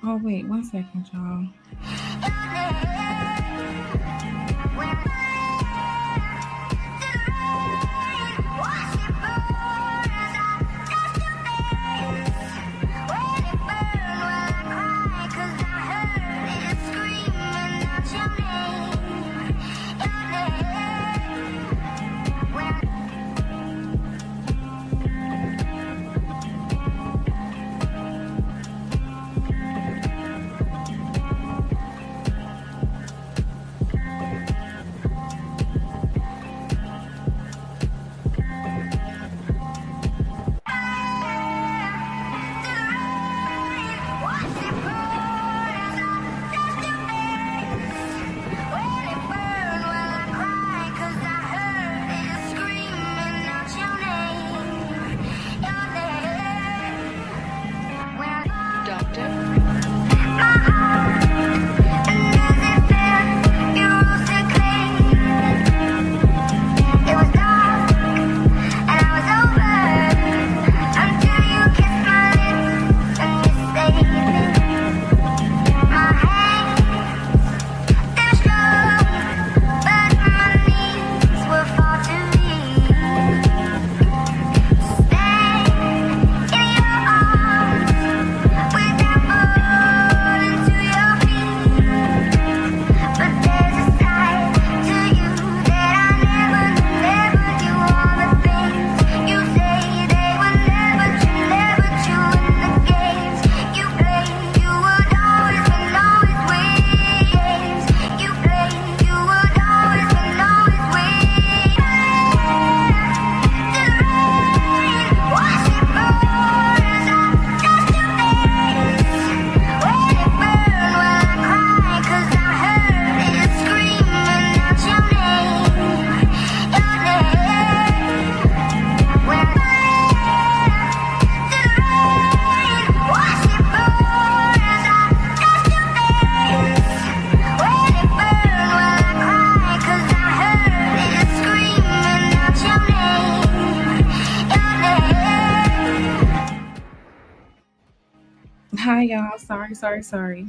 Oh, wait, 1 second, y'all. Hi, y'all. Sorry.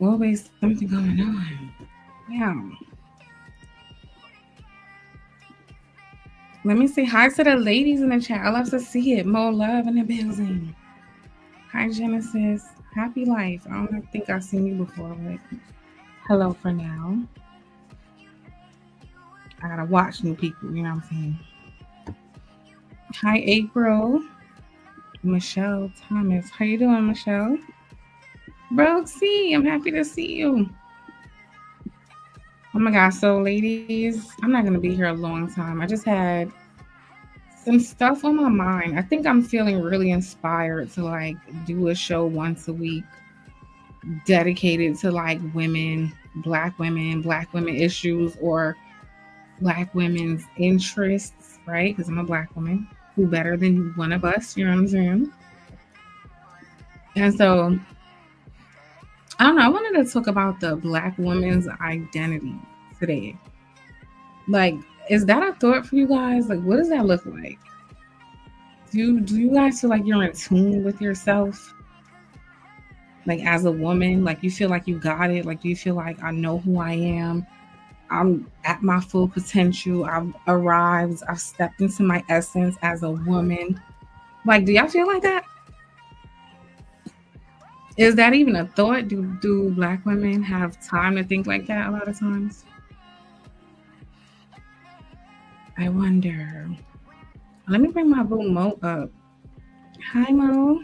Always something going on. Yeah. Let me say hi to the ladies in the chat. I love to see it. More love in the building. Hi, Genesis. Happy life. I don't think I've seen you before, but hello for now. I gotta watch new people, you know what I'm saying? Hi, April. Michelle Thomas. How you doing, Michelle? Brooksy, I'm happy to see you. Oh my gosh, so ladies, I'm not gonna be here a long time. I just had some stuff on my mind. I think I'm feeling really inspired to like do a show once a week dedicated to like black women issues or black women's interests, right? Because I'm a black woman. Who better than one of us, you know what I'm saying? And so I don't know, I wanted to talk about the black woman's identity today. Like, is that a thought for you guys? Like, what does that look like? Do you guys feel like you're in tune with yourself? Like as a woman, like you feel like you got it? Like do you feel like I know who I am? I'm at my full potential. I've arrived. I've stepped into my essence as a woman. Like, do y'all feel like that? Is that even a thought? Do black women have time to think like that a lot of times? I wonder. Let me bring my boo Mo up. Hi Mo.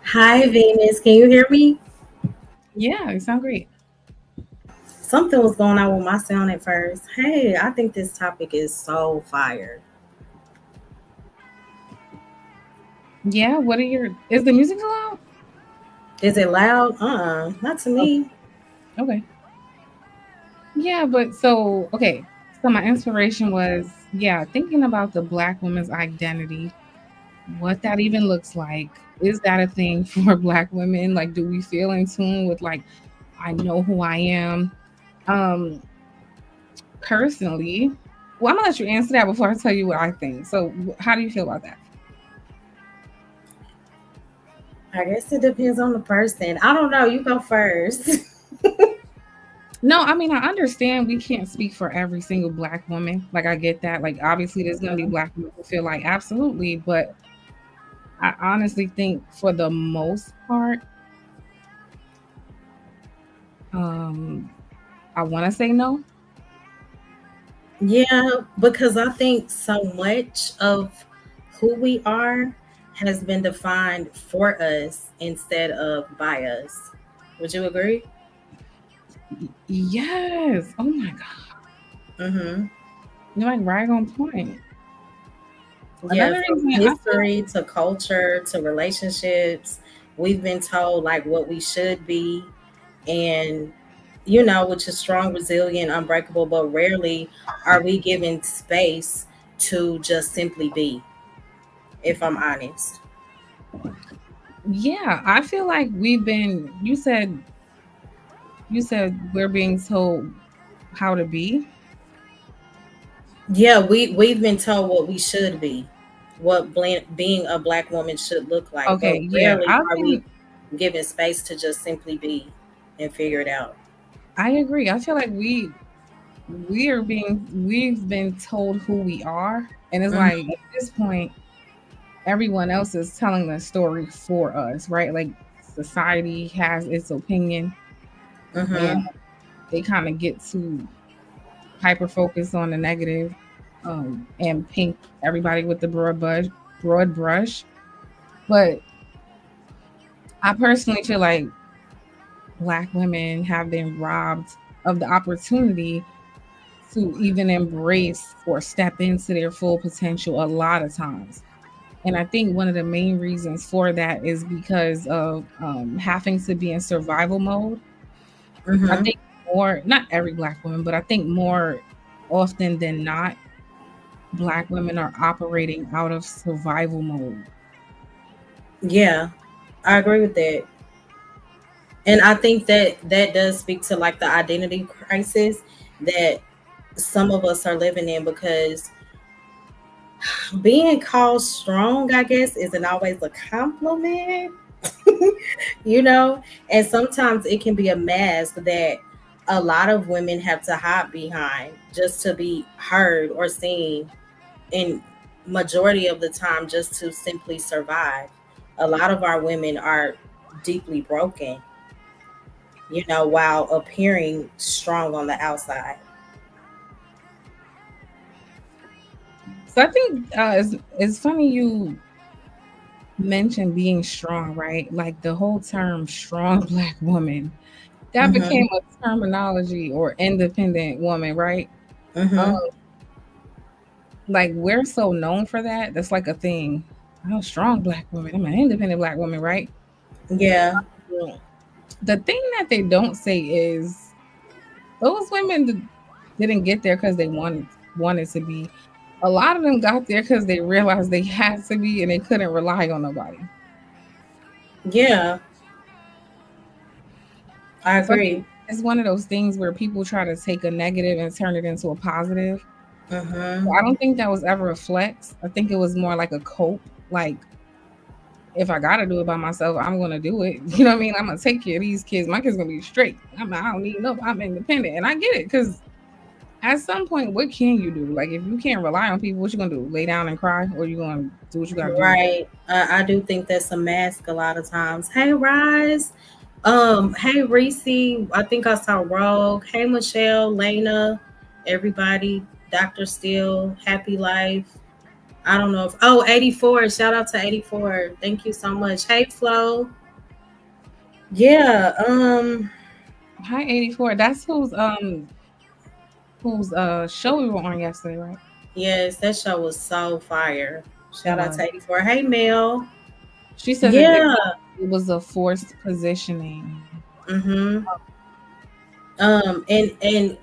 Hi, Venus. Can you hear me? Yeah, you sound great. Something was going on with my sound at first. Hey, I think this topic is so fire. Yeah, what are your is the music allowed? Is it loud? Not to Oh, me. okay. Yeah, but so okay. So my inspiration was yeah, thinking about the black woman's identity, what that even looks like. Is that a thing for black women? Like do we feel in tune with like I know who I am? Um personally, Well, I'm gonna let you answer that before I tell you what I think. So, how do you feel about that? I guess it depends on the person. I don't know. You go first. No, I mean, I understand we can't speak for every single black woman. Like, I get that. Like, obviously, there's gonna be black women who feel like absolutely, but I honestly think for the most part, um, I want to say no. Yeah, because I think so much of who we are has been defined for us instead of by us. Would you agree? Yes. Oh my God. Mm-hmm. You're like right on point. Yeah, Another from reason I feel history to culture to relationships, we've been told like what we should be, and which is strong, resilient, unbreakable, but rarely are we given space to just simply be, if I'm honest. yeah, I feel like you said we're being told how to be. Yeah, we've been told what we should be, what being a black woman should look like, but Okay, yeah. rarely I are we think given space to just simply be and figure it out. I agree. I feel like we've been told who we are, and it's like Hmm. at this point everyone else is telling the story for us, right? Like society has its opinion and Hmm. they kind of get to hyper focus on the negative, and paint everybody with the broad brush. But I personally feel like black women have been robbed of the opportunity to even embrace or step into their full potential a lot of times. And I think one of the main reasons for that is because of having to be in survival mode. I Hmm. think more, not every black woman, but I think more often than not, black women are operating out of survival mode. Yeah, I agree with that. And I think that that does speak to like the identity crisis that some of us are living in, because being called strong, I guess, isn't always a compliment, you know? And sometimes it can be a mask that a lot of women have to hide behind just to be heard or seen, and majority of the time just to simply survive. A lot of our women are deeply broken, while appearing strong on the outside. So I think it's funny you mentioned being strong, right? Like the whole term strong black woman, that Mm-hmm. became a terminology, or independent woman, right? Um, Mm-hmm. like we're so known for that. That's like a thing. I'm a strong black woman. I'm an independent black woman, right? Yeah. Yeah. The thing that they don't say is those women didn't get there because they wanted to be. A lot of them got there because they realized they had to be and they couldn't rely on nobody. Yeah, I So I think agree. it's one of those things where people try to take a negative and turn it into a positive. Mm-hmm. I don't think that was ever a flex. I think it was more like a cope. Like if I gotta do it by myself, I'm gonna do it. You know what I mean? I'm gonna take care of these kids. My kids gonna be straight. I don't need no. I'm independent, and I get it because at some point, what can you do? Like if you can't rely on people, what you gonna do? Lay down and cry, or you gonna do what you gotta do? Right. I do think that's a mask a lot of times. Hey, Rise. Hey, Reese. I think I saw Rogue. Hey, Michelle, Lena, everybody. Dr. Steele, Happy Life. I don't know if, 84. Shout out to 84. Thank you so much. Hey, Flo. Yeah. Hi, 84. That's whose show we were on yesterday, right? Yes, that show was so fire. It Shout out to was. 84. Hey, Mel. She said that Yeah. it was a forced positioning. Mm-hmm. And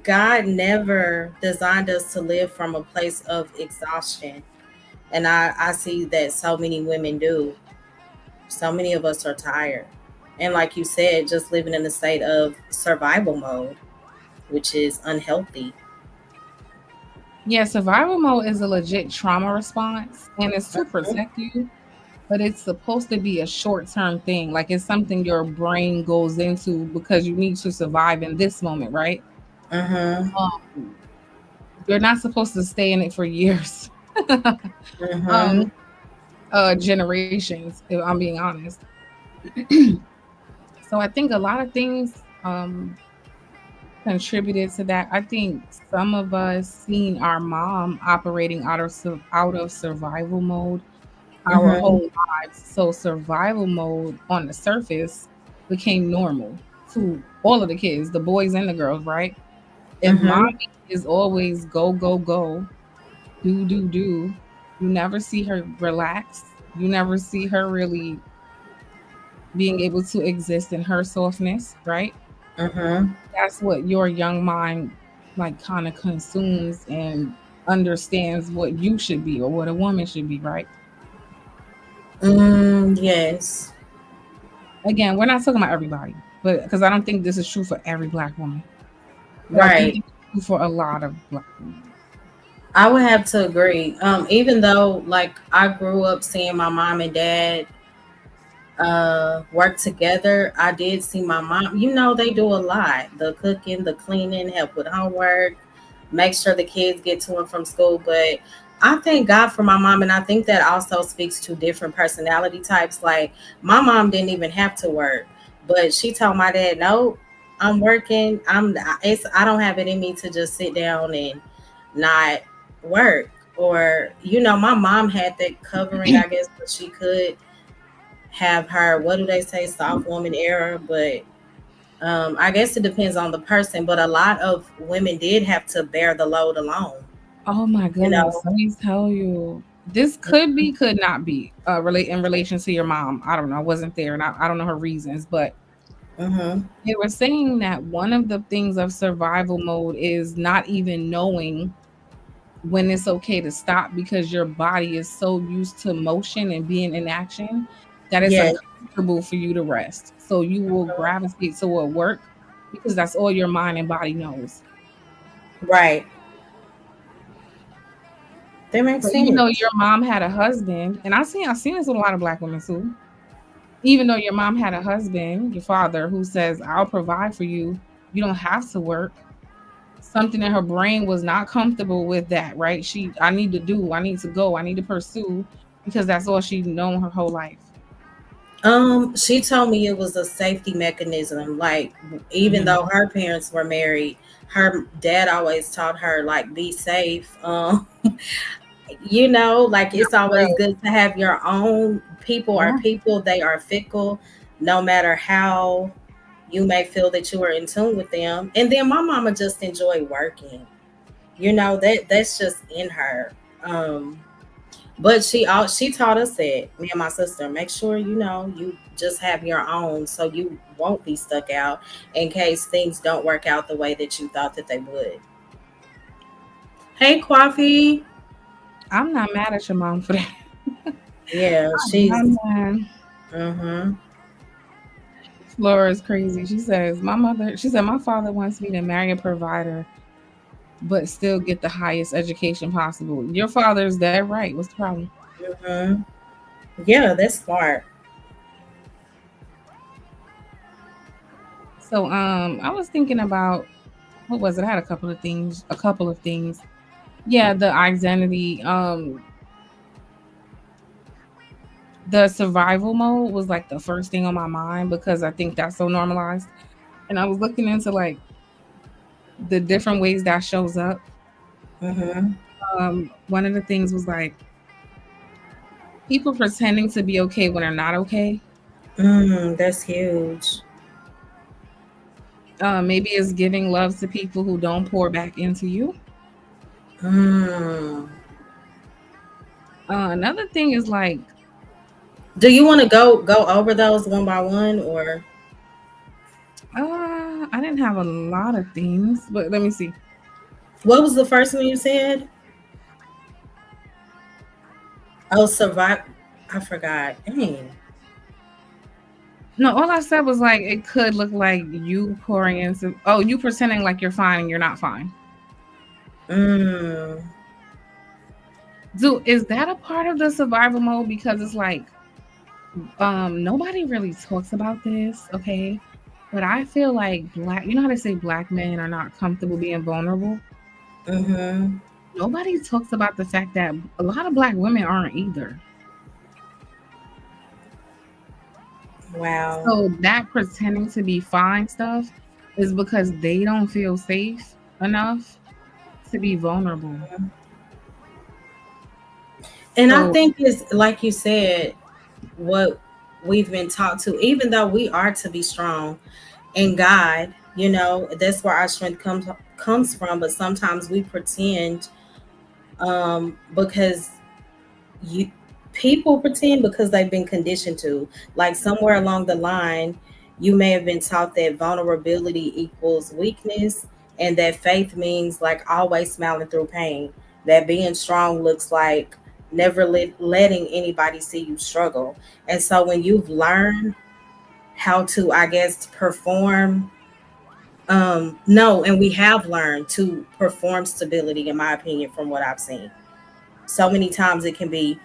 God never designed us to live from a place of exhaustion. And I see that so many women do. So many of us are tired. And like you said, just living in a state of survival mode, which is unhealthy. Yeah, survival mode is a legit trauma response and it's to protect you, but it's supposed to be a short term thing. Like it's something your brain goes into because you need to survive in this moment, right? Mhm. Um, you're not supposed to stay in it for years, um, Mhm. generations, if I'm being honest. So I think a lot of things contributed to that. I think some of us seen our mom operating out of survival mode our Mhm. whole lives. So survival mode on the surface became normal to all of the kids, the boys and the girls, right? If Mhm. mommy is always go, go, go, do, do, do, you never see her relax. You never see her really being able to exist in her softness, right? Mhm. That's what your young mind like kind of consumes and understands what you should be or what a woman should be, right? Yes. Again, we're not talking about everybody, but because I don't think this is true for every black woman, but I think Right. it's true for a lot of black women. I would have to agree. Even though like I grew up seeing my mom and dad work together, I did see my mom, they do a lot. The cooking, the cleaning, help with homework, make sure the kids get to and from school. But I thank God for my mom, and I think that also speaks to different personality types. Like my mom didn't even have to work, but she told my dad, "No, I'm working. I don't have it in me to just sit down and not work." Or my mom had that covering, I guess, but she could have her, what do they say, soft woman era. But I guess it depends on the person, but a lot of women did have to bear the load alone, Oh my you goodness, know. let me tell you, this could be, could not be relate in relation to your mom. I don't know. I wasn't there, and I don't know her reasons, but Mm-hmm. they were saying that one of the things of survival mode is not even knowing when it's okay to stop because your body is so used to motion and being in action that it's Yeah. uncomfortable for you to rest. So you will gravitate toward work because that's all your mind and body knows. Right. That makes So even though sense. your mom had a husband, and I seen this with a lot of black women too. Even though your mom had a husband, your father, who says, I'll provide for you, you don't have to work. Something in her brain was not comfortable with that, right? I need to do, I need to go, I need to pursue because that's all she'd known her whole life. She told me it was a safety mechanism. Like, even Mhm. though her parents were married, her dad always taught her, like, be safe. Like Yeah, it's for always real. good to have your own. People are Yeah. people, they are fickle, no matter how you may feel that you are in tune with them. And then my mama just enjoyed working. That's just in her. But she taught us that, me and my sister, make sure you just have your own, so you won't be stuck out in case things don't work out the way that you thought that they would. Hey, Coffee. I'm not mad at your mom for that. Yeah, I'm not she's. mad. Mm-hmm. Flora is crazy. She said, my father wants me to marry a provider, but still get the highest education possible. Your father's that right. What's the problem? Mm-hmm. Yeah, that's smart. So I was thinking about what was it? I had a couple of things. Yeah, the identity, the survival mode was like the first thing on my mind because I think that's so normalized. And I was looking into like the different ways that shows up. Mm-hmm. One of the things was like people pretending to be okay when they're not okay. That's huge. Maybe it's giving love to people who don't pour back into you. Mm. Another thing is like, Do you want to go over those one by one, or I didn't have a lot of things, but let me see. what was the first one you said? Oh, survive. I forgot. Dang. No, all I said was like it could look like you pouring into, you pretending like you're fine and you're not fine. Mm. Do is that a part of the survival mode? Because it's like nobody really talks about this, okay? But I feel like black, you know how they say black men are not comfortable being vulnerable? Mm-hmm. Nobody talks about the fact that a lot of black women aren't either. Wow. So that pretending to be fine stuff is because they don't feel safe enough to be vulnerable. And I So think it's like you said, what we've been taught to, even though we are to be strong in God, that's where our strength comes from. But sometimes we pretend, because you people pretend because they've been conditioned to. Like somewhere along the line, you may have been taught that vulnerability equals weakness, and that faith means like always smiling through pain. That being strong looks like never letting anybody see you struggle. And so when you've learned how to, I guess, perform, no, and we have learned to perform stability, in my opinion, from what I've seen. So many times it can be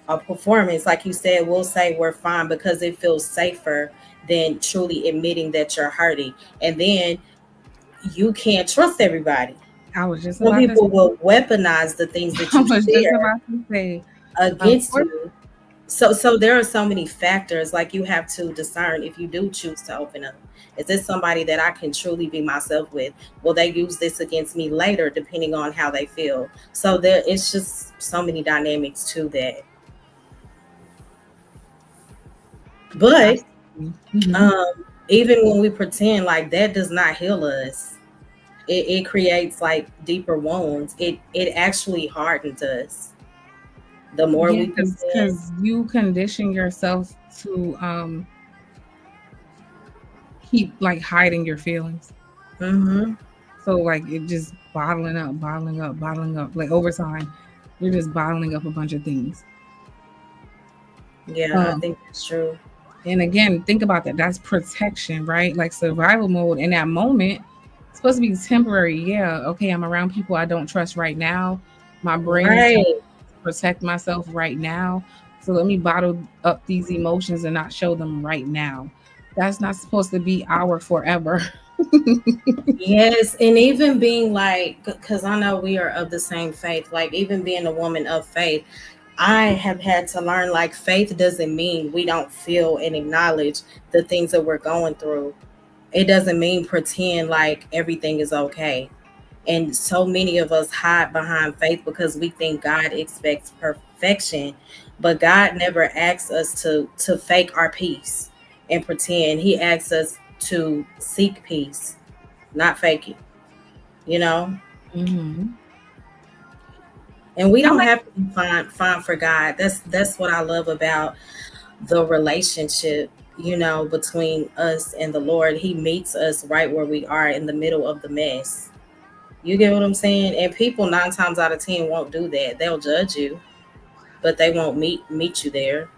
a performance, like you said, we'll say we're fine because it feels safer than truly admitting that you're hurting. And then you can't trust everybody. I was just Some about to people will weaponize the things that I you was just share about to say, against what you. So there are so many factors, like you have to discern if you do choose to open up. Is this somebody that I can truly be myself with? Will they use this against me later, depending on how they feel? So there, it's just so many dynamics to that. But absolutely. Hmm. um, even when we pretend, like that does not heal us. It creates like deeper wounds. It actually hardens us. The more Yeah, we pretend. because you condition yourself to keep like hiding your feelings. Hmm. So like it just bottling up. Like over time, you're just bottling up a bunch of things. Yeah, I Um, think that's true. and again, think about that. That's protection, right? Like survival mode in that moment, it's supposed to be temporary. Yeah, okay, I'm around people I don't trust right now. My brain is telling Right. me to protect myself right now. So let me bottle up these emotions and not show them right now. That's not supposed to be our forever. Yes, and even being like, because I know we are of the same faith, like even being a woman of faith, I have had to learn like faith doesn't mean we don't feel and acknowledge the things that we're going through. It doesn't mean pretend like everything is okay. And so many of us hide behind faith because we think God expects perfection, but God never asks us to fake our peace and pretend. He asks us to seek peace, not fake it, you know? Hmm. And we I don't like have to be fine for God. That's what I love about the relationship, between us and the Lord. He meets us right where we are in the middle of the mess. You get what I'm saying? And people 9 times out of 10 won't do that. They'll judge you, but they won't meet you there.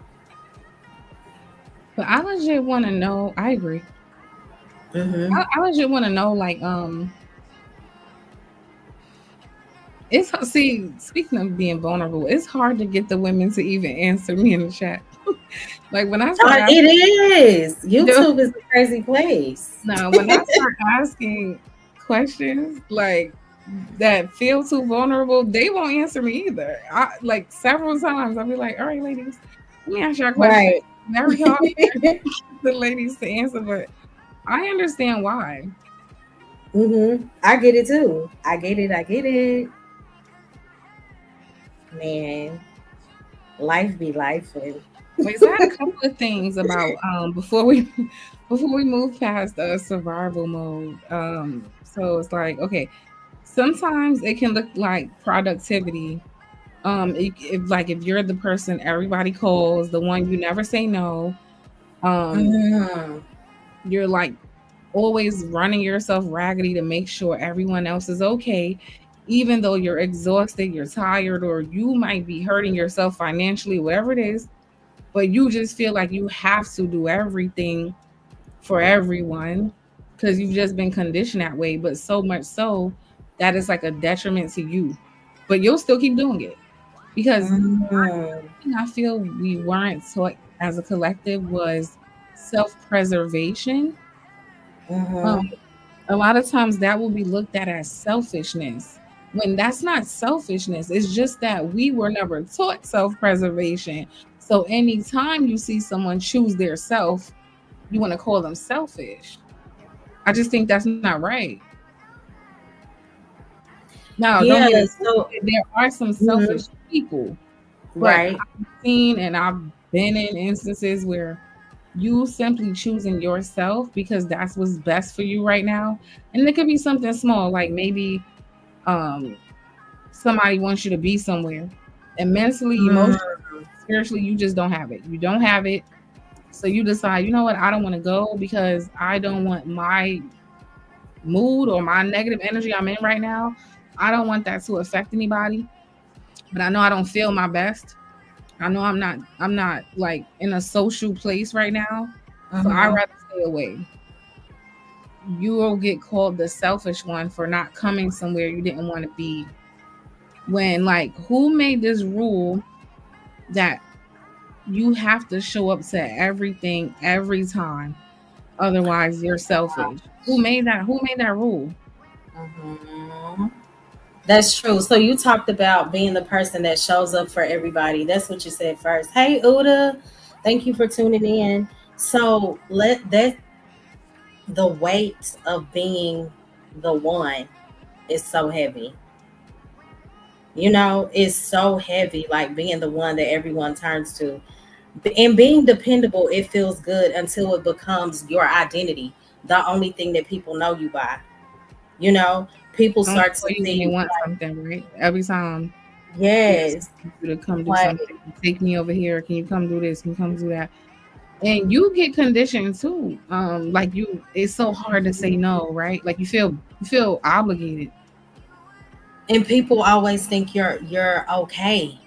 but I legit want to know. I agree. Hmm. I legit want to know, like, it's see. Speaking of being vulnerable, it's hard to get the women to even answer me in the chat. Like when I start It asking, is. yo, YouTube is a crazy place. no, when I start asking questions like that feel too vulnerable, they won't answer me either. I like several times I'll be like, "All right, ladies, let me ask you a question." Right. Very hard for the ladies to answer, but I understand why. I get it too. I get it. I get it. Man, life be life. And Wait, so I had a couple of things about before we before we move past survival mode. So it's like okay, sometimes it can look like productivity. If you're the person everybody calls, the one you never say no, um, Mhm. you're like always running yourself raggedy to make sure everyone else is okay, even though you're exhausted, you're tired, or you might be hurting yourself financially, whatever it is, but you just feel like you have to do everything for everyone because you've just been conditioned that way, but so much so that it's like a detriment to you, but you'll still keep doing it. because Mm, I feel we weren't taught as a collective was self-preservation. Um, mm-hmm. a lot of times that will be looked at as selfishness when that's not selfishness. It's just that we were never taught self-preservation. So anytime you see someone choose their self, you want to call them selfish. I just think that's not right. Now, don't Yeah. get it So, twisted. There are some selfish mhm, people, but right. I've seen and I've been in instances where you simply choosing yourself because that's what's best for you right now. And it could be something small, like maybe um somebody wants you to be somewhere. And mentally, Mm, emotionally, spiritually, you just don't have it. You don't have it. So you decide, you know what, I don't want to go because I don't want my mood or my negative energy I'm in right now. I don't want that to affect anybody. But I know I don't feel my best. I know I'm not like in a social place right now. So I'd mm-hmm. rather stay away. You will get called the selfish one for not coming somewhere you didn't want to be. When like who made this rule that you have to show up to everything every time? Otherwise you're selfish. Who made that? Who made that rule? Mm-hmm. That's true. So you talked about being the person that shows up for everybody. That's what you said first. Hey, Uda, thank you for tuning in. So let that the weight of being the one is so heavy. It's so heavy, like being the one that everyone turns to. And being dependable, it feels good until it becomes your identity, the only thing that people know you by. You know, people Only start call to you when they see, want something, right? Every time yes, yes, you to come do like, something. Take me over here. Can you come do this? Can you come do that? And you get conditioned too. Like you, it's so hard to say no, right? Like you feel obligated. and people always think you're okay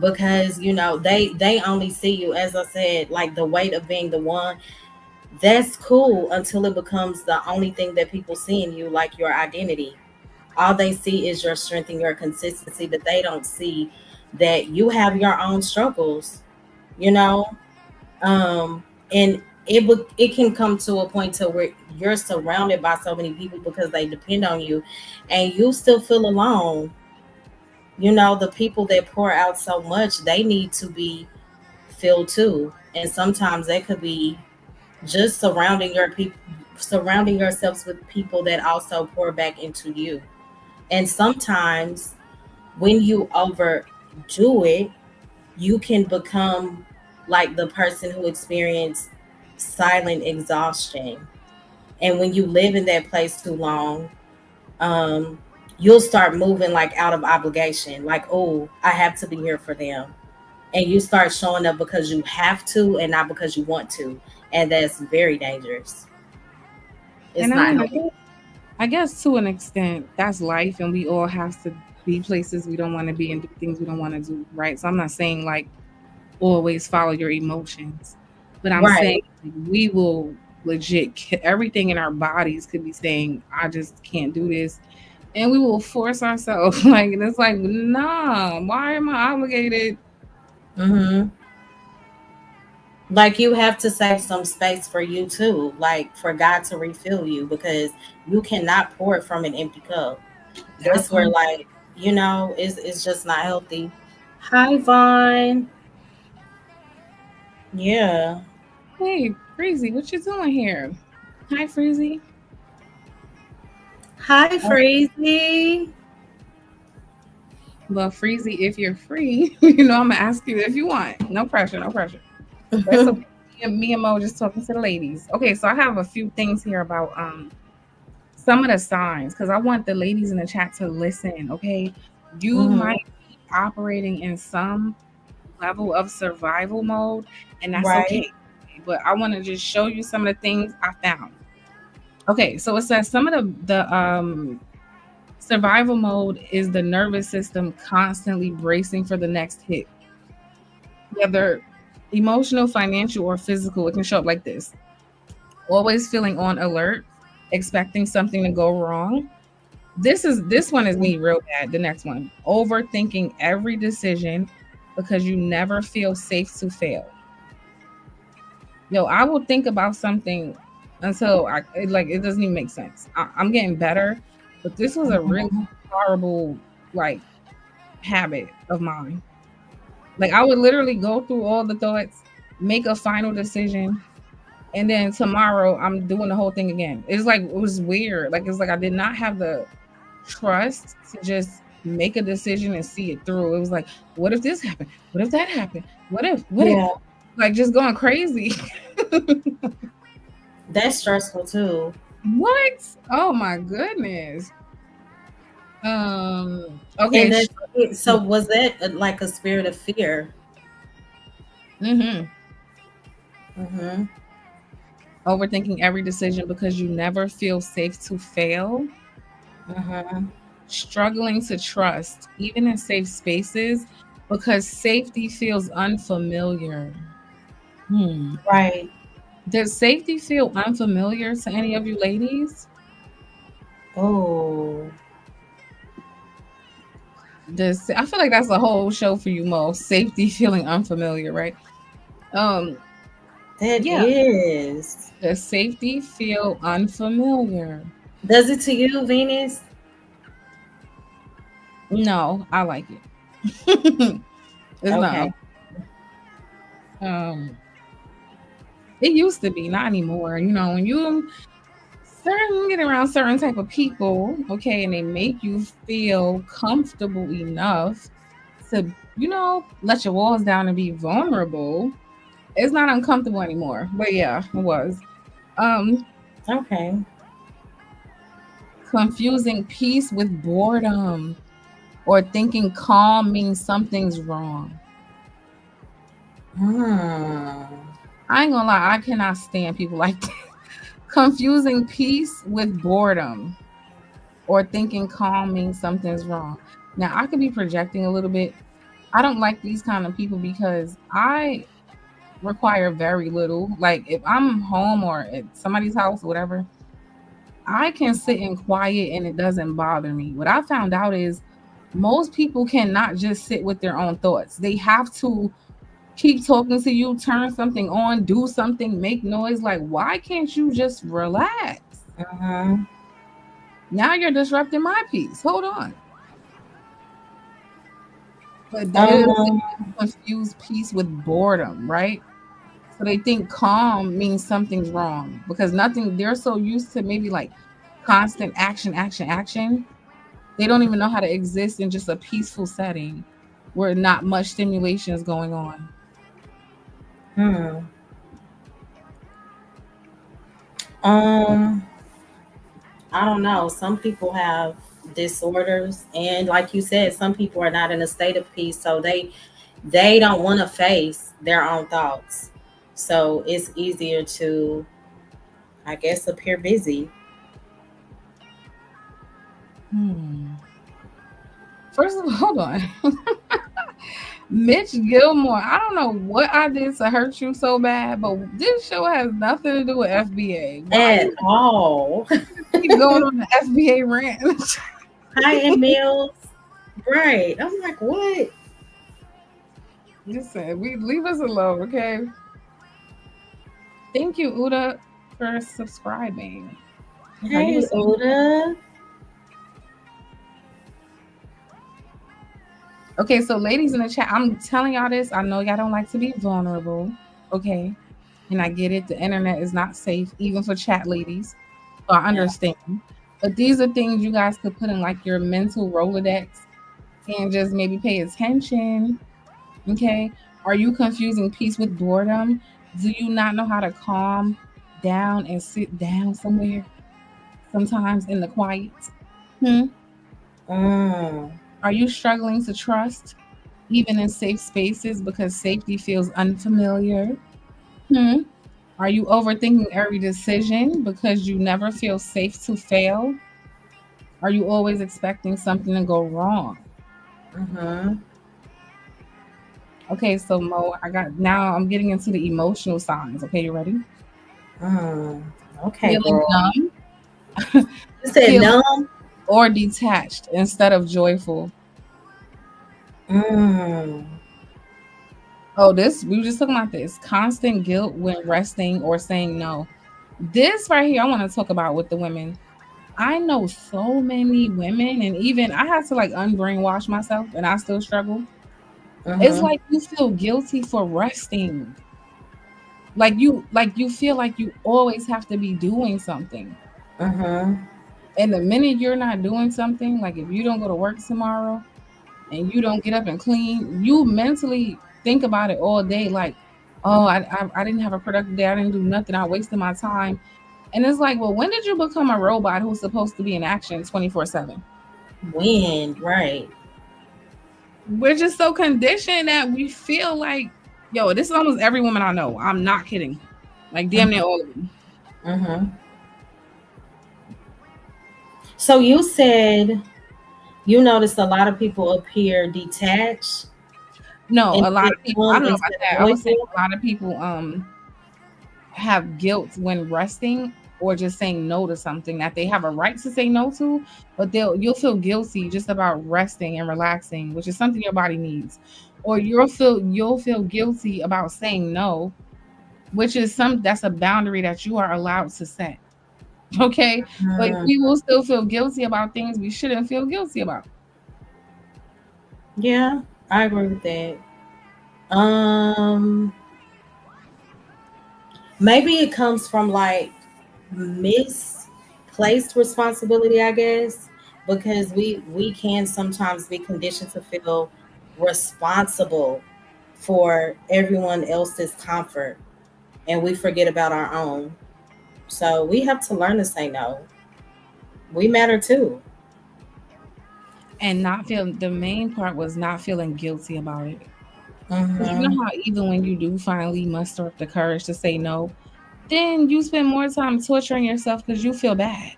because they only see you, as I said, like the weight of being the one. That's cool until it becomes the only thing that people see in you, like your identity. All they see is your strength and your consistency, but they don't see that you have your own struggles, you know. And it can come to a point to where you're surrounded by so many people because they depend on you, and you still feel alone. The people that pour out so much, they need to be filled too, and sometimes that could be just surrounding yourselves with people that also pour back into you. And sometimes when you overdo it, you can become like the person who experienced silent exhaustion. And when you live in that place too long, um, you'll start moving like out of obligation, like, oh, I have to be here for them. And you start showing up because you have to and not because you want to. And that's very dangerous. It's And I not mean, healthy. I guess to an extent, that's life, and we all have to be places we don't want to be and do things we don't want to do, right? So I'm not saying like always follow your emotions, but I'm saying Right. like, we will legit everything in our bodies could be saying, I just can't do this, and we will force ourselves like, and it's like, nah, why am I obligated? Hmm. Like you have to save some space for you too, like for God to refill you because you cannot pour it from an empty cup. That That's where, part. like, it's just not healthy. Hi, Vaughn. Yeah. Hey, Freezy, what you doing here? Hi, Freezy. Hi, Oh, Freezy. well, Freezy, if you're free, I'm gonna ask you if you want. No pressure, no pressure. But it's okay. Me and Mo just talking to the ladies. Okay, so I have a few things here about some of the signs because I want the ladies in the chat to listen. Okay, you Hmm. might be operating in some level of survival mode, and that's Right. okay. But I want to just show you some of the things I found. Okay, so it says some of the survival mode is the nervous system constantly bracing for the next hit, whether emotional, financial, or physical. It can show up like this: always feeling on alert, expecting something to go wrong, This one is me real bad. The next one. Overthinking every decision because you never feel safe to fail. Yo, I will think about something until it doesn't even make sense. I'm getting better, but this was a really Mhm. horrible like habit of mine. Like I would literally go through all the thoughts, make a final decision, and then tomorrow I'm doing the whole thing again. It's like it was weird. Like it's like I did not have the trust to just make a decision and see it through. It was like, what if this happened? What if that happened? What if Yeah, like just going crazy? that's stressful too. What? Oh my goodness. Okay. And then, so was that like a spirit of fear? Mm-hmm. Mm-hmm. Overthinking every decision because you never feel safe to fail. Mm-hmm. Struggling to trust, even in safe spaces, because safety feels unfamiliar. Hmm. Right. Does safety feel unfamiliar to any of you ladies? Oh, Does I feel like that's a whole show for you, Mo. Safety feeling unfamiliar, right? Um, that yeah. is. Does safety feel unfamiliar? Does it to you, Venus? No, I like it. It's not. Okay. Um, it used to be, not anymore. You know, when you get around certain type of people, okay, and they make you feel comfortable enough to, let your walls down and be vulnerable. It's not uncomfortable anymore. But yeah, it was. Um, Okay. Confusing peace with boredom or thinking calm means something's wrong. Hmm. I ain't gonna lie, I cannot stand people like that. Confusing peace with boredom or thinking calm means something's wrong. Now, I could be projecting a little bit. I don't like these kind of people because I require very little. Like, if I'm home or at somebody's house or whatever, I can sit in quiet and it doesn't bother me. What I found out is most people cannot just sit with their own thoughts. They have to keep talking to you, turn something on, do something, make noise. Like, why can't you just relax? Mm-hmm. Now you're disrupting my peace. Hold on. But they Um. confuse peace with boredom, right? So they think calm means something's wrong because nothing, they're so used to maybe like constant action, action, action. They don't even know how to exist in just a peaceful setting where not much stimulation is going on. Hmm. Um. I don't know. Some people have disorders, and like you said, some people are not in a state of peace, so they don't want to face their own thoughts. So it's easier to, I guess, appear busy. Hmm. First of all, hold on. Mitch Gilmore, I don't know what I did to hurt you so bad, but this show has nothing to do with FBA. Why At you all. keep going on the FBA rant? Hi, Emil. Right. I'm like, what? Listen, we leave us alone, okay? Thank you, Uda, for subscribing. Are you a Hey, Oda. Okay, so ladies in the chat, I'm telling y'all this. I know y'all don't like to be vulnerable, okay? And I get it. The internet is not safe, even for chat ladies. So I Yeah. understand. But these are things you guys could put in like your mental Rolodex and just maybe pay attention. Okay. Are you confusing peace with boredom? Do you not know how to calm down and sit down somewhere sometimes in the quiet? Hmm? Mm. Are you struggling to trust even in safe spaces because safety feels unfamiliar? Hmm? Are you overthinking every decision because you never feel safe to fail? Are you always expecting something to go wrong? Mm-hmm. Okay, so Mo, I'm getting into the emotional signs. Okay, you ready? Mm. Okay, Feeling girl. numb, You said feeling numb. or detached instead of joyful. Mm. Oh, this we were just talking about this constant guilt when resting or saying no. This right here, I want to talk about with the women. I know so many women, and even I had to like unbrainwash myself, and I still struggle. It's Mm-hmm. like you feel guilty for resting. Like you feel like you always have to be doing something. Mm-hmm. And the minute you're not doing something, like if you don't go to work tomorrow and you don't get up and clean, you mentally think about it all day. Like, oh, I didn't have a productive day. I didn't do nothing. I wasted my time. And it's like, well, when did you become a robot who's supposed to be in action 24/7? Wind, right. We're just so conditioned that we feel like, yo, this is almost every woman I know. I'm not kidding. Like damn near all of them. Mm-hmm. So you said you noticed a lot of people appear detached No, a lot instead of people. I of don't know about instead of that. I was saying joyful. a lot of people have guilt when resting or just saying no to something that they have a right to say no to, but you'll feel guilty just about resting and relaxing, which is something your body needs. Or you'll feel guilty about saying no, which is that's a boundary that you are allowed to set. Okay? But Mm, we will still feel guilty about things we shouldn't feel guilty about. yeah, I agree with that. Um, Maybe it comes from like misplaced responsibility, I guess, because we can sometimes be conditioned to feel responsible for everyone else's comfort, and we forget about our own. So we have to learn to say no. We matter too. And not feel the main part was not feeling guilty about it. Because you Hmm. know how even when you do finally muster up the courage to say no, then you spend more time torturing yourself because you feel bad.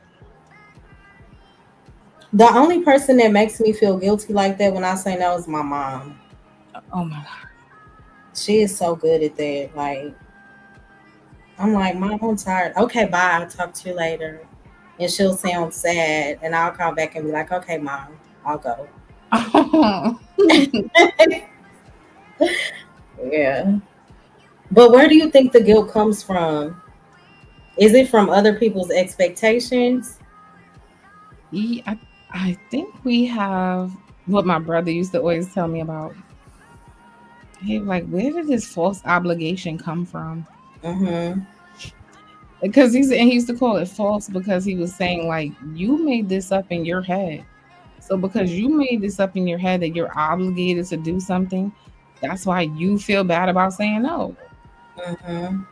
The only person that makes me feel guilty like that when I say no is my mom. Oh my God. She is so good at that. Like, I'm like, Mom, I'm tired. Okay, bye. I'll talk to you later. And she'll sound sad. And I'll call back and be like, okay, Mom, I'll go. Yeah. But where do you think the guilt comes from? Is it from other people's expectations? Yeah, I think we have what my brother used to always tell me about. He like, where did this false obligation come from? Mm-hmm. Because he used to call it false because he was saying like you made this up in your head. So because you made this up in your head that you're obligated to do something, that's why you feel bad about saying no. Mm-hmm.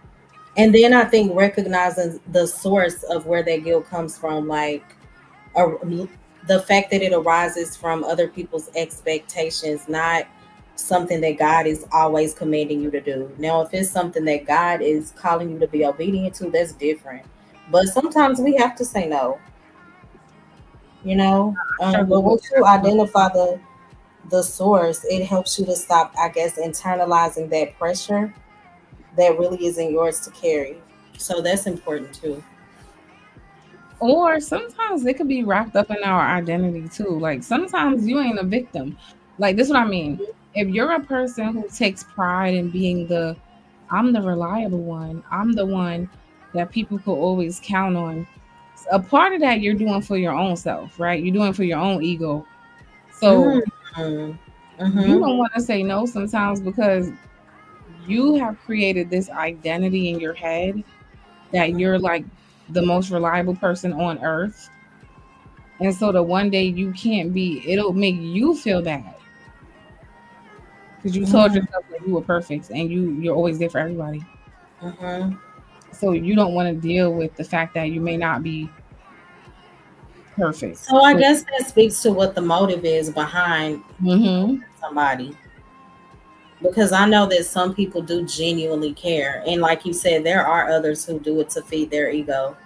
And then I think recognizing the source of where that guilt comes from, like a, the fact that it arises from other people's expectations, not something that God is always commanding you to do. Now, if it's something that God is calling you to be obedient to, that's different. But sometimes we have to say no, you know. I struggle But with once you that as well. identify the source, it helps you to stop, I guess, internalizing that pressure that really isn't yours to carry. So that's important too. Or sometimes it could be wrapped up in our identity too. Like sometimes you ain't a victim. Like this is what I mean. If you're a person who takes pride in being I'm the reliable one, I'm the one that people could always count on. A part of that you're doing for your own self, right? You're doing for your own ego. So Mm-hmm. you Mm-hmm. don't want to say no sometimes because you have created this identity in your head that you're like the most reliable person on earth. And so the one day you can't be, it'll make you feel bad because you told yourself that you were perfect and you're always there for everybody. Mm-hmm. So you don't want to deal with the fact that you may not be perfect. So I So, guess that speaks to what the motive is behind hmm somebody. Because I know that some people do genuinely care. And like you said, there are others who do it to feed their ego.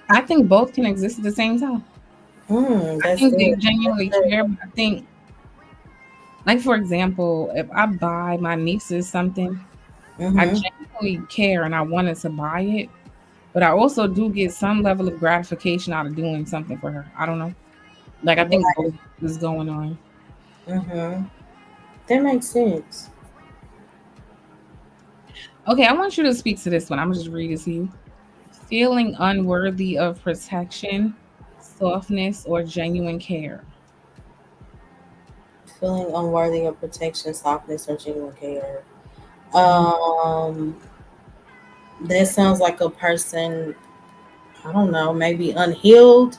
I think both can exist at the same time. I That's think they good. That's genuinely good. care, but I think, like for example, if I buy my nieces something, I Mm-hmm. genuinely care and I wanted to buy it, but I also do get some level of gratification out of doing something for her. I don't know. Like I think Right. both is going on. Mm-hmm. That makes sense. Okay, I want you to speak to this one. I'm gonna just read it to you. Feeling unworthy of protection, softness, or genuine care. Feeling unworthy of protection, softness, or genuine care. Mhm. Um, that sounds like a person, I don't know, maybe unhealed,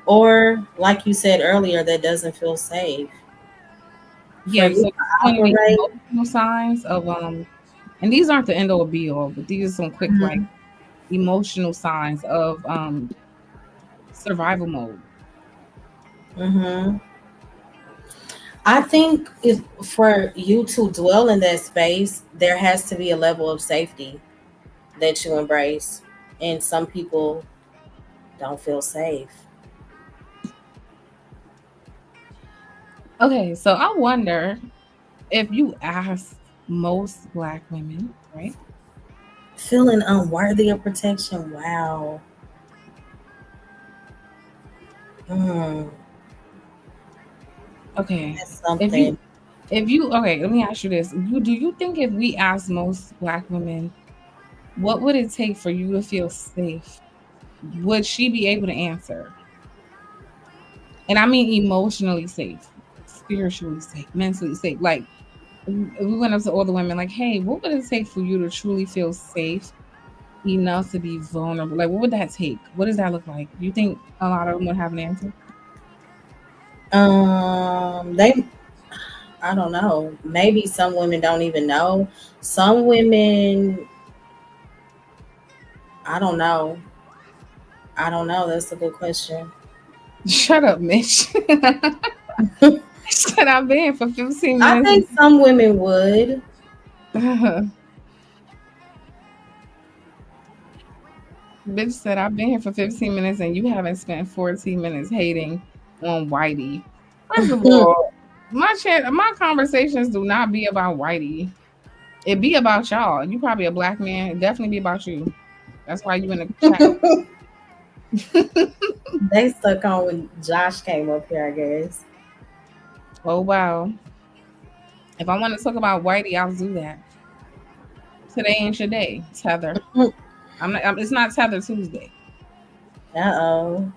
or like you said earlier, that doesn't feel safe for Yeah, you so this is to one of the operate. emotional signs of and these aren't the end all be all, but these are some quick like Mhm. emotional signs of survival mode. Mhm. I think if for you to dwell in that space, there has to be a level of safety that you embrace, and some people don't feel safe. Okay, so I wonder if you ask most black women, right? Feeling unworthy of protection. Wow. Mm, Okay. that's If something. you if you okay, let me ask you this. You do you think if we ask most black women, what would it take for you to feel safe? Would she be able to answer? And I mean emotionally safe, spiritually safe, mentally safe. Like if we went up to all the women, like, hey, what would it take for you to truly feel safe enough to be vulnerable? Like, what would that take? What does that look like? Do you think a lot of them would have an answer? They, I don't know. Maybe some women don't even know. Some women, I don't know. I don't know. That's a good question. Shut up, Mitch. Shut up, man, for 15 I minutes. think some women would. Bitch said, I've been here for 15 minutes and you haven't spent 14 minutes hating on Whitey. First of all, my conversations do not be about Whitey. It be about y'all. You probably a black man. It definitely be about you. That's why you in the chat. They stuck on when Josh came up here, I guess. Oh wow. If I want to talk about Whitey, I'll do that. Today ain't your day, Tether. It's not Tether Tuesday. Uh-oh.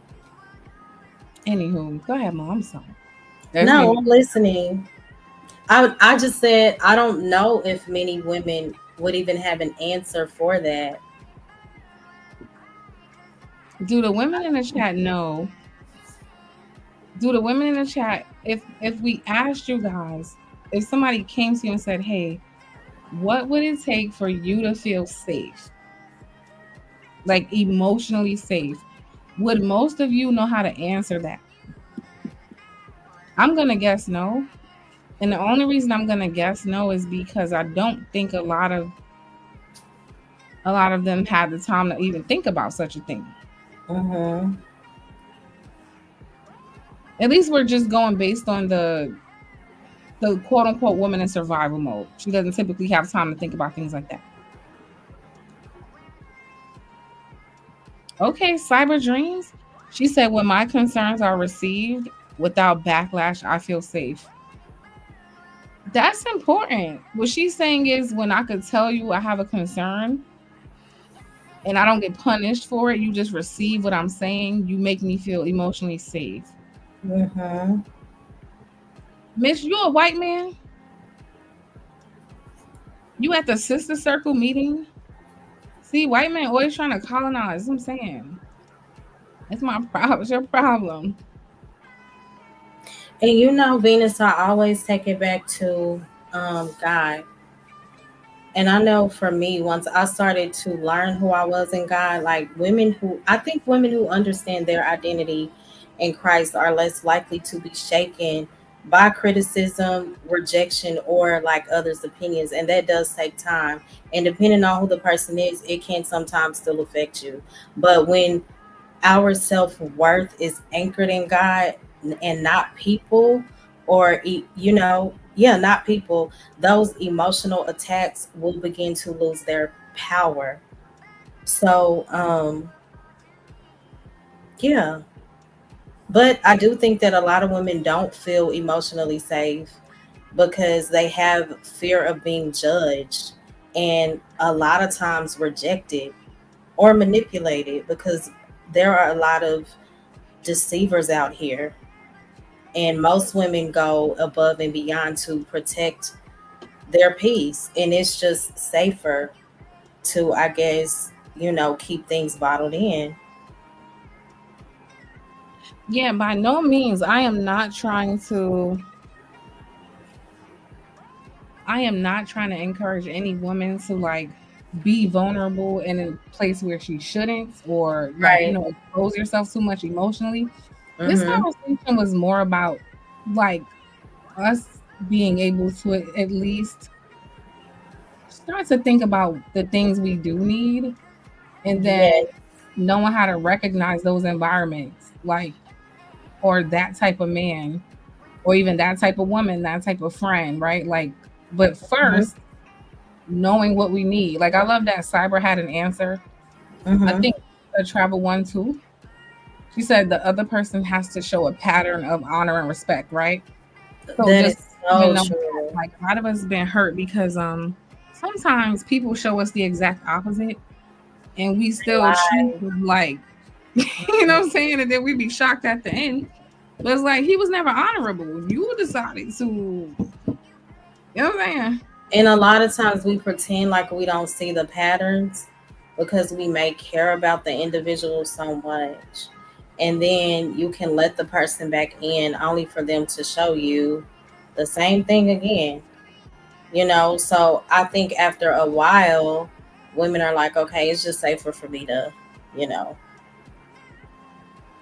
Anywho, go ahead, mom. I'm sorry. That's No, getting I'm listening. I just said I don't know if many women would even have an answer for that. do the women in the chat know do the women in the chat if we asked you guys, if somebody came to you and said, hey, what would it take for you to feel safe, like emotionally safe, would most of you know how to answer that? I'm gonna guess no, and the only reason I'm gonna guess no is because I don't think a lot of them had the time to even think about such a thing. Mm-hmm. At least we're just going based on the quote unquote woman in survival mode. She doesn't typically have time to think about things like that. Okay, cyber dreams. She said, when my concerns are received without backlash, I feel safe. That's important. What she's saying is, when I could tell you I have a concern and I don't get punished for it, you just receive what I'm saying, you make me feel emotionally safe. Mm-hmm. Miss, you a white man? You at the sister circle meeting? See, white men always trying to colonize. I'm saying. That's my problem. It's your problem. And you know, Venus, I always take it back to God. And I know for me, once I started to learn who I was in God, like I think women who understand their identity in Christ are less likely to be shaken by criticism, rejection, or like others' opinions. And that does take time. And depending on who the person is, it can sometimes still affect you. But when our self-worth is anchored in God and not people, or yeah, not people, those emotional attacks will begin to lose their power. So, yeah. But I do think that a lot of women don't feel emotionally safe because they have fear of being judged and a lot of times rejected or manipulated because there are a lot of deceivers out here. And most women go above and beyond to protect their peace. And it's just safer to, I guess, keep things bottled in. Yeah, by no means. I am not trying to encourage any woman to like be vulnerable in a place where she shouldn't, or like, Right. expose yourself too much emotionally. This Mm-hmm. conversation was more about like us being able to at least start to think about the things we do need, and then Yes. knowing how to recognize those environments, like, or that type of man, or even that type of woman, that type of friend, right? Like, but Mm-hmm. first, knowing what we need. Like, I love that Cyber had an answer. I Mm-hmm. think a travel one too. She said the other person has to show a pattern of honor and respect, right? So That is just even so know true. that, like, a lot of us been hurt because sometimes people show us the exact opposite, and we still choose Lie. like, what I'm saying, and then we be shocked at the end. But it's like he was never honorable. You decided to, what I'm saying. And a lot of times we pretend like we don't see the patterns because we may care about the individual so much. And then you can let the person back in only for them to show you the same thing again. So I think after a while, women are like, okay, it's just safer for me to, you know,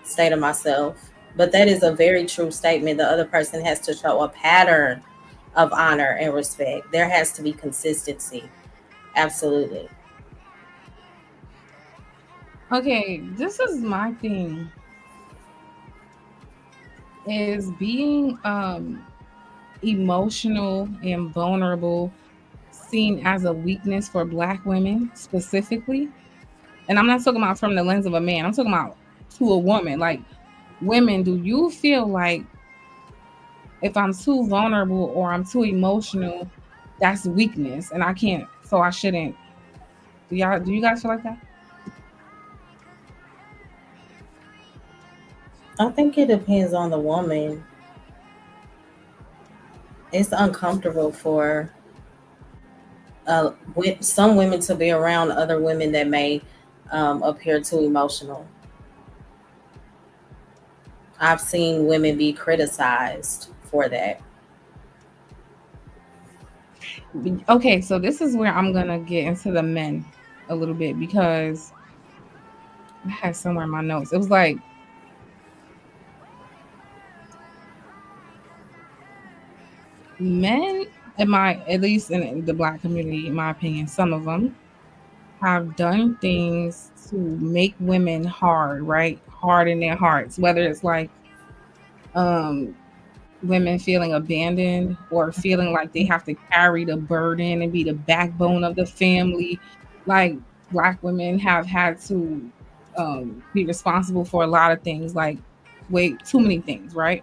stay to myself. But that is a very true statement. The other person has to show a pattern of honor and respect. There has to be consistency. Absolutely. Okay, this is my thing. Is being emotional and vulnerable seen as a weakness for Black women specifically? And I'm not talking about from the lens of a man. I'm talking about to a woman. Like, women, do you feel like if I'm too vulnerable or I'm too emotional, that's weakness, and I can't, so I shouldn't? Do you guys feel like that? I think it depends on the woman. It's uncomfortable for with some women to be around other women that may appear too emotional. I've seen women be criticized for that. Okay, so this is where I'm gonna get into the men a little bit, because I had somewhere in my notes. It was like men, in my, at least in the Black community, in my opinion, some of them have done things to make women hard, right? Hard in their hearts, whether it's like um women feeling abandoned or feeling like they have to carry the burden and be the backbone of the family. Like, Black women have had to be responsible for a lot of things, like way too many things, right?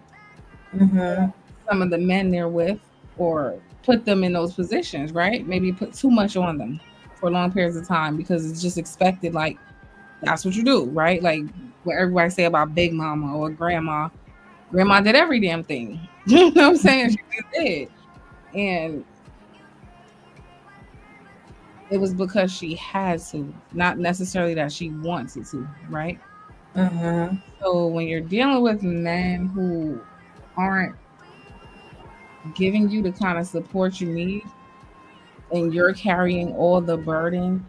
Mm-hmm. Some of the men they're with, or put them in those positions, right? Maybe put too much on them for long periods of time because it's just expected, like, that's what you do, right? Like what everybody say about big mama or grandma. Grandma did every damn thing. You know what I'm saying? She just did. And it was because she had to, not necessarily that she wanted to, right? Mm-hmm. So when you're dealing with men who aren't giving you the kind of support you need, and you're carrying all the burden,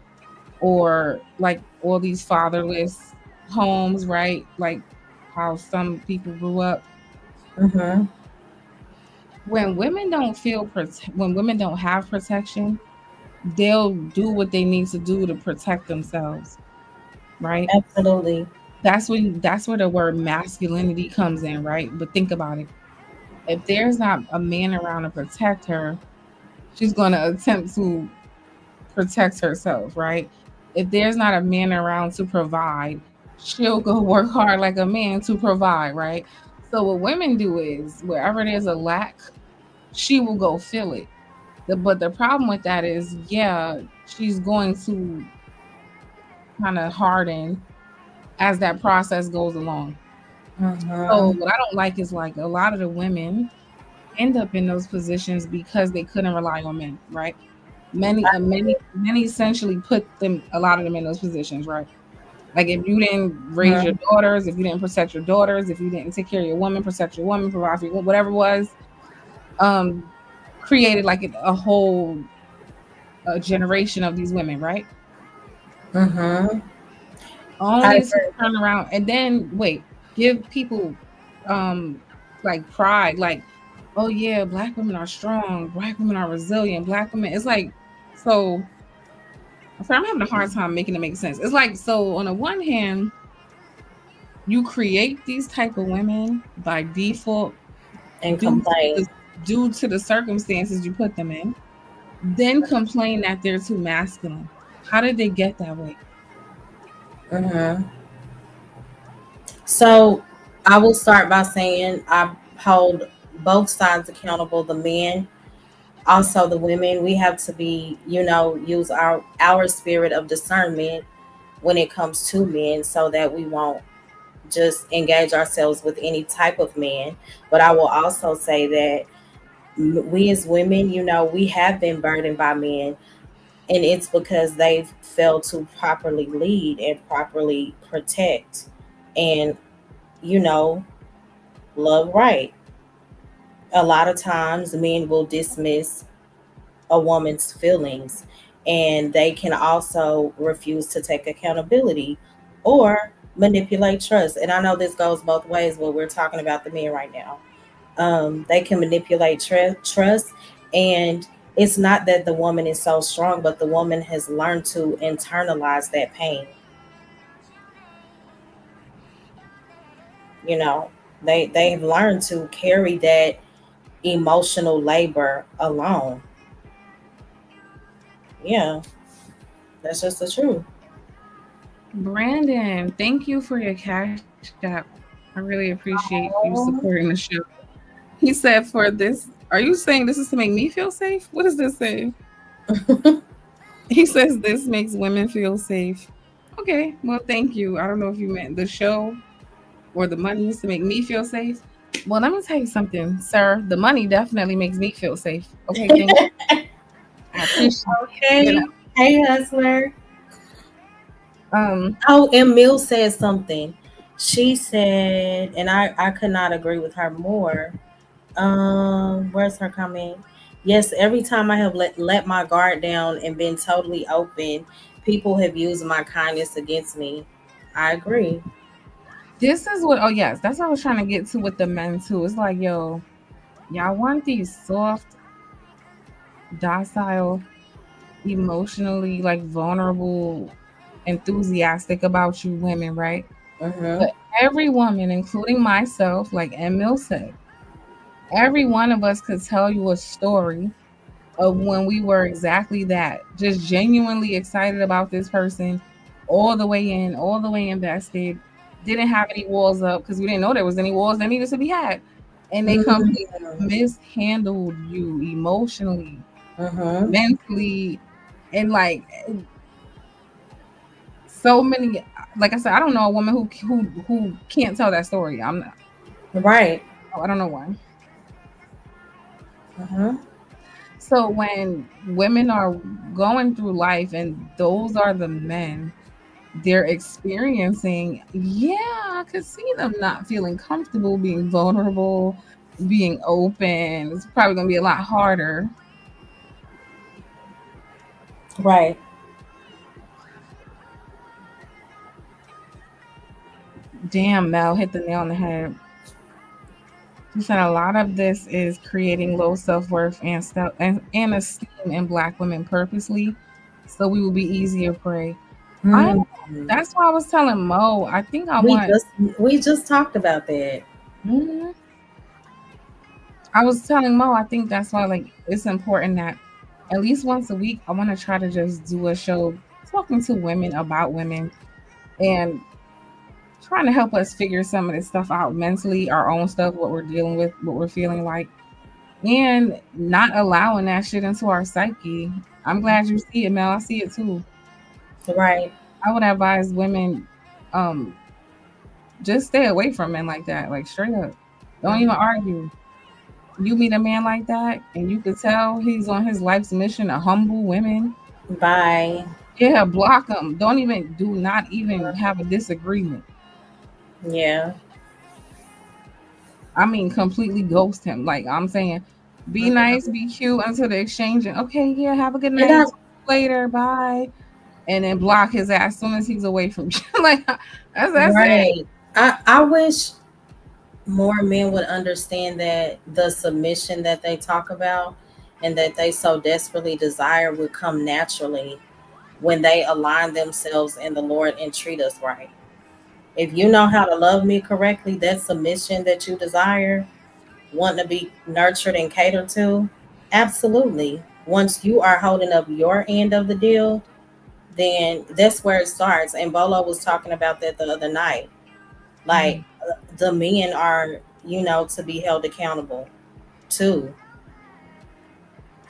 or like all these fatherless homes, right? Like how some people grew up. Mm-hmm. When women don't have protection, they'll do what they need to do to protect themselves, right? Absolutely. That's where the word masculinity comes in, right? But think about it. If there's not a man around to protect her, she's going to attempt to protect herself, right? If there's not a man around to provide, she'll go work hard like a man to provide, right? So what women do is wherever there's a lack, she will go fill it. But the problem with that is, yeah, she's going to kind of harden as that process goes along. So Mm-hmm. what I don't like is like a lot of the women end up in those positions because they couldn't rely on men, right? Many essentially put them a lot of them in those positions, right? Like if you didn't raise your daughters, if you didn't protect your daughters, if you didn't take care of your woman, protect your woman, provide for your, whatever it was, um, created like a whole generation of these women, right? Mm-hmm. I Only to agree. turn around and then wait, give people um like pride, like, oh yeah, black women are strong, black women are resilient, black women. It's like so. I'm having a hard time making it make sense. It's like so. On the one hand, you create these type of women by default And due to complain. the circumstances you put them in, then complain that they're too masculine. How did they get that way? Mm-hmm. So I will start by saying I hold both sides accountable, the men, also the women. We have to be, use our spirit of discernment when it comes to men so that we won't just engage ourselves with any type of man. But I will also say that we as women, we have been burdened by men, and it's because they've failed to properly lead and properly protect and, you know, love right. A lot of times men will dismiss a woman's feelings, and they can also refuse to take accountability or manipulate trust. And I know this goes both ways, but we're talking about the men right now. They can manipulate trust, and it's not that the woman is so strong, but the woman has learned to internalize that pain. You know, they've learned to carry that emotional labor alone. Yeah, that's just the truth. Brandon, thank you for your cash app. I really appreciate you supporting Oh. the show. He said, "For this, are you saying this is to make me feel safe? What does this say?" He says this makes women feel safe. Okay, well, thank you. I don't know if you meant the show or the money is to make me feel safe. Well, let me tell you something, sir. The money definitely makes me feel safe. Okay, thank you. I appreciate it. Okay. Hey, hustler. Um, Oh, and Mill said something. She said, and I could not agree with her more. Where's her comment? Yes, every time I have let my guard down and been totally open, people have used my kindness against me. I agree. this is what. Oh yes, that's what I was trying to get to with the men too. It's like, yo, y'all want these soft, docile, emotionally like vulnerable, enthusiastic about you women, right? Mm-hmm. But every woman, including myself, like Emil said, every one of us could tell you a story of when we were exactly that, just genuinely excited about this person, all the way in, all the way invested, didn't have any walls up because we didn't know there was any walls that needed to be had. And they completely mishandled you emotionally, Mm-hmm. mentally, and like so many. Like I said, I don't know a woman who can't tell that story. I'm not. Right. I don't know why. Mm-hmm. So when women are going through life and those are the men they're experiencing, yeah, I could see them not feeling comfortable being vulnerable, being open. It's probably going to be a lot harder. Right. Damn, Mel hit the nail on the head. You said a lot of this is creating low self worth and esteem in Black women purposely, so we will be easier prey. I Mm. That's why I was telling Mo. I think I We want. just we just talked about that. Mhm. I was telling Mo. I think that's why like it's important that at least once a week I want to try to just do a show talking to women about women and trying to help us figure some of this stuff out mentally, our own stuff, what we're dealing with, what we're feeling like, and not allowing that shit into our psyche. I'm glad you see it, Mel. I see it too. Right. I would advise women, um, just stay away from men like that. Like straight up. Don't even argue. You meet a man like that and you could tell he's on his life's mission to humble women. Bye. Yeah, block him. Don't even do not even have a disagreement. Yeah. I mean, completely ghost him. Like I'm saying, be nice, be cute until the exchange. And okay, yeah, have a good And I night. Later, bye. And then block his ass as soon as he's away from you. Like that's it. right. I wish more men would understand that the submission that they talk about and that they so desperately desire would come naturally when they align themselves in the Lord and treat us right. If you know how to love me correctly, that submission that you desire, wanting to be nurtured and catered to, absolutely. Once you are holding up your end of the deal, then that's where it starts. And Bolo was talking about that the other night. Like Mhm. the men are, to be held accountable too.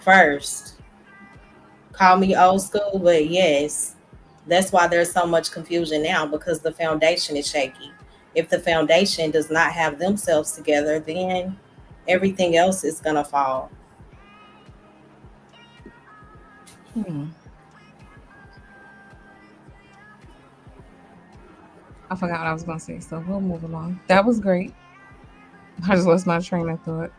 First, call me old school, but yes, that's why there's so much confusion now because the foundation is shaky. If the foundation does not have themselves together, then everything else is gonna fall. Hmm. I forgot what I was gonna say, so we'll move along. That was great. I just lost my train of thought.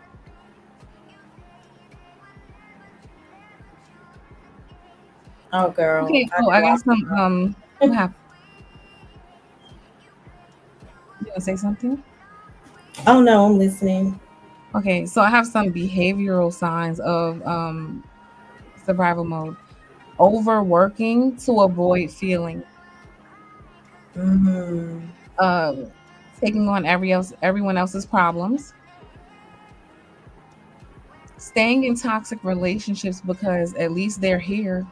Oh, girl, Okay. I Oh, do I got some. all. What happened? You gonna say something? Oh no, I'm listening. Okay, so I have some behavioral signs of survival mode. Overworking to avoid feeling. Mm-hmm. Um, taking on everyone else's problems. Staying in toxic relationships because at least they're here.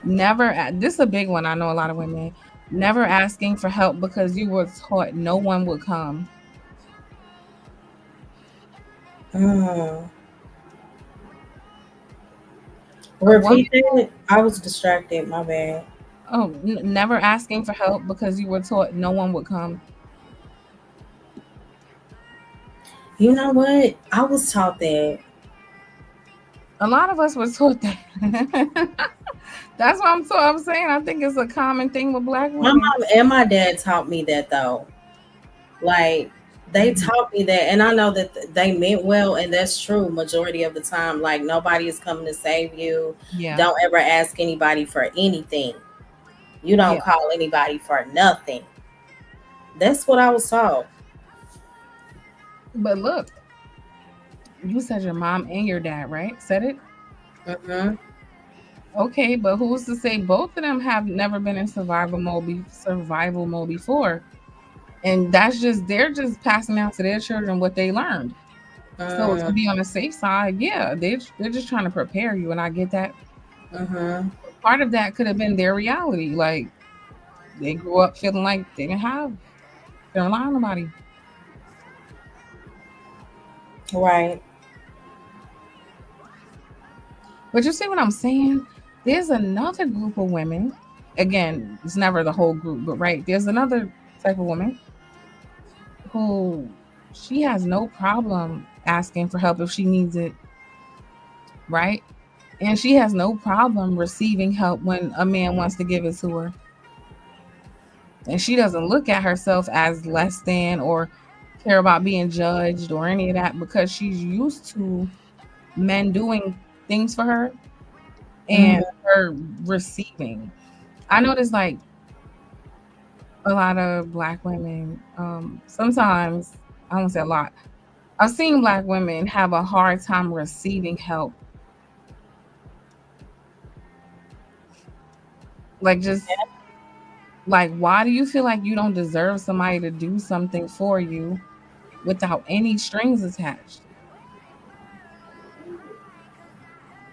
This is a big one. I know a lot of women. Never asking for help because you were taught no one would come. Mm. A woman, Repeat that. I was distracted. My bad. never asking for help because you were taught no one would come. You know what? I was taught that. A lot of us were taught that. That's what I'm saying. I think it's a common thing with black My women. mom and my dad taught me that though. Like they Mhm. taught me that, and I know that they meant well, and that's true. Majority of the time, like nobody is coming to save you. Yeah, Don't ever ask anybody for anything. You don't yeah. call anybody for nothing. That's what I was taught. But look, you said your mom and your dad, right? Said it. Hmm. Okay, but who's to say both of them have never been in survival mode before? And that's just they're just passing down to their children what they learned. So to be on the safe side, yeah, they're just trying to prepare you, and I get that. Mm-hmm. Part of that could have been their reality, like they grew up feeling like they don't rely on nobody. Right. But you see what I'm saying? There's another group of women. Again, it's never the whole group, but right, there's another type of woman who she has no problem asking for help if she needs it, right? And she has no problem receiving help when a man wants to give it to her. And she doesn't look at herself as less than or care about being judged or any of that because she's used to men doing things for her Mm-hmm. and her receiving. I notice like a lot of black women, sometimes, I won't say a lot, I've seen black women have a hard time receiving help. Like, just like, why do you feel like you don't deserve somebody to do something for you without any strings attached?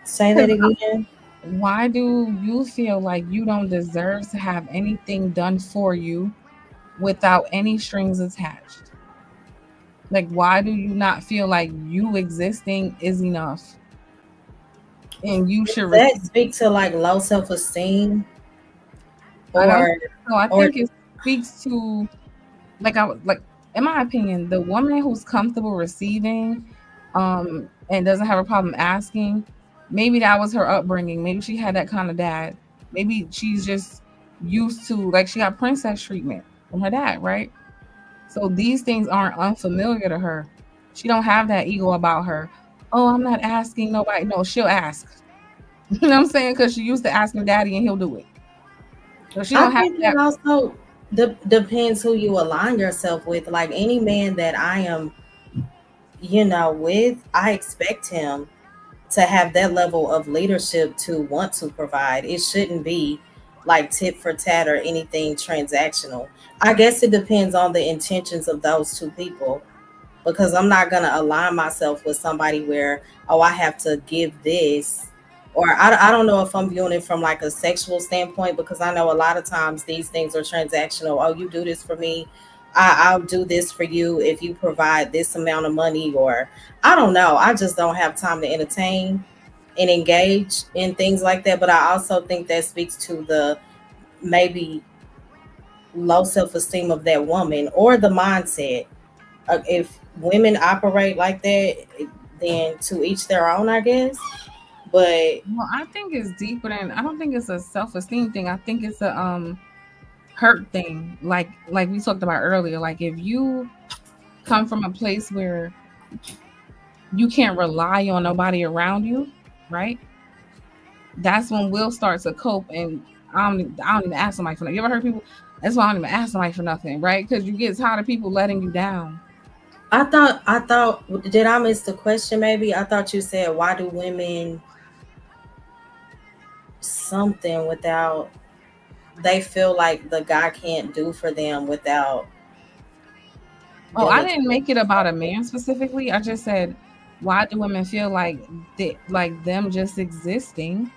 Say that Because again. Why do you feel like you don't deserve to have anything done for you without any strings attached? Like, why do you not feel like you existing is enough and you should Does that receive? speak to like low self esteem I don't or think so. I or think it speaks to like in my opinion, the woman who's comfortable receiving and doesn't have a problem asking, maybe that was her upbringing. Maybe she had that kind of dad. Maybe she's just used to like she got princess treatment from her dad, right? So these things aren't unfamiliar to her. She don't have that ego about her. Oh, I'm not asking nobody. No, she'll ask. You know what I'm saying? Because she used to asking daddy and he'll do it. So she I don't have think it that. also depends who you align yourself with. Like any man that I am, with, I expect him to have that level of leadership to want to provide. It shouldn't be like tit for tat or anything transactional. I guess it depends on the intentions of those two people, because I'm not going to align myself with somebody where, oh, I have to give this. Or I don't know if I'm viewing it from like a sexual standpoint, because I know a lot of times these things are transactional. Oh, you do this for me. I'll do this for you if you provide this amount of money. Or I don't know. I just don't have time to entertain and engage in things like that. But I also think that speaks to the maybe low self esteem of that woman or the mindset. If women operate like that, then to each their own, I guess. But Well, I think it's deeper than I don't think it's a self-esteem thing. I think it's a hurt thing. Like we talked about earlier. Like if you come from a place where you can't rely on nobody around you, right? That's when we'll start to cope and I don't even ask somebody for nothing. You ever heard people? That's why I don't even ask somebody for nothing, right? Because you get tired of people letting you down. I thought, did I miss the question? Maybe I thought you said, why do women something without, they feel like the guy can't do for them without Oh, I them didn't make it experiencing about a something. man specifically. I just said, why do women feel like like them just existing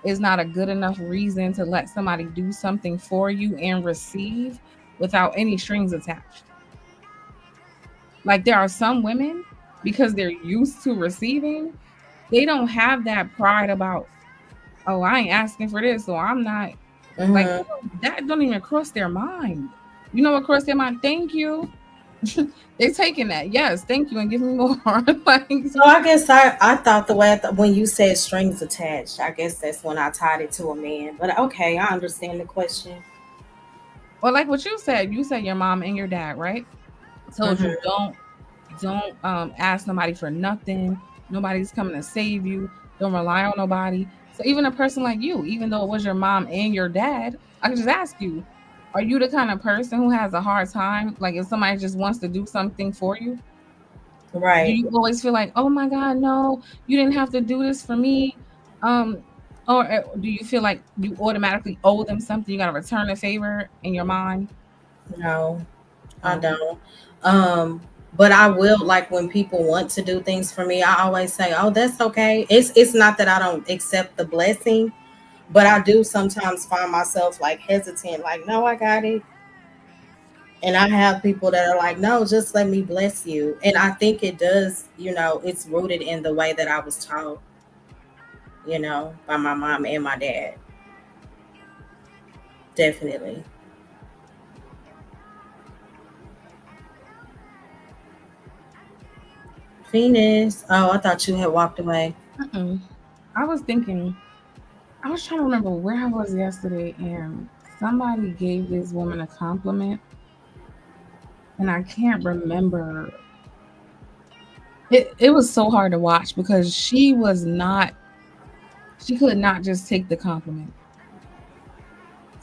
is not a good enough reason to let somebody do something for you and receive without any strings attached? Like there are some women because they're used to receiving, they don't have that pride about, oh, I ain't asking for this, so I'm not like Hmm. that don't even cross their mind. You know what crossed their mind? Thank you. They're taking that. Yes, thank you, and give me more. Like, So I guess I thought the way when you said strings attached, I guess that's when I tied it to a man. But okay, I understand the question. well, like what you said your mom and your dad, right? Told you Hmm. don't ask nobody for nothing. Nobody's coming to save you. Don't rely on nobody. So even a person like you, even though it was your mom and your dad, I could just ask you, are you the kind of person who has a hard time? Like if somebody just wants to do something for you, do Right. you always feel like, oh my God, no, you didn't have to do this for me? Um, or do you feel like you automatically owe them something? You got to return a favor in your mind? No, I Oh, don't. Um, but I will, like, when people want to do things for me, I always say, "Oh, that's okay." It's not that I don't accept the blessing, but I do sometimes find myself like hesitant, like, "No, I got it." And I have people that are like, "No, just let me bless you." And I think it does, it's rooted in the way that I was taught, by my mom and my dad. Definitely. Venus. Oh, I thought you had walked away. mm-mm. I was thinking. I was trying to remember where I was yesterday, and somebody gave this woman a compliment, and I can't remember. It was so hard to watch because she could not just take the compliment.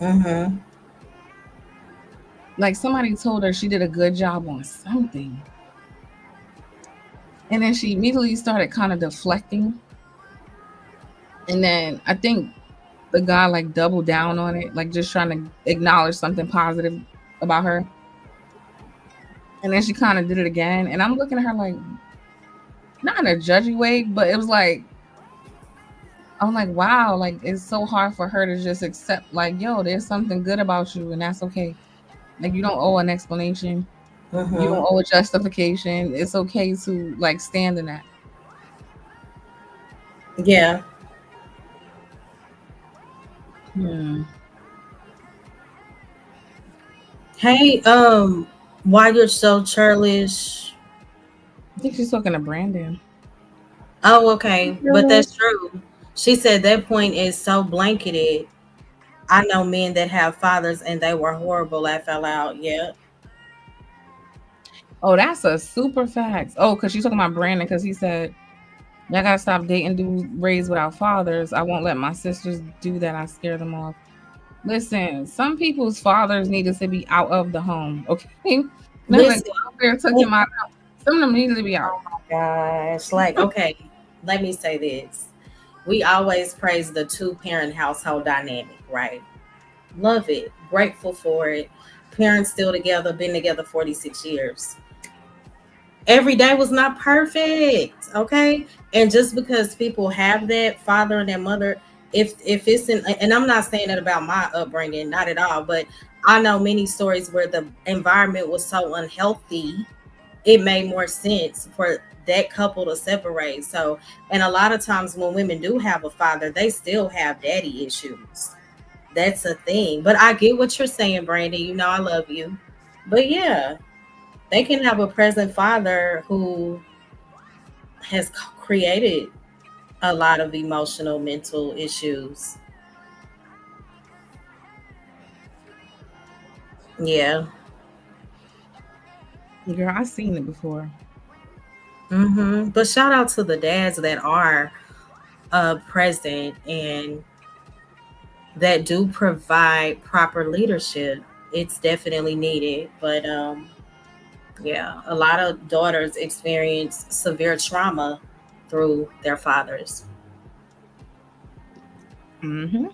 Mm-hmm. Like somebody told her she did a good job on something, and then she immediately started kind of deflecting. And then I think the guy like doubled down on it, like just trying to acknowledge something positive about her. And then she kind of did it again, and I'm looking at her like not in a judgy way, but it was like I'm like, wow, like it's so hard for her to just accept, like, yo, there's something good about you, and that's okay. Like, you don't owe an explanation, you don't Mm-hmm. owe a justification. It's okay to like stand in that. Yeah. Hmm. Hey, why you're so churlish? I think she's talking to Brandon. Oh, okay, but that's true. She said that point is so blanketed. I know men that have fathers and they were horrible. I fell out. Yeah. Oh, that's a super fact. Oh, because she's talking about Brandon because he said, y'all gotta stop dating dudes raised without fathers. I won't let my sisters do that. I scare them off. Listen, some people's fathers needed to be out of the home. Okay. Nothing Listen. welfare took him out. Some of them needed to be out. Gosh, like, okay, let me say this. We always praise the two parent household dynamic, right? Love it, grateful for it. Parents still together, been together 46 years. Every day was not perfect, okay? And just because people have that father and that mother, if it's in, and I'm not saying that about my upbringing, not at all, but I know many stories where the environment was so unhealthy it made more sense for that couple to separate. So, and a lot of times when women do have a father, they still have daddy issues. That's a thing. But I get what you're saying, Brandon. You know, I love you. But yeah, they can have a present father who has created a lot of emotional, mental issues. Yeah. Girl, I seen it before. But shout out to the dads that are present and that do provide proper leadership. It's definitely needed, but yeah, a lot of daughters experience severe trauma through their fathers. Hmm.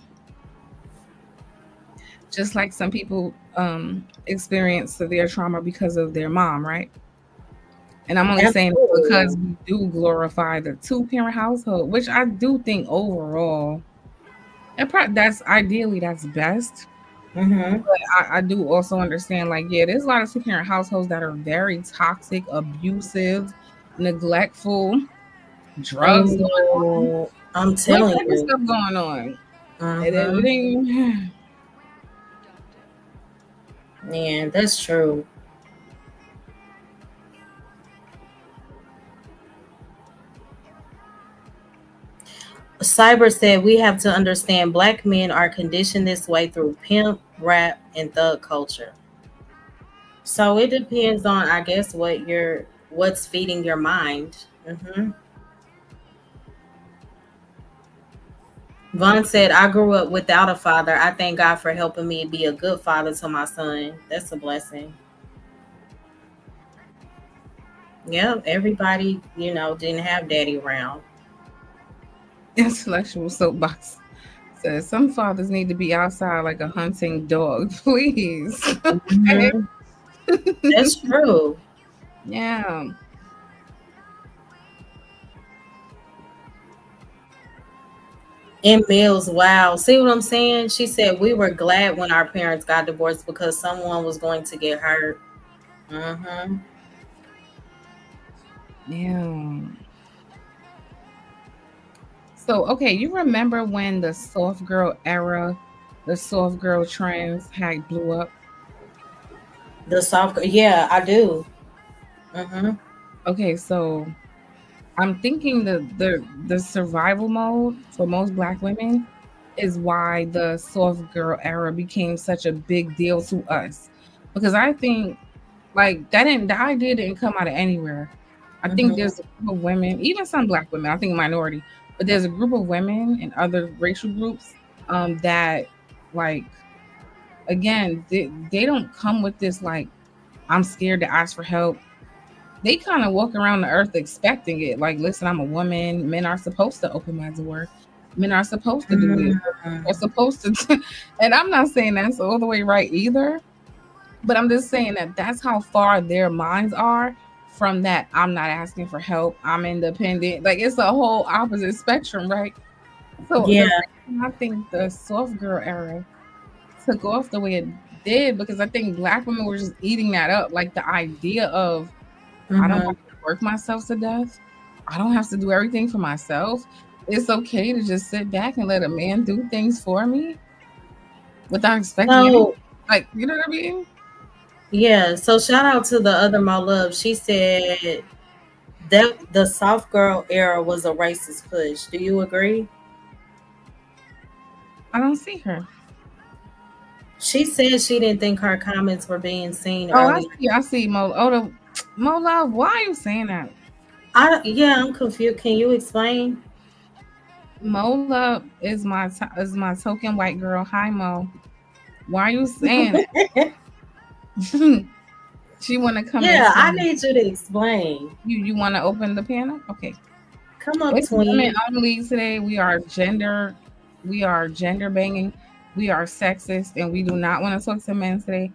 Just like some people experience severe trauma because of their mom, right? And I'm only saying because Absolutely. we do glorify the two parent household, which I do think overall, that's ideally that's best. Mm-hmm. I do also understand, like, yeah, there's a lot of two parent households that are very toxic, abusive, neglectful, drugs going on, Oh, I'm all telling type of you. stuff going on. It Mm-hmm. ain't. Yeah, that's true. Cyber said we have to understand black men are conditioned this way through pimp, rap, and thug culture. So it depends on, I guess, what's feeding your mind. Vaughn said, I grew up without a father. I thank God for helping me be a good father to my son. That's a blessing. Yeah, everybody, didn't have daddy around. Intellectual soapbox says some fathers need to be outside like a hunting dog, please. Okay. Mhm. That's true. Yeah. And Mills, wow. See what I'm saying? She said, we were glad when our parents got divorced because someone was going to get hurt. Hmm. Yeah. So, okay, you remember when the soft girl era, the soft girl trends had blew up? The soft, yeah, I do. Hmm. Okay, so I'm thinking the survival mode for most black women is why the soft girl era became such a big deal to us. Because I think like the idea didn't come out of anywhere. I think Hmm. there's a group of women, even some black women, I think minority, but there's a group of women and other racial groups that like again they don't come with this like I'm scared to ask for help. They kind of walk around the earth expecting it. Like, listen, I'm a woman. Men are supposed to open my door. Men are supposed to do this. Hmm. They're supposed to. And I'm not saying that's all the way right either, but I'm just saying that that's how far their minds are from that. I'm not asking for help. I'm independent. Like, it's a whole opposite spectrum, right? So Yeah. the reason I think the soft girl era took off the way it did, because I think black women were just eating that up. Like the idea of, I don't Mm-hmm. have to work myself to death. I don't have to do everything for myself. It's okay to just sit back and let a man do things for me without expecting anything. So Like, you know what I mean? yeah, so shout out to the other my love. She said that the soft girl era was a racist push. Do you agree? I don't see her. She said she didn't think her comments were being seen Oh, I earlier. see. I see Mo. Oh, Mo Love. Why are you saying that? Yeah, I'm confused. Can you explain? Mo Love is is my token white girl. Hi Mo. Why are you saying it? She want to come and Yeah, say, I need you to explain. you want to open the panel? Okay. Come up, It's women twin. only today. We are gender banging, we are sexist, and we do not want to talk to men today.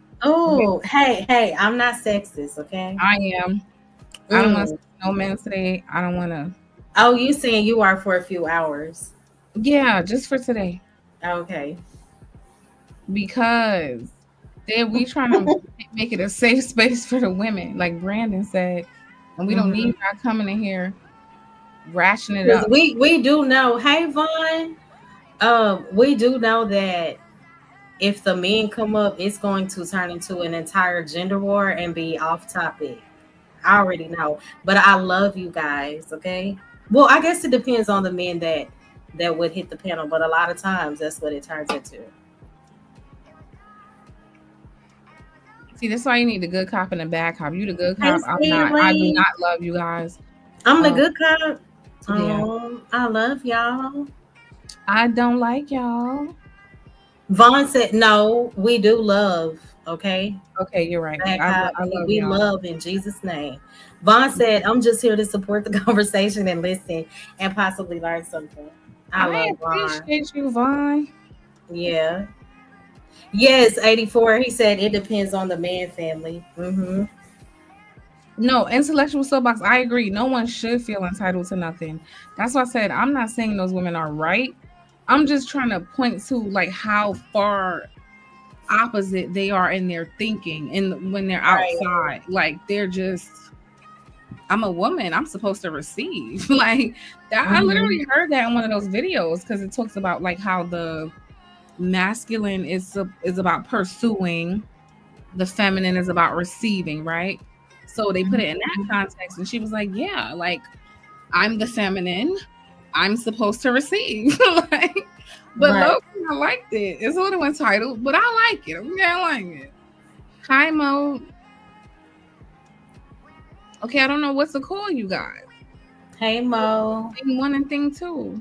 Okay. Oh, hey, hey, I'm not sexist, okay? I am. I don't want to Mm. talk to no men today. I don't want to. Oh, you saying you are for a few hours. Yeah, just for today. Okay. Because then we trying to make it a safe space for the women, like Brandon said. And we don't need Mm-hmm. y'all coming in here rationing it Because up. we do know, hey Vaughn, we do know that if the men come up, it's going to turn into an entire gender war and be off topic. I already know, but I love you guys. Okay. Well, I guess it depends on the men that would hit the panel, but a lot of times that's what it turns into. See, that's why you need the good cop and the bad cop. You the good Hey cop. I'm not. I do Siri, not love you guys. I'm the Um, good cop. yeah. I love y'all. I don't like y'all. Vaughn said, "No, we do love." Okay, Okay, you're right. bad cop. I love We y'all. love in Jesus' name. Vaughn said, "I'm just here to support the conversation and listen and possibly learn something." I I love Vaughn. appreciate you, Vaughn. Yeah. Yes, 84. He said it depends on the man family. Mm-hmm. No, intellectual soapbox. I agree. No one should feel entitled to nothing. That's why I said I'm not saying those women are right. I'm just trying to point to like how far opposite they are in their thinking and when they're Right. outside. Like they're just, I'm a woman. I'm supposed to receive. Like that. I Mm-hmm. literally heard that in one of those videos because it talks about like how the masculine is about pursuing, the feminine is about receiving, right? So they put it in that context, and she was like, "Yeah, like I'm the feminine. I'm supposed to receive." Like, but Right. low, I liked it. It's a little entitled, but I like it. Okay, I like it. High mode. Okay, I don't know what to call you guys. Hey Mo. Thing one and thing two,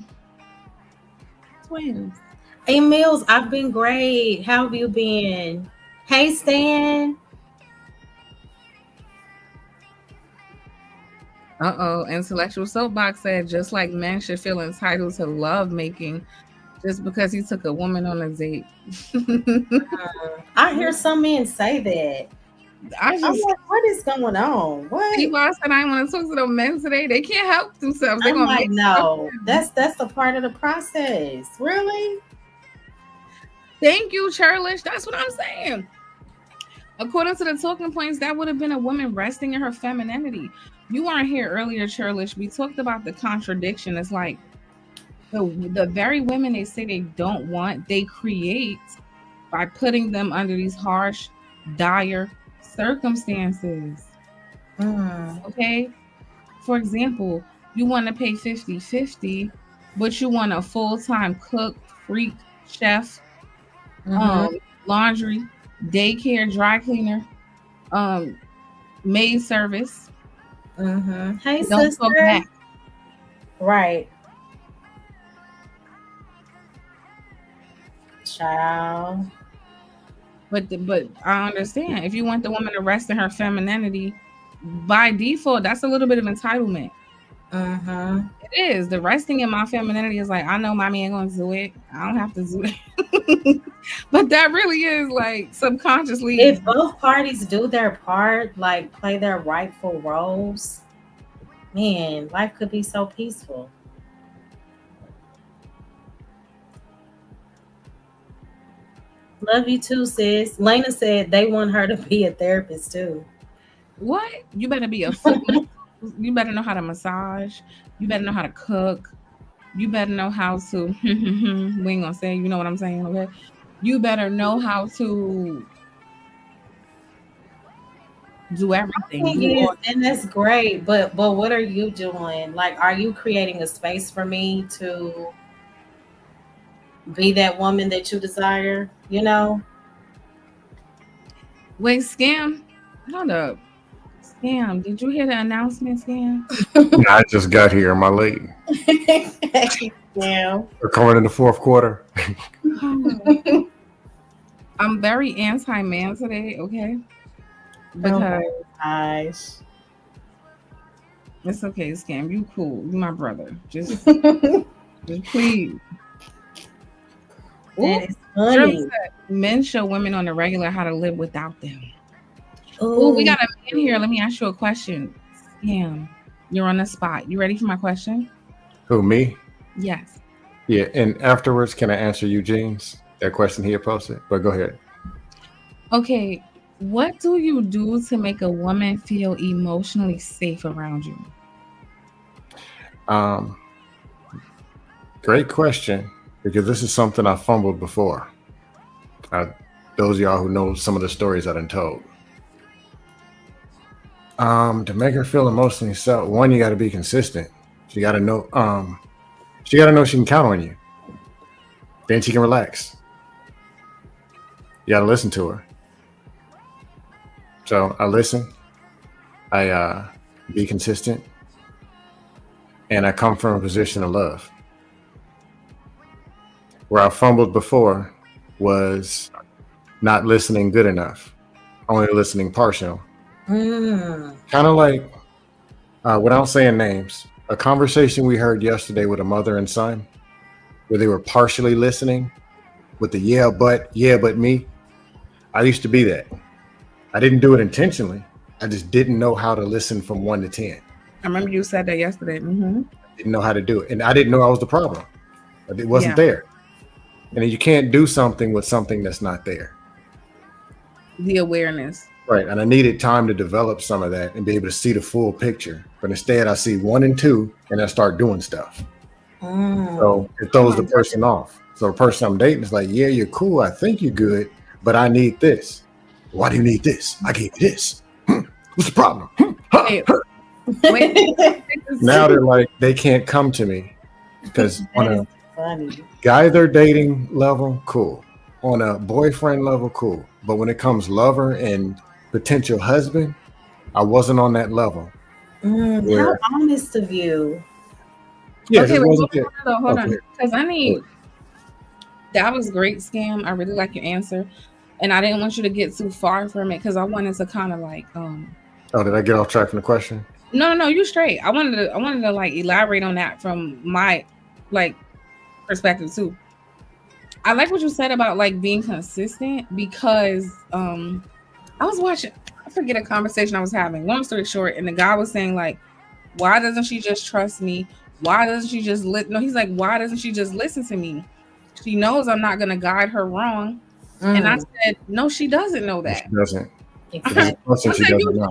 twins. Hey Mills, I've been great. How have you been? Hey Stan. Uh-oh. Intellectual soapbox said just like men should feel entitled to love making just because he took a woman on a date. I hear some men say that. I I'm just like, what is going on? see What? why I said I want to talk to the men today. They can't help themselves. They're I'm gonna like, make stuff no, happen. that's a part of the process. Really? Thank you, Churlish. That's what I'm saying. According to the talking points, that would have been a woman resting in her femininity. You weren't here earlier, Churlish. We talked about the contradiction. It's like the very women they say they don't want, they create by putting them under these harsh, dire circumstances. Mm, Okay. For example, you want to pay 50-50, but you want a full-time cook, freak, chef, mm-hmm, um, laundry, daycare, dry cleaner, um, maid service, mm-hmm. Hey, and don't talk sister. back. Right. Child. But I understand if you want the woman to rest in her femininity, by default, that's a little bit of entitlement. Mm-hmm. It is. The resting in my femininity is like, I know my man gonna do it. I don't have to do it. But that really is like subconsciously. If both parties do their part, like play their rightful roles, man, life could be so peaceful. Love you too, sis. Lena said they want her to be a therapist too. What? You better be a foot masseuse. You better know how to massage. You better know how to cook. You better know how to. We ain't gonna say. You know what I'm saying, okay? You better know how to do everything. Thing Do is, all. and that's great, but what are you doing? Like, are you creating a space for me to be that woman that you desire? You know? Wait, scam. Hold up, scam. Did you hear the announcement, scam? Yeah, I just got here, my lady. Yeah. We're coming in the fourth quarter. I'm very anti-man today, okay? Oh Because my gosh. it's okay, scam. You cool. You my brother. That Just please. Ooh, is Shirley funny. said, men show women on the regular how to live without them. Oh, we Oh, got a man here. Let me ask you a question. Scam. You're on the spot. You ready for my question? Who, me? Yes. Yeah, and afterwards, can I answer Eugene's that question he had posted? But go ahead. Okay. What do you do to make a woman feel emotionally safe around you? Um, Great question because this is something I fumbled before. Those of y'all who know some of the stories I done told. To make her feel emotionally safe, one, you got to be consistent. She got to know. She got to know she can count on you. Then she can relax. You got to listen to her. So I listen. I be consistent, and I come from a position of love. Where I fumbled before was not listening good enough, only listening partial. mm, Kind of like, without saying names, a conversation we heard yesterday with a mother and son, where they were partially listening with the yeah, but me. I used to be that. I didn't do it intentionally. I just didn't know how to listen from 1 to 10. I remember you said that yesterday. Didn't know how to do it. And I didn't know I was the problem. It wasn't Yeah. there. And you can't do something with something that's not there. The awareness. Right. And I needed time to develop some of that and be able to see the full picture. But instead, I see 1 and 2 and I start doing stuff. mm. So it throws the person off. So the person I'm dating is like, yeah, you're cool. I think you're good, but I need this. Why do you need this? I gave you this. What's the problem? Wait, wait. Now they're like, they can't come to me because on That is a funny. guy they're dating level, cool. On a boyfriend level, cool. But when it comes lover and potential husband, I wasn't on that level. How Where, honest of you. yeah, Okay, it wait, wasn't there. hold Okay. on. Because I need that was great, scam. I really like your answer. And I didn't want you to get too far from it because I wanted to kind of like Oh, did I get off track from the question? no, you straight. I wanted to like elaborate on that from my like perspective too. I like what you said about like being consistent because I was watching, I forget a conversation I was having. Long story short, and the guy was saying like, why doesn't she just trust me? Why doesn't she just no, he's like, why doesn't she just listen to me? She knows I'm not gonna guide her wrong. And I Mm, said, no, she doesn't know No, she that. doesn't. If it's a exactly. person, I she said, doesn't know.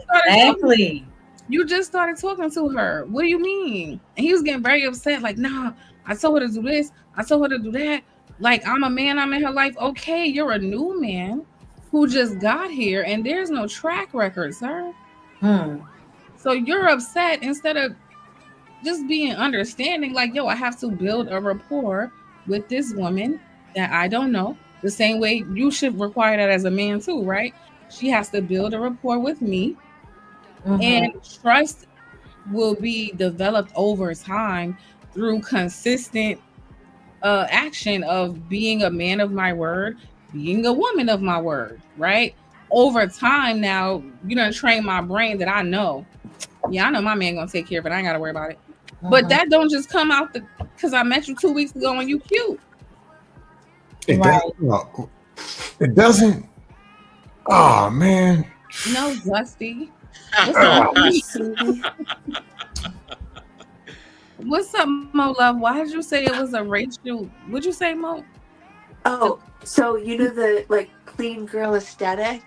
you just started talking to her. What do you mean? And he was getting very upset, like, nah, I told her to do this, I told her to do that. Like, I'm a man, I'm in her life. Okay, you're a new man who just got here, and there's no track record, sir. Mm, So you're upset instead of just being understanding, like, yo, I have to build a rapport with this woman that I don't know. The same way you should require that as a man, too, right? She has to build a rapport with me, and mhm, trust will be developed over time through consistent action of being a man of my word, being a woman of my word, right? Over time, now you done train my brain that I know. Yeah, I know my man gonna take care of it. I ain't gotta worry about it. But mhm. that don't just come out the because I met you 2 weeks ago and you cute. It does. Right. Well, it doesn't. Oh man. No, Dusty. What's up, What's up, Mo Love? Why did you say it was a racial? What'd you say, Mo? Oh, So you know the like clean girl aesthetic.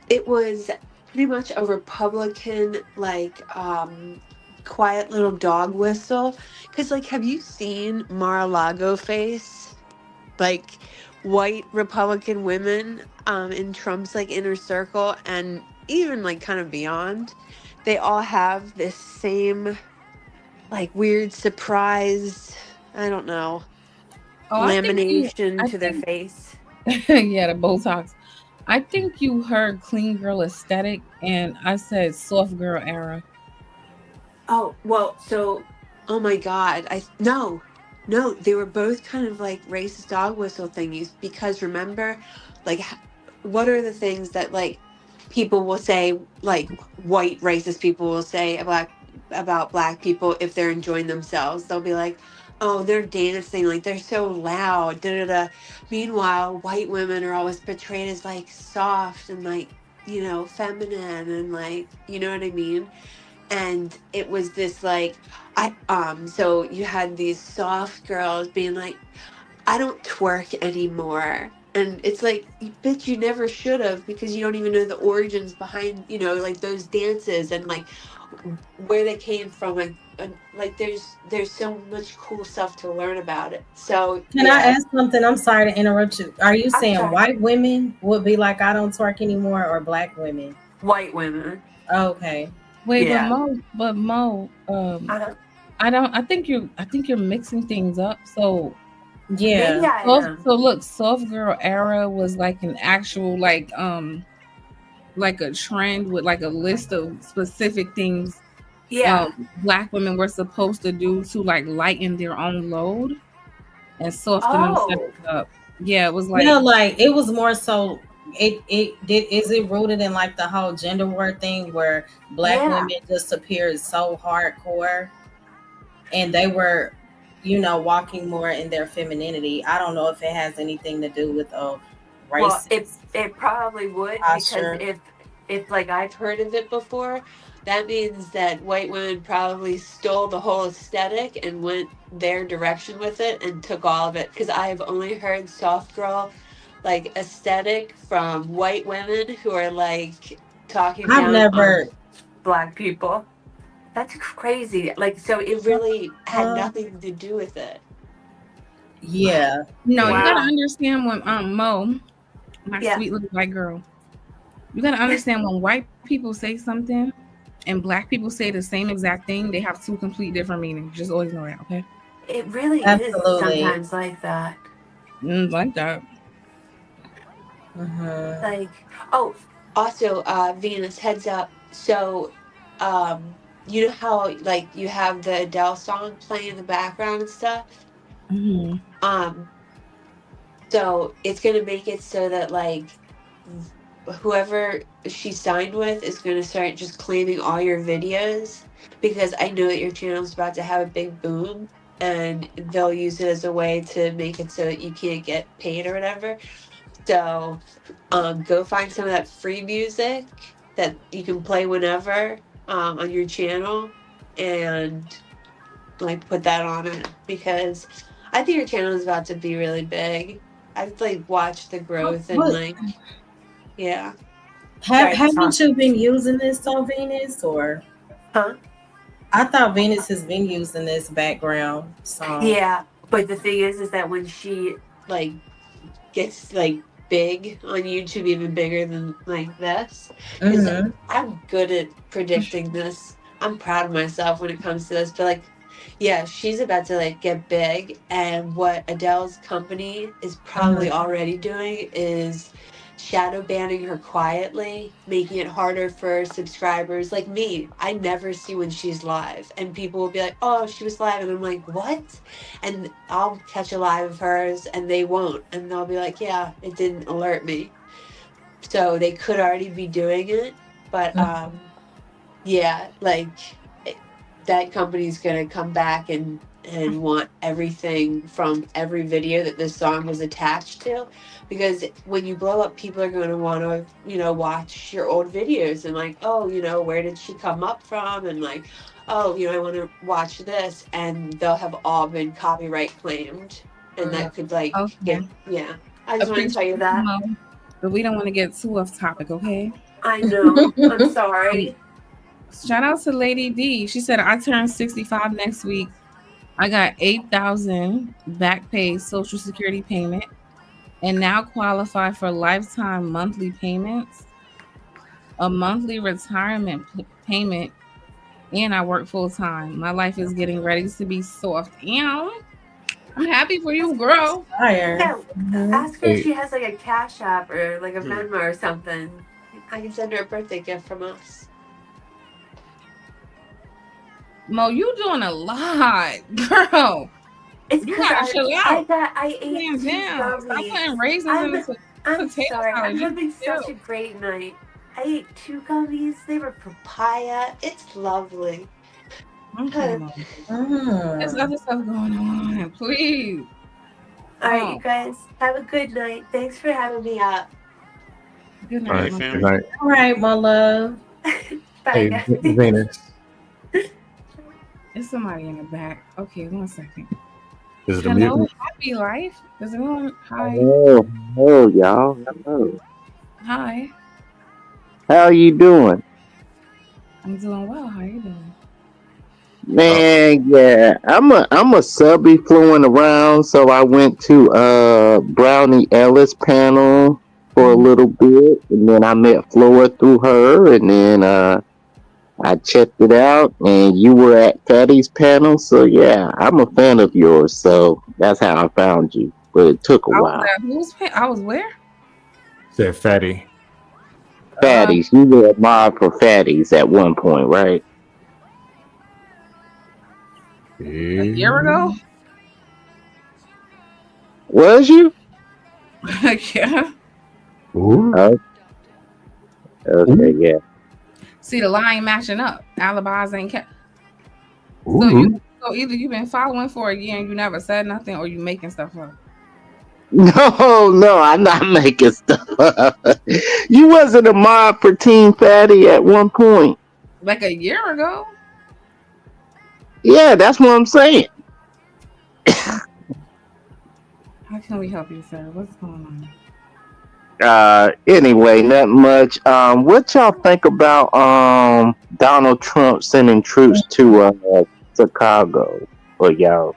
It was pretty much a Republican like quiet little dog whistle. Cause like, have you seen Mar-a-Lago face? Like white Republican women in Trump's like inner circle and even like kind of beyond. They all have this same like weird surprise, I don't know, Oh, lamination I to their think, face. yeah, the Botox. I think you heard clean girl aesthetic, and I said soft girl era. Oh, well, so, oh my God. No, they were both kind of like racist dog whistle thingies because remember, like, what are the things that like people will say, like white racist people will say about black people if they're enjoying themselves? They'll be like, oh, they're dancing, like they're so loud, da da da. Meanwhile, white women are always portrayed as like soft and like, feminine and like, you know what I mean? And it was this like so you had these soft girls being like, I don't twerk anymore, and it's like, bitch, you never should have, because you don't even know the origins behind, like those dances and like where they came from, and like there's so much cool stuff to learn about it. So Can I yeah. ask something? I'm sorry to interrupt you. Are you I'm saying sorry. white women would be like, I don't twerk anymore, or black women? White women. Okay. Wait, Yeah. but Mo, uh, I think you're mixing things up. So Maybe Yeah. I am. look, soft girl era was like an actual like a trend with like a list of specific things Yeah. black women were supposed to do to like lighten their own load and soften themselves Oh. up. Yeah, it was like, Yeah, like it was more so it did is it rooted in like the whole gender war thing where black Yeah. women just appeared so hardcore and they were, walking more in their femininity. I don't know if it has anything to do with Well, it racist it probably would, because posture. if like I've heard of it before, that means that white women probably stole the whole aesthetic and went their direction with it and took all of it. Because I've only heard soft girl like aesthetic from white women who are like talking I've down on never black people. That's crazy. Like, so it really had nothing to do with it. yeah. no, you Yeah. gotta Wow. understand when Mo, my Yeah. sweet little white girl, you gotta understand when white people say something and black people say the same exact thing, they have two complete different meanings. Just always know that, okay? It really is Absolutely. sometimes like that. Like that. Mhm. Like, oh, also, Venus, heads up. So, you know how like you have the Adele song playing in the background and stuff? Hmm. Um, so it's gonna make it so that like whoever she signed with is gonna start just claiming all your videos, because I know that your channel's about to have a big boom and they'll use it as a way to make it so that you can't get paid or whatever. So go find some of that free music that you can play whenever on your channel, and like put that on it, because I think your channel is about to be really big. I've like watched the growth and What like, yeah. Sorry to talk. haven't you been using this on Venus, or Huh? I thought Venus has been using this background song. Yeah, but the thing is that when she like gets like big on YouTube, even bigger than like this, because Hmm. I'm good at predicting this. I'm proud of myself when it comes to this. But like, yeah, she's about to like get big, and what Adele's company is probably Hmm. already doing is shadow banning her quietly, making it harder for subscribers like me. I never see when she's live, and people will be like, "Oh, she was live," and I'm like, "What?" And I'll catch a live of hers, and they won't, and they'll be like, "Yeah, it didn't alert me." So they could already be doing it, but yeah, like that company's gonna come back and want everything from every video that this song was attached to, because when you blow up, people are going to want to watch your old videos and like, oh, where did she come up from, and like, oh, I want to watch this, and they'll have all been copyright claimed. and that could like Okay. yeah. I just want to tell you Appreciate that. Mo, but we don't want to get too off topic, okay? I know. I'm sorry. Shout out to Lady D. She said I turn 65 next week. I got 8,000 back pay Social Security payment and now qualify for lifetime monthly payments, a monthly retirement payment, and I work full time. My life is getting ready to be soft. Ew. I'm happy for you, girl. Fire. Yeah, ask her if Hey, she has like a Cash App or like a Hmm. Venmo or something. I can send her a birthday gift from us. Mo, you doing a lot, girl. It's You because gotta chill out. I ate Hands 2 down. Stop gummies. putting raisins in the I'm potato sorry. salad. I'm Just having chill. such a great night. I ate 2 gummies. They were papaya. It's lovely. Okay, Mo. There's Mm. other stuff going on. Please. All right, you Oh, guys, have a good night. Thanks for having me up. good All night, right, Mo. good family. night. All right, my love. Bye, Hey, guys. Venus, There's somebody in the back. Okay, 1 second. is it a Hello, mutant? happy life. Does anyone? Hi. Hello, y'all. Hello. Hi. How you doing? I'm doing well. How you doing? Oh, Man, yeah. I'm a subby flowing around, so I went to Brownie Ellis panel for a Mhm. little bit, and then I met Flora through her, and then I checked it out, and you were at Patty's panel, so yeah, I'm a fan of yours, so that's how I found you. But it took a I was while. at who's? I was where? said fatty. Um, Fatties, you were a mod for Fatties at one point, right? a year ago. Was you? Yeah. Ooh, Oh, okay, ooh, yeah. See, the line matching up. Alibis ain't kept. So ooh. so either you've been following for a year and you never said nothing, or you making stuff up. No, no, I'm not making stuff up. You wasn't a mod for Team Fatty at one point. Like a year ago. Yeah, that's what I'm saying. How can we help you, sir? What's going on? Anyway, not much. What y'all think about Donald Trump sending troops to Chicago for y'all?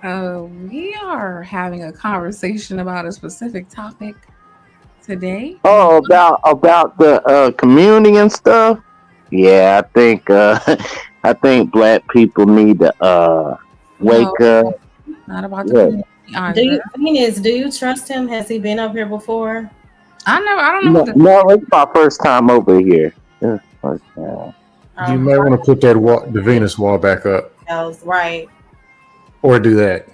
We are having a conversation about a specific topic today. Oh, about the community and stuff. Yeah, I think I think black people need to No, wake up. not about the Yeah. community Do either. you, Venus, do you trust him? Has he been up here before? I don't know who No, the no, it's my first time over here. It's first time. You might want to put that wall, the Venus wall back up, Else, right. or do that.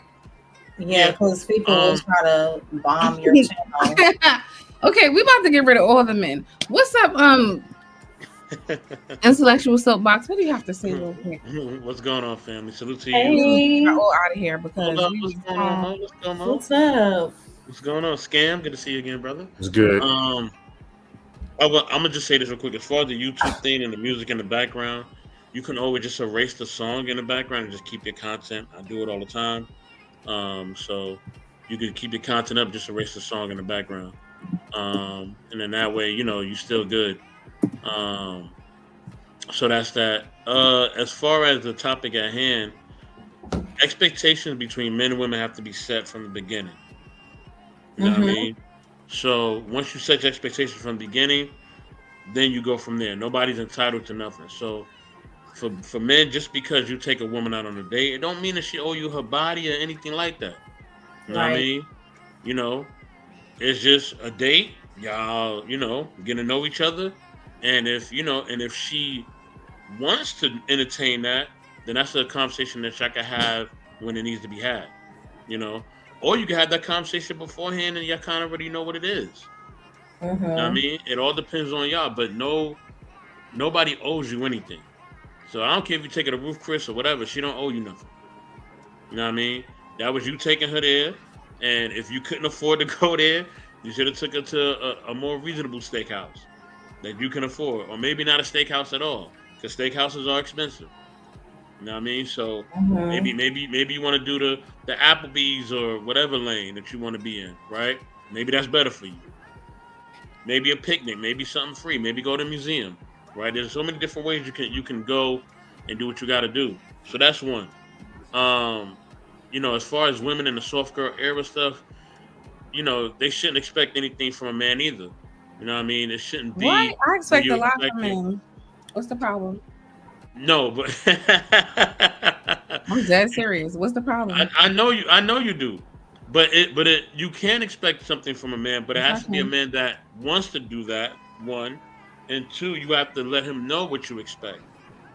Yeah, Yeah. because people will try to bomb your channel. Okay, we about to get rid of all the men. What's up, intellectual soapbox? What do you have to say real quick? What's going on, family? Salute to you. Hey, We're all out of here because Hold up. we What's was going on, Mo? What's going on? what's up? What's going on? Scam. Good to see you again, brother. It's good. I'm gonna just say this real quick. As far as the YouTube thing and the music in the background, you can always just erase the song in the background and just keep your content. I do it all the time. So you can keep your content up, just erase the song in the background. And then that way, you still good. Um, so that's that. As far as the topic at hand, expectations between men and women have to be set from the beginning. You know what I Mm-hmm. mean? So once you set your expectations from the beginning, then you go from there. Nobody's entitled to nothing. So for men, just because you take a woman out on a date, it don't mean that she owe you her body or anything like that. You know what I Right. mean? You know, it's just a date. Y'all, get to know each other. And if she wants to entertain that, then that's a conversation that y'all can have when it needs to be had. You know, or you can have that conversation beforehand, and y'all kind of already know what it is. You know what I Mm-hmm. mean? It all depends on y'all, but nobody owes you anything. So I don't care if you take her to Roof Chris or whatever. She don't owe you nothing. You know what I mean? That was you taking her there, and if you couldn't afford to go there, you should have took her to a more reasonable steakhouse that you can afford, or maybe not a steakhouse at all, because steakhouses are expensive. You know what I mean? So Mhm. maybe you want to do the Applebee's or whatever lane that you want to be in, right? Maybe that's better for you. Maybe a picnic, maybe something free, maybe go to a museum, right? There's so many different ways you can go and do what you got to do. So that's one. Um, as far as women in the soft girl era stuff, they shouldn't expect anything from a man either. You know what I mean? It shouldn't What? be I where expect you a lot from expect it. men. What's the problem? No, but I'm dead serious. What's the I, problem? I know you. I know you do. But you can expect something from a man, but it Yes, I has to be a can. man that wants to do that. One, and two, you have to let him know what you expect.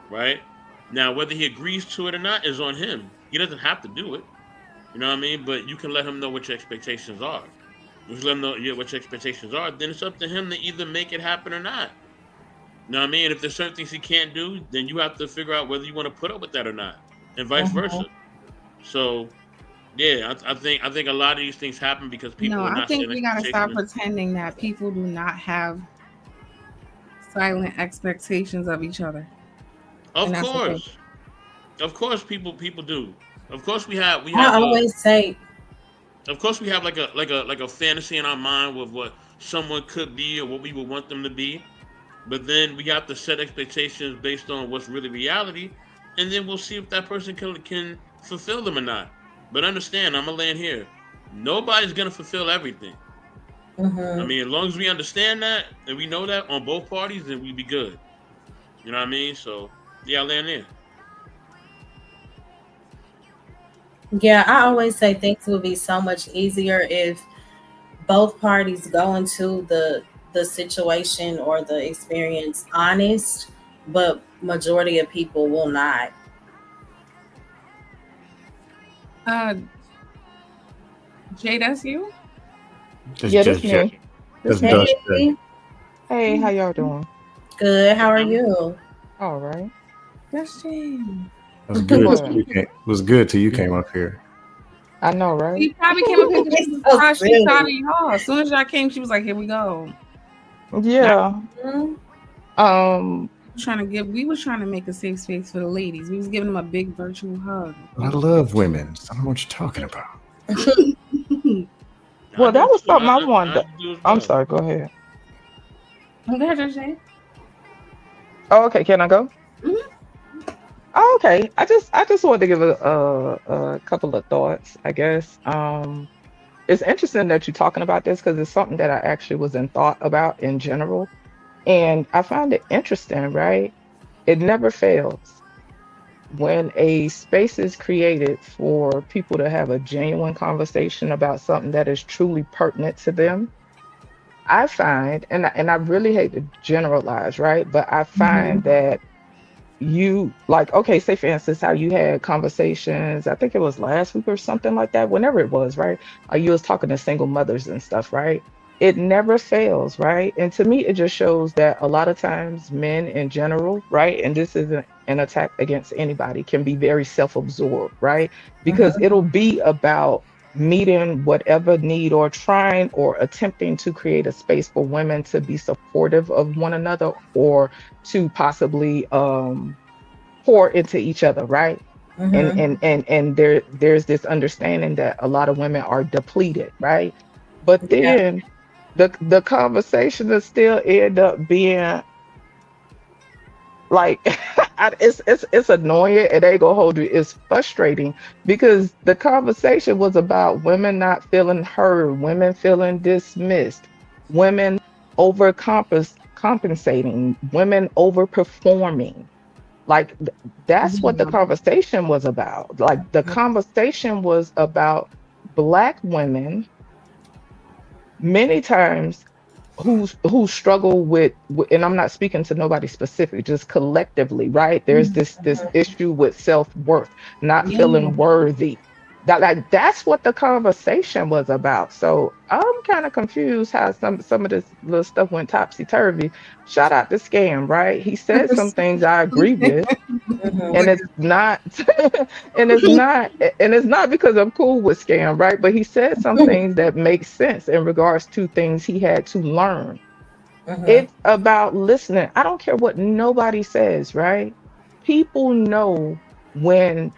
Right now, whether he agrees to it or not is on him. He doesn't have to do it. You know what I mean? But you can let him know what your expectations are. If you let him know what your expectations are, then it's up to him to either make it happen or not. You know what I mean? If there's certain things he can't do, then you have to figure out whether you want to put up with that or not, and vice versa. Mhm. So yeah, I think a lot of these things happen because No, people are I not think setting we gotta stop expectations. pretending that people do not have silent expectations of each other, Of and that's okay. course, people do. Of course, we I have a always say, of course we have like a fantasy in our mind with what someone could be or what we would want them to be. But then we have to set expectations based on what's really reality, and then we'll see if that person can fulfill them or not. But understand, I'm gonna land here. Nobody's gonna fulfill everything. I mhm. mean, as long as we understand that and we know that on both parties, then we be good. You know what I mean? So yeah, I land there. Yeah, I always say things would be so much easier if both parties go into the situation or the experience honest, but majority of people will not. Uh, Jay, that's you. Just Yeah, this just just me. This just me. dust Hey, Hey, how y'all doing? good. Hey, How are family. you? All right. That's Jay. was good till What? you came. Was good till you came up here. I know, right? She probably came up here because she It's was so tired. She tired of silly. y'all. As soon as y'all came, she was like, "Here we go." Not Yeah. Mhm. Um, trying to give. We was trying to make a safe space for the ladies. We was giving them a big virtual hug. I love women. So I don't know what you're talking about. I well, that do was too. something I I wanted. do as I'm well. sorry, go ahead. Okay, Jay. Oh, okay, can I go? Mhm. Oh, okay. I just wanted to give a couple of thoughts, I guess. It's interesting that you're talking about this because it's something that I actually was in thought about in general. And I find it interesting, right? It never fails. When a space is created for people to have a genuine conversation about something that is truly pertinent to them, I find, and I really hate to generalize, right? But I find Mhm. that you like, okay, say for instance, how you had conversations, I think it was last week or something like that, whenever it was, right? You was talking to single mothers and stuff, right? It never fails, right? And to me, it just shows that a lot of times men in general, right? And this isn't an attack against anybody, can be very self-absorbed, right? Because Mhm. it'll be about meeting whatever need or trying or attempting to create a space for women to be supportive of one another or to possibly pour into each other, right? And Mhm. and there's this understanding that a lot of women are depleted, right? But Yeah. then the conversation will still end up being like it's annoying. It ain't gonna hold you. It's frustrating because the conversation was about women not feeling heard, women feeling dismissed, women compensating, women overperforming. Like that's what the Yeah. conversation was about. Like the conversation was about Black women many times who struggle and I'm not speaking to nobody specific, just collectively, right? There's this Mhm. issue with self-worth, not Yeah. feeling worthy. That like that's what the conversation was about. So I'm kind of confused how some of this little stuff went topsy-turvy. Shout out to Scam, right? He said some things I agree with, Mhm. and it's not and it's not because I'm cool with Scam, right? But he said some things that make sense in regards to things he had to learn. Mhm. It's about listening. I don't care what nobody says, right? People know when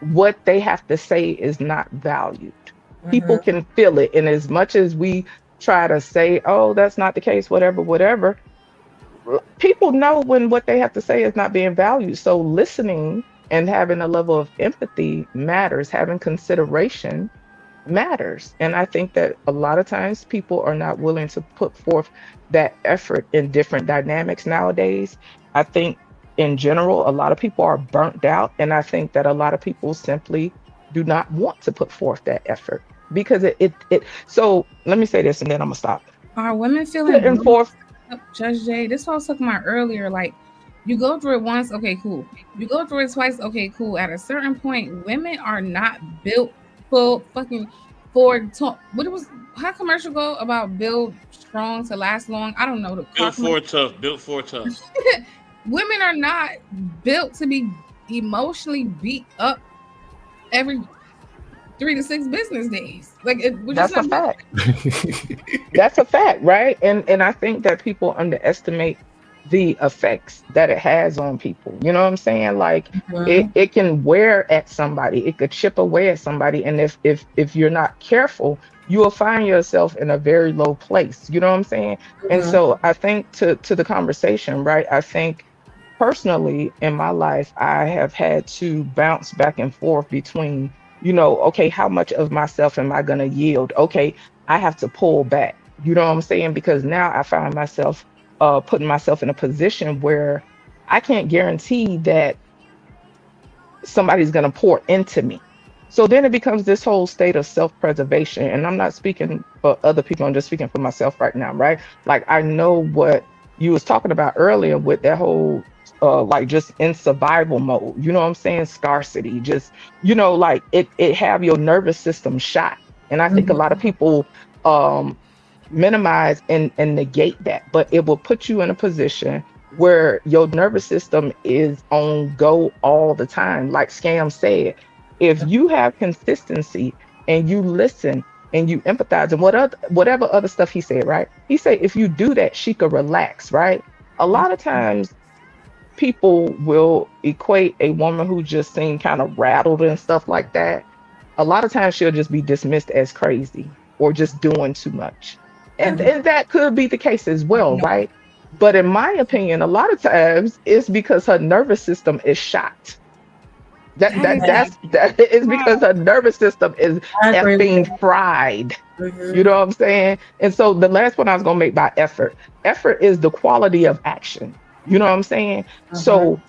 what they have to say is not valued. People Mhm. can feel it. And as much as we try to say, oh, that's not the case, whatever, whatever, people know when what they have to say is not being valued. So listening and having a level of empathy matters, having consideration matters. And I think that a lot of times people are not willing to put forth that effort in different dynamics nowadays. I think in general, a lot of people are burnt out. And I think that a lot of people simply do not want to put forth that effort because so let me say this and then I'm gonna stop. Are women feeling Putting burnout? forth, Judge Jay, this was talking about earlier. Like, you go through it once, okay, cool. You go through it twice, okay, cool. At a certain point, women are not built for fucking what it was. How commercial go about build strong to last long? I don't know the car Built commercial. for tough. Built for tough. Women are not built to be emotionally beat up every 3 to 6 business days. Like, we're just that's a not built. fact. That's a fact, right? And I think that people underestimate the effects that it has on people. You know what I'm saying? Like it Mhm. it can wear at somebody. It could chip away at somebody. And if you're not careful, you will find yourself in a very low place. You know what I'm saying? And Mhm. so I think to the conversation, right? I think personally in my life, I have had to bounce back and forth between, okay, how much of myself am I going to yield? Okay, I have to pull back. You know what I'm saying? Because now I find myself putting myself in a position where I can't guarantee that somebody's going to pour into me. So then it becomes this whole state of self preservation. And I'm not speaking for other people, I'm just speaking for myself right now, right? Like I know what you was talking about earlier with that whole like just in survival mode. You know what I'm saying? Scarcity, just like it have your nervous system shot. And I think a lot of Mhm. people um minimize and negate that, but it will put you in a position where your nervous system is on go all the time. Like Scam said, if you have consistency and you listen and you empathize and whatever other stuff he said, right? He said if you do that, she could relax, right? A lot of times people will equate a woman who just seemed kind of rattled and stuff like that. A lot of times she'll just be dismissed as crazy or just doing too much. And that could be the case as well, No, right? But in my opinion, a lot of times it's because her nervous system is shot. That that that is a that's that is because wow. her nervous system is I agree with effing that. fried. You Mhm. know what I'm saying? And so the last one I was gonna make by effort. Effort is the quality of action. You know what I'm saying? Mhm. So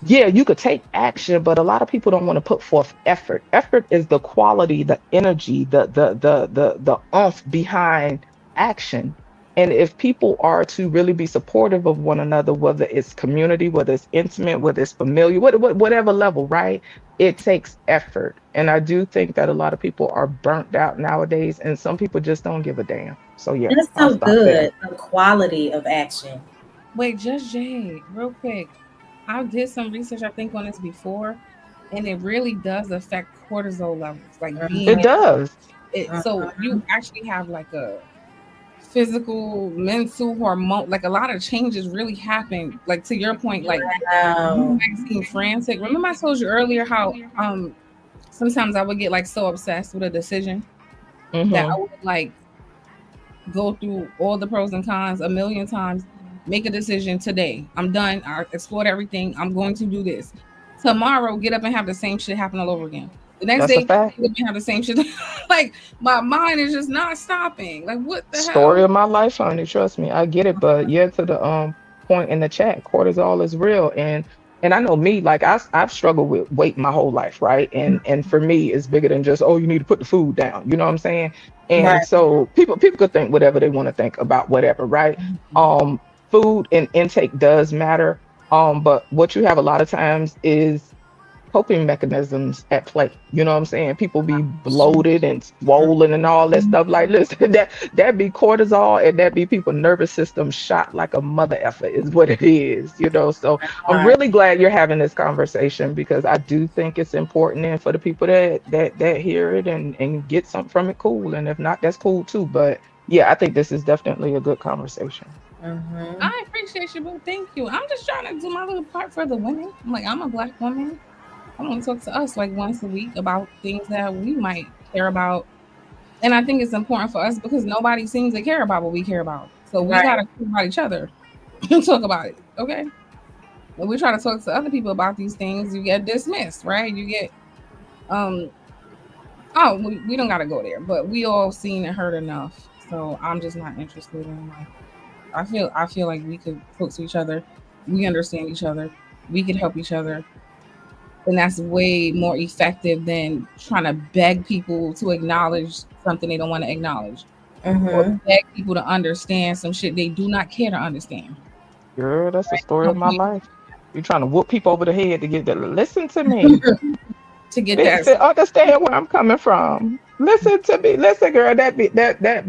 yeah, you could take action, but a lot of people don't want to put forth effort. Effort is the quality, the energy, the oomph behind action. And if people are to really be supportive of one another, whether it's community, whether it's intimate, whether it's familiar, whatever level, right? It takes effort. And I do think that a lot of people are burnt out nowadays, and some people just don't give a damn. So yeah, That's I'll so stop there. good. The quality of action. Wait, Judge Jay, real quick. I did some research, I think, on this before, and it really does affect cortisol levels, like being It Mhm. does. it. So you Mhm. actually have like a physical, mental, hormone, like a lot of changes really happen. Like to your point, like you Wow. might seem frantic. Remember I told you earlier how sometimes I would get like so obsessed with a decision that I Hmm. would like go through all the pros and cons a million times, make a decision today. I'm done. I explored everything. I'm going to do this. Tomorrow, get up and have the same shit happen all over again. The next That's a day, fact. get up and have the same shit. Like my mind is just not stopping. Like what the Story hell? of my life, honey. Trust me, I get it. But yeah, to the point in the chat, cortisol is real, and I know me. Like I've struggled with weight my whole life, right? And for me, it's bigger than just, oh, you need to put the food down. You know what I'm saying? And Right. so people could think whatever they want to think about whatever, right? Um, Food and intake does matter. But what you have a lot of times is coping mechanisms at play. You know what I'm saying? People be bloated and swollen and all that stuff. Like, listen, that be cortisol and that be people nervous system shot like a mother effer is what it is. So I'm Right. really glad you're having this conversation because I do think it's important, and for the people that hear it and get something from it, cool. And if not, that's cool too. But yeah, I think this is definitely a good conversation. Mm-hmm. I appreciate you, boo. Thank you. I'm just trying to do my little part for the women. I'm like, I'm a black woman. I want to talk to us like once a week about things that we might care about. And I think it's important for us because nobody seems to care about what we care about. So we Right. gotta care about each other and talk about it. Okay. When we try to talk to other people about these things, you get dismissed, right? You get um oh, we don't gotta go there, but we all seen and heard enough. So I'm just not interested in like I feel like we could talk to each other, we understand each other, we could help each other, and that's way more effective than trying to beg people to acknowledge something they don't want to acknowledge or Mm-hmm. beg people to understand some shit they do not care to understand. Girl, that's the story No of my point life. You trying to whoop people over the head to get that. Listen to me. to get that. Listen, understand where I'm coming from. Listen to me. Listen, girl, that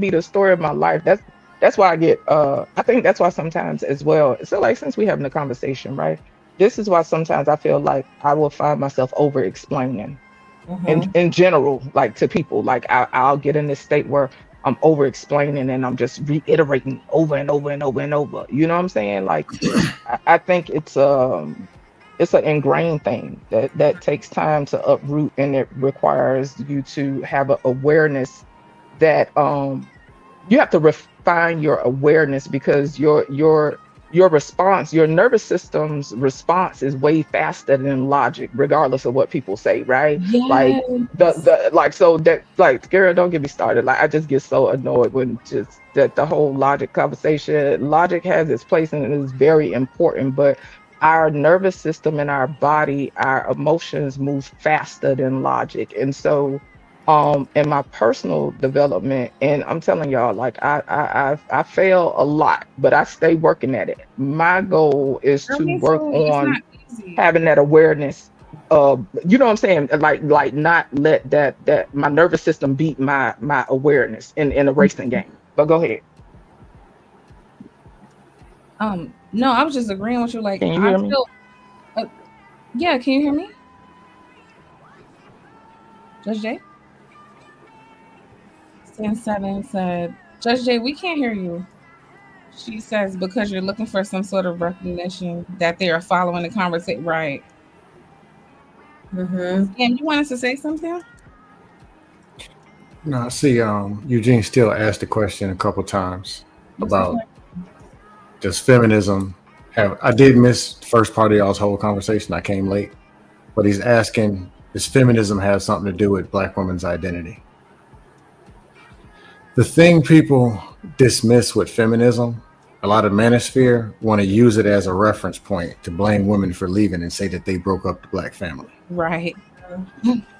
be the story of my life. That's why I get I think that's why sometimes as well. So like since we having a conversation, right? This is why sometimes I feel like I will find myself over explaining Mm-hmm. in general, like to people. Like I'll get in this state where I'm over explaining and I'm just reiterating over and over and over and over. You know what I'm saying? Like I think it's an ingrained thing that takes time to uproot, and it requires you to have an awareness that you have to refine your awareness because your response, your nervous system's response is way faster than logic, regardless of what people say, right? Like Yes. the like so that like girl, don't get me started. Like I just get so annoyed when just that the whole logic conversation. Logic has its place and it is very important, but our nervous system and our body, our emotions move faster than logic. And so in my personal development, and I'm telling y'all, like I fail a lot, but I stay working at it. My goal is Girl, to me work too. It's on not easy. having that awareness. You know what I'm saying? Like not let that my nervous system beat my awareness in a racing game. But go ahead. No, I was just agreeing with you. Like, Can you I hear me? feel, uh, yeah, can you hear me? Judge J? Sin 7 said, Judge J, we can't hear you. She says, because you're looking for some sort of recognition that they are following the conversation. Right. Mm-hmm. And you wanted to say something? No, see, Eugene still asked the question a couple times What's the about question? does feminism have. I did miss the first part of y'all's whole conversation. I came late, but he's asking, does feminism have something to do with Black women's identity? The thing people dismiss with feminism, a lot of manosphere want to use it as a reference point to blame women for leaving and say that they broke up the Black family. Right.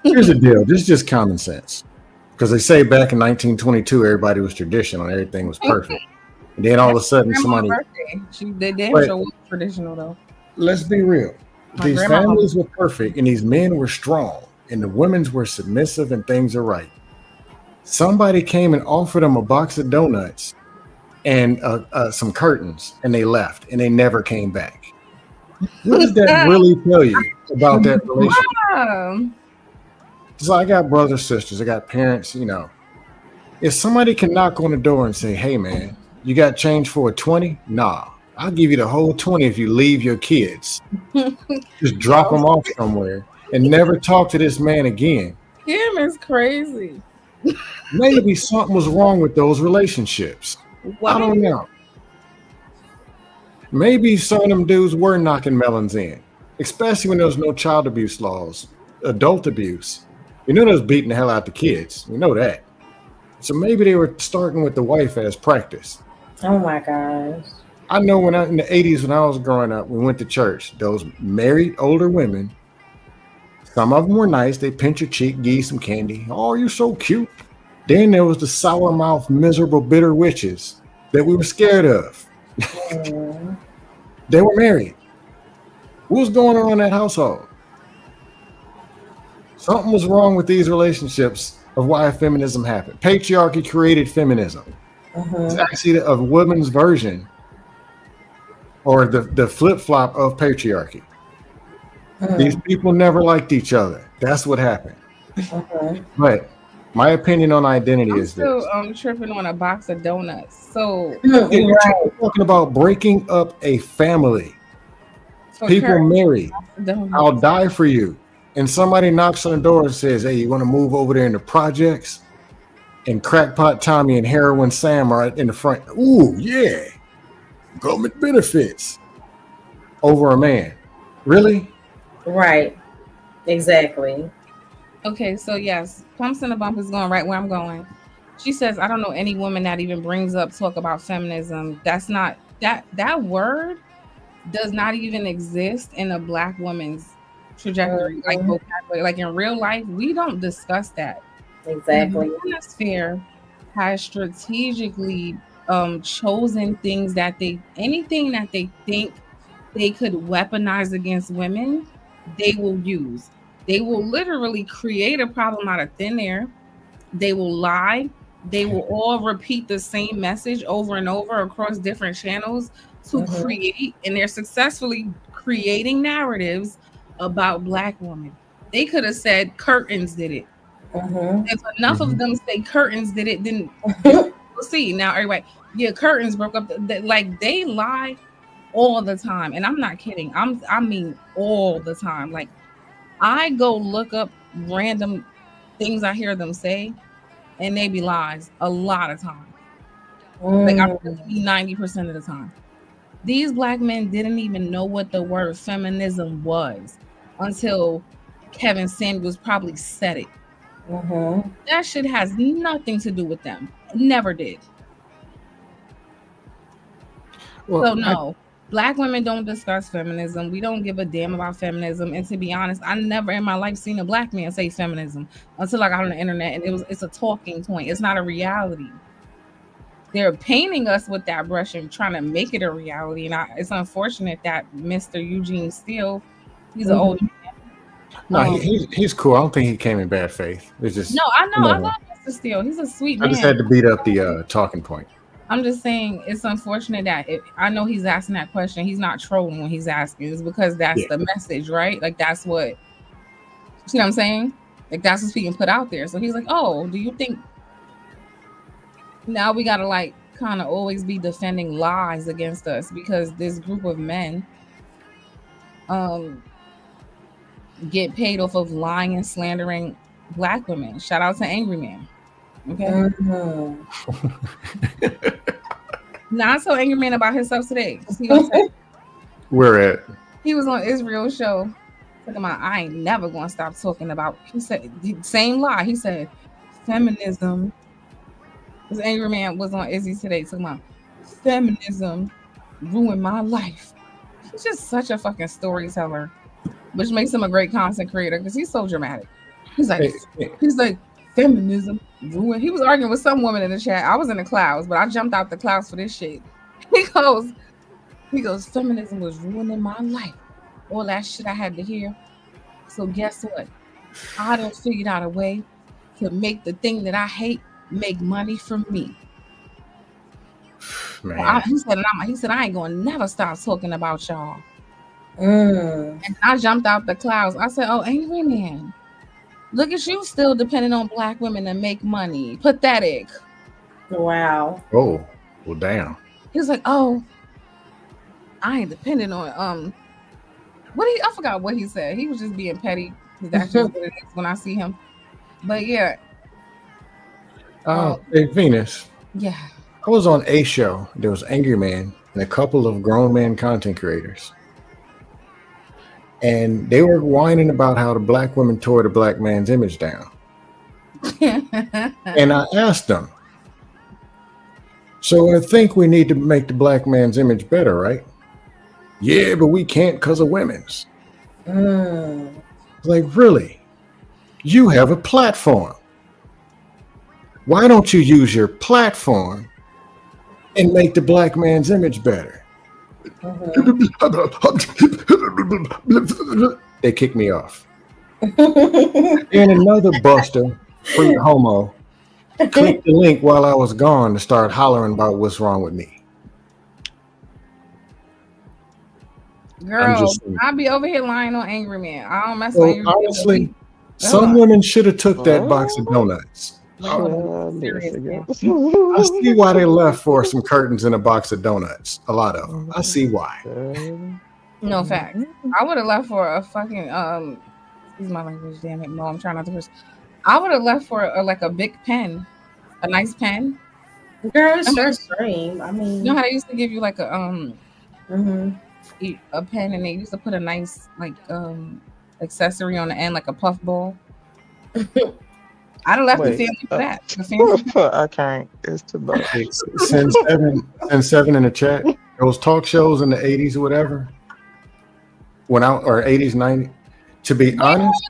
Here's the deal. This is just common sense. Because they say back in 1922, everybody was traditional, everything was perfect. And then all of That's a sudden, my grandma's somebody, birthday. They damn but sure was traditional, though. let's be real. My These grandma. families were perfect and these men were strong and the women's were submissive and things are right. Somebody came and offered them a box of donuts and some curtains and they left and they never came back. What does that really tell you about that relationship? Mom. So I got brothers, sisters, I got parents, you know. If somebody can knock on the door and say, hey man, you got change for a 20? Nah. I'll give you the whole 20 if you leave your kids. Just drop Yo, them off somewhere and never talk to this man again. Kim is crazy. Maybe something was wrong with those relationships. I What? don't know. Maybe some of them dudes were knocking melons in, especially when there was no child abuse laws, adult abuse. You know, they was beating the hell out the kids. We know that. So maybe they were starting with the wife as practice. Oh my gosh. I know in the 80s when I was growing up, we went to church. Those married older women, some of them were nice. They pinch your cheek, give you some candy. Oh, you're so cute. Then there was the sour mouth, miserable, bitter witches that we were scared of. Mm. They were married. What was going on in that household? Something was wrong with these relationships of why feminism happened. Patriarchy created feminism. It's Mm-hmm. actually a woman's version or the flip-flop of patriarchy. These Mm. people never liked each other. That's what happened. Mm-hmm. But My opinion on identity I'm is still this. tripping on a box of donuts. So Yeah, Right. you're talking about breaking up a family. for People curry, married. box of donuts. I'll die for you. And somebody knocks on the door and says, "Hey, you want to move over there in the projects?" And Crackpot Tommy and Heroin Sam are in the front. Ooh, yeah, government benefits over a man. Really? Right. Exactly. Okay, so yes, pumps in the bump is going right where I'm going. She says, I don't know any woman that even brings up talk about feminism. That's not that word does not even exist in a black woman's trajectory, like Mhm. vocabulary. Like in real life, we don't discuss that. The Exactly. manosphere has strategically chosen things that they anything that they think they could weaponize against women, they will use. They will literally create a problem out of thin air. They will lie. They will all repeat the same message over and over across different channels to Mhm. create, and they're successfully creating narratives about black women. They could have said curtains did it. Mhm. If enough of Mhm. them say curtains did it, then we'll see. Now, everybody, yeah, curtains broke up. Like they lie all the time, and I'm not kidding. I mean all the time. Like I go look up random things I hear them say, and they be lies a lot of times. Like I Mm. really be 90% of the time. These black men didn't even know what the word feminism was until Kevin Samuels probably said it. Mhm. That shit has nothing to do with them. Never did. So Well, no, black women don't discuss feminism. We don't give a damn about feminism. And to be honest, I never in my life seen a black man say feminism until I got on the internet, and it's a talking point. It's not a reality. They're painting us with that brush and trying to make it a reality. And it's unfortunate that Mr. Eugene Steele, he's an old Mhm. no, um he's cool. I don't think he came in bad faith. It's no, just, I know, you I know, love Mr. Steele. He's a sweet I just man. had to beat up the talking point. I'm just saying it's unfortunate that I know he's asking that question. He's not trolling when he's asking. It's because that's Yeah. the message, right? Like that's what, see what I'm saying? Like that's what's being put out there. So he's like, oh, do you think now we gotta like kind of always be defending lies against us because this group of men um get paid off of lying and slandering black women. Shout out to Angry Man. Okay. Mhm. Now I told Angry Man about himself today because he gonna say We're at. he was on Israel's show. Talking about I ain't never gonna stop talking about. He said same lie. He said feminism. This Angry Man was on Izzy today talking about feminism ruined my life. He's just such a fucking storyteller, which makes him a great content creator because he's so dramatic. He's like, Hey, hey, he's like, feminism ruined. He was arguing with some woman in the chat. I was in the clouds, but I jumped out the clouds for this shit. He goes, feminism was ruining my life. All that shit I had to hear. So guess what? I done figured out a way to make the thing that I hate make money for me. man. He said I ain't gonna never stop talking about y'all. Mm. And I jumped out the clouds. I said, "Oh, Angry Man, look at you still depending on black women to make money. Pathetic." Wow. Oh, well, damn. He was like, "Oh, I ain't dependent on I forgot what he said. He was just being petty because that's just what it is when I see him. But yeah, Hey, Venus. yeah. I was on a show. There was Angry Man and a couple of grown man content creators. And they were whining about how the black women tore the black man's image down. And I asked them, so I think we need to make the black man's image better, right? Yeah, but we can't because of women's. Mm. Like, really? You have a platform. Why don't you use your platform and make the black man's image better? Mhm. They kicked me off. And another buster, free homo, clicked the link while I was gone to start hollering about what's wrong with me. I'm Girl, just saying. I'll be over here lying on Angry Man. I don't mess with So Angry Man. honestly, some women should have took that box of Oh, donuts Like on Sure, a serious listen, tip. yeah. I see why they left for some curtains and a box of donuts. A lot of them. I see why. No facts. I would have left for a fucking excuse my language, damn it. No, I'm trying not to curse. I would have left for like a big pen, a nice pen. Girl, it's You your stream. I know mean, how they used to give you like mhm. a pen, and they used to put a nice like accessory on the end, like a puff ball. I'd have left the Wait, family for that. The family. I can't. It's too much. Hey, send seven in the chat. Those talk shows in the 80s or whatever went out, or 80s, 90s. To be honest,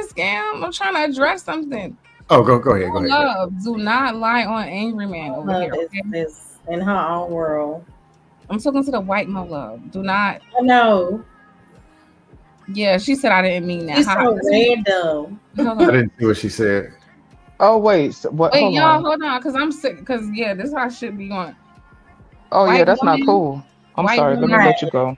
Scam. I'm trying to address something. oh, go ahead, go ahead. Love, do not lie on Angry Man over Love here. Okay? is in her own world. I'm talking to the white mo love. Do not. I know. Yeah, she said I didn't mean that. She's so random. Hold I on. didn't see what she said. Oh wait, so what? Wait, Hold y'all, on. hold on, because I'm sick. Because yeah, this is how I should be going. Oh yeah, White that's not woman, cool. I'm white sorry. Let me woman, let you go.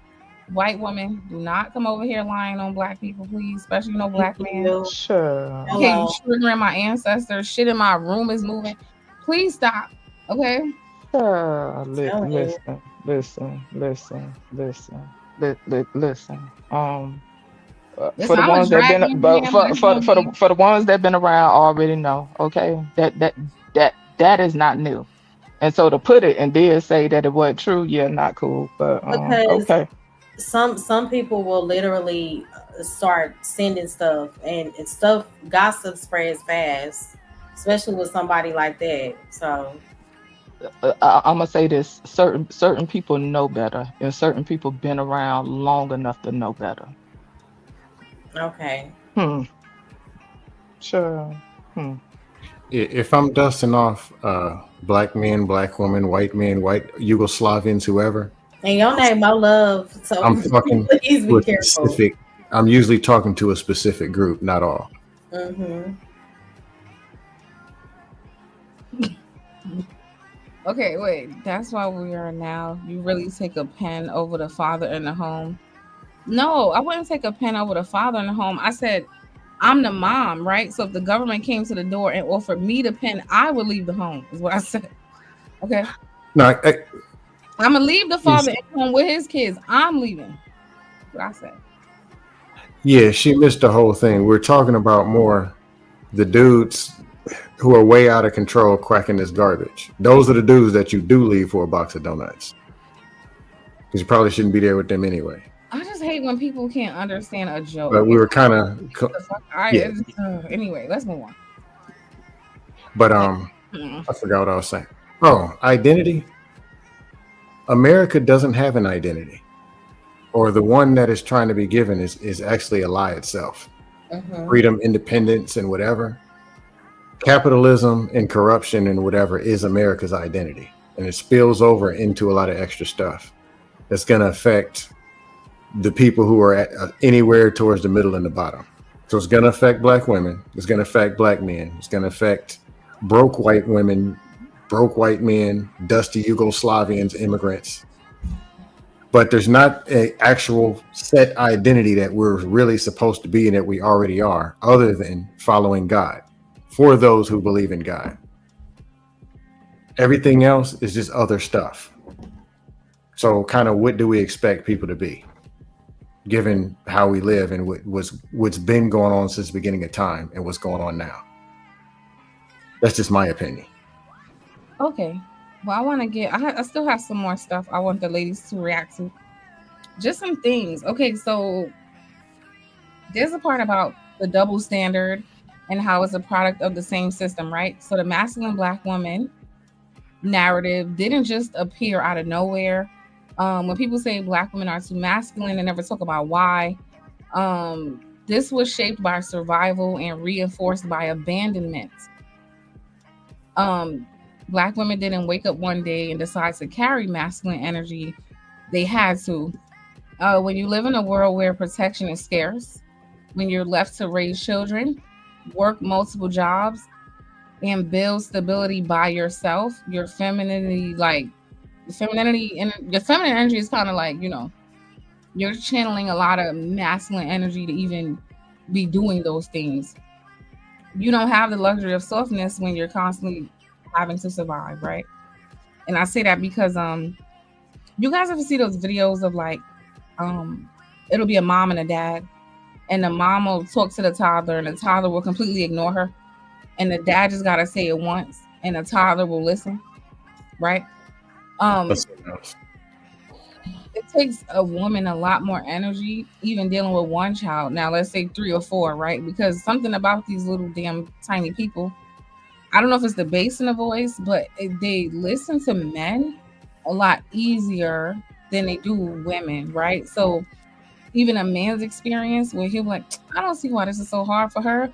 white woman, do not come over here lying on black people, please. Especially no black man. Sure. Okay, you Hello. triggering my ancestors. Shit in my room is moving. Please stop. Okay. Sure. Telling you. Listen. For Listen, the I'm a ones that drag been, you but man, for black for for woman. the for the ones that been around already know. Okay, that is not new. And so to put it and then say that it wasn't true, yeah, not cool. But Because okay. some people will literally start sending stuff and stuff gossip spreads fast, especially with somebody like that. So I'm gonna say this: certain people know better, and certain people been around long enough to know better. okay. Hmm. Sure. Hmm. If I'm dusting off black men, black women, white men, white Yugoslavians, whoever, And your name Mo Love, so I'm talking please to be a careful. specific. I'm usually talking to a specific group, not all. Mm-hmm. Okay, wait. That's why we are now. You really take a pen over the father in the home? No, I wouldn't take a pen over the father in the home. I said I'm the mom, right? So if the government came to the door and offered me the pen, I would leave the home. Is what I said. Okay, No, I'm gonna leave the father in the home with his kids. I'm leaving. That's what I said. yeah, she missed the whole thing. We're talking about more the dudes who are way out of control cracking this garbage. Those are the dudes that you do leave for a box of donuts. Because you probably shouldn't be there with them anyway. I just hate when people can't understand a joke. But we were kind of, yeah. Anyway, let's move on. But I forgot what I was saying. Oh, identity. America doesn't have an identity, or the one that is trying to be given is actually a lie itself. Mm-hmm. Freedom, independence, and whatever. Capitalism and corruption and whatever is America's identity, and it spills over into a lot of extra stuff that's going to affect the people who are at anywhere towards the middle and the bottom. So it's going to affect black women. It's going to affect black men. It's going to affect broke white women, broke white men, dusty Yugoslavians, immigrants. But there's not an actual set identity that we're really supposed to be and that we already are, other than following God, for those who believe in God. Everything else is just other stuff. So kind of what do we expect people to be, given how we live and what's been going on since the beginning of time and what's going on now? That's just my opinion. Okay. Well, I want to get. I still have some more stuff I want the ladies to react to. Just some things. Okay, so there's a part about the double standard and how it's a product of the same system, right? So the masculine black woman narrative didn't just appear out of nowhere. When people say black women are too masculine, they never talk about why. This was shaped by survival and reinforced by abandonment. Black women didn't wake up one day and decide to carry masculine energy. They had to. When you live in a world where protection is scarce, when you're left to raise children, work multiple jobs, and build stability by yourself, your femininity, and your feminine energy is kind of like, you're channeling a lot of masculine energy to even be doing those things. You don't have the luxury of softness when you're constantly having to survive, right? And I say that because you guys ever see those videos of like um it'll be a mom and a dad, and the mom will talk to the toddler and the toddler will completely ignore her, and the dad just gotta say it once and the toddler will listen, right? um That's something else. it takes a woman a lot more energy even dealing with one child, now let's say three or four, right? Because something about these little damn tiny people, I don't know if it's the bass in the voice, but they listen to men a lot easier than they do women, right? So even a man's experience where he'll be like, I don't see why this is so hard for her.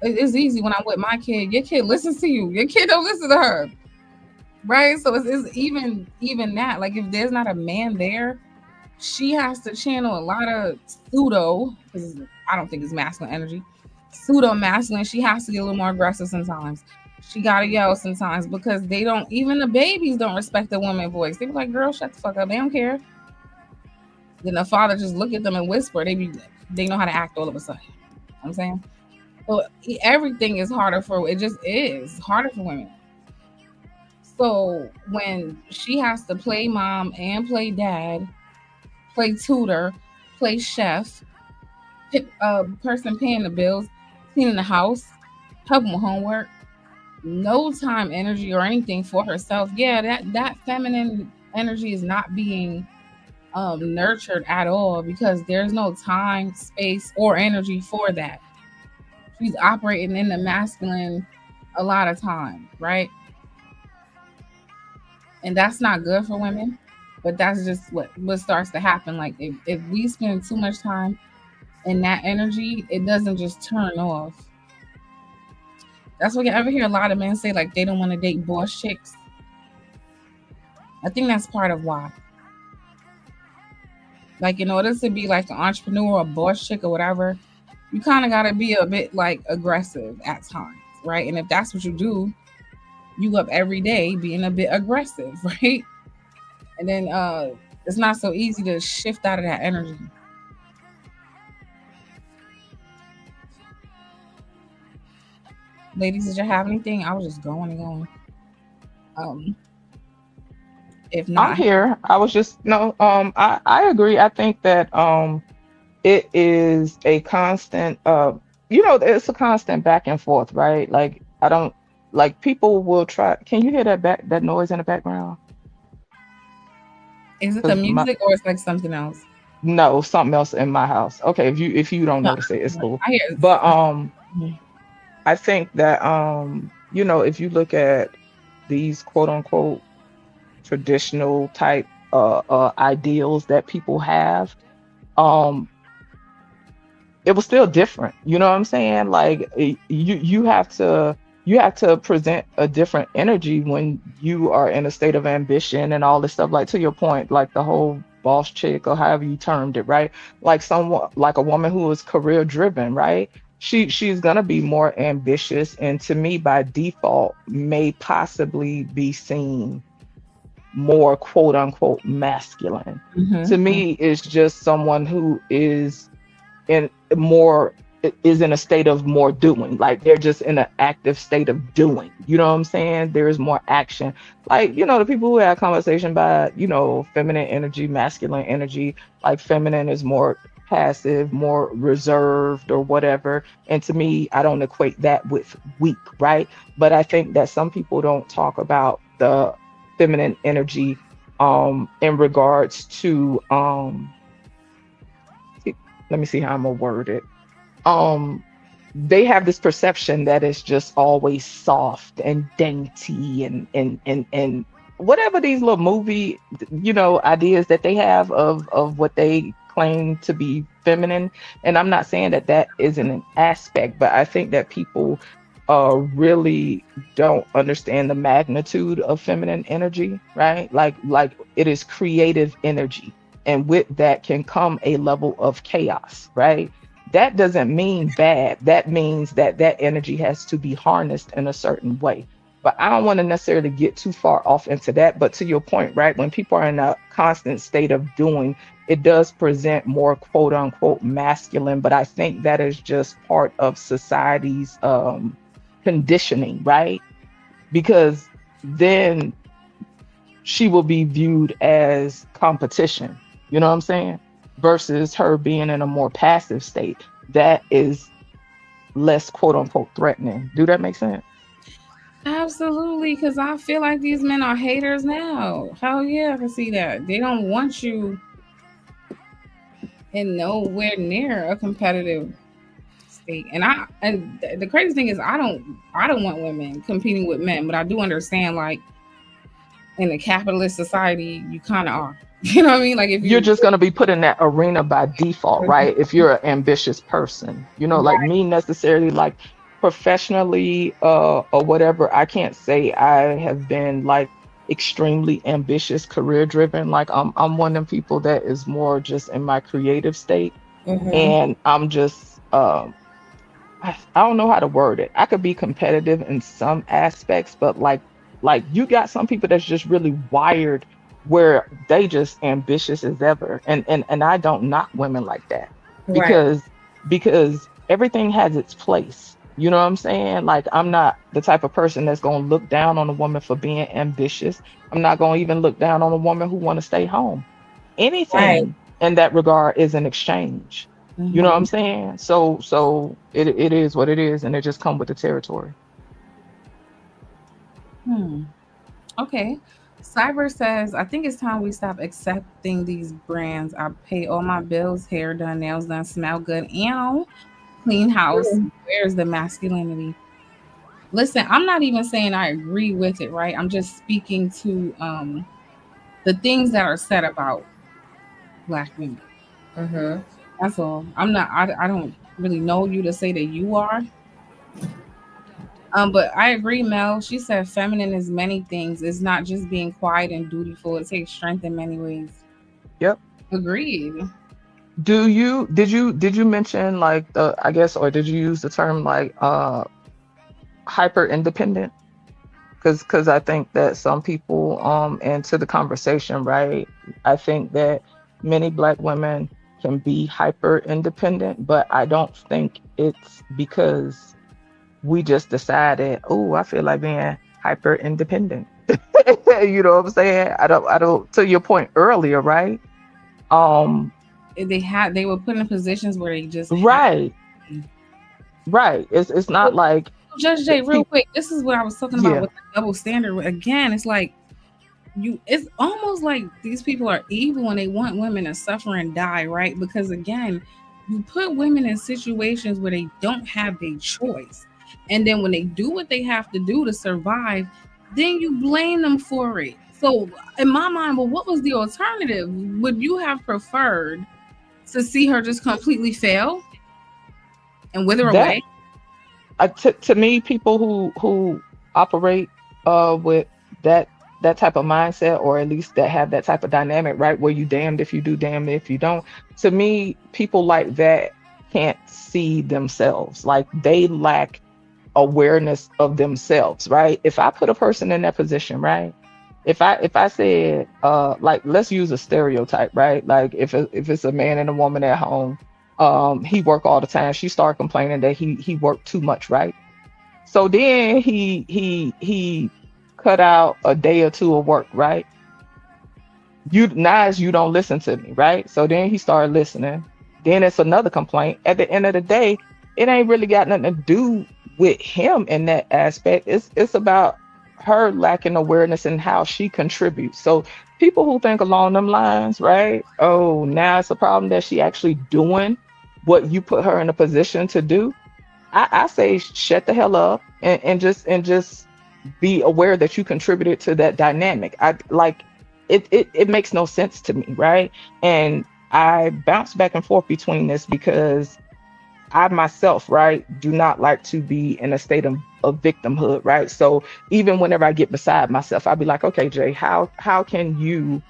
It's easy when I'm with my kid. Your kid listens to you. Your kid don't listen to her, right? So it's even that. Like if there's not a man there, she has to channel a lot of pseudo, because I don't think it's masculine energy, pseudo masculine. She has to get a little more aggressive sometimes. She gotta yell sometimes because they don't. Even the babies don't respect the woman voice. They be like, "Girl, shut the fuck up." They don't care. Then the father just look at them and whisper. They know how to act all of a sudden. You know what I'm saying, so everything is harder for, it just is harder for women. So when she has to play mom and play dad, play tutor, play chef, person paying the bills, cleaning the house, helping with homework, no time, energy, or anything for herself. Yeah, that feminine energy is not being nurtured at all because there's no time, space, or energy for that. She's operating in the masculine a lot of time, right? And that's not good for women. But that's just what starts to happen. Like if we spend too much time in that energy, it doesn't just turn off. That's what you ever hear a lot of men say, like they don't want to date boss chicks. I think that's part of why. Like in order to be like an entrepreneur or boss chick or whatever, you kind of got to be a bit like aggressive at times, right? And if that's what you do, you up every day being a bit aggressive, right? And then it's not so easy to shift out of that energy. Ladies, did you have anything? I was just going and going. Um, if I'm not, here. I was just no. I agree. I think that it is a constant. It's a constant back and forth, right? Like I don't like people will try. Can you hear that noise in the background? is it the Because my music or it's like something else? no, something else in my house. Okay, if you don't No, notice it, it's cool. I hear But it. I think that if you look at these quote unquote traditional type ideals that people have, um it was still different. You know what I'm saying? Like you have to present a different energy when you are in a state of ambition and all this stuff. Like to your point, like the whole boss chick or however you termed it, right? Like someone like a woman who is career driven, right? She's gonna be more ambitious, and to me, by default, may possibly be seen more quote unquote masculine. To Mm-hmm. me, it's just someone who in more is in a state of more doing, like they're just in an active state of doing, you know what I'm saying? There's more action, like the people who have conversation by feminine energy, masculine energy. Like feminine is more passive, more reserved or whatever, and to me I don't equate that with weak, right? But I think that some people don't talk about the feminine energy in regards to let me see how I'm gonna word it. Um, they have this perception that it's just always soft and dainty and whatever these little movie ideas that they have of what they claim to be feminine. And I'm not saying that that isn't an aspect, but I think that people really don't understand the magnitude of feminine energy, right? Like it is creative energy, and with that can come a level of chaos, right? That doesn't mean bad. That means that that energy has to be harnessed in a certain way. But I don't want to necessarily get too far off into that. But to your point, right? When people are in a constant state of doing, it does present more quote unquote masculine, but I think that is just part of society's conditioning, right? Because then she will be viewed as competition, you know what I'm saying? Versus her being in a more passive state that is less quote unquote threatening. Do that make sense? Absolutely, because I feel like these men are haters now. Hell yeah, I can see that. They don't want you in nowhere near a competitive state. The crazy thing is I don't want women competing with men, but I do understand like in a capitalist society you kind of are. You know what I mean? Like if You're you just going to be put in that arena by default, right? If you're an ambitious person, like me necessarily, like professionally, or whatever, I can't say I have been like extremely ambitious, career driven. Like I'm one of them people that is more just in my creative state, Mm-hmm. and I'm just, I don't know how to word it. I could be competitive in some aspects, but like you got some people that's just really wired where they just ambitious as ever. And I don't knock women like that Right. because everything has its place. You know what I'm saying? Like I'm not the type of person that's going to look down on a woman for being ambitious. I'm not going to even look down on a woman who want to stay home. Right. Anything in that regard is an exchange. You know what I'm Mhm. saying? So it is what it is, and it just come with the territory. Hmm. Okay. Cyber says, I think it's time we stop accepting these brands. I pay all my bills, hair done, nails done, smell good, and clean house. Where's the masculinity? Listen, I'm not even saying I agree with it, right? I'm just speaking to the things that are said about black women. Mm-hmm. That's all. I don't really know you to say that you are. But I agree, Mel. She said feminine is many things. It's not just being quiet and dutiful. It takes strength in many ways. Yep. Agreed. Did you mention like the, I guess, or did you use the term like hyper independent? Because I think that some people into the conversation, right? I think that many black women can be hyper independent, but I don't think it's because we just decided, oh, I feel like being hyper independent. You know what I'm saying? I don't, to your point earlier, right? Um, They were put in positions where they just had right, to. right. It's So, not like Judge J, real people, quick, this is what I was talking about yeah, with the double standard. Again, it's like it's almost like these people are evil and they want women to suffer and die, right? Because again, you put women in situations where they don't have a choice. And then when they do what they have to do to survive, then you blame them for it. So in my mind, well, what was the alternative? Would you have preferred to see her just completely fail and wither that away? to me, people who operate with that that type of mindset, or at least that have that type of dynamic, right, where you damned if you do, damned if you don't. To me, people like that can't see themselves. Like they lack awareness of themselves, right? If I put a person in that position, right? If I said, like, let's use a stereotype, right? Like if it's a man and a woman at home, he work all the time. She start complaining that he worked too much, right? So then he cut out a day or two of work, right? You Nas, you don't listen to me, right? So then he started listening. Then it's another complaint. At the end of the day, it ain't really got nothing to do with him in that aspect. It's about her lacking awareness and how she contributes. So people who think along them lines, right? Oh, now it's a problem that she actually doing what you put her in a position to do. I say shut the hell up and just be aware that you contributed to that dynamic. I like it makes no sense to me, right? And I bounce back and forth between this because I myself, right, do not like to be in a state of victimhood, right? So even whenever I get beside myself, I'll be like, okay, Jay, how can you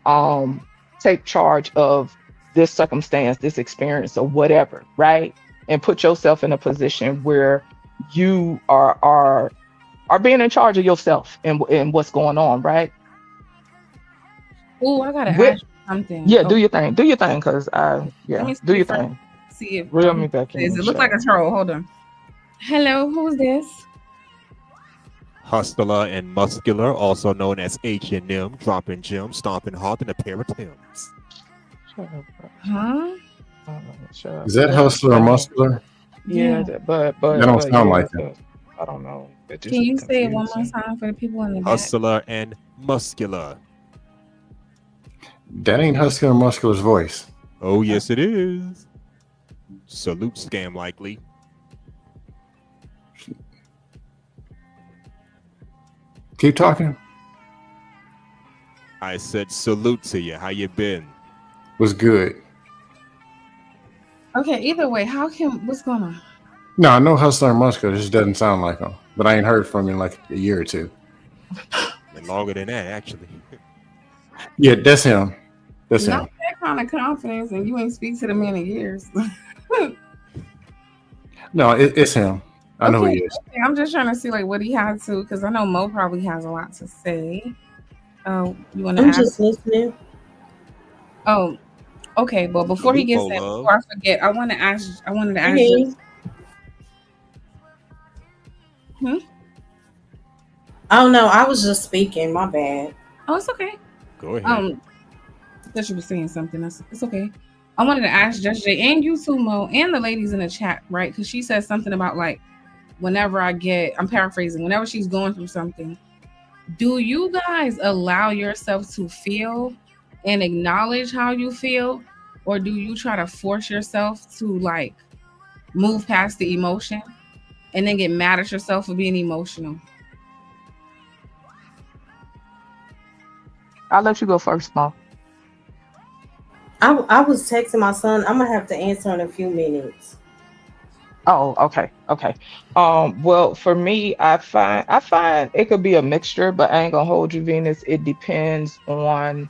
um take charge of this circumstance, this experience, or whatever, right? And put yourself in a position where you are being in charge of yourself and what's going on, right? Oh, I gotta With ask you something. Yeah, Oh, do your thing, cause let yeah, me do see your if I thing. see if Reel who me back this in is. the It looked like chat. a troll. Hold on. Hello, who's this? Hustler and muscular, also known as H&M, dropping gems, stomping hard in a pair of Timbs. Shut up, bro. Huh? Shut up. Is that But hustler or I mean, muscular? yeah, Yeah. That don't but sound yeah, like it. I don't know. It Can just be you say it one more confusing. time for the people in the back? Hustler and muscular. That ain't hustler or muscular's voice. Oh, yes, it is. Salute scam likely. Keep talking. I said salute to you. How you been? Was good. Okay, either way, how can what's going on? No, I know hustler and muscular. It just doesn't sound like them. But I ain't heard from him in like a year or two. And longer than that, actually. Yeah, that's him. That's Not him. that kind of confidence, and you ain't speak to the man in years. No, it's him. I know who Okay, he is. okay, I'm just trying to see like what he had to, because I know Mo probably has a lot to say. Oh, you want to I'm ask? just listening. Oh, okay. But before he Salute, Mo gets that, Love. before I forget, I want to ask. I wanted to ask you. Hey. Hmm? Oh no, I was just speaking. My bad. Oh, it's okay. Go ahead. I thought you were saying something. It's okay. I wanted to ask Just Jay and you too, Mo, and the ladies in the chat, right? Because she said something about like whenever I'm paraphrasing, whenever she's going through something, do you guys allow yourself to feel and acknowledge how you feel, or do you try to force yourself to like move past the emotion and then get mad at yourself for being emotional? I'll let you go first, Mo. I was texting my son. I'm gonna have to answer in a few minutes. Oh, okay, okay. Well, for me, I find it could be a mixture, but I ain't gonna hold you, Venus. It depends on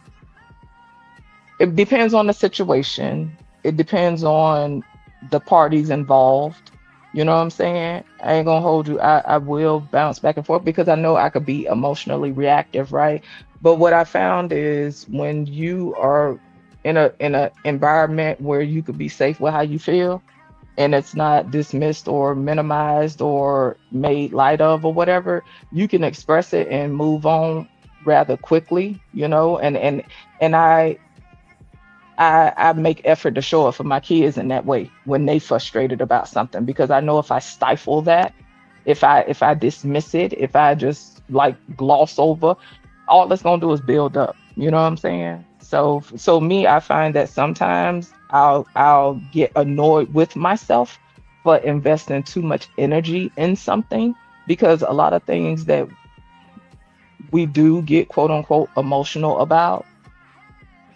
the situation. It depends on the parties involved. You know what I'm saying? I ain't gonna hold you. I will bounce back and forth because I know I could be emotionally reactive, right? But what I found is when you are in a environment where you could be safe with how you feel, and it's not dismissed or minimized or made light of or whatever, you can express it and move on rather quickly, and I make effort to show up for my kids in that way when they frustrated about something, because I know if I stifle that, if I dismiss it, if I just like gloss over, all that's gonna do is build up. You know what I'm saying? So me, I find that sometimes I'll get annoyed with myself for investing too much energy in something, because a lot of things that we do get quote unquote emotional about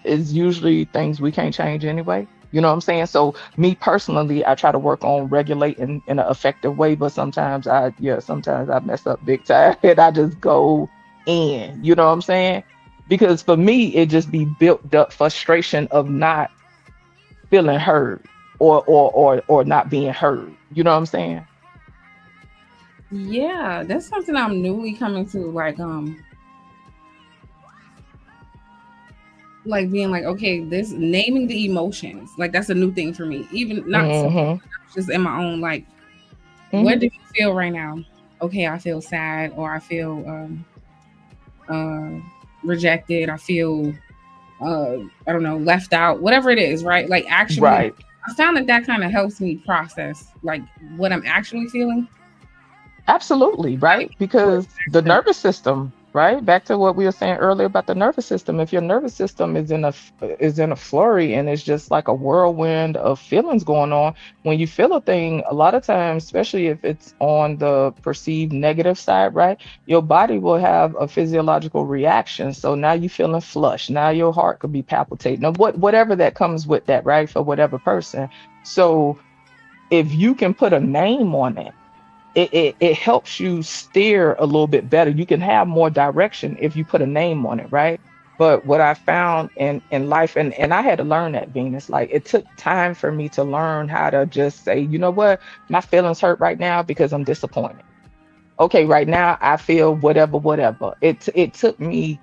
is usually things we can't change anyway. You know what I'm saying? So me personally, I try to work on regulating in an effective way, but sometimes I mess up big time and I just go in. You know what I'm saying? Because for me, it just be built up frustration of not feeling heard, or not being heard. You know what I'm saying? Yeah, that's something I'm newly coming to. Like being like, okay, this naming the emotions, like that's a new thing for me. Even not so Mm-hmm. just in my own like, what Mm-hmm. do you feel right now? Okay, I feel sad, or I feel uh rejected, I feel I don't know, left out, whatever it is, right? Like actually Right. I found that kind of helps me process like what I'm actually feeling. Absolutely, right? Because the nervous system, right? Back to what we were saying earlier about the nervous system. If your nervous system is in a flurry and it's just like a whirlwind of feelings going on, when you feel a thing, a lot of times, especially if it's on the perceived negative side, right? Your body will have a physiological reaction. So now you're feeling flush. Now your heart could be palpitating. Now, whatever that comes with that, right? For whatever person. So if you can put a name on it, it helps you steer a little bit better. You can have more direction if you put a name on it, right? But what I found in life, and I had to learn that, Venus, like it took time for me to learn how to just say, you know what, my feelings hurt right now because I'm disappointed. Okay, right now I feel whatever, whatever. It took me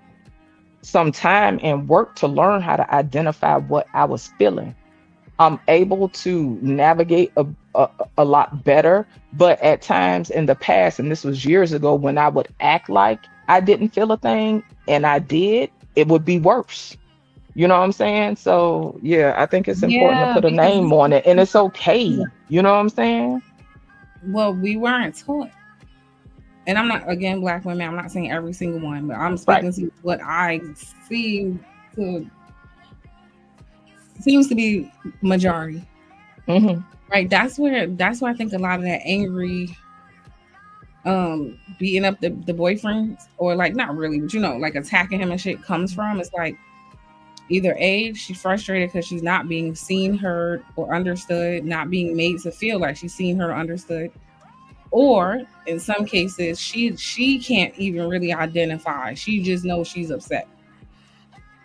some time and work to learn how to identify what I was feeling. I'm able to navigate a lot better. But at times in the past, and this was years ago, when I would act like I didn't feel a thing and I did, it would be worse. You know what I'm saying? So yeah, I think it's important to Yeah, put a because name on it, and it's okay. You know what I'm saying? well, we weren't taught. And I'm not, again, black women, I'm not saying every single one, but I'm Right. speaking to what I see to seems to be majority. Hmm. Right. That's where I think a lot of that angry beating up the boyfriend, or like not really, but like attacking him and shit comes from. It's like either A, she's frustrated because she's not being seen, heard, or understood, not being made to feel like she's seen, heard, or understood. Or in some cases, she can't even really identify. She just knows she's upset.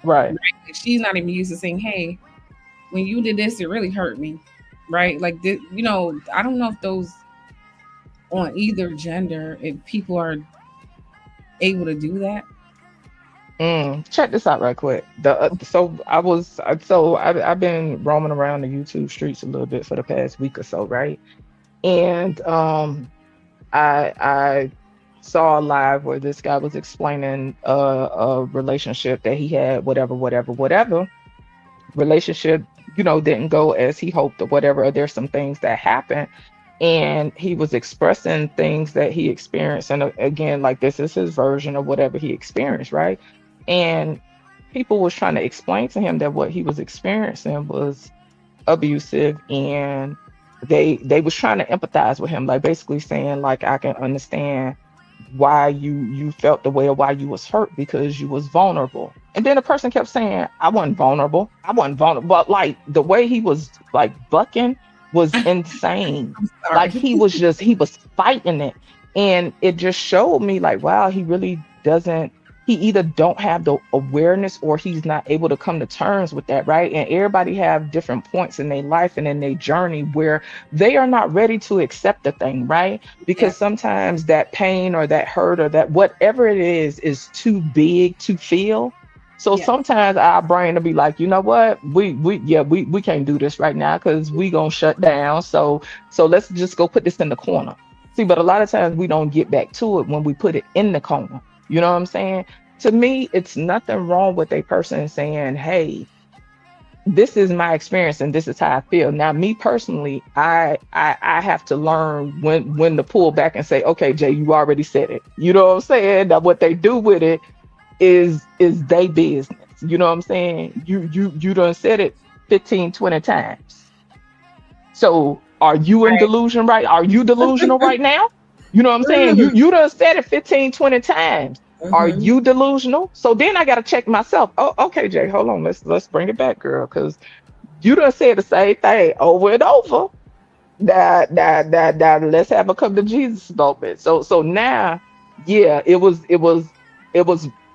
Right. Right? She's not even used to saying, "Hey, when you did this, it really hurt me." Right? Like, I don't know if those on either gender, if people are able to do that. Check this out right quick. So I've been roaming around the YouTube streets a little bit for the past week or so, right? And I saw a live where this guy was explaining a relationship that he had, whatever. Relationship, didn't go as he hoped or whatever. Or there's some things that happened, and he was expressing things that he experienced. And again, like, this is his version of whatever he experienced, right? And people was trying to explain to him that what he was experiencing was abusive, and they was trying to empathize with him, like basically saying, like, I can understand why you felt the way, or why you was hurt, because you was vulnerable. And then the person kept saying, I wasn't vulnerable, but like the way he was like bucking was insane. I'm Like, sorry. he was fighting it. And it just showed me, like, wow, he really doesn't, he either don't have the awareness, or he's not able to come to terms with that, right? And everybody have different points in their life and in their journey where they are not ready to accept the thing, right? Yeah. Because sometimes that pain or that hurt or that whatever it is too big to feel. So Yeah. sometimes our brain will be like, you know what, we can't do this right now because we gonna shut down. So let's just go put this in the corner. See, but a lot of times we don't get back to it when we put it in the corner. You know what I'm saying? To me, it's nothing wrong with a person saying, hey, this is my experience and this is how I feel. Now, me personally, I have to learn when to pull back and say, okay, Jay, you already said it. You know what I'm saying? Now what they do with it is they business. You know what I'm saying? You done said it 15, 20 times. So are you in Right. delusion, right? Are you delusional right now? You know what I'm saying? Mm, You done said it 15, 20 times. Are mhm. you delusional? So then I gotta check myself. Oh, okay, Jay, hold on. Let's bring it back, girl, because you done said the same thing over and over. Let's have a come to Jesus moment. So now, yeah, it was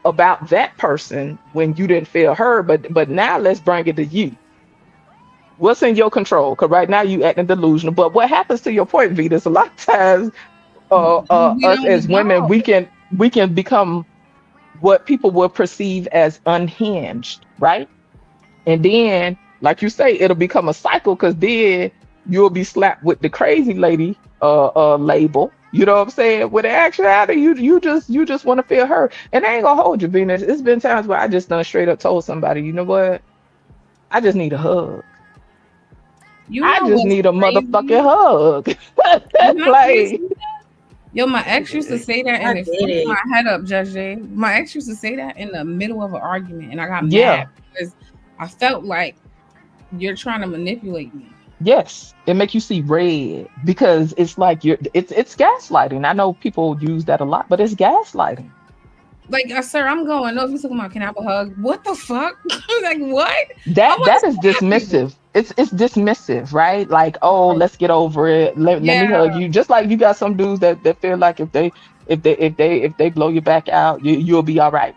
about that person when you didn't feel heard, but now let's bring it to you. What's in your control? Because right now you acting delusional. But what happens, to your point, Venus, a lot of times, We us don't as women, know. we can become what people will perceive as unhinged, right? And then, like you say, it'll become a cycle, because then you'll be slapped with the crazy lady label. You know what I'm saying? With the actuality, you just want to feel hurt. And I ain't gonna hold you, Venus. It's been times where I just done straight up told somebody, you know what? I just need a hug. You I know just what's need a motherfucking crazy? hug. Can I please Like, say that? Yo, my ex used to say that, I and it did fucked it. my head up, Judge Jay. My ex used to say that in the middle of an argument, and I got mad yeah, because I felt like you're trying to manipulate me. yes, it make you see red, because it's like it's gaslighting. I know people use that a lot, but it's gaslighting. Like, sir, I'm going. No, if you're talking about can I have a hug? What the fuck? Like, what? I That was that is so happy. dismissive. It's dismissive, right? Like, oh, let's get over it. Let me Yeah, hug you. Just like you got some dudes that feel like if they blow your back out, you'll be all right.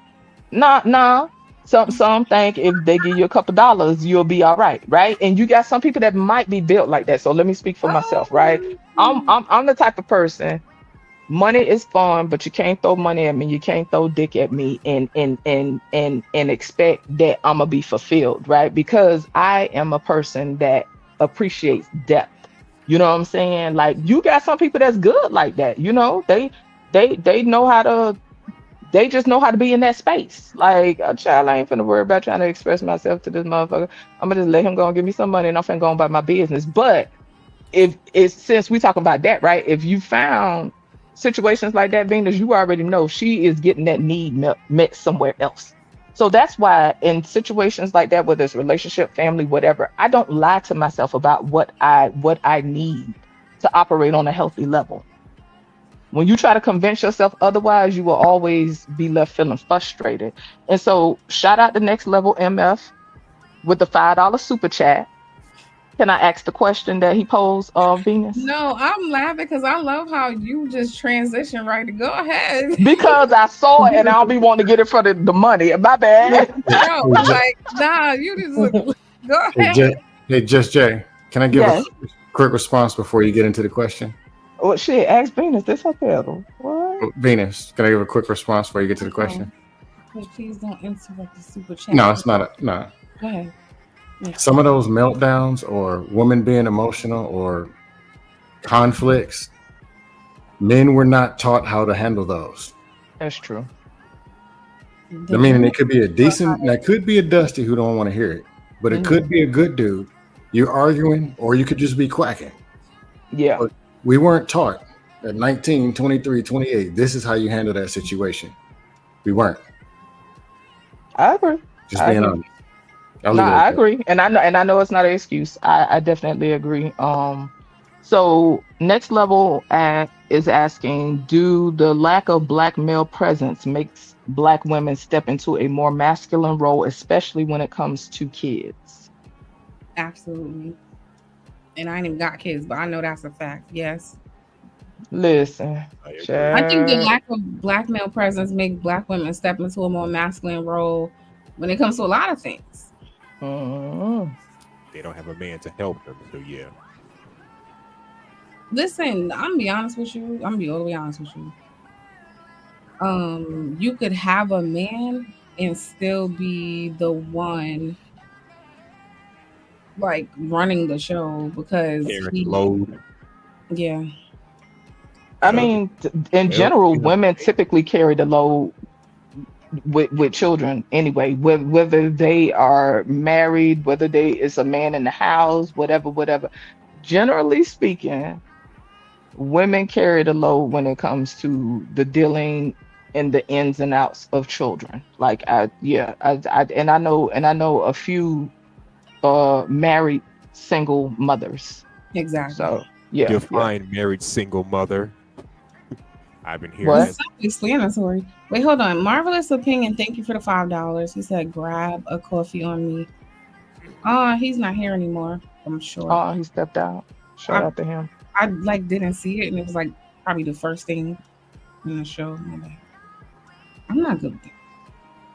Nah, nah. Some think if they give you a couple dollars, you'll be all right, right? And you got some people that might be built like that. So let me speak for myself, right? I'm oh, I'm I'm the type of person. Money is fun, but you can't throw money at me. You can't throw dick at me and expect that I'm gonna be fulfilled, right? Because I am a person that appreciates depth. You know what I'm saying? Like you got some people that's good like that. You know, they know how to. They just know how to be in that space. Like a child, I ain't finna worry about trying to express myself to this motherfucker. I'm gonna just let him go and give me some money, and I'm finna go about my business. But if it's since we talking about that, right? If you found situations like that, Venus, you already know she is getting that need met somewhere else. So that's why in situations like that, whether it's relationship, family, whatever, I don't lie to myself about what I need to operate on a healthy level. When you try to convince yourself otherwise, you will always be left feeling frustrated. And so shout out to Next Level MF with the $5 super chat. Can I ask the question that he posed, Venus? No, I'm laughing because I love how you just transition right to go ahead. Because I saw it and I'll be wanting to get it for the money. My bad. No, like, nah, you just go Hey, ahead. Just Jay, can I give Yes. a quick response before you get into the question? Well, shit, ask Venus. This her pedal. What? Venus, can I give a quick response before you get to the question? Please don't interrupt the super chat. No, it's not no. Go ahead. Yeah. Some of those meltdowns or women being emotional or conflicts, men were not taught how to handle those. That's true. I mean, it could be a decent, that could be a Dusty who don't want to hear it, but it could be a good dude. You're arguing, or you could just be quacking. Yeah. But we weren't taught at 19, 23, 28, this is how you handle that situation. We weren't. I agree. Just being honest. No, I agree. And I know it's not an excuse. I definitely agree. So Next Level is asking, do the lack of black male presence makes black women step into a more masculine role, especially when it comes to kids? Absolutely. And I ain't even got kids, but I know that's a fact. Yes. Listen, I think the lack of black male presence makes black women step into a more masculine role when it comes to a lot of things. They don't have a man to help them, so yeah. Listen, I'm gonna be honest with you. I'm gonna be all the way honest with you. You could have a man and still be the one like running the show because load. Yeah. I mean, in general, women typically carry the load with children anyway, whether they are married, whether it's a man in the house, whatever. Generally speaking, women carry the load when it comes to the dealing and the ins and outs of children. Like I know a few married single mothers. Exactly. So yeah. Define married single mother. I've been hearing that. Explanatory. Wait, hold on. Marvelous Opinion, thank you for the $5. He said, grab a coffee on me. He's not here anymore, I'm sure. Oh, he stepped out. Shout out to him. I didn't see it, and it was like probably the first thing in the show. I'm not good with that.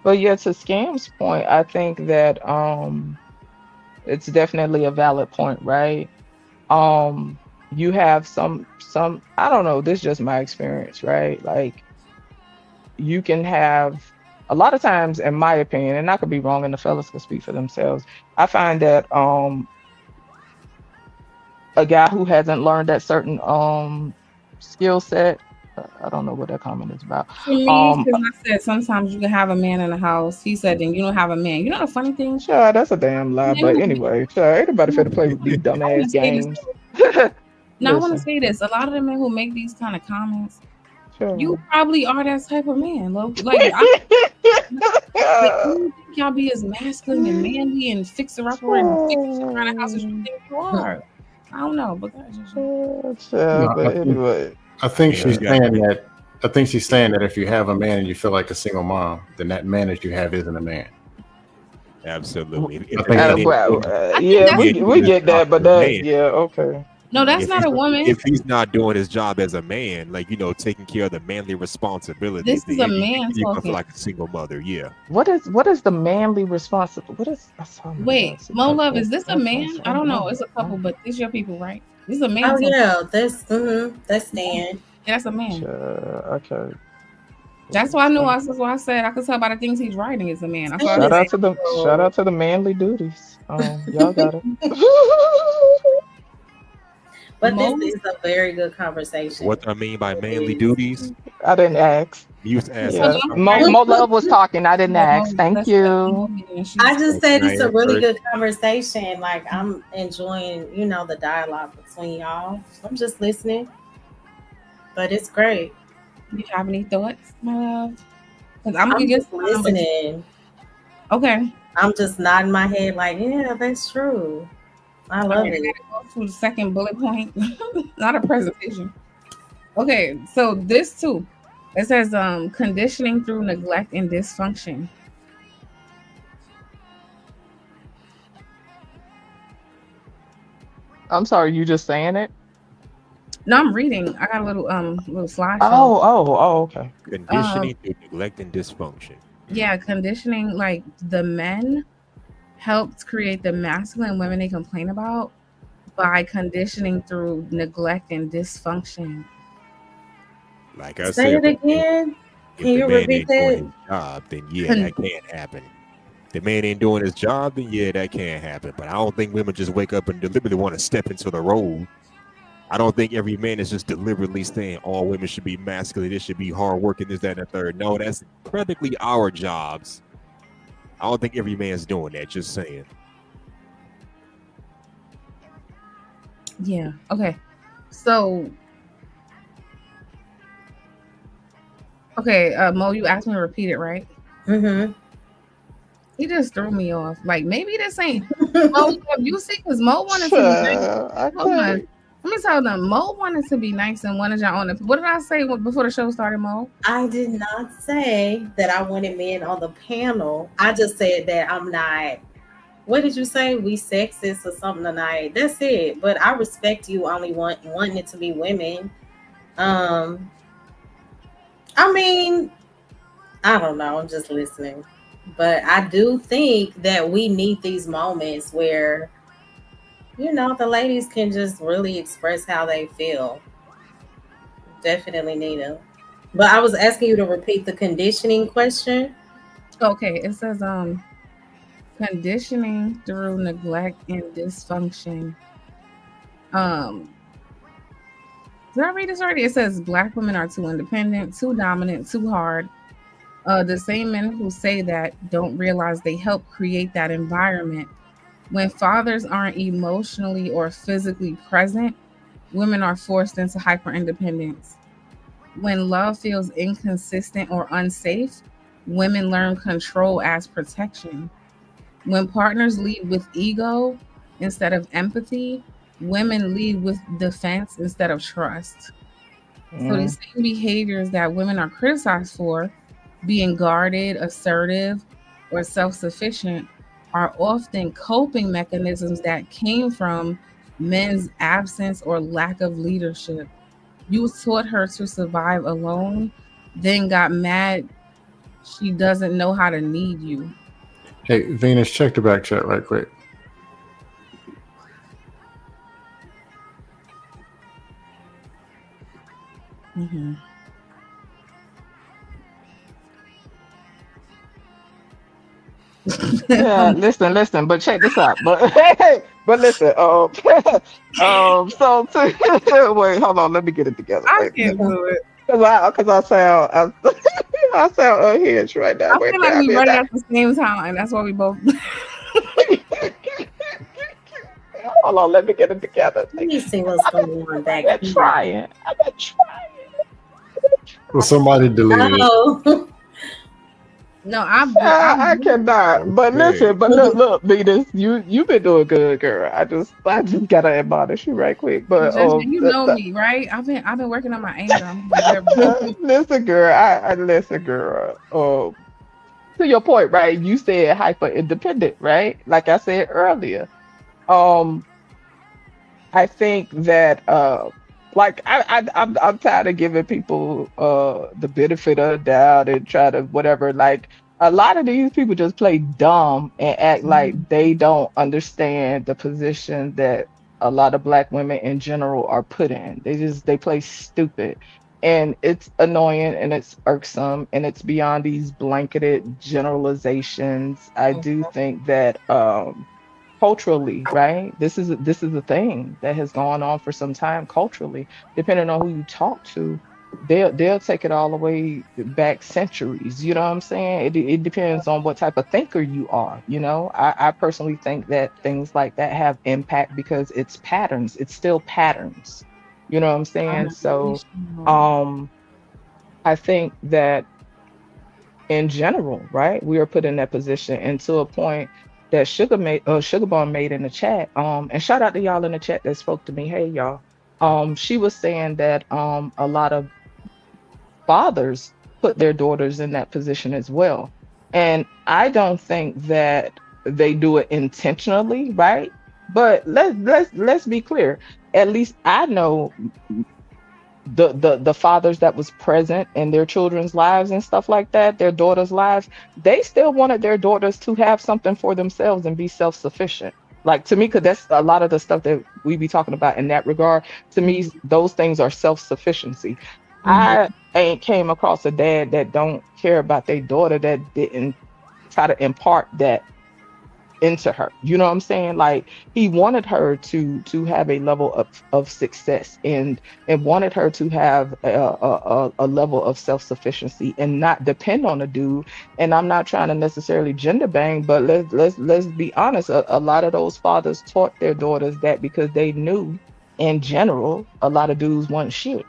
But yeah, to Scam's point, I think that it's definitely a valid point, right? You have some I don't know, this is just my experience, right? Like you can have a lot of times, in my opinion, and I could be wrong and the fellas can speak for themselves, I find that a guy who hasn't learned that certain skill set, I don't know what that comment is about. For me, because I said sometimes you can have a man in the house. He said, then you don't have a man. You know the funny thing? Sure, that's a damn lie. But anyway, sure, everybody finna play with these dumbass games. Now, I want to say this. A lot of the men who make these kind of comments, you probably are that type of man. Like, you think y'all be as masculine and manly and fixer-upper and fix around the house as you think you are. I don't know, but that's just... but anyway. I think she's saying that. I think she's saying that if you have a man and you feel like a single mom, then that man that you have isn't a man. Absolutely. We get that, but okay. No, that's not a woman. If he's not doing his job as a man, like taking care of the manly responsibilities, this is a man talking like a single mother. Yeah. What is the manly responsibility? What is? Wait, Mo Love, is this a man? I don't know. It's a couple, but it's your people, right? This is a man. Oh yeah, that's Stan. that's a man. Okay. That's why I knew. That's why I said I could tell by the things he's writing is a man. That's all I Shout said. out to the manly duties. Y'all got it. But this Mo, is a very good conversation. What I mean by manly It is. duties, I didn't ask. you used to ask hold Yeah, us. on, I'm Mo, sorry. Mo Love was talking. I didn't ask. Mo, Thank let's let you. Mo be and I she's just Thank you, said it's a Diane, really first. good conversation. Like I'm enjoying, the dialogue between y'all. I'm just listening, but it's great. you have any thoughts, my love? Because I'm gonna I'm get just listening. okay. I'm just nodding my head like, yeah, that's true. I All love right, I it. gotta go to the second bullet point. Not a presentation. Okay, so this too. It says conditioning through neglect and dysfunction. I'm sorry, you just saying it? No, I'm reading. I got a little slideshow. Oh, okay. Um Conditioning through neglect and dysfunction. yeah, conditioning like the men helped create the masculine women they complain about by conditioning through neglect and dysfunction. Like I Say said, it again. if Can the you man repeat ain't doing that? his job, then yeah, Con- that can't happen. The man ain't doing his job, then yeah, that can't happen. But I don't think women just wake up and deliberately want to step into the role. I don't think every man is just deliberately saying all women should be masculine, this should be hard working, this, that, and the third. No, that's practically our jobs. I don't think every man's doing that, just saying. yeah. Okay. So okay, Mo, you asked me to repeat it, right? Mm-hmm. He just threw me off. Like maybe this ain't Mo. You see, because Mo wanted to be nice. I Hold on. can't. Let me tell them. Mo wanted to be nice and wanted y'all on it. What did I say before the show started, Mo? I did not say that I wanted men on the panel. I just said that I'm not. What did you say? We sexist or something tonight? That's it. But I respect you only wanting it to be women. Um, I mean, I don't know. I'm just listening. But I do think that we need these moments where, the ladies can just really express how they feel. Definitely need them. But I was asking you to repeat the conditioning question. Okay, it says conditioning through neglect and dysfunction. Um, did I read this already? It says black women are too independent, too dominant, too hard. The same men who say that don't realize they help create that environment. When fathers aren't emotionally or physically present, women are forced into hyper independence. When love feels inconsistent or unsafe, women learn control as protection. When partners lead with ego instead of empathy, women lead with defense instead of trust. So Mm. these same behaviors that women are criticized for, being guarded, assertive, or self sufficient, are often coping mechanisms that came from men's absence or lack of leadership. You taught her to survive alone, then got mad she doesn't know how to need you. Hey, Venus, check the back chat right quick. Mhm. Yeah, listen, but check this out. But but listen, so wait, hold on, let me get it together. I Wait a can't minute. do it. Cause I sound I sound unhinged right now. I Wait feel a like minute, I we mean read it that. at the same time. That's why we both. Hold on, let me get it together. Let me see what's going on I've back been here. trying. I've been Well, somebody deleted it. Oh, No, I cannot. But Okay. listen, but look, Venus, you've been doing good, girl. I just gotta admonish you right quick. But You know me, right? I've been working on my anger. I'm better. listen, girl. I listen, girl. To your point, right? You said hyper independent, right? Like I said earlier. Um, I think that like I'm tired of giving people the benefit of the doubt and try to whatever. Like a lot of these people just play dumb and act like they don't understand the position that a lot of black women in general are put in. They play stupid. And it's annoying and it's irksome and it's beyond these blanketed generalizations. I do think that culturally, right? This is a thing that has gone on for some time culturally. Depending on who you talk to, they'll take it all the way back centuries. You know what I'm saying? It depends on what type of thinker you are. I personally think that things like that have impact because it's patterns. It's still patterns. You know what I'm saying? So um I think that in general, right? We are put in that position and to a point that Sugar Bomb made in the chat. And shout out to y'all in the chat that spoke to me. Hey y'all. She was saying that a lot of fathers put their daughters in that position as well. And I don't think that they do it intentionally, right? But let's be clear. At least I know the fathers that was present in their children's lives and stuff like that, their daughters' lives, they still wanted their daughters to have something for themselves and be self-sufficient. Like to me, because that's a lot of the stuff that we be talking about in that regard. To me, those things are self-sufficiency. I ain't came across a dad that don't care about their daughter that didn't try to impart that into her. You know what I'm saying? Like he wanted her to have a level of success and wanted her to have a level of self-sufficiency and not depend on a dude. And I'm not trying to necessarily gender bang, but let's be honest. A lot of those fathers taught their daughters that because they knew in general a lot of dudes want shit.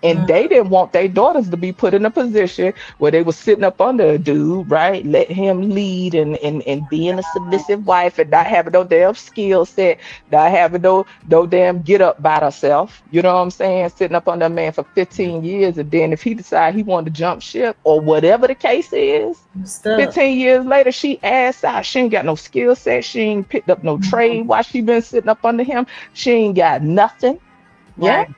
And they didn't want their daughters to be put in a position where they were sitting up under a dude, right? Let him lead and being a submissive wife and not having no damn skill set, not having no damn get up by herself. You know what I'm saying? Sitting up under a man for 15 years. And then if he decide he wanted to jump ship or whatever the case is, Stuff. 15 years later, she ass out. She ain't got no skill set. She ain't picked up no trade while she been sitting up under him. She ain't got nothing. Yeah. Right.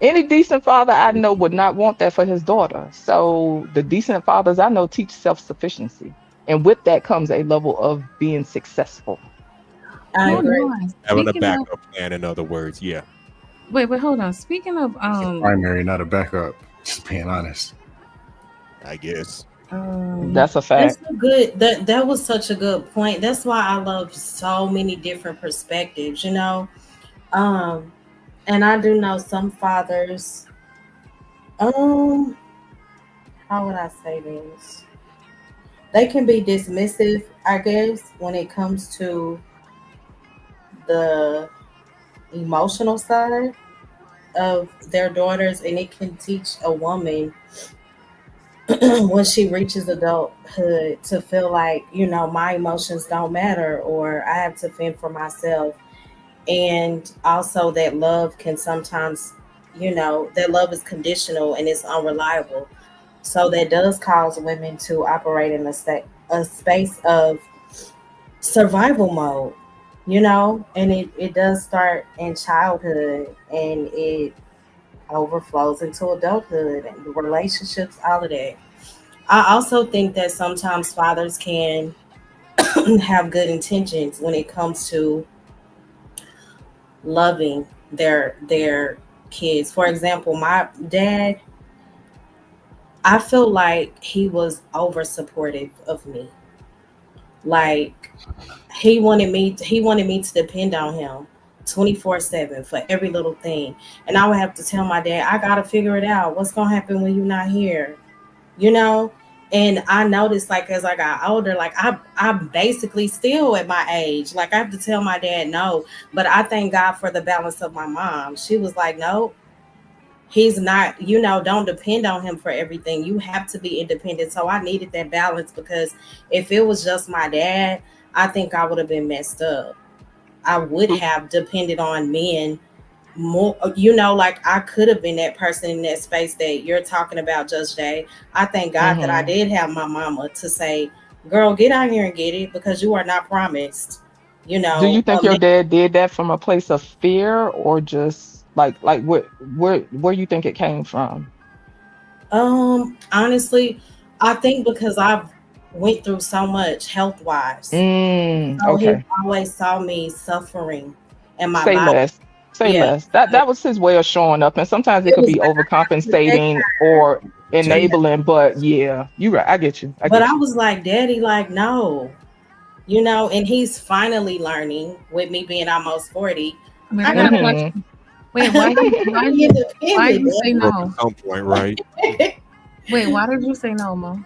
Any decent father I know would not want that for his daughter. So the decent fathers I know teach self-sufficiency. And with that comes a level of being successful. I Hold agree. on. Having a Speaking of, backup plan, in other words, yeah. wait, hold on. Speaking of, Primary, not a backup. Just being honest. I guess. That's a That's fact. a good that was such a good point. That's why I love so many different perspectives, you know. Um and I do know some fathers, um, how would I say this? They can be dismissive, I guess, when it comes to the emotional side of their daughters, and it can teach a woman when she reaches adulthood to feel like, my emotions don't matter or I have to fend for myself. And also that love can sometimes, that love is conditional and it's unreliable. So that does cause women to operate in a space of survival mode, and it does start in childhood and it overflows into adulthood and the relationships, all of that. I also think that sometimes fathers can have good intentions when it comes to loving their kids. For example, my dad, I feel like he was over supportive of me. Like he wanted me to depend on him 24/7 for every little thing. And I would have to tell my dad, I gotta figure it out. What's gonna happen when you're not here? you know and I noticed, like, as I got older, like I'm basically still at my age, like I have to tell my dad no. But I thank God for the balance of my mom. She was like, no, he's not, don't depend on him for everything. You have to be independent. So I needed that balance, because if it was just my dad, I think I would have been messed up. I would have depended on men more, like I could have been that person in that space that you're talking about, Judge Day. I thank God that I Hmm. did have my mama to say, girl, get out here and get it, because you are not promised, Do you think a man. your dad did that from a place of fear or just like where you think it came from? Honestly, I think because I've went through so much health wise. So he Okay. always saw me suffering in my Say body. less. Say Yeah, less. That was his way of showing up, and sometimes it it could was be like I have to take overcompensating her. or Protect. Yeah, enabling. But yeah, you right. I get you. I but I get you. was like, Daddy, like, no, and he's finally learning with me being almost 40. Wait, I I got a gotta Hmm. question. Wait, be why did you independent, say Grow up at no? some point, right? Daddy. Wait, why did you say no, Mo?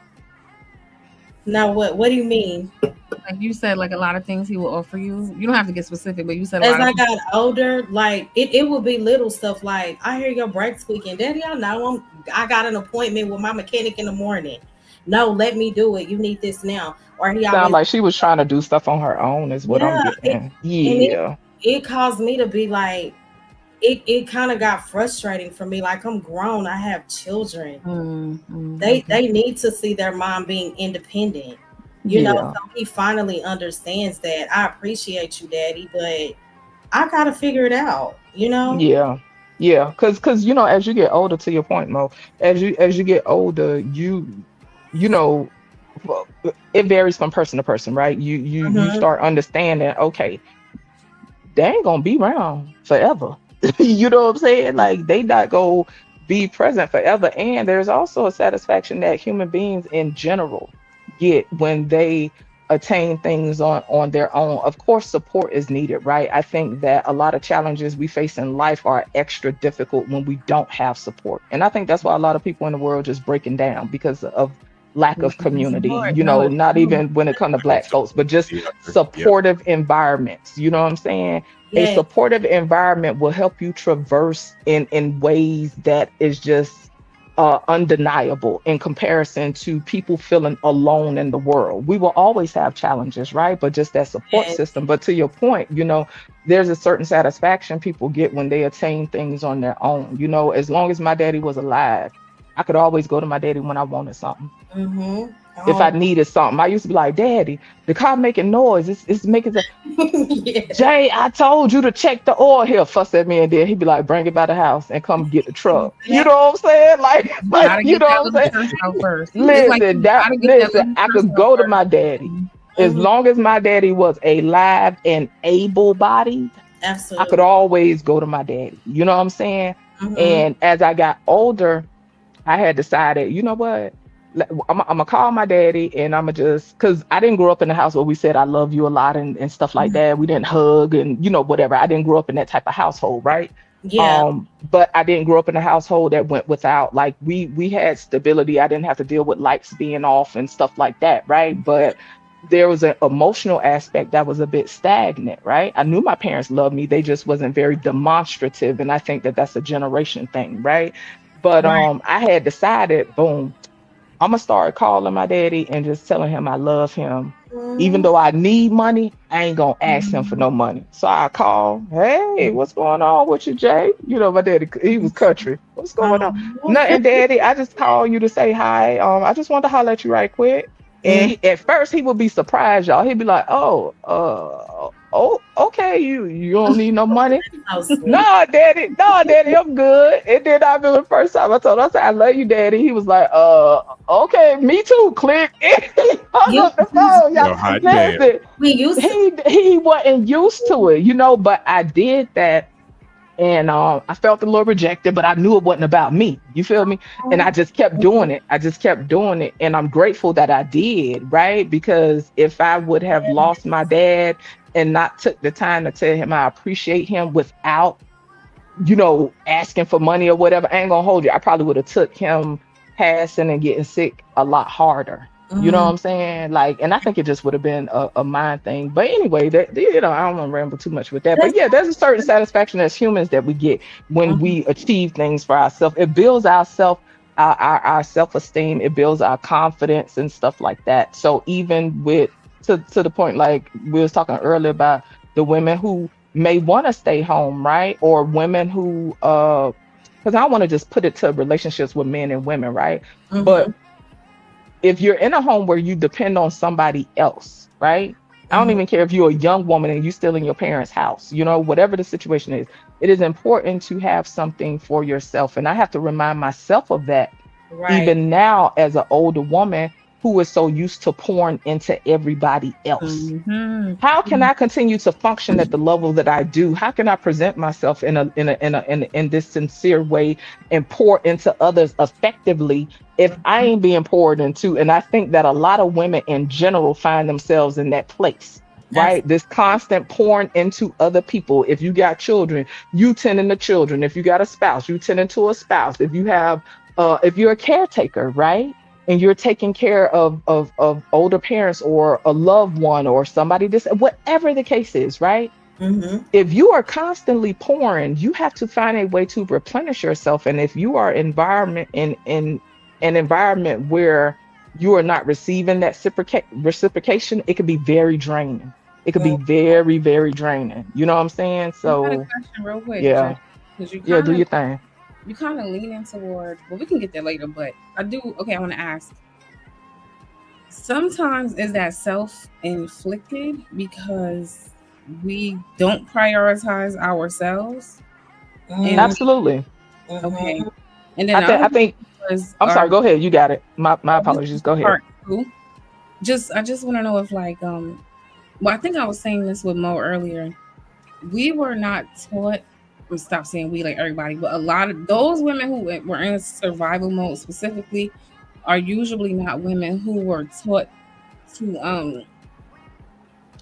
Now, what do you mean? Like you said, like a lot of things he will offer you. You don't have to get specific, but you said a As lot of I things. got older, like it would be little stuff like I hear your brakes squeaking, Daddy. I got an appointment with my mechanic in the morning. No, let me do it. You need this now. Or he Sound always, like she was trying to do stuff on her own, is what I'm yeah. getting. And Yeah. it caused me to be like, it kind of got frustrating for me. Like I'm grown, I have children. Okay. They need to see their mom being independent. Yeah. So he finally understands that. I appreciate you, Daddy, but I gotta figure it out. Yeah. Yeah. Cause as you get older, to your point, Mo, as you get older, you know, well, it varies from person to person, right? You Hmm. start understanding, okay, they ain't gonna be around forever. You know what I'm saying? Like they not gonna be present forever. And there's also a satisfaction that human beings in general get when they attain things on their own. Of course, support is needed, right? I think that a lot of challenges we face in life are extra difficult when we don't have support. And I think that's why a lot of people in the world just breaking down because of lack of community, Support. No, not even when it comes to black folks, but just Yep. supportive environments. You know what I'm saying? A Yeah. supportive environment will help you traverse in ways that is just undeniable in comparison to people feeling alone in the world. We will always have challenges, right? But just that support Yes. system. But to your point, there's a certain satisfaction people get when they attain things on their own. As long as my daddy was alive, I could always go to my daddy when I wanted something. Mm-hmm. If I Oh, needed something, I used to be like, Daddy, the car making noise. It's making yeah. Jay, I told you to check the oil. He'll fuss at me, and then he'd be like, bring it by the house and come get the truck. You know what I'm saying? Like, you like gotta you get know that what I'm little saying? stress out first. It's like Listen, you gotta get that little I stress could out go to my daddy. first. As Mhm. long as my daddy was alive and able-bodied, I could Absolutely. always go to my daddy. You know what I'm saying? Mm-hmm. And as I got older, I had decided, you know what? I'm gonna call my daddy and I'm gonna just, because I didn't grow up in a house where we said I love you a lot and stuff like that. We didn't hug and whatever. I didn't grow up in that type of household, right? Yeah. But I didn't grow up in a household that went without, like, we had stability. I didn't have to deal with lights being off and stuff like that, right? But there was an emotional aspect that was a bit stagnant, right? I knew my parents loved me, they just wasn't very demonstrative, and I think that that's a generation thing, right? But Right. I had decided, boom, I'm gonna start calling my daddy and just telling him I love him. Even Mm-hmm. though I need money, I ain't gonna ask him for no money. So I call, hey, what's going on with you, Jay? My daddy, he was country. What's going on? Nothing, daddy. I just call you to say hi. I just wanted to holler at you right quick. Mm-hmm. And at first he would be surprised, y'all. He'd be like, oh, okay, you don't need no money. So sweet. No, daddy, I'm good. And then I remember the first time I told him, I said, I love you, daddy. He was like, okay, me too. Click. He hung You up the phone, y'all. Yo, hot damn. Listen, we used to. he wasn't used to it, but I did that. And I felt a little rejected, but I knew it wasn't about me. You feel me? And I just kept doing it. I just kept doing it. And I'm grateful that I did, right? Because if I would have lost my dad and not took the time to tell him I appreciate him without asking for money or whatever, I ain't gonna hold you. I probably would have took him passing and getting sick a lot harder. You know what Mhm. I'm saying? Like, and I think it just would have been a mind thing. But anyway, I don't want to ramble too much with that. But That's yeah, there's a certain satisfaction as humans that we get when mhm. we achieve things for ourselves. It builds our self-esteem, it builds our confidence and stuff like that. So even with to the point like we was talking earlier about the women who may want to stay home, right? Or women who because I want to just put it to relationships with men and women, right? Mhm. But if you're in a home where you depend on somebody else, right? I don't Mhm. even care if you're a young woman and you're still in your parents' house, whatever the situation is, it is important to have something for yourself. And I have to remind myself of that Right. even now as an older woman who is so used to pouring into everybody else? Mm-hmm. How can I continue to function at the level that I do? How can I present myself in this sincere way and pour into others effectively if I ain't being poured into? And I think that a lot of women in general find themselves in that place, right? This constant pouring into other people. If you got children, you tending to children. If you got a spouse, you tending to a spouse. If you're a caretaker, right? And you're taking care of older parents or a loved one or somebody, this whatever the case is, right? Mm-hmm. If you are constantly pouring, you have to find a way to replenish yourself. And if you are in an environment where you are not receiving that reciprocation, it could be very draining. It could be very, very draining. You know what I'm saying? I got a So question real quick, yeah, because you yeah, kind do of your thing. leaning toward. Well, we can get there later, but I do. Okay, I want to ask. Sometimes is that self-inflicted because we don't prioritize ourselves, and Absolutely. okay, and then the I other think was I'm sorry, our go ahead. You got it. My apologies. Go ahead. part two. I just want to know if like well, I think I was saying this with Mo earlier. We were not taught. Stop saying we, like everybody, but a lot of those women who were in survival mode specifically are usually not women who were taught to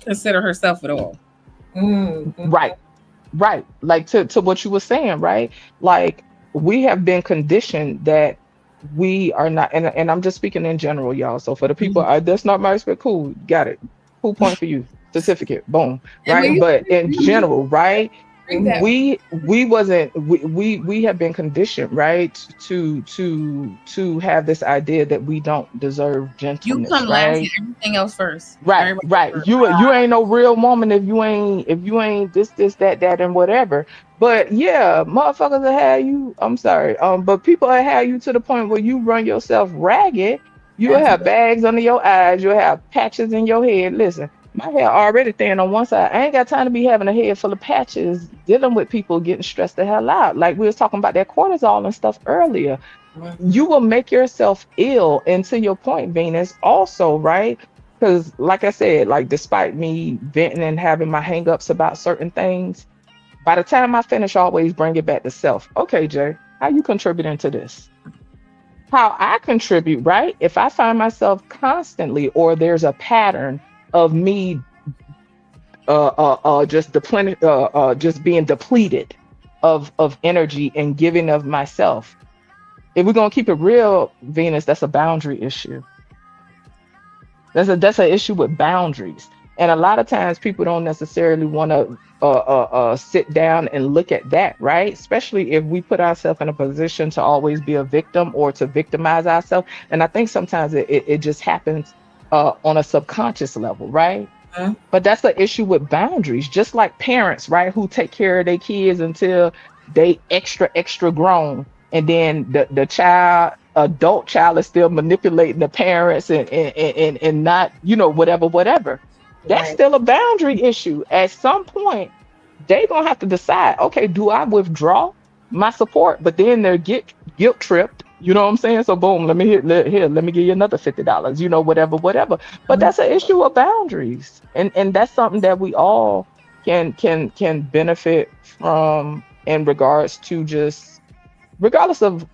consider herself at all. Right. Right. Like to what you were saying, right? Like we have been conditioned that we are not, and I'm just speaking in general, y'all. So for the people, that's not my expert. Cool, got it. Cool point for you. Certificate, boom. And when Right. But in you general, right? bring that, We have been conditioned, right, to have this idea that we don't deserve you gentleness, come last right? and everything else first. Right, Everybody right. first. You ain't no real woman if you ain't this that and whatever. But yeah, motherfuckers will have you. I'm sorry, but people will have you to the point where you run yourself ragged. You'll have bags under your eyes. You'll have patches in your head. Listen, my hair already thin on one side. I ain't got time to be having a head full of patches dealing with people getting stressed the hell out. Like we was talking about that cortisol and stuff earlier. You will make yourself ill. And to your point, Venus, also, right? Because, like I said, like despite me venting and having my hangups about certain things, by the time I finish, I always bring it back to self. Okay, Jay, how you contributing to this? How I contribute, right? If I find myself constantly, or there's a pattern of me just being depleted of energy and giving of myself. If we're gonna keep it real, Venus, that's a boundary issue. That's an issue with boundaries, and a lot of times people don't necessarily want to sit down and look at that, right? Especially if we put ourselves in a position to always be a victim or to victimize ourselves. And I think sometimes it just happens on a subconscious level, right? But that's the issue with boundaries, just like parents, right, who take care of their kids until they extra grown, and then the adult child is still manipulating the parents and not, whatever. That's still a boundary issue. At some point, they gonna have to decide, okay, do I withdraw my support? But then they're guilt tripped. You know what I'm saying? So boom, let me give you another $50. Whatever. But that's an issue of boundaries, and that's something that we all can benefit from in regards to just regardless of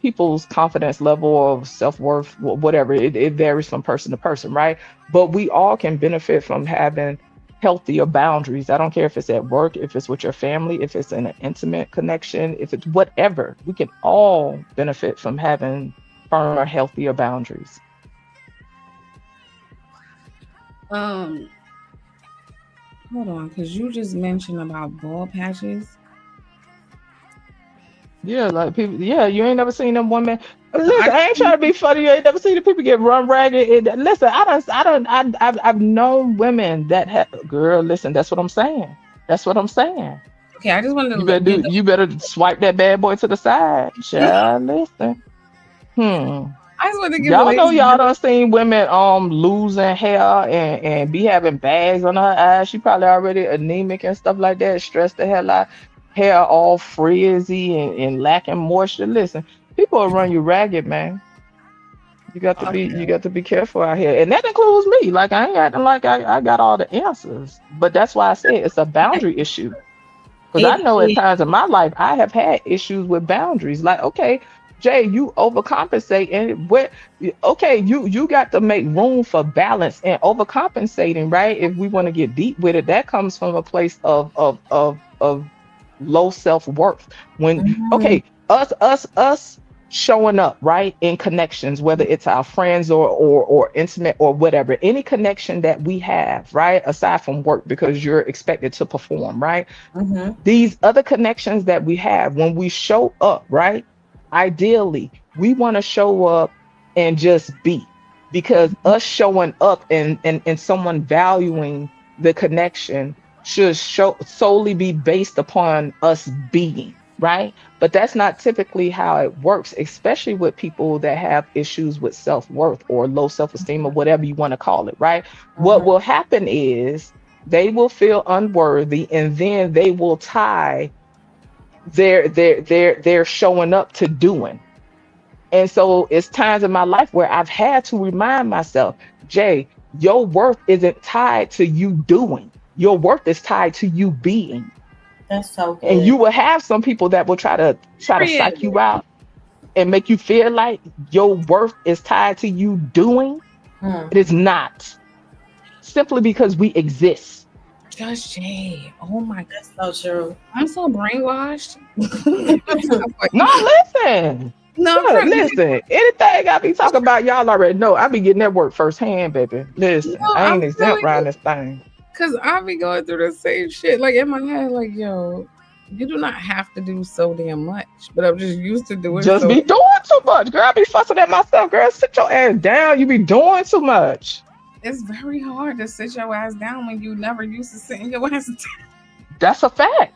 people's confidence level of self-worth, whatever. It varies from person to person, right? But we all can benefit from having healthier boundaries. I don't care if it's at work, if it's with your family, if it's in an intimate connection, if it's whatever. We can all benefit from having firmer, healthier boundaries. Hold on, because you just mentioned about bald patches. Yeah, like people. Yeah, you ain't never seen them women. Listen, I ain't trying to be funny. You ain't never seen the people get run ragged. Listen, I've known women that have. Girl, listen, that's what I'm saying. That's what I'm saying. Okay, I just wanted to. You better swipe that bad boy to the side, child. Listen. I just want to give y'all know y'all done seen women losing hair and be having bags on her eyes. She probably already anemic and stuff like that, stressed the hell out. Hair all frizzy and lacking moisture. Listen, people will run you ragged, man. You got to be careful out here. And that includes me. Like I ain't acting like I got all the answers. But that's why I say it's a boundary issue. Because I It know at is. times in my life I have had issues with boundaries. Like, okay, Jay, you overcompensate, and what? Okay, you got to make room for balance and overcompensating, right? If we want to get deep with it, that comes from a place of low self worth. When Mhm. okay, us showing up right in connections, whether it's our friends or intimate or whatever, any connection that we have, right, aside from work, because you're expected to perform, right? Mhm. These other connections that we have when we show up, right? Ideally, we want to show up and just be, because us showing up and someone valuing the connection should show solely be based upon us being, right? But that's not typically how it works, especially with people that have issues with self-worth or low self-esteem or whatever you want to call it, right? What Mhm. will happen is they will feel unworthy, and then they will tie their showing up to doing. And so it's times in my life where I've had to remind myself, Jay, your worth isn't tied to you doing, your worth is tied to you being. That's so And good. you will have some people that will try to Period. psych you out and make you feel like your worth is tied to you doing. Mm. It is not, simply because we exist. Judge Jay. Oh my god. That's so true. I'm so brainwashed. I'm like, No, listen. no, I'm Look, trying to listen. Anything I be talking about, y'all already know. I be getting that work firsthand, baby. Listen, no, I I'm ain't exempt telling around you. this thing. Cause I be going through the same shit. Like in my head, like, yo, you do not have to do so damn much. But I'm just used to doing Just so. be doing too much, girl. I be fussing at myself, girl. Sit your ass down. You be doing too much. It's very hard to sit your ass down when you never used to sitting your ass That's a fact.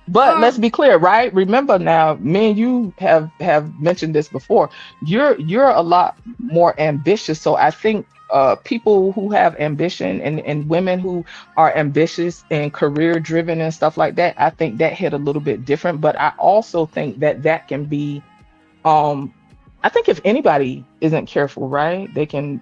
But let's down. be clear, right? Remember now, me and you have mentioned this before. You're a lot more ambitious. So I think people who have ambition and women who are ambitious and career driven and stuff like that, I think that hit a little bit different. But I also think that that can be um I think if anybody isn't careful, right, they can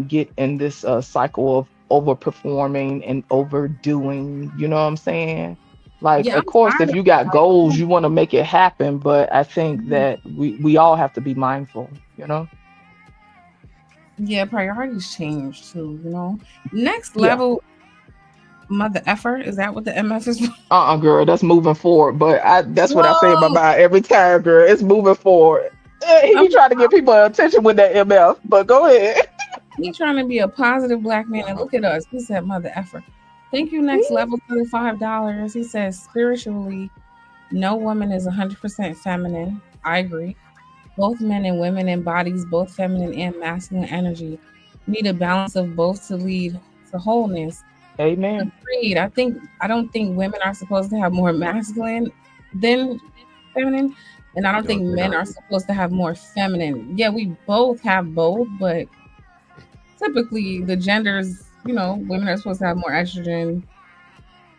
get in this cycle of overperforming and overdoing. You know what I'm saying? Like, Yeah, of I'm course, tired if of you got goals, like, you want to make it happen. But I think that we all have to be mindful. You know? yeah, priorities change too, you know. Next Yeah. level mother effort, is that what the MF is for? Girl, that's moving forward. But that's what I say in my Whoa. mind every time, girl. It's moving forward. He I'm be trying to get people attention with that MF. But go ahead. he trying to be a positive black man and look at us. He said mother effort. Thank you, next level $35. He says spiritually, no woman is 100% feminine. I agree. Both men and women embodies both feminine and masculine energy. Need a balance of both to lead to wholeness. Amen. Agreed. I don't think women are supposed to have more masculine than feminine, and I don't think Don't think men I are supposed to have more feminine. Yeah, we both have both, but typically the genders, you know, women are supposed to have more estrogen,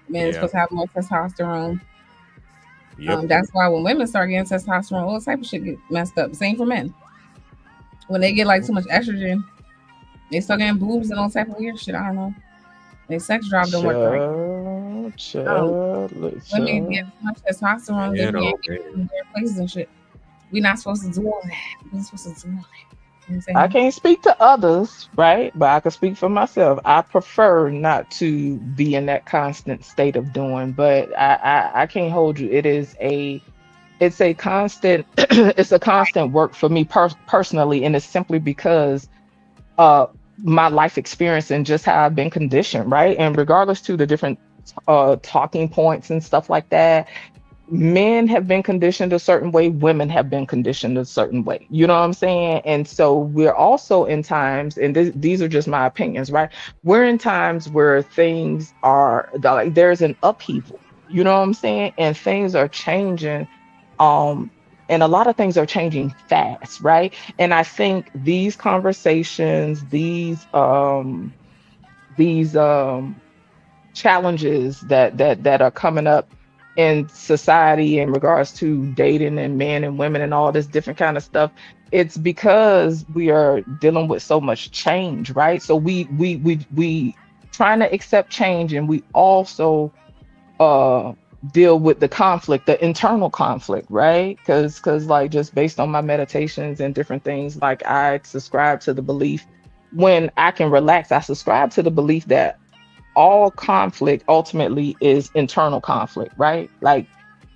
men are Yeah. supposed to have more testosterone. Yep. That's why when women start getting testosterone, all type of shit get messed up. Same for men. When they get like too much estrogen, they start getting boobs and all type of weird shit. I don't know. Their sex drive don't work right. Child, Um, child, look, women get child. too much testosterone, they Man, be oh in man. weird places and shit. We're not supposed to do all that. We're not supposed to do all that. You know what I'm I saying? can't speak to others, right? But I can speak for myself. I prefer not to be in that constant state of doing, but I can't hold you. It's a constant it's a constant work for me personally, and it's simply because uh my life experience and just how I've been conditioned, right? And regardless to the different talking points and stuff like that, men have been conditioned a certain way, women have been conditioned a certain way. You know what I'm saying? And so we're also in times, and these are just my opinions, right? We're in times where things are like there's an upheaval. You know what I'm saying? And things are changing. Um, and a lot of things are changing fast, right? And I think these conversations, these challenges that are coming up in society in regards to dating and men and women and all this different kind of stuff, it's because we are dealing with so much change, right? So we trying to accept change, and we also uh deal with the conflict, the internal conflict, right? Because like, just based on my meditations and different things, like, I subscribe to the belief, when I can relax, I subscribe to the belief that all conflict ultimately is internal conflict, right? Like,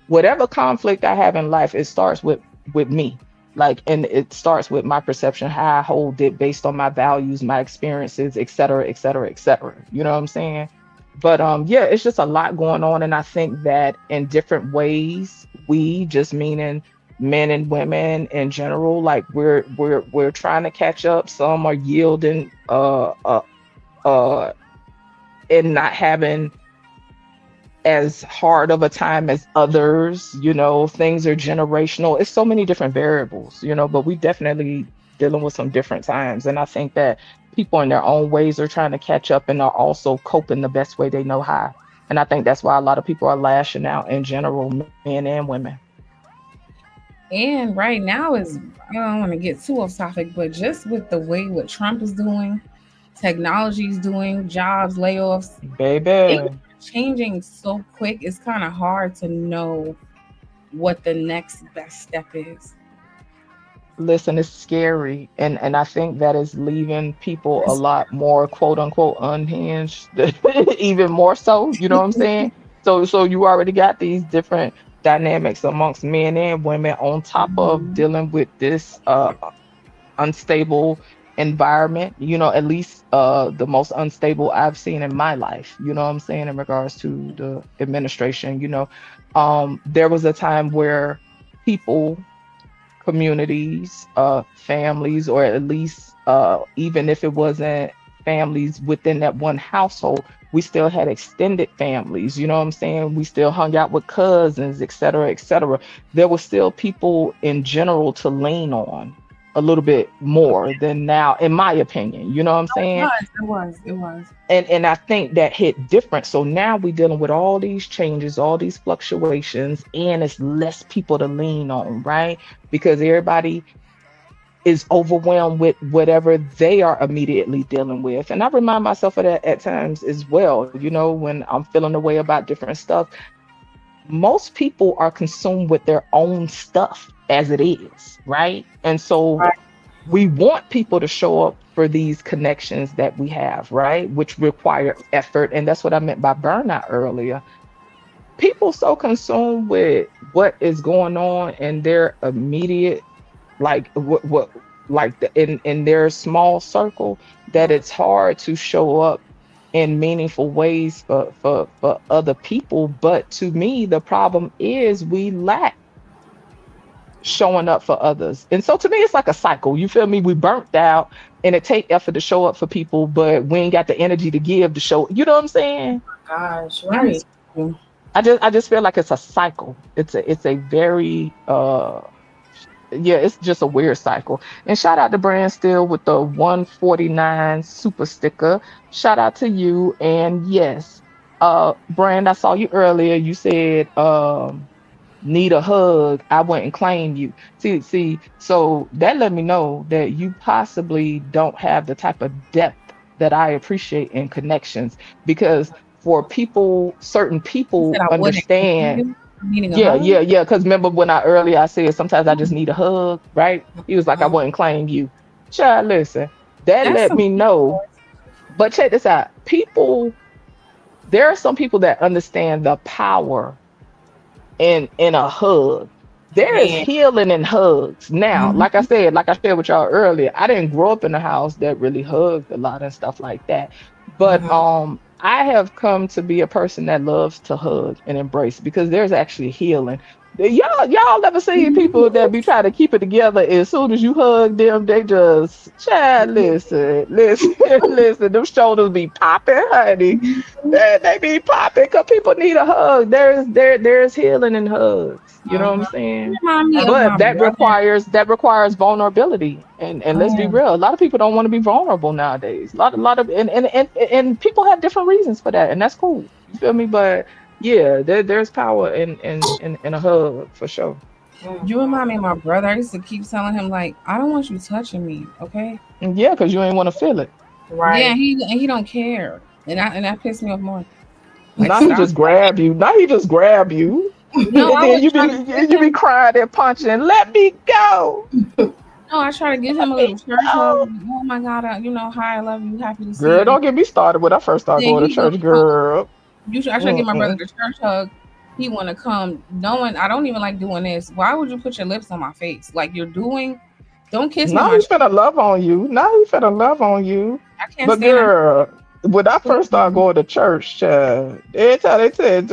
whatever conflict I have in life, it starts with me. Like, and it starts with my perception, how I hold it based on my values, my experiences, et cetera, et cetera, et cetera. You know what I'm saying? But yeah, it's just a lot going on. And I think that in different ways, we, just meaning men and women in general, like, we're trying to catch up. Some are yielding uh and not having as hard of a time as others. Things are generational. It's so many different variables, but we definitely dealing with some different times. And I think that people in their own ways are trying to catch up and are also coping the best way they know how. And I think that's why a lot of people are lashing out in general, men and women. And right now is, I don't want to get too off topic, but just with the way what Trump is doing, technology is doing, jobs, layoffs, things Baby, are changing so quick. It's kind of hard to know what the next best step is. listen, it's scary. And I think that is leaving people a lot more, quote unquote, unhinged, even more so. You know what I'm saying? So you already got these different dynamics amongst men and women, on top of Mhm. dealing with this unstable environment, at least the most unstable I've seen in my life, you know what I'm saying, in regards to the administration. There was a time where people, communities, families, or at least even if it wasn't families within that one household, we still had extended families. You know what I'm saying? We still hung out with cousins, et cetera, et cetera. There were still people in general to lean on a little bit more than now, in my opinion. You know what I'm saying? It was. And I think that hit different. So now we're dealing with all these changes, all these fluctuations, and it's less people to lean on, right? Because everybody is overwhelmed with whatever they are immediately dealing with. And I remind myself of that at times as well, when I'm feeling the way about different stuff. Most people are consumed with their own stuff as it is, right? And so Right. we want people to show up for these connections that we have, right? Which require effort. And that's what I meant by burnout earlier. People so consumed with what is going on in their immediate, like, what like in their small circle, that it's hard to show up in meaningful ways for other people. But to me, the problem is we lack showing up for others. And so to me, it's like a cycle. You feel me? We burnt out, and it take effort to show up for people, but we ain't got the energy to give to show. You know what I'm saying? Gosh, That right. is cool. I just feel like it's a cycle. It's a very yeah, it's just a weird cycle. And shout out to Brand Still with the 149 super sticker. Shout out to you. And yes, Brand, I saw you earlier. You said need a hug, I went and claimed you. See, so that let me know that you possibly don't have the type of depth that I appreciate in connections. Because for people, certain You said people I wouldn't claim understand. you needing a Yeah, hug. yeah, yeah. Because remember when I said sometimes I just need a hug, right? He was like, I Uh, wouldn't claim you. Child, listen, that that's let some me deep know. voice. But check this out. There are some people that understand the power in a hug. There is Man. healing in hugs. Now, Mhm. like I said, like I shared with y'all earlier, I didn't grow up in a house that really hugged a lot and stuff like that. But Uh-huh. I have come to be a person that loves to hug and embrace, because there's actually healing. Y'all ever see people that be trying to keep it together, as soon as you hug them, they just, child, listen, listen, listen, them shoulders be popping, honey. They be popping because people need a hug. There's healing in hugs. You know what I'm Uh-huh. You saying? remind me of But my that brother. requires vulnerability. And let's be Oh, real, a lot of people don't want to be vulnerable nowadays. A lot of and people have different reasons for that, and that's cool. You feel me? But Yeah, there's power in a hug for sure. You remind me of my brother. I used to keep telling him like, I don't want you touching me, okay? And yeah, because you ain't want to feel it. Yeah, Right. he don't care, and that pissed me off more. Like, Now he stop. just grab you. Now he just grab you, No, and I then would try to get you be him. crying and punching. Let me go. No, I try to give him a Let little me church hug. go. Oh my God, hi, I love you, happy to see Girl, you. don't get me started when I first started Then going to he church, gonna come. girl. I try to give my brother Mm-mm. the church hug. He want to come, knowing I don't even like doing this. Why would you put your lips on my face like you're doing? Don't kiss me on Now my he cheek. finna love on you. Now he finna love on you. I can't But stand girl, when I first started that. going to church, every time they said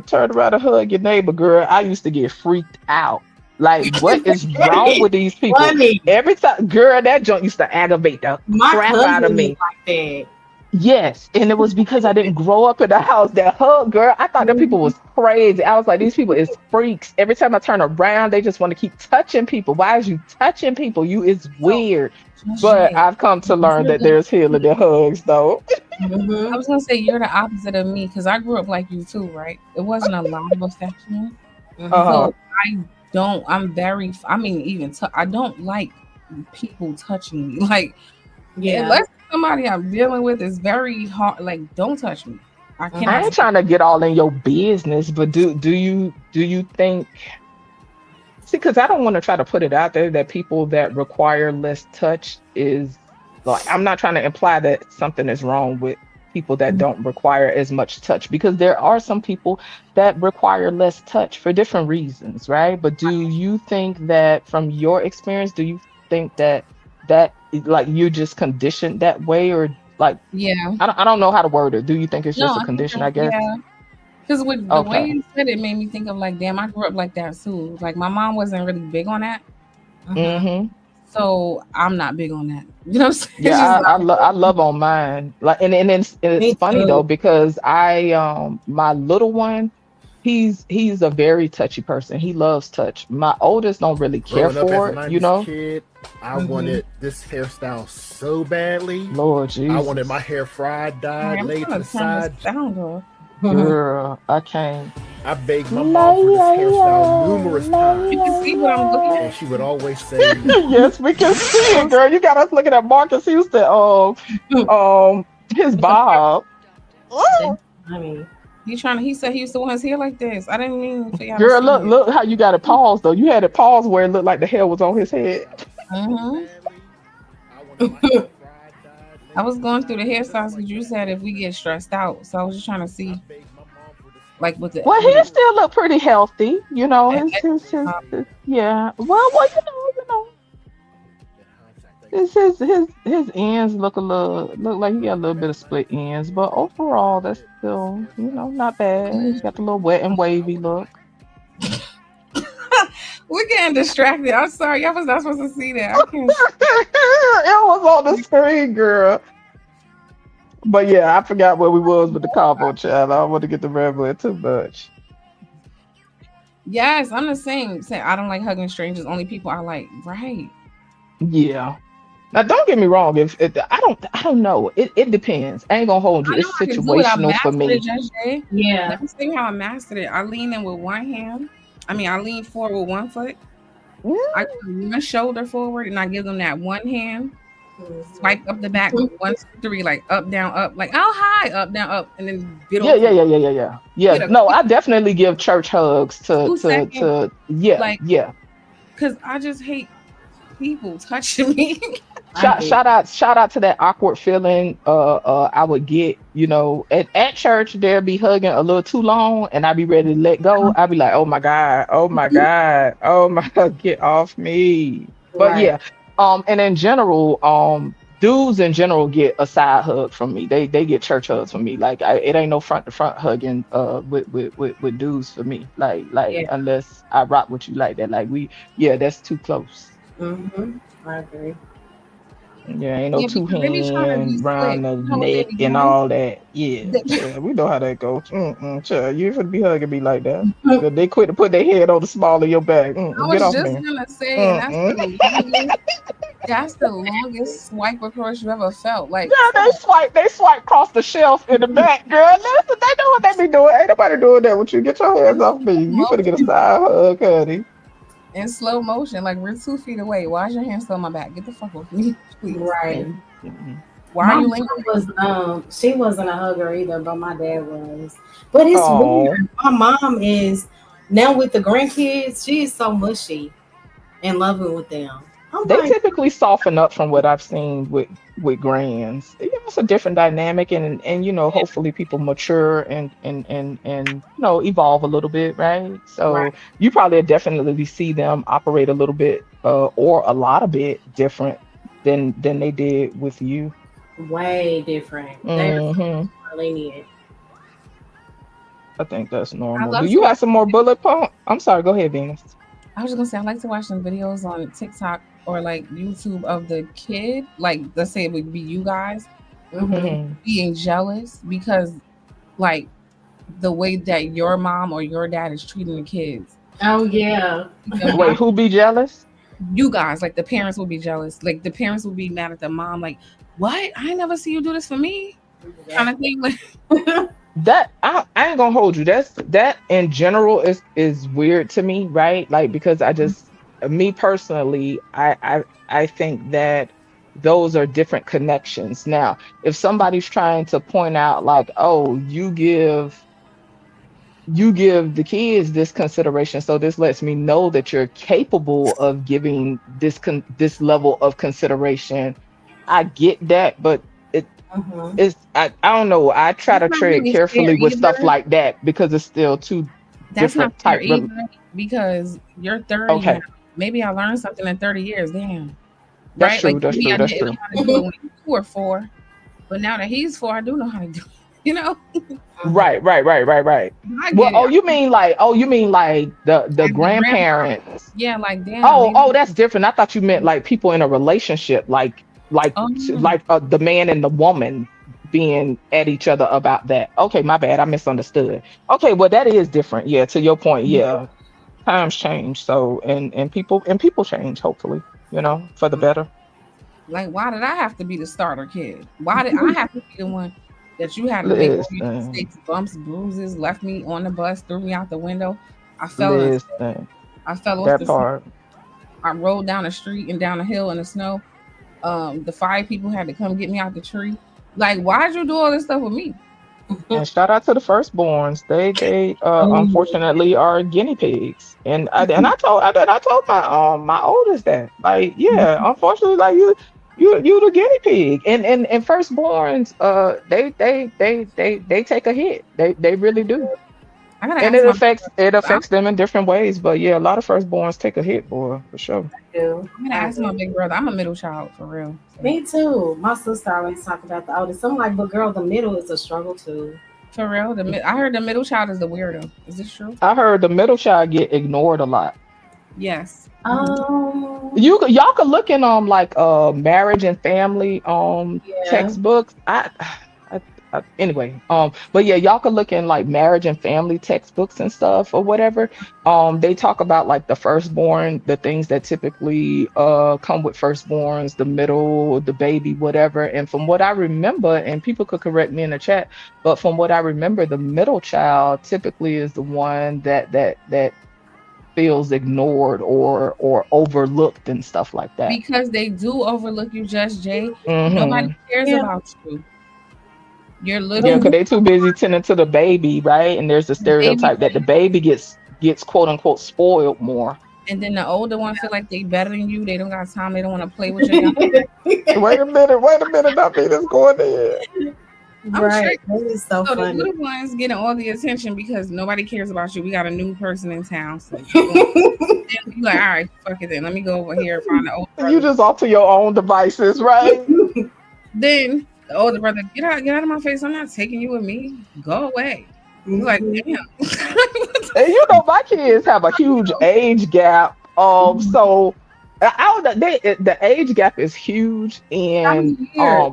turn around and hug your neighbor, girl, I used to get freaked out. Like, what is wrong with these people? Funny. Every time, girl, that joint used to aggravate the My crap out of cousin is me. like that. Yes, and it was because I didn't grow up in a house that hug, girl. I thought that people Mhm. was crazy. I was like, these people is freaks. Every time I turn around, they just want to keep touching people. Why is you touching people? You is So, weird. Just But Jay, I've come to learn you're that the there's healing in hugs, though. I Mhm. was gonna say you're the opposite of me because I grew up like you too, right? It wasn't a lot of affection, Mhm. Uh-huh. so I don't. I'm very. I mean, even I don't like people touching me. Like Yeah. unless somebody I'm dealing with is very hard. Like don't touch me. I I cannot Mhm. ain't stand. trying to get all in your business, but do you think see, because I don't want to try to put it out there that people that require less touch is like, I'm not trying to imply that something is wrong with people that don't require as much touch, because there are some people that require less touch for different reasons, right? But do you think that from your experience, do you think that like you're just conditioned that way, or like, Yeah. I don't know how to word it. Do you think it's No, just a I think condition, I guess? yeah. Because with the way Okay. you said it made me think of like, damn, I grew up like that too. Like my mom wasn't really big on that. Mhm. Mm-hmm. So I'm not big on that. You know what I'm saying? It's Yeah, just not. I love on mine. Like, and it's Me funny though, too. because my little one, he's a very touchy person. He loves touch. My oldest don't really care Growing up as for a it, you 90s know. kid, I Mhm. wanted this hairstyle so badly. Lord I wanted my Jesus, hair fried, All right, dyed, I'm laid to trying the to turn this side. sound off. Mhm. girl, I can't. I begged my La, mom for this la, hairstyle la, numerous la, You can la, times, see what I'm looking and at. she would always say no. yes, we can see it, girl. You got us looking at Marcus Houston. His With the part, bob. That's Ooh. funny. he said he used to want his hair like this. I didn't mean for y'all to Girl, see it. look how you got it paused though. You had it paused where it looked like the hair was on his head. Hmm. I wanted my hair fried, dyed, I laid was to the going through the side just hairstyles like because you that. said if we get stressed out. So I was just trying to I see begged my mom for this like with hairstyle the Well, he with still numerous look pretty times. healthy, you know. it, His yeah. Well, In hindsight, thank you, his ends look like he got a little bit of split ends, but overall, that's still, not bad. He got the little wet and wavy look. we're getting distracted. I'm sorry, y'all was not supposed to see that. I can't. It was on the screen, girl. But yeah, I forgot where we was with the combo chat. I don't want to get the rambling too much. Yes, I'm the same. Say I don't like hugging strangers. Only people I like. Right. Yeah. Now, don't get me wrong. If I don't know. It depends. I ain't gonna hold you. I know It's I can do it. I situational for mastered it, me. Judge Day. Yeah. Let me see how I mastered it. I lean in with one hand. I mean, I lean forward with one foot. I Mm, put one shoulder forward and I give them that one hand. Mhm. Swipe up the back with 1, 2, 3, like up, down, up, like oh hi, up, down, up, and then get Yeah, yeah, over. yeah, yeah, yeah, yeah. Get Yeah. a No, quick I definitely give church hugs to 2 second, yeah, like, yeah. because I just hate people touching me. I get it. Shout out to that awkward feeling I would get, at church. They'll be hugging a little too long and I'd be ready to let go. I'd be like, oh my God, oh my God, oh my God, get off me. But Right. yeah, and in general, dudes in general get a side hug from me. They get church hugs from me. Like, it ain't no front to front hugging with dudes for me. Like Yeah. unless I rock with you like that. Like, yeah, that's too close. Mhm. I agree. Yeah, ain't no Yeah, two because they be trying to be hand slick. round the You know what they neck be and doing? all that. Yeah, They, sure. We know how that goes. Sure. You ain't finna be hugging me like that. 'Cause they quit to put their head on the small of your back. I Get was off just me. gonna say, and that's Mm-mm. the longest That's the longest swipe across you ever felt. Like, Yeah, they swipe across the shelf in the back, girl. Listen, they know what they be doing. Ain't nobody doing that with you. Get your hands off me. You finna get a side hug, honey. in slow motion, like we're 2 feet away. Why is your hand still on my back? Get the fuck off me, please. Right. Why My are you mom lingering? was she wasn't a hugger either, but my dad was. But it's Oh, weird. My mom is now with the grandkids. She is so mushy and loving with them. I'm they like, typically soften up from what I've seen with grands. You know, it's a different dynamic, and hopefully people mature and evolve a little bit, right? right, So you probably definitely see them operate a little bit, or a lot of bit different than they did with you. way different. They're Hmm. so lenient. I think that's I normal. Do love to you have watch. some more bullet point? I'm sorry. Go ahead, Venus. I was just gonna say I like to watch some videos on TikTok or like YouTube of the kid, like let's say it would be you guys Hmm. Hmm. being jealous because like the way that your mom or your dad is treating the kids. Oh yeah. The mom, Wait, who be jealous? you guys, like the parents will be jealous. Like the parents will be mad at the mom, like, what? I never see you do this for me, kind of thing. Like, That I ain't gonna hold you. That in general is weird to me, right? Like because I just me personally, I think that those are different connections. Now, if somebody's trying to point out like, oh, you give the kids this consideration, so this lets me know that you're capable of giving this level of consideration. I get that, but it Hmm. I don't know. I try that's to not tread really fair carefully with stuff either. like that because it's still two That's not different fair type. either because you're 30 now. Okay, Maybe I learned something in 30 years. Damn. that's Right? Like true. That's maybe true. I That's didn't know true. how to do it when you were 4, but now that he's 4, I do know how to do it. You know, Right, right, right, right, right. I Well, get it. you mean like the As the grandma, grandparents. yeah, like damn, Oh, maybe. oh, that's different. I thought you meant like people in a relationship, like Um, like the man and the woman being at each other about that. Okay, my bad. I misunderstood. Okay, well that is different. Yeah, to your point. Yeah, times change. So and people change. Hopefully, for the better. like why did I have to be the starter kid? Why did I have to be the one that you had to make all your Listen, mistakes, bumps, bruises, left me on the bus, threw me out the window? I fell in. listen. I fell off That the. part. I rolled down the street and down a hill in the snow. The 5 people had to come get me out the tree. Like, why'd you do all this stuff with me? And shout out to the firstborns. They Oh, unfortunately are guinea pigs. And I told my oldest that like yeah, unfortunately like you the guinea pig. And firstborns they take a hit. They really do. I gotta And ask it my. affects it I'm, affects them in different ways. But yeah, a lot of firstborns take a hit, boy, for sure. I do. I'm gonna I ask my do. big brother. I'm a middle child for real. So, Me too. My sister always talk about the oldest. I'm like, but girl, the middle is a struggle too. for real, I heard the middle child is the weirdo. Is this true? I heard the middle child get ignored a lot. Yes. Y'all could look in like marriage and family Yeah. textbooks. Anyway, but yeah, y'all could look in like marriage and family textbooks and stuff or whatever. They talk about like the firstborn, the things that typically come with firstborns, the middle, the baby, whatever. And from what I remember, and people could correct me in the chat, but from what I remember, the middle child typically is the one that feels ignored or overlooked and stuff like that. Because they do overlook you, Just Jay. Nobody Hmm. cares Yeah. about you. You're Yeah, little because they too busy tending to the baby, right? And there's a baby, stereotype that the baby gets quote unquote spoiled more. and then the older one feel like they better than you. They don't got time. They don't want to play with your young. Wait a minute, not me that's going there. I'm sure. Right. That is so So the funny. little ones getting all the attention because nobody cares about you. We got a new person in town, so you like, all right, fuck it then. Let me go over here and find the older And you brother. just off to your own devices, right? Then the older brother, get out of my face. I'm not taking you with me. Go away. You're like, damn. And my kids have a huge age gap. So I don't know, the age gap is huge, How many and years?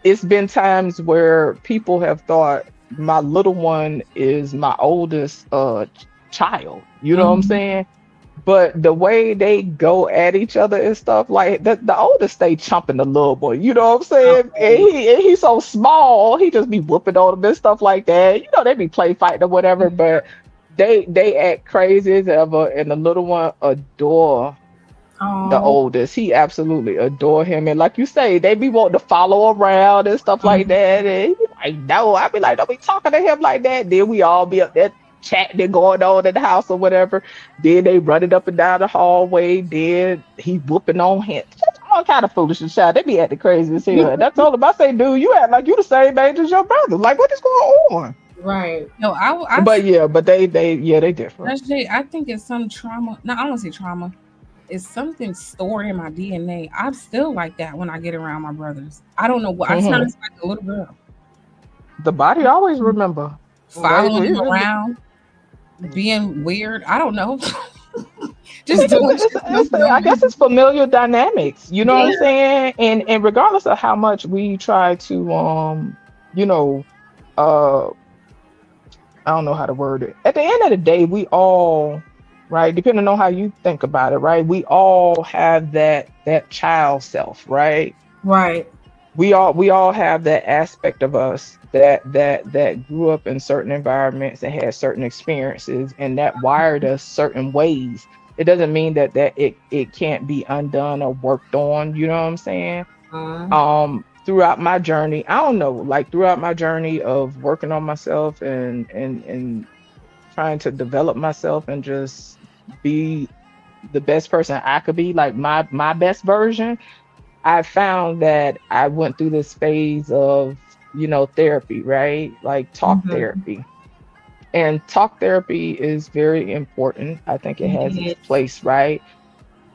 it's been times where people have thought my little one is my oldest child. You know what I'm saying? but the way they go at each other and stuff, like the oldest stay chumping the little boy, you know what I'm saying? And Okay. he's so small, he just be whooping on him and stuff like that. You know, they be play fighting or whatever, but they act crazy as ever, and the little one adore the Oh. oldest. He absolutely adore him, and like you say, they be wanting to follow around and stuff like that. And he be like, no, I be like, don't be talking to him like that. Then we all be up there chatting going on in the house or whatever. Then they running up and down the hallway. Then he whooping on him. Just all kind of foolishness, child. They be acting crazy as hell. And I told him, I say, dude, you act like you the same age as your brother. Like, what is going on? Right. No, But yeah, but they different. actually, I think it's some trauma. No, I don't want to say trauma. It's something stored in my DNA. I'm still like that when I get around my brothers. I don't know what. I turn Hmm. into like a little girl, The body always remember. They, following them we- around, being weird. I don't know. Just doing shit I don't I guess do. it's familiar dynamics. You know what I'm Yeah. saying? And regardless of how much we try to you know, uh I don't know how to word it. At the end of the day, we all, right, depending on how you think about it, right? We all have that child self, right? Right. We all have that aspect of us that grew up in certain environments and had certain experiences and that wired us certain ways. It doesn't mean that it can't be undone or worked on, you know what I'm saying? Uh, Throughout my journey, I don't know, like throughout my journey of working on myself and trying to develop myself and just be the best person I could be, like my best version. I found that I went through this phase of, therapy, right? Like talk mhm. therapy. And talk therapy is very important. I think it has its Yes. place, right?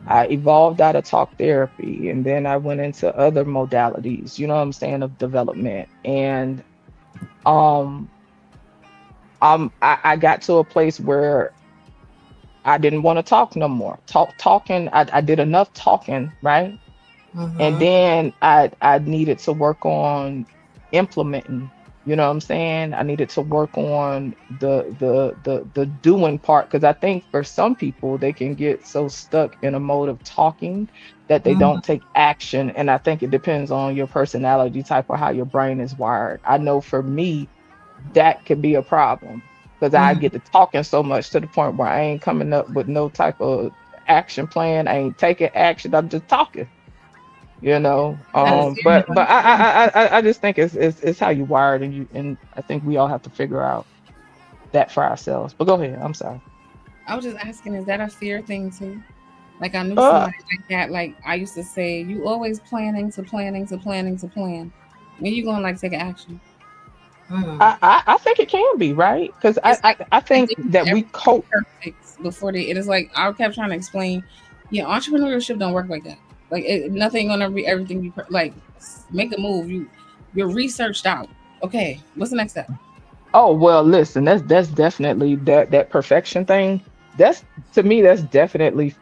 I evolved out of talk therapy and then I went into other modalities, you know what I'm saying, of development. And um I got to a place where I didn't want to talk no more. Talking, I did enough talking, right? And Mhm. then I needed to work on implementing, you know what I'm saying? I needed to work on the doing part, because I think for some people they can get so stuck in a mode of talking that they Mhm. don't take action. And I think it depends on your personality type or how your brain is wired. I know for me that could be a problem because I Mhm. get to talking so much to the point where I ain't coming up with no type of action plan. I ain't taking action. I'm just talking, you know. That's But very true. I just think it's how you wired, and I think we all have to figure out that for ourselves. But go ahead. I'm sorry. I was just asking, is that a fear thing too? Like I knew Uh, somebody like that. Like I used to say, you always planning to planning to planning to plan. When you gonna like take action? Mm. I think it can be right because I, It's I like I like think they need that we everything cope. perfect before they. It is like I kept trying to explain. Yeah, entrepreneurship don't work like that. Like nothing gonna be everything. Like make a move. You're researched out. Okay, what's the next step? Oh well, listen, that's definitely that perfection thing. That's, to me, that's definitely,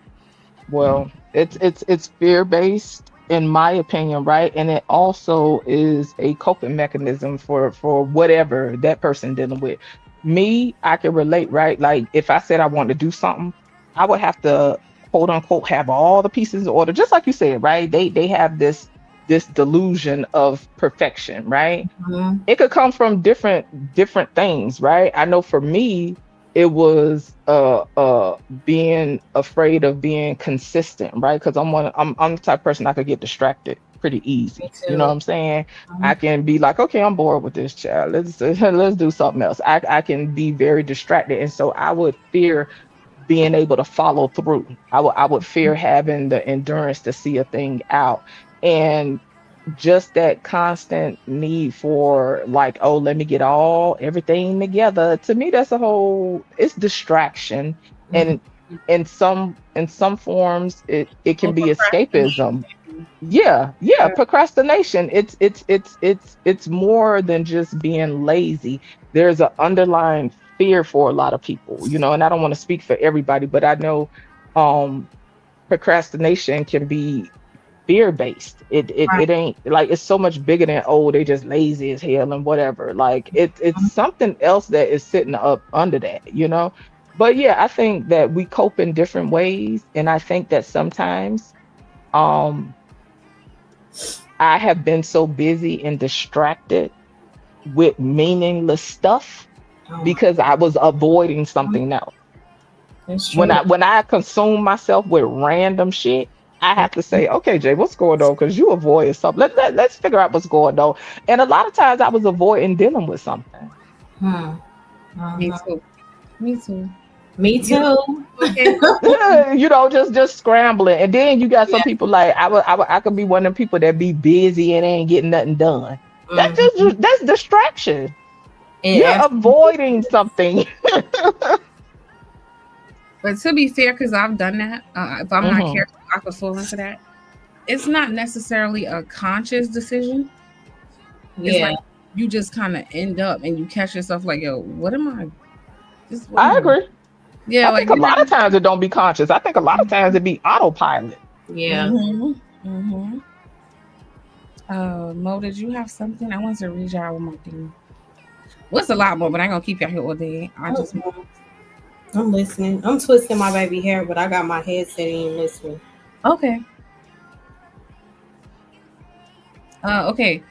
well, it's fear based in my opinion, right? And it also is a coping mechanism for whatever that person dealing with. Me, I can relate, right? Like if I said I wanted to do something, I would have to quote unquote have all the pieces in order, just like you said, right? They have this delusion of perfection, right? Mhm. It could come from different things, right? I know for me, it was being afraid of being consistent, right? Because I'm the type of person I could get distracted pretty Me easy. You know what too. I'm saying? I Mhm. can be like, okay, I'm bored with this child. Let's do something else. I can be very distracted, and so I would fear being able to follow through. I would fear having the endurance to see a thing out. And just that constant need for, like, oh, let me get everything together, to me that's a whole, it's distraction. Mhm. And in some forms it Or can be escapism. procrastination. Yeah, Yeah. procrastination. It's more than just being lazy. There's an underlying fear for a lot of people, and I don't want to speak for everybody, but I know um procrastination can be fear based. It Right. ain't like, it's so much bigger than, oh, they just lazy as hell and whatever. Like it's something else that is sitting up under that. But yeah, I think that we cope in different ways, and I think that sometimes um I have been so busy and distracted with meaningless stuff Oh my because I was avoiding God. something else. That's When true. I consume myself with random shit, I have to say, okay, Jay, what's going on? Because you avoided something. Let's figure out what's going on. And a lot of times I was avoiding dealing with something. Hmm. Me Uh-huh. too. Me too. Me You too. Okay. just scrambling. And then you got some Yeah. people like I could be one of them people that be busy and ain't getting nothing done. Hmm. That's distraction. It You're absolutely avoiding is. something. But to be fair, because I've done that, if I'm not Hmm. careful, I could fall into that. It's not necessarily a conscious decision. It's Yeah. like you just kind of end up and you catch yourself like, yo, what am I? Just what am I I? agree. Yeah, I like think a you lot of never. times it don't be conscious. I think a lot of times it be autopilot. Yeah. Mm-hmm. Mm-hmm. Mo, did you have something? I want to read y'all one more thing. What's a lot more, but I ain't gonna keep y'all here all day. I just Mm-mm. I'm listening. I'm twisting my baby hair, but I got my headset in listening. okay. Okay.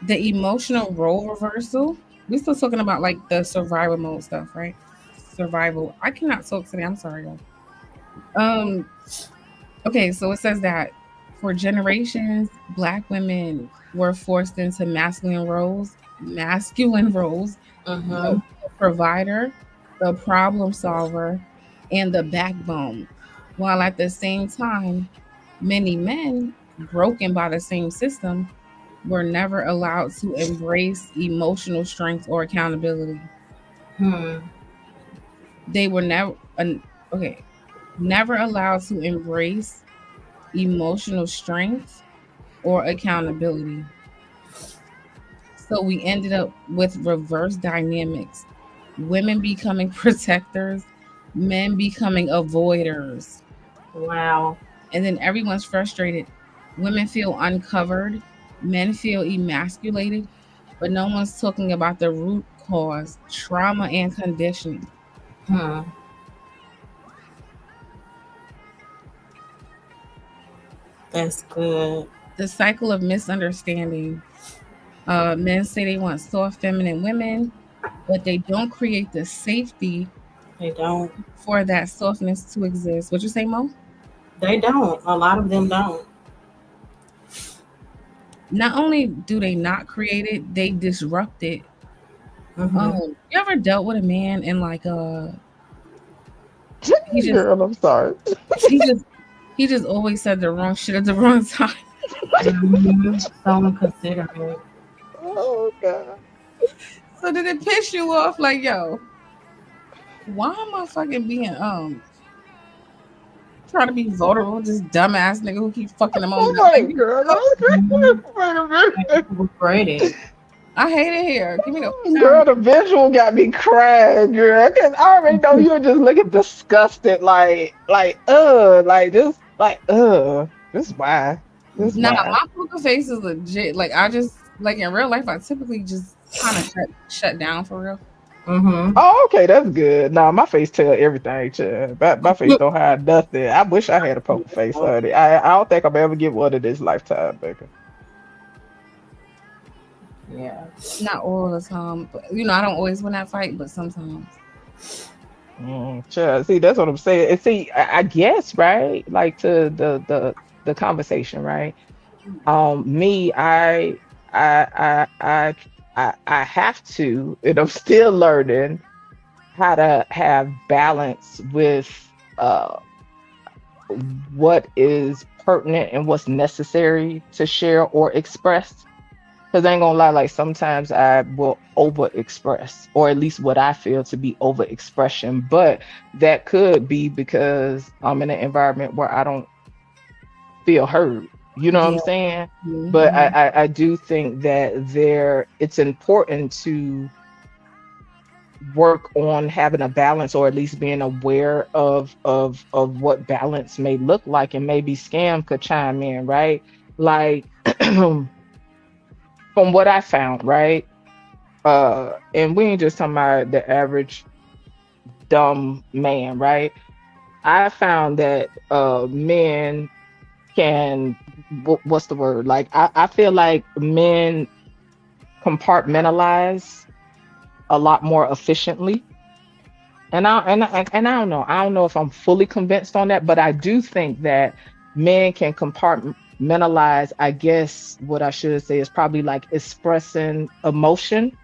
The emotional role reversal. We still talking about like the survival mode stuff, right? Survival. I cannot talk today. I'm sorry, y'all. Um. Okay, so it says that for generations, Black women were forced into masculine roles, Mm-hmm. the provider, the problem solver, and the backbone, while at the same time, many men, broken by the same system, were never allowed to embrace emotional strength or accountability. Hmm. They were okay, never allowed to embrace emotional strength or accountability. So we ended up with reverse dynamics: women becoming protectors, men becoming avoiders. Wow. And then everyone's frustrated. Women feel uncovered, men feel emasculated, but no one's talking about the root cause: trauma and conditioning. Hmm. That's good. The cycle of misunderstanding. Men say they want soft, feminine women, but they don't create the safety They don't. for that softness to exist. What you say, Mo? They don't. A lot of them don't. Not only do they not create it, they disrupt it. Mm-hmm. You ever dealt with a man and like he just Girl, I'm sorry. he just he just always said the wrong shit at the wrong time. Mm-hmm. So inconsiderate. Oh God. So did it piss you off? Like, yo, why am I fucking being trying to be vulnerable? This dumbass nigga who keep fucking him on. Oh my girl. Mm-hmm. Wait a minute. Regret. I hate it here. Give me the fuck Girl, the visual got me crying, girl. Cause I already know you're just looking disgusted, This why. This Nah, why. my poker face is legit. Like I just like in real life, I typically just kind of shut down for real. Mm-hmm. Oh, okay, that's good. Nah, my face tell everything, child. My face don't hide nothing. I wish I had a poker face, honey. I don't think I'm ever get one of this lifetime, baby. Yeah. Not all the time, but I don't always win that fight, but sometimes. Child, see, that's what I'm saying. And see, I guess, right? Like to the conversation, right? Me, I have to, and I'm still learning how to have balance with uh what is pertinent and what's necessary to share or express. Because I ain't gonna lie, like sometimes I will over express, or at least what I feel to be over expression. But that could be because I'm in an environment where I don't feel heard. You know what I'm Yeah. saying? But Mm-hmm. I do think that it's important to work on having a balance, or at least being aware of what balance may look like. And maybe Scam could chime in, right? Like from what I found, right? And we ain't just talking about the average dumb man, right? I found that men can, what's the word? Like, I feel like men compartmentalize a lot more efficiently. And I don't know. I don't know if I'm fully convinced on that, but I do think that men can compartmentalize. I guess what I should say is probably like expressing emotion.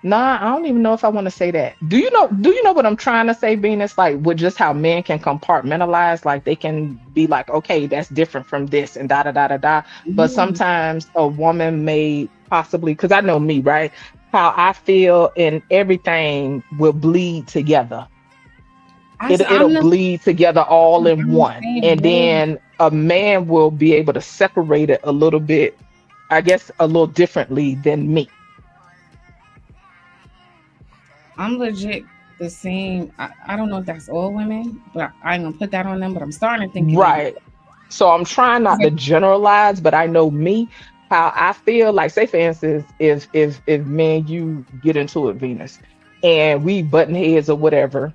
Nah, I don't even know if I want to say that. Do you know what I'm trying to say, Venus? Like with just how men can compartmentalize, like they can be like, okay, that's different from this and da da da da da. But Mhm. sometimes a woman may possibly, because I know me, right? How I feel and everything will bleed together. It'll I'm the bleed together all in one. same And way. then a man will be able to separate it a little bit, I guess a little differently than me. I'm legit the same. I don't know if that's all women, but I ain't gonna put that on them. But I'm starting to think it is. Right. So I'm trying not to Like, generalize, but I know me, how I feel like, say for instance, if me and you get into it, Venus, and we button heads or whatever,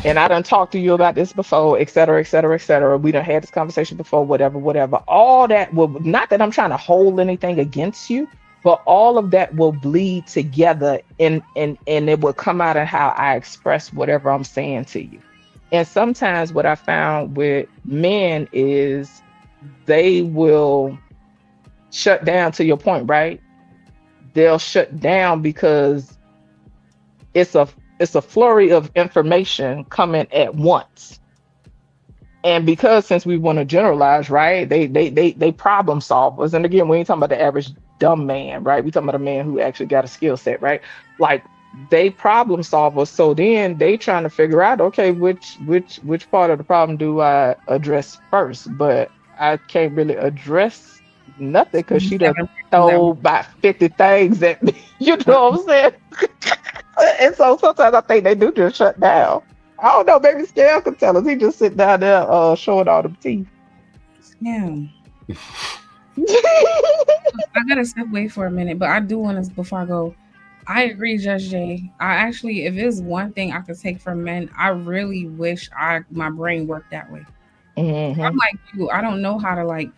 and I done talked to you about this before, et cetera, et cetera, et cetera. We done had this conversation before, whatever, whatever. All that will, not that I'm trying to hold anything against you, but all of that will bleed together and it will come out of how I express whatever I'm saying to you. And sometimes what I found with men is they will shut down, to your point, right? They'll shut down because it's a it's a flurry of information coming at once. And because since we want to generalize, right? They problem solvers. And again, we ain't talking about the average dumb man, right? We talking about a man who actually got a skill set, right? Like they problem solvers. So then they trying to figure out, okay, which part of the problem do I address first? But I can't really address nothing because you she done gotta do that. throw about 50 things at me. You know what I'm saying? And so sometimes I think they do just shut down. I don't know, maybe Scale can tell us. He just sit down there showing all them teeth. Yeah, I gotta step away for a minute, but I do want to before I go. I agree, Judge Jay. I actually, if there's one thing I could take from men, I really wish I my brain worked that way. I'm Hmm. like you. I don't know how to like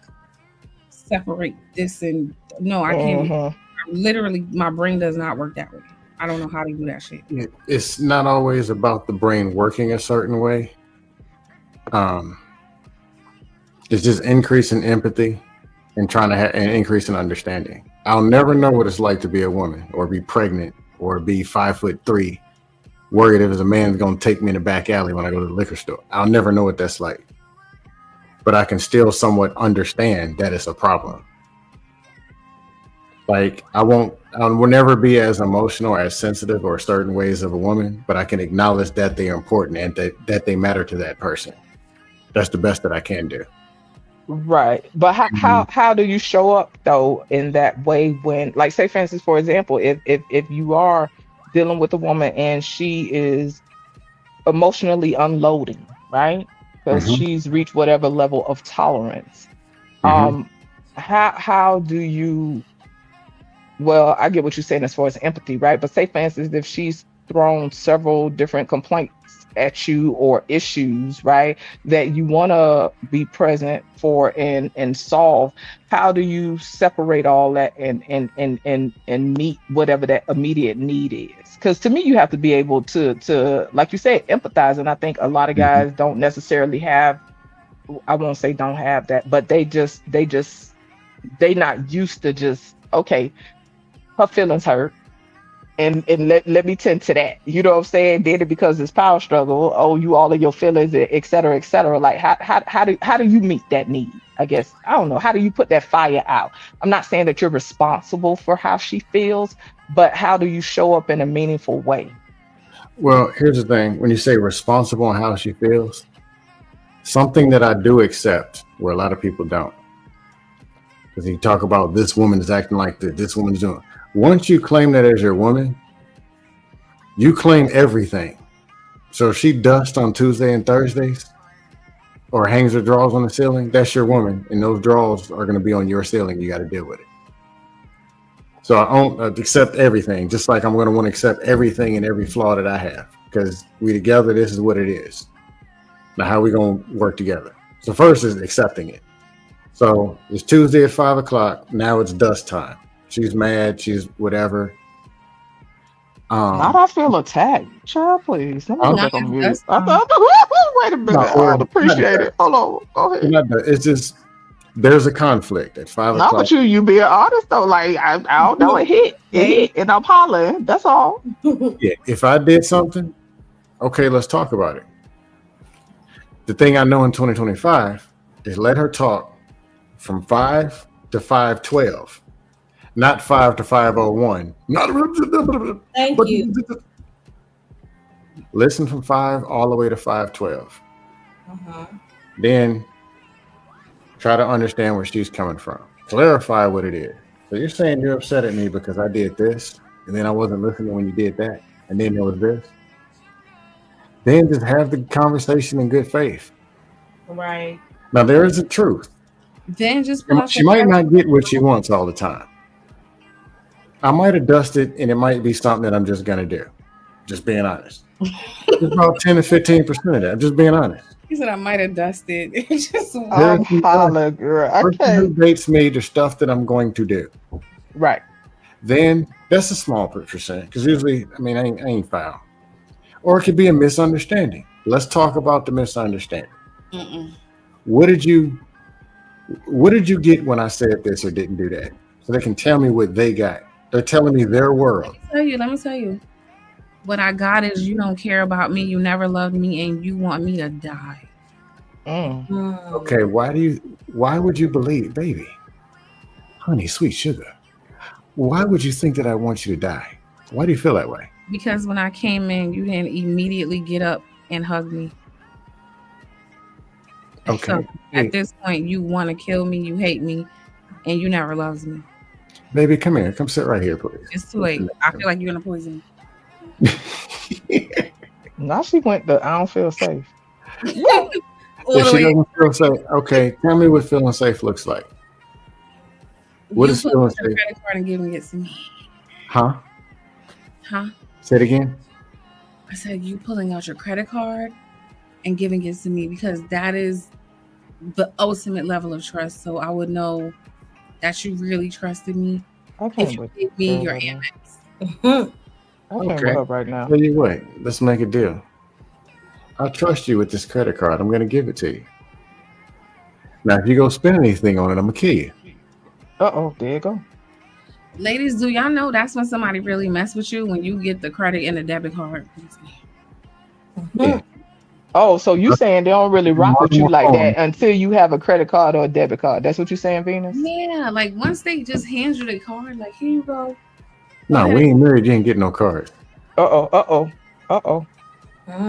separate this and no, I can't. Hmm. Literally, my brain does not work that way. I don't know how to do that shit. It's not always about the brain working a certain way. Um, it's just increasing empathy and trying to and increasing understanding. I'll never know what it's like to be a woman or be pregnant or be 5'3", worried if a man's going to take me in the back alley when I go to the liquor store. I'll never know what that's like, but I can still somewhat understand that it's a problem. Like I will never be as emotional, as sensitive, or certain ways of a woman, but I can acknowledge that they are important and that they matter to that person. That's the best that I can do. Right. But Mhm. how do you show up though in that way when, like, say for instance, for example, if you are dealing with a woman and she is emotionally unloading, right? Because Mhm. she's reached whatever level of tolerance. Mhm. Um, how do you, well, I get what you're saying as far as empathy, right? But say, for instance, if she's thrown several different complaints at you or issues, right, that you want to be present for and solve, how do you separate all that and meet whatever that immediate need is? Because to me, you have to be able to, like you said, empathize, and I think a lot of Mhm. guys don't necessarily have. I won't say don't have that, but they not used to just okay, her feelings hurt and let me tend to that. You know what I'm saying? Did it because it's power struggle. Oh, you all of your feelings, et cetera, et cetera. Like how do you meet that need? I guess I don't know. How do you put that fire out? I'm not saying that you're responsible for how she feels, but how do you show up in a meaningful way? Well, here's the thing: when you say responsible and how she feels, something that I do accept, where a lot of people don't, because you talk about this woman is acting like this woman's doing. Once you claim that as your woman, you claim everything. So if she dusts on Tuesday and Thursdays or hangs her drawers on the ceiling, that's your woman, and those drawers are going to be on your ceiling. You got to deal with it. So I don't accept everything, just like I'm going to want to accept everything and every flaw that I have, because we together. This is what it is. Now, how we gonna work together? So first is accepting it. So it's Tuesday at 5 o'clock. Now it's dust time. She's mad. She's whatever. Not I feel attacked. Child, please. Let me go Huh? Now back on it's mute. dust time. Wait a minute. No, I well, don't appreciate it. Hold on. Go ahead. it's just there's a conflict at 5 No, o'clock. but you be an artist though. Like I don't know. It hit, and I'm hollering. That's all. Yeah, if I did something, okay, let's talk about it. The thing I know in 2025 is let her talk from 5 to 5:12, not 5 to 5:01. Not Thank but you. listen from 5 all the way to 5:12. Uh-huh. Then try to understand where she's coming from. Clarify what it is. So you're saying you're upset at me because I did this, and then I wasn't listening when you did that, and then there was this. Then just have the conversation in good faith. Right. Now there is a truth. Then just pull out She your might credit not get what she wants all the time. I might have dusted, and it might be something that I'm just gonna do. Just being honest. It's about 10 to 15% of that. I'm just being honest. He said I might have dusted. It's just There's I'm hollering, girl. I person who can't. dates me to stuff that I'm going to do. Right. Then that's a small percent because usually, I mean, I ain't foul. Or it could be a misunderstanding. Let's talk about the misunderstanding. Mm-mm. What did you get when I said this or didn't do that? So they can tell me what they got. They're telling me their world. Let me tell you. What I got is you don't care about me, you never loved me, and you want me to die. Mm. Okay, why would you believe, baby? Honey, sweet sugar. Why would you think that I want you to die? Why do you feel that way? Because when I came in, you didn't immediately get up and hug me. Okay. So at this point, you want to kill me, you hate me, and you never loved me. Baby, come here. Come sit right here, please. It's too late. I feel like you're gonna poison me. Now she went to I don't feel safe. All If the she way. doesn't feel safe, okay, tell me what feeling safe looks like. What You is put feeling out your safe? credit card and giving it to me. Huh? Huh? Say it again. I said you pulling out your credit card and giving it to me because that is the ultimate level of trust. So I would know that you really trusted me I if can't you with gave me girl your right now. Amex. I can't Okay. with her right now. Tell you what, let's make a deal. I trust you with this credit card. I'm going to give it to you. Now, if you go spend anything on it, I'm going to kill you. There you go. Ladies, do y'all know that's when somebody really mess with you when you get the credit and the debit card? Yeah. Oh, so you saying they don't really rock with you Mark like my that phone. until you have a credit card or a debit card. That's what you're saying, Venus? Yeah, like once they just hand you the card, like here you go. No, we ain't married. You ain't getting no card. Uh-oh.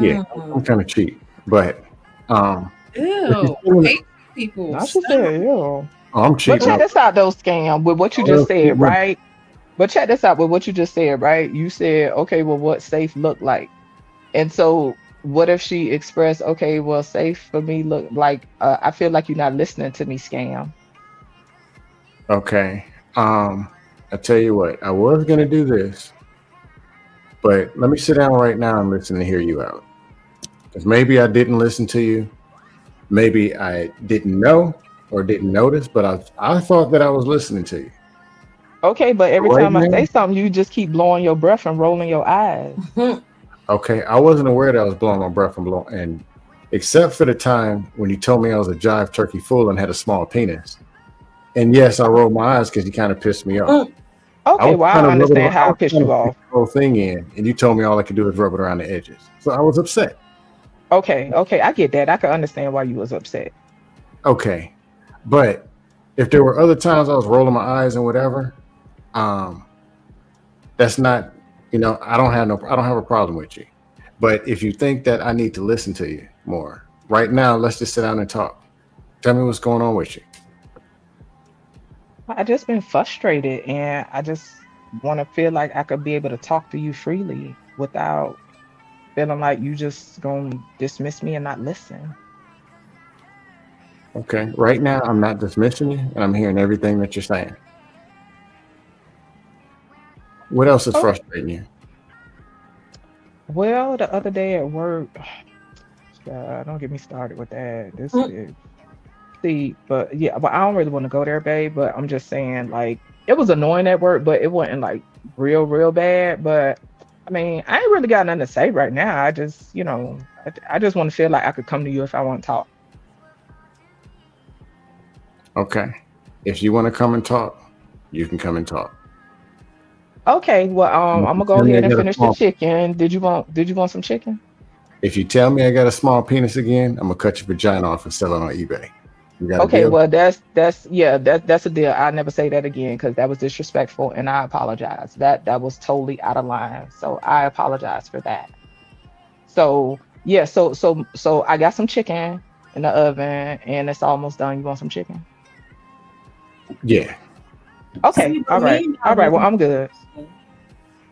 Yeah, I'm kind of cheap. But, if Ew. you're feeling- Hate people. Now she Stop. said, yeah. oh, I'm But cheap. check this out though, Scam, with what you Oh, just yeah. said, right? But check this out with what you just said, right? You said, okay, well, what safe look like? And so what if she expressed, okay, well, safe for me look like I feel like you're not listening to me, Scam. Okay. I tell you what, I was gonna do this, but let me sit down right now and listen and hear you out. Because maybe I didn't listen to you, maybe I didn't know or didn't notice, but I thought that I was listening to you. Okay, but every Right time I now? say something, you just keep blowing your breath and rolling your eyes. Okay, I wasn't aware that I was blowing my breath and except for the time when you told me I was a jive turkey fool and had a small penis. And yes, I rolled my eyes because you kind of pissed me off. Okay, well, I trying to rub it understand how I was pissed trying you to off. fit the whole thing in, and you told me all I could do was rub it around the edges. So I was upset. Okay, I get that. I can understand why you was upset. Okay, but if there were other times I was rolling my eyes and whatever, that's not, I don't have a problem with you. But if you think that I need to listen to you more, right now, let's just sit down and talk. Tell me what's going on with you. I just been frustrated and I just want to feel like I could be able to talk to you freely without feeling like you just gonna dismiss me and not listen. Okay, right now I'm not dismissing you, and I'm hearing everything that you're saying. What else is Oh, frustrating you? Well, the other day at work, don't get me started with that. This is see, but yeah, but I don't really want to go there, babe. But I'm just saying, like, it was annoying at work, but it wasn't like real bad. But I mean, I ain't really got nothing to say right now. I just, I just want to feel like I could come to you if I want to talk. Okay. If you want to come and talk, you can come and talk. Okay, well, I'm gonna go Tell me I ahead and got a finish the small. chicken. Did you want some chicken? If you tell me I got a small penis again, I'm gonna cut your vagina off and sell it on eBay. You got a Okay, deal? well, that's yeah, that's a deal. I never say that again because that was disrespectful, and I apologize. That was totally out of line. So I apologize for that. So yeah, so I got some chicken in the oven, and it's almost done. You want some chicken? Yeah. Okay, See, but all right, men all are right. Well, really I'm good.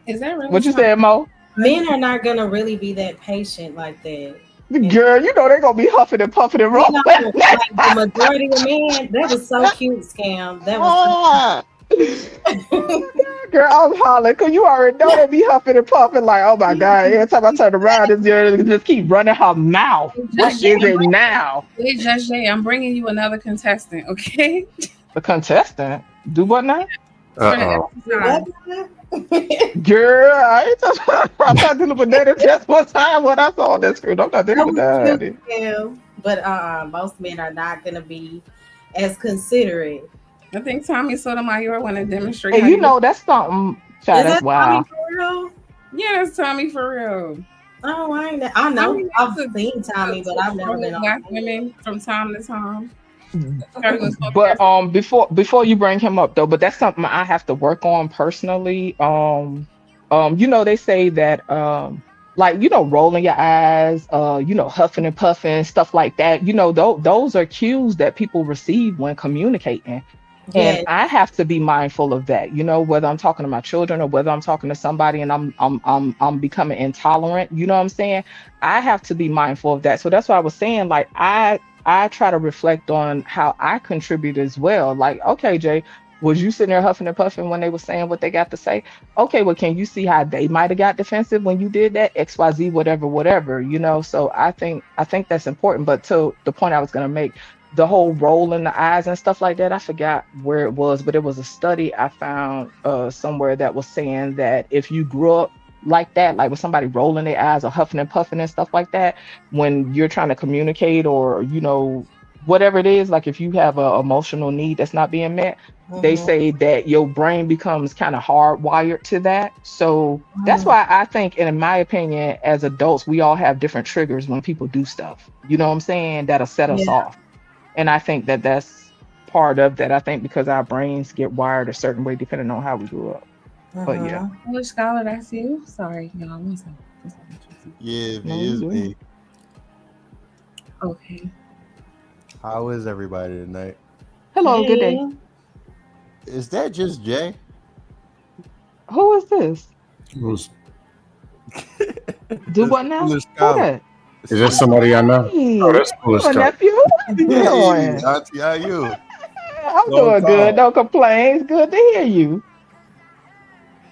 Is that really What you something? said, Mo? men are not gonna really be that patient like that. And Girl, you know they're gonna be huffing and puffing and you rolling. know, like the majority of men, that was so cute, scam. That was Ah. so Girl, I'm hollering because you already know they be huffing and puffing like, oh my God. Every time I turn around, this girl just keep running her mouth. What Judge Jay, is it now? wait, Judge Jay, I'm bringing you another contestant, okay? The contestant. Do what now? Uh For the oh. exercise. what? Girl, I ain't I'm not dealing with that just one time when I saw that screen. I'm not dealing That with was cute, that. scam. But most men are not gonna be as considerate. I think Tommy Sotomayor want to demonstrate And how you you. know that's something, child, Is that's that Tommy wild. for real? Yeah, it's Tommy for real. Oh, I know. Tommy I've likes seen Tommy, but to I've never been troll on. black women from time to time. Started with some But before you bring him up though, but that's something I have to work on personally. They say that like rolling your eyes, huffing and puffing, stuff like that. Those are cues that people receive when communicating. And Yeah, I have to be mindful of that, whether I'm talking to my children or whether I'm talking to somebody and I'm becoming intolerant, you know what I'm saying? I have to be mindful of that. So that's why I was saying, like, I try to reflect on how I contribute as well. Like, okay, Jay, was you sitting there huffing and puffing when they were saying what they got to say? Okay, well, can you see how they might have got defensive when you did that? XYZ, whatever. So I think that's important. But to the point I was gonna make, the whole roll in the eyes and stuff like that, I forgot where it was, but it was a study I found somewhere that was saying that if you grew up like that, like with somebody rolling their eyes or huffing and puffing and stuff like that, when you're trying to communicate or whatever it is, like if you have a emotional need that's not being met, they hmm say that your brain becomes kind of hardwired to that. So that's mm, why I think, and in my opinion, as adults, we all have different triggers when people do stuff, you know what I'm saying, that'll set us yeah. off. And I think that that's part of that. I think because our brains get wired a certain way depending on how we grew up. But yeah, Which scholar, that's you? Sorry, y'all. One second. Yeah, it no, you is good. me. Okay. How is everybody tonight? Hello, good day. Hey, Is that just Jay? Who is this? Who's, Do The what now? foolish Who scholar. that? is this somebody I know? Oh, Hey, that's how you cool as doing, stuff. nephew? What you Hey, doing? Auntie, how you? I'm Long doing good. time. No complaints. Good to hear you.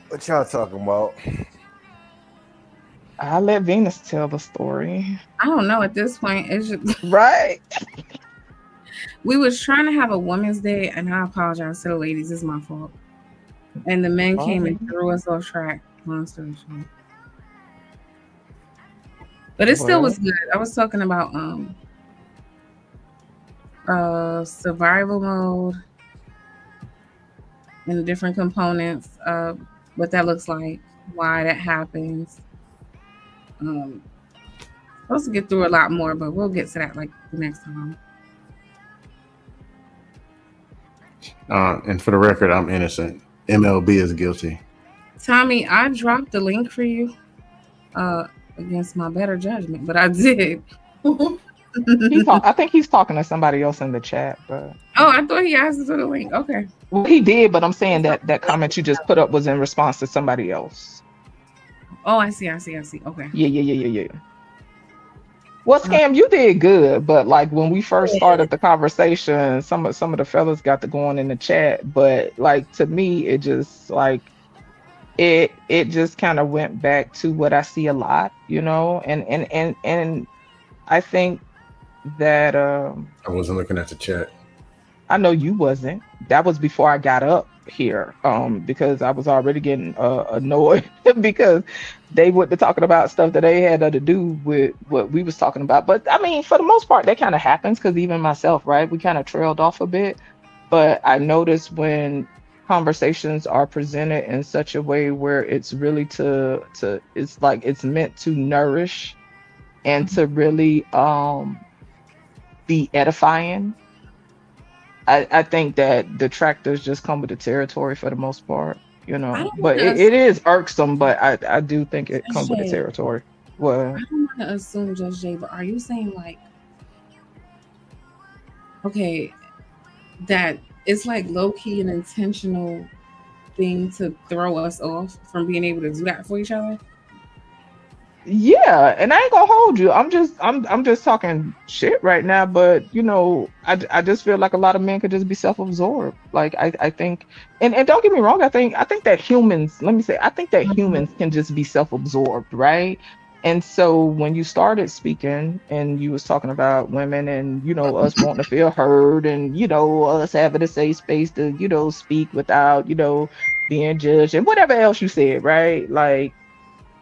What y'all talking about? I'll let Venus tell the story. I don't know at this point. It's just, Right? we was trying to have a women's day, and I apologize to the ladies. It's my fault. And the men came and Oh, threw us off track. Long story short. But it still was well, good. I was talking about survival mode and the different components of what that looks like, why that happens. Um, supposed to get through a lot more, but we'll get to that like the next time. And for the record, I'm innocent. MLB is guilty. Tommy, I dropped the link for you against my better judgment, but I did. Oh, I think he's talking to somebody else in the chat, but I thought he asked for the link. Okay. well, he did. But I'm saying that that comment you just put up was in response to somebody else. Oh, I see. Okay. Yeah. Well, Scam, you did good, but like when we first yeah. started the conversation, some of the fellas got to going in the chat, but like to me, it just like it just kind of went back to what I see a lot, and I think that I wasn't looking at the chat. I know you wasn't. That was before I got up here, because I was already getting annoyed because they were talking about stuff that they had nothing to do with what we was talking about. But I mean, for the most part, that kind of happens because even myself, right, we kind of trailed off a bit. But I noticed when conversations are presented in such a way where it's really to it's like it's meant to nourish and to really be edifying. I think that detractors just come with the territory for the most part, I don't want But to it is irksome, but I do think it Judge comes with the Jay. territory. I Well, don't want to assume Judge Jay, but are you saying like, okay, that it's like low key an intentional thing to throw us off from being able to do that for each other? yeah, and I ain't gonna hold you. I'm just talking shit right now, but I just feel like a lot of men could just be self-absorbed. Like I think, and don't get me wrong, I think that humans, let me say, I think that Mhm. humans can just be self-absorbed, right? And so when you started speaking and you was talking about women and us wanting to feel heard and us having a safe space to speak without being judged and whatever else you said, right? Like,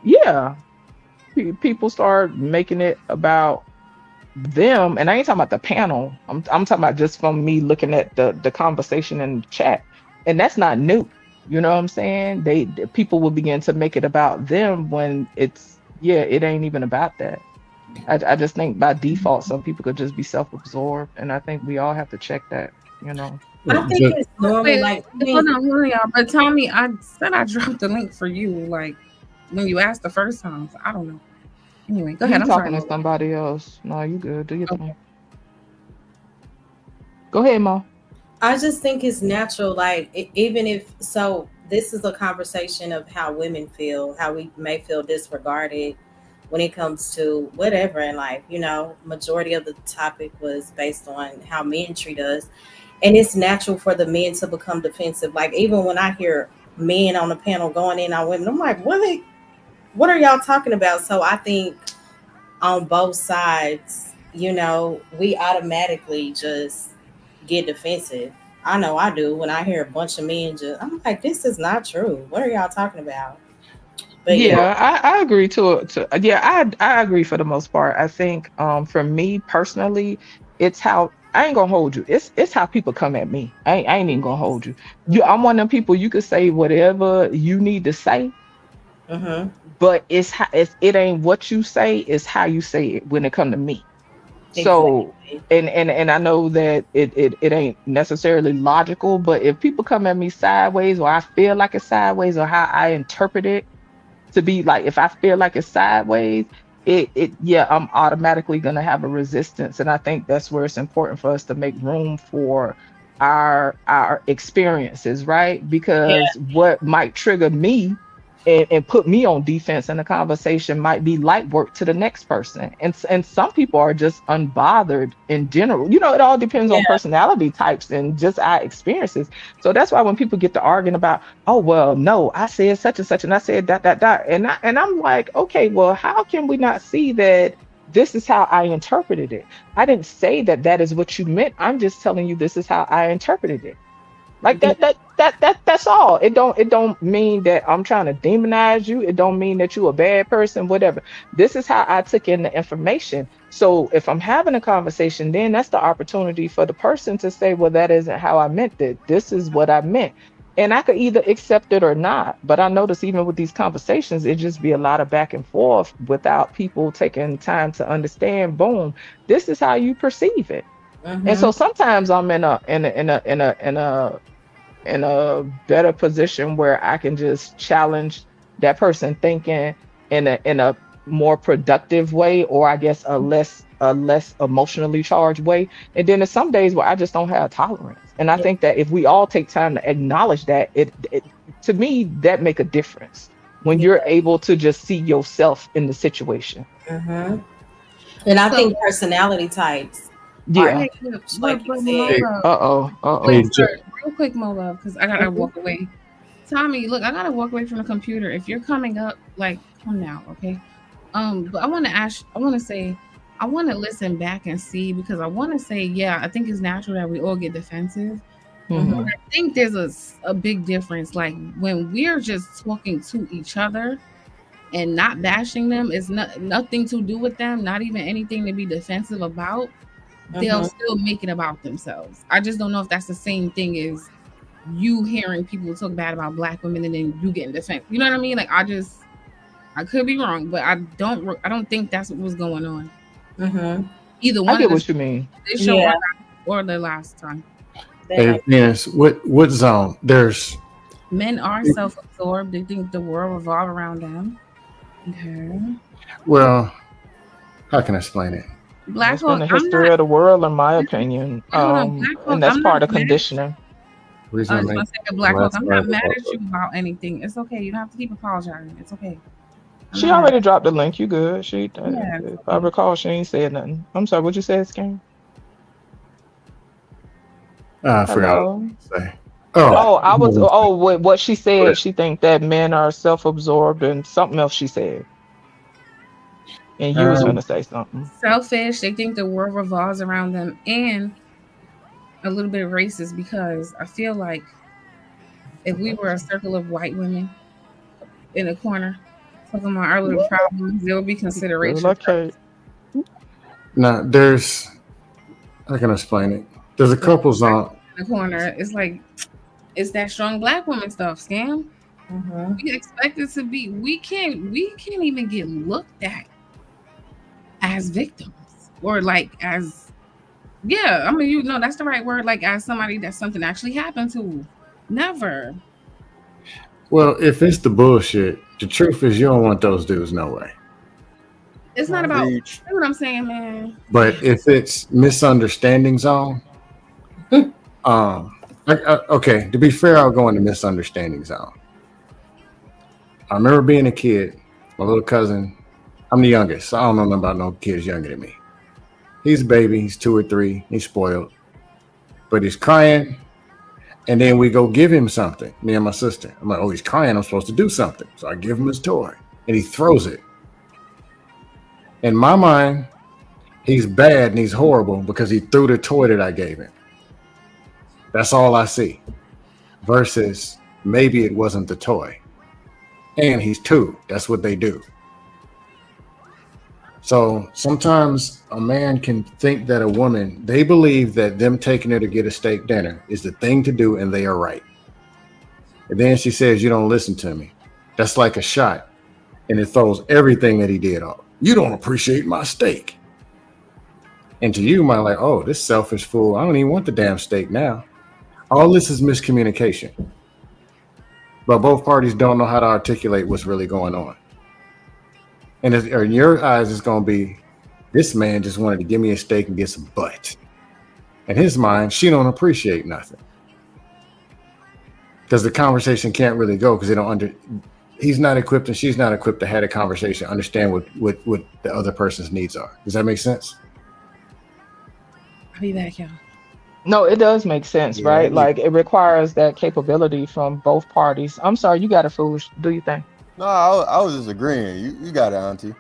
yeah, people start making it about them, and I ain't talking about the panel. I'm talking about just from me looking at the conversation in the chat, and that's not new. You know what I'm saying? People will begin to make it about them when it ain't even about that. I just think by default some people could just be self-absorbed, and I think we all have to check that. You know. I think Just, it's normal. Wait, Like, hold on, y'all. But Tommy, I said I dropped the link for you, like when you asked the first time. So I don't know. Anyway, go ahead. He I'm sorry, talking to Mo. somebody else. No, you good. Do your Okay. thing. Go ahead, Mo. I just think it's natural. Like, even if so, this is a conversation of how women feel, how we may feel disregarded when it comes to whatever in life. Majority of the topic was based on how men treat us, and it's natural for the men to become defensive. Like, even when I hear men on the panel going in on women, I'm like, what are y'all talking about? So I think on both sides, we automatically just get defensive. I know I do when I hear a bunch of men just, I'm like, this is not true. What are y'all talking about? But yeah. Yeah, I agree yeah, I agree for the most part. I think for me personally, it's how I ain't gonna hold you. It's how people come at me. I ain't even gonna hold you. I'm one of them people you could say whatever you need to say, Mm-hmm. but it ain't what you say, it's how you say it when it come to me. So Exactly. and I know that it ain't necessarily logical, but if people come at me sideways or I feel like it's sideways or how I interpret it to be like if I feel like it's sideways, yeah, I'm automatically gonna have a resistance. And I think that's where it's important for us to make room for our experiences, right? Yeah. Because what might trigger me and put me on defense in the conversation might be light work to the next person. And some people are just unbothered in general. It all depends Yeah. on personality types and just our experiences. So that's why when people get to arguing about, oh well, no, I said such and such and I said that, and I'm like, okay, well, how can we not see that this is how I interpreted it? I didn't say that that is what you meant. I'm just telling you this is how I interpreted it. Like Yeah. that's all. It don't mean that I'm trying to demonize you. It don't mean that you're a bad person, whatever. This is how I took in the information. So if I'm having a conversation, then that's the opportunity for the person to say, well, that isn't how I meant it. This is what I meant. And I could either accept it or not. But I notice even with these conversations, it just be a lot of back and forth without people taking time to understand, boom, this is how you perceive it. And Mm-hmm. so sometimes I'm in a better position where I can just challenge that person thinking in a more productive way, or I guess a less emotionally charged way. And then there's some days where I just don't have tolerance. And I Yeah. think that if we all take time to acknowledge that, it to me that make a difference when you're able to just see yourself in the situation. Mm-hmm. And I So think personality types are Yeah. wait, like you but said. Mo hey, Love, Uh-oh. wait, hey, Uh-oh. sorry, real quick, Mo Love, because I gotta Mhm. walk away. Tommy, look, I gotta walk away from the computer. If you're coming up, like, come now, okay? But I want to ask. I want to say, I want to listen back and see because I want to say, yeah, I think it's natural that we all get defensive. Mm-hmm. Hmm. I think there's a big difference. Like when we're just talking to each other and not bashing them, it's not nothing to do with them, not even anything to be defensive about. They'll Mm-hmm. still make it about themselves. I just don't know if that's the same thing as you hearing people talk bad about black women and then you getting defensive. You know what I mean? Like I could be wrong, but I don't think that's what was going on. Mm-hmm. Either I one of get this what you mean. show Yeah, or the last time. that Hey, makes. Venus, what zone? There's Men are self-absorbed. They think the world revolves around them. Okay. well, how can I explain it? Black That's been Hawk, the I'm history not. of the world, in my opinion. Hold on, Black Hawk, And that's I'm not part of mad. conditioning. The reason I Just make want to say to the Black Hawk, last I'm part not of mad at the you about anything. It's okay. You don't have to keep apologizing. It's okay. I'm She not mad. already dropped the link. You good? Yeah, it's If I okay. recall, she ain't said nothing. I'm sorry. What you said, Skin? I forgot what Hello. I was gonna say. Oh, Oh, I was. Oh, what she go said. ahead. She think that men are self-absorbed, and something else she said. And you was Um, gonna say something. Selfish. They think the world revolves around them, and a little bit racist because I feel like if we were a circle of white women in a corner talking about our little problems, there would be Girl, consideration I for can't. us. now there's how can I explain it? There's a But couple zone. in the corner, it's like it's that strong black woman stuff, scam. Mm-hmm. We expect it to be. We can't even get looked at as victims or like as yeah. I mean, that's the right word. Like as somebody that something actually happened to. Never. Well, if it's the bullshit, the truth is you don't want those dudes no way. It's not about. Preach. You know what I'm saying, man? But if it's misunderstanding zone, okay. To be fair, I'll go into misunderstanding zone. I remember being a kid. My little cousin. I'm the youngest, so I don't know nothing about no kids younger than me. He's a baby. He's 2 or 3. He's spoiled, but he's crying. And then we go give him something, me and my sister. I'm like, oh, he's crying. I'm supposed to do something. So I give him his toy and he throws it. In my mind, he's bad and he's horrible because he threw the toy that I gave him. That's all I see. Versus maybe it wasn't the toy. And he's 2. That's what they do. So sometimes a man can think that a woman, they believe that them taking her to get a steak dinner is the thing to do and they are right. And then she says, you don't listen to me. That's like a shot. And it throws everything that he did off. You don't appreciate my steak. And to you, might like, oh, this selfish fool. I don't even want the damn steak now. All this is miscommunication. But both parties don't know how to articulate what's really going on. And in your eyes, it's going to be, this man just wanted to give me a steak and get some butt. In his mind, she don't appreciate nothing. Because the conversation can't really go because they don't he's not equipped and she's not equipped to have a conversation, understand what the other person's needs are. Does that make sense? I'll be back, y'all. No, it does make sense, Yeah, right? Like it requires that capability from both parties. I'm sorry, you got a foolish. Do you think? No, I was just agreeing. You got it, Auntie.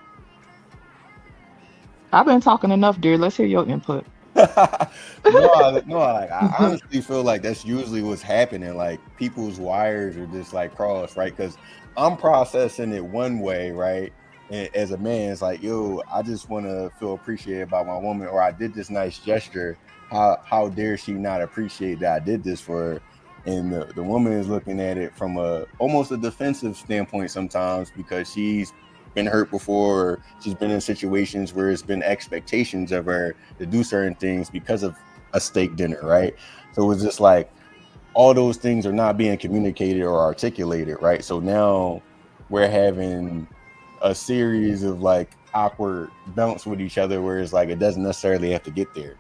I've been talking enough, dear. Let's hear your input. Like I honestly feel like that's usually what's happening. Like people's wires are just like crossed, right? Because I'm processing it one way, right? And as a man, it's like, yo, I just want to feel appreciated by my woman, or I did this nice gesture. How dare she not appreciate that I did this for her? And the woman is looking at it from almost a defensive standpoint sometimes because she's been hurt before, or she's been in situations where it's been expectations of her to do certain things because of a steak dinner, right? So it's just like all those things are not being communicated or articulated, right? So now we're having a series of like awkward bounce with each other where it's like it doesn't necessarily have to get there.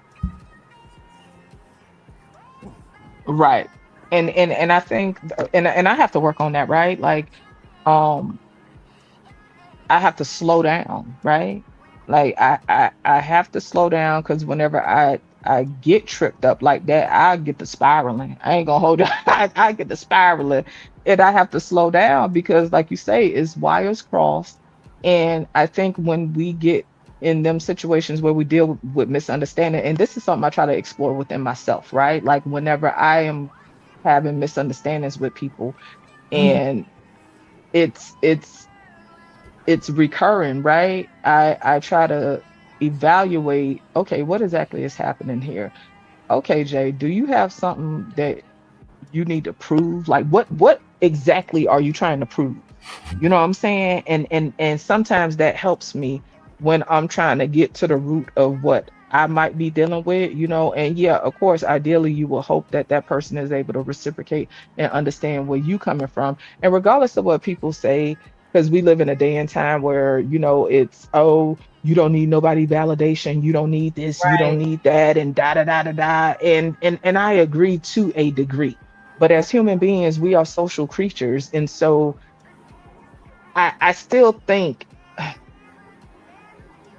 Right. And I think and I have to work on that, right? Like um I have to slow down, right? Like I have to slow down because whenever I get tripped up like that, I get the spiraling. I ain't gonna hold it. I get the spiraling and I have to slow down because, like you say, it's wires crossed. And I think when we get in them situations where we deal with misunderstanding, and this is something I try to explore within myself, right? Like whenever I am having misunderstandings with people, Mhm. and it's it's it's recurring, right? I try to evaluate, okay, what exactly is happening here? Okay, Jay, do you have something that you need to prove? Like what exactly are you trying to prove? You know what I'm saying? And sometimes that helps me when I'm trying to get to the root of what I might be dealing with, you know. And yeah, of course, ideally you will hope that that person is able to reciprocate and understand where you coming from. And regardless of what people say, because we live in a day and time where, you know, it's, oh, you don't need nobody validation, you don't need this, you don't Right. need that, and da da da da da. And I agree to a degree. But as human beings, we are social creatures. And so I still think,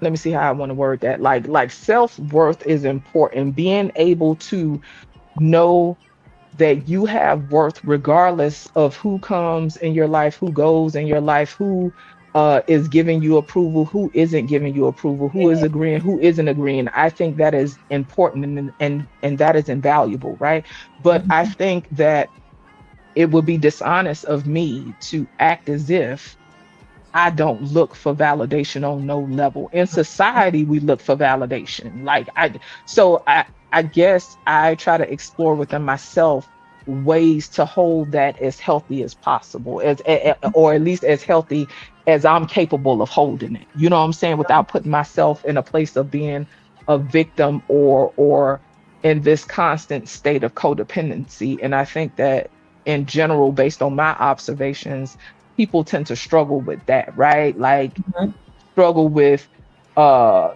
let me see how I want to word that. Like self-worth is important. Being able to know that you have worth regardless of who comes in your life, who goes in your life, who is giving you approval, who isn't giving you approval, who is agreeing, who isn't agreeing. I think that is important, and that is invaluable, right? But I Mhm. think that it would be dishonest of me to act as if I don't look for validation on no level. In society, we look for validation. So I guess I try to explore within myself ways to hold that as healthy as possible, or at least as healthy as I'm capable of holding it. You know what I'm saying? Without putting myself in a place of being a victim or in this constant state of codependency. And I think that in general, based on my observations, people tend to struggle with that, right? Like Mhm. struggle with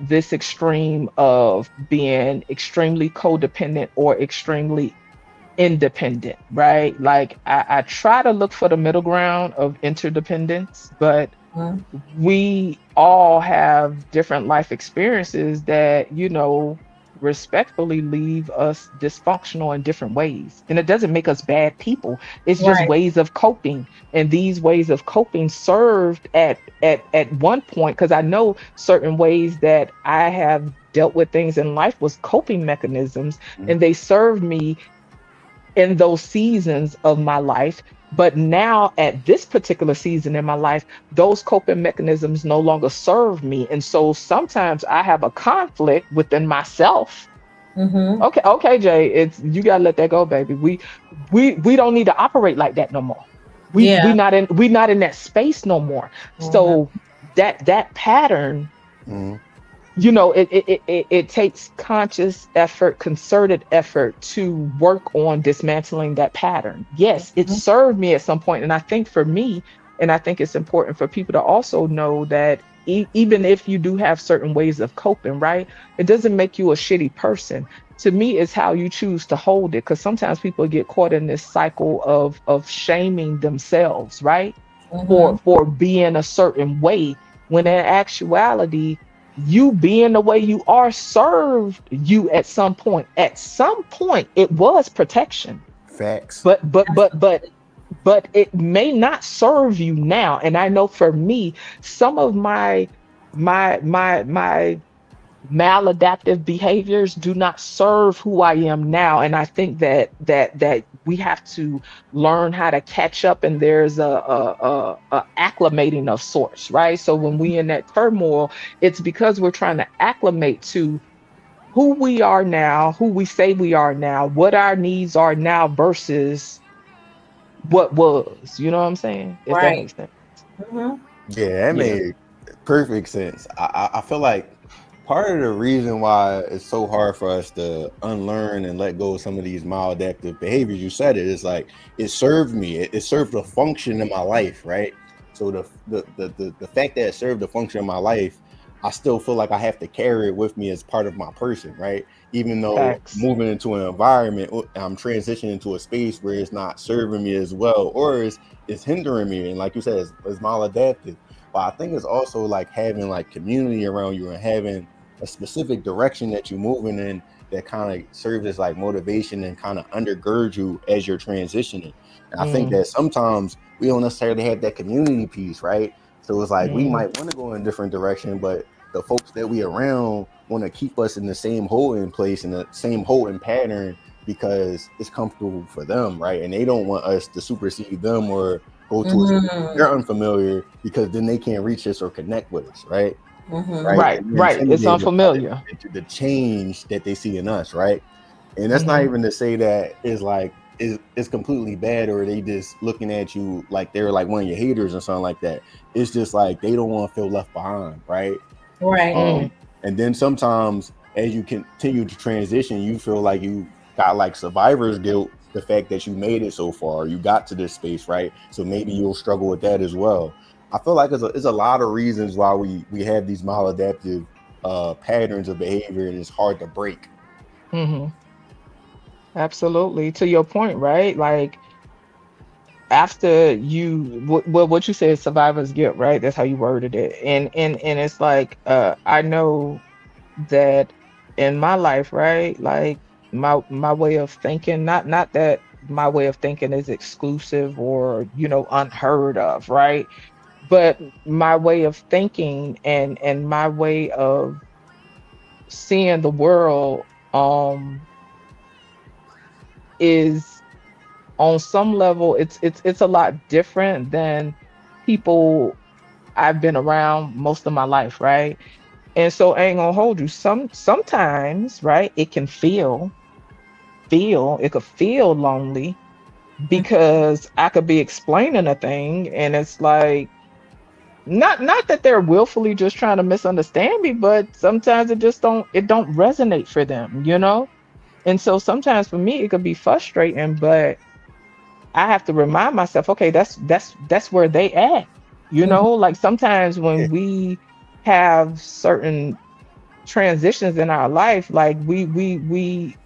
this extreme of being extremely codependent or extremely independent, right? Like I try to look for the middle ground of interdependence, but Mhm. we all have different life experiences that, you know, respectfully leave us dysfunctional in different ways. And it doesn't make us bad people. It's just Right. ways of coping. And these ways of coping served at one point, because I know certain ways that I have dealt with things in life was coping mechanisms, Mhm. and they served me in those seasons of my life. But now, at this particular season in my life, those coping mechanisms no longer serve me. And so sometimes I have a conflict within myself. Mhm. Okay, okay, Jay, it's you gotta let that go, baby. We don't need to operate like that no more. Yeah. We not in that space no more. Mhm. So that pattern, Mhm. you know, it takes conscious effort, concerted effort to work on dismantling that pattern. Yes, it Mhm. served me at some point, and I think for me, and I think it's important for people to also know that even if you do have certain ways of coping, right, it doesn't make you a shitty person. To me, it's how you choose to hold it, because sometimes people get caught in this cycle of shaming themselves, right, Mhm. for being a certain way, when in actuality you being the way you are served you at some point. At some point, it was protection, Facts. but it may not serve you now. And I know for me, some of my maladaptive behaviors do not serve who I am now. And I think that we have to learn how to catch up, and there's a acclimating of sorts, right? So when we in that turmoil, it's because we're trying to acclimate to who we are now, who we say we are now, what our needs are now versus what was. You know what I'm saying? If that Right. makes sense. Mhm. Yeah, that Yeah. made perfect sense. I feel like part of the reason why it's so hard for us to unlearn and let go of some of these maladaptive behaviors, you said it, is like it served me. It served a function in my life, right? So the fact that it served a function in my life, I still feel like I have to carry it with me as part of my person, right? Even though Facts. moving into an environment, I'm transitioning into a space where it's not serving me as well, or it's hindering me. And like you said, it's maladaptive. But I think it's also like having like community around you and having a specific direction that you're moving in that kind of serves as like motivation and kind of undergird you as you're transitioning. And I think Mm, that sometimes we don't necessarily have that community piece, right? So it's like we mm, might want to go in a different direction, but the folks that we around want to keep us in the same holding place and the same holding pattern because it's comfortable for them, right? And they don't want us to supersede them or go to a space Mhm. they're unfamiliar because then they can't reach us or connect with us, right? Mhm. Right, right, and they're right. It's intimidated by unfamiliar. the change that they see in us, right? And that's not Hmm. even to say that is like is completely bad or they just looking at you like they're like one of your haters or something like that. It's just like they don't want to feel left behind, right? Right. Mm, And then sometimes as you continue to transition, you feel like you got like survivor's guilt, the fact that you made it so far, you got to this space, right? So maybe you'll struggle with that as well. I feel like it's a lot of reasons why we have these maladaptive patterns of behavior and it's hard to break. hmm. Absolutely. To your point, right? Like after well, what you said, survivor's guilt, right? That's how you worded it. And it's like, I know that in my life, right? Like my way of thinking, not that my way of thinking is exclusive or, unheard of, right? But my way of thinking and my way of seeing the world is on some level it's a lot different than people I've been around most of my life, right? And so I ain't gonna hold you. Sometimes, right, it can feel it could feel lonely because I could be explaining a thing and it's like not that they're willfully just trying to misunderstand me, but sometimes it don't resonate for them. And so sometimes for me it could be frustrating, but I have to remind myself, okay, that's where they at. Mhm. Like sometimes when we have certain transitions in our life, like we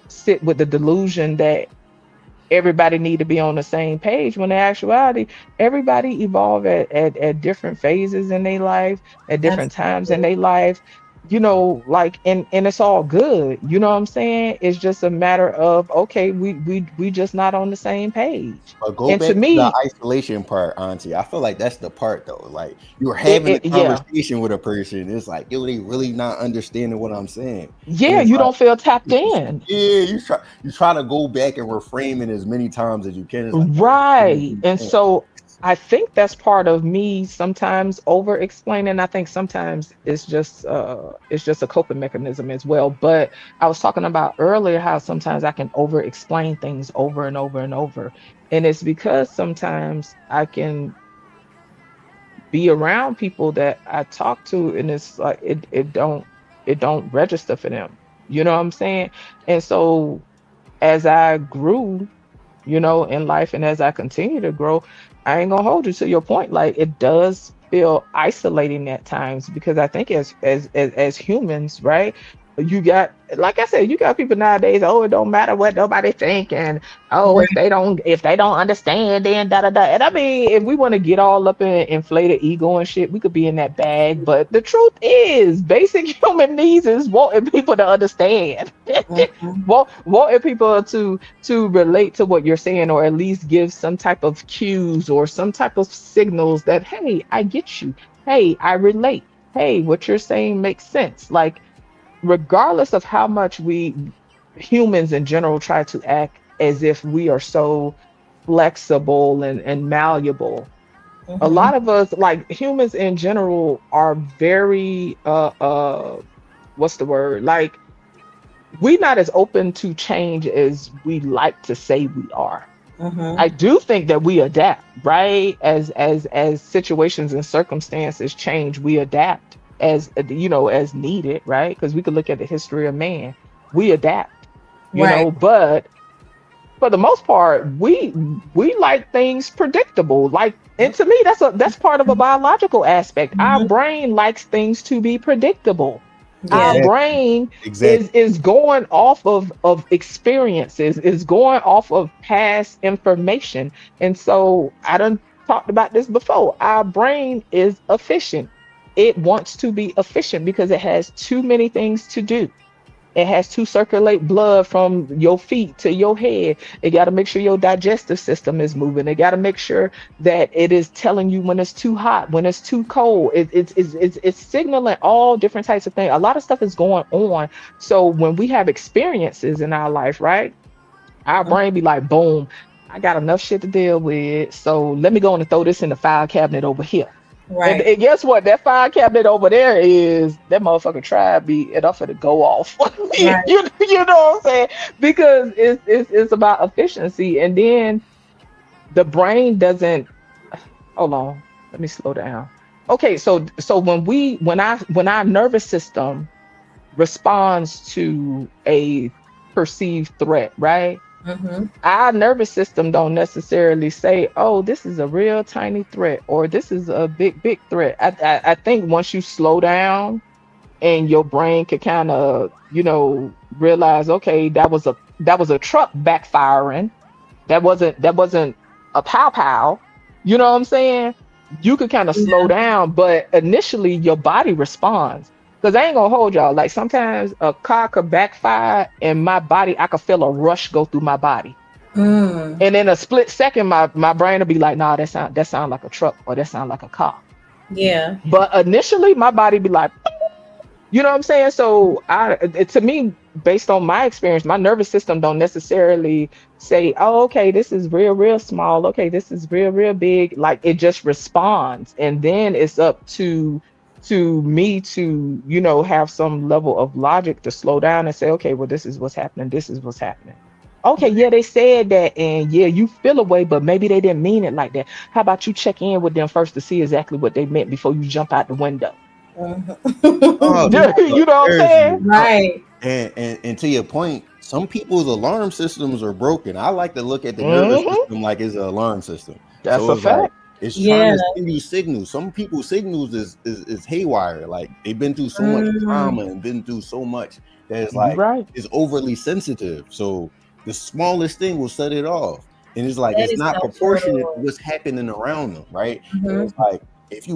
sit with the delusion that everybody need to be on the same page when in actuality everybody evolve at different phases in their life, at different times in Absolutely. their life, like and it's all good, what I'm saying? It's just a matter of, okay, we just not on the same page. But go And to back to the me, isolation part, Auntie. I feel like that's the part though. Like you're it, having a it yeah, conversation with a person. It's like, yo, they really not understanding what I'm saying. And yeah, it's you like, don't feel tapped in. yeah, you try to go back and reframe it as many times as you can. It's like, Right. And so I think that's part of me sometimes over explaining. I think sometimes it's just a coping mechanism as well. But I was talking about earlier how sometimes I can over explain things over and over and over. And it's because sometimes I can be around people that I talk to and it's like it don't register for them. You know what I'm saying? And so as I grew, in life. And as I continue to grow, I ain't gonna hold you, to your point. Like it does feel isolating at times because I think as humans, right? You got, like I said, you got people nowadays. Oh, it don't matter what nobody think, and oh, if Right. they don't understand, then da da da. And I mean, if we want to get all up in inflated ego and shit, we could be in that bag. But the truth is, basic human needs is wanting people to understand, Mhm. wanting people to relate to what you're saying, or at least give some type of cues or some type of signals that, hey, I get you. Hey, I relate. Hey, what you're saying makes sense. Like, regardless of how much we humans in general try to act as if we are so flexible and malleable, a Mhm. lot of us, like humans in general, are very what's the word? Like, we're not as open to change as we like to say we are. Mhm. I do think that we adapt, right? As situations and circumstances change, we adapt as needed, right? Because we could look at the history of man. We adapt, Right. but for the most part, we like things predictable. Like, and to me, that's part of a biological aspect. Our Mhm. brain likes things to be predictable. Our Yeah. exactly, brain is exactly. is going off of experiences, is going off of past information. And so I done talked about this before. Our brain is efficient. It wants to be efficient because it has too many things to do. It has to circulate blood from your feet to your head. It got to make sure your digestive system is moving. It got to make sure that it is telling you when it's too hot, when it's too cold. It's signaling all different types of things. A lot of stuff is going on. So when we have experiences in our life, right? Our brain be like, boom, I got enough shit to deal with. So let me go and throw this in the file cabinet over here. Right. And guess what? That file cabinet over there is that motherfucker tried be enough for to go off. you, Right. you know what I'm saying? Because it's about efficiency. And then the brain doesn't hold on. Let me slow down. Okay, so when our nervous system responds to a perceived threat, right? Mm-hmm. Our nervous system don't necessarily say, "Oh, this is a real tiny threat," or "This is a big threat." I think once you slow down and your brain could kind of, realize, okay, that was a truck backfiring. That wasn't a pow pow. You know what I'm saying? You could kind of slow Yeah. down, but initially your body responds. Because I ain't gonna hold y'all. Like sometimes a car could backfire and my body, I could feel a rush go through my body. Mm. And in a split second, my brain will be like, nah, that sound like a truck or that sound like a car. Yeah. But initially my body be like, you know what I'm saying? So to me, based on my experience, my nervous system don't necessarily say, "Oh, okay, this is real, real small. Okay, this is real, real big." Like it just responds, and then it's up to me to have some level of logic to slow down and say, "Okay, well, this is what's happening. This is what's happening." Okay, yeah, they said that, and yeah, you feel a way, but maybe they didn't mean it like that. How about you check in with them first to see exactly what they meant before you jump out the window? Oh, Mhm. You know what I'm there's saying? you. Right. And to your point, some people's alarm systems are broken. I like to look at the nervous Hmm. system like it's an alarm system. That's So a it's like fact. it's trying Yeah. to send you signals. Some people's signals is haywire. Like they've been through so much Mm. trauma and been through so much that it's You like right. it's overly sensitive. So the smallest thing will set it off. And it's like That it's is not so proportionate to true. what's happening around them, right? And Hmm. it's like if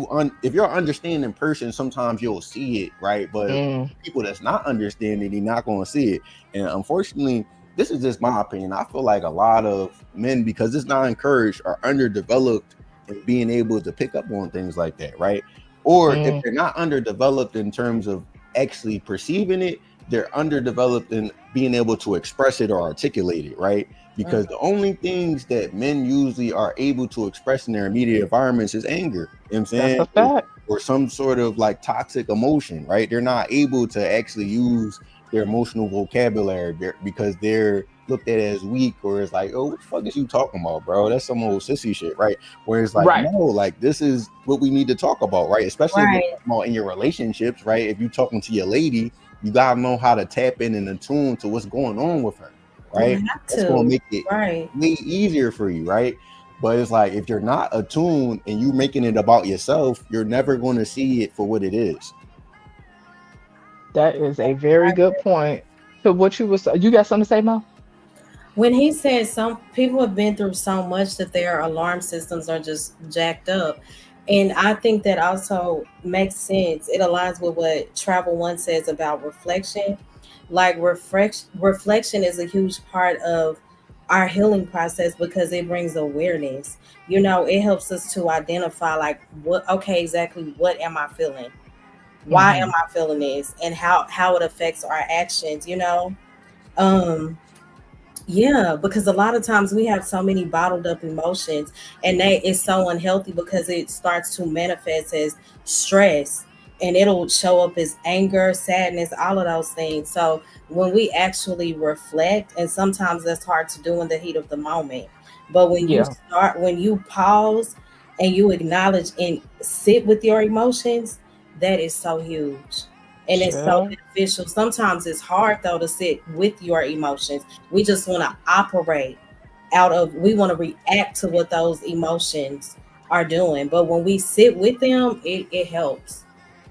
you're understanding person, sometimes you'll see it, right? But Mm, people that's not understanding, you're not going to see it. And unfortunately, this is just my opinion. I feel like a lot of men, because it's not encouraged, are underdeveloped in being able to pick up on things like that, right? Or if mm, they're not underdeveloped in terms of actually perceiving it, they're underdeveloped in being able to express it or articulate it, right? Because the only things that men usually are able to express in their immediate environments is anger. You know what I'm that's a saying? fact. Or some sort of like toxic emotion, right? They're not able to actually use their emotional vocabulary because they're looked at as weak, or it's like, oh, what the fuck is you talking about, bro? That's some old sissy shit, right? Where it's like, Right. no, like this is what we need to talk about, right? Especially if we're Right. talking about in your relationships, right? If you're talking to your lady, you gotta know how to tap in and attune to what's going on with her, You right? have That's gonna to. make it Right. way easier for you, right? But it's like if you're not attuned and you making it about yourself, you're never going to see it for what it is. That is a very good point. So what you got something to say, Mo? When he said some people have been through so much that their alarm systems are just jacked up. And I think that also makes sense. It aligns with what Travel One says about reflection. Like reflection is a huge part of our healing process because it brings awareness. It helps us to identify like what okay, exactly what am I feeling? Why Hmm. am I feeling this? And how it affects our actions. Um yeah, because a lot of times we have so many bottled up emotions, and that is so unhealthy because it starts to manifest as stress, and it'll show up as anger, sadness, all of those things. So when we actually reflect, and sometimes that's hard to do in the heat of the moment, but Yeah. when you pause and you acknowledge and sit with your emotions, that is so huge. And it's so Sure. beneficial. Sometimes it's hard though to sit with your emotions. We just want to operate we want to react to what those emotions are doing. But when we sit with them, it helps.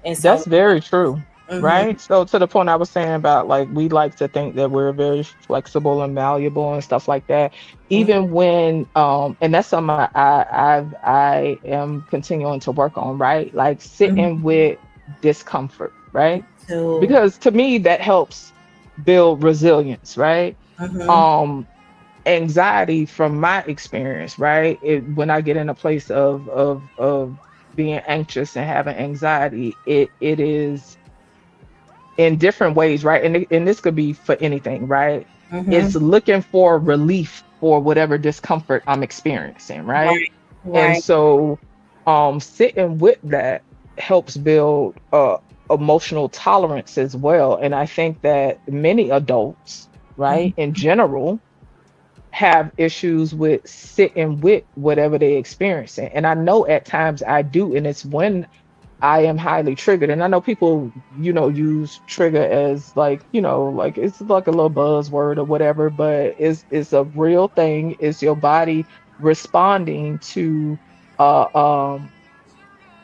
And so, That's very true. mhm, Right. So to the point I was saying about like we like to think that we're very flexible and malleable and stuff like that. mhm, Even when and that's something I am continuing to work on, right? Like mhm, sitting with discomfort, right? to Because to me that helps build resilience, right? Mhm. Um, Anxiety, from my experience, right? When I get in a place of being anxious and having anxiety, it is in different ways, right? And this could be for anything, right? It's Mhm. looking for relief for whatever discomfort I'm experiencing, right? Right. And Right. so sitting with that helps build emotional tolerance as well. And I think that many adults, right, Mhm. in general, have issues with sitting with whatever they're experiencing. And I know at times I do, and it's when I am highly triggered. And I know people, use trigger as like, like it's like a little buzzword or whatever, but it's a real thing. It's your body responding to uh um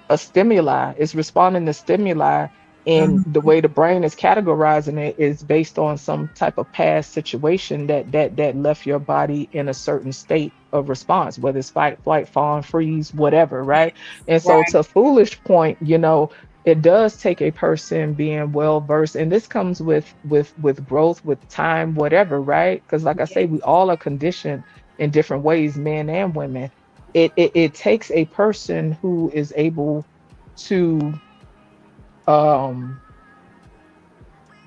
a stimuli. It's responding to stimuli, and the Mhm. way the brain is categorizing it is based on some type of past situation that left your body in a certain state of response, whether it's fight, flight, fawn, freeze, whatever, right? And so, Right. to foolish point, it does take a person being well versed, and this comes with growth, with time, whatever, right? Because like I say, we all are conditioned in different ways, men and women. It takes a person who is able to um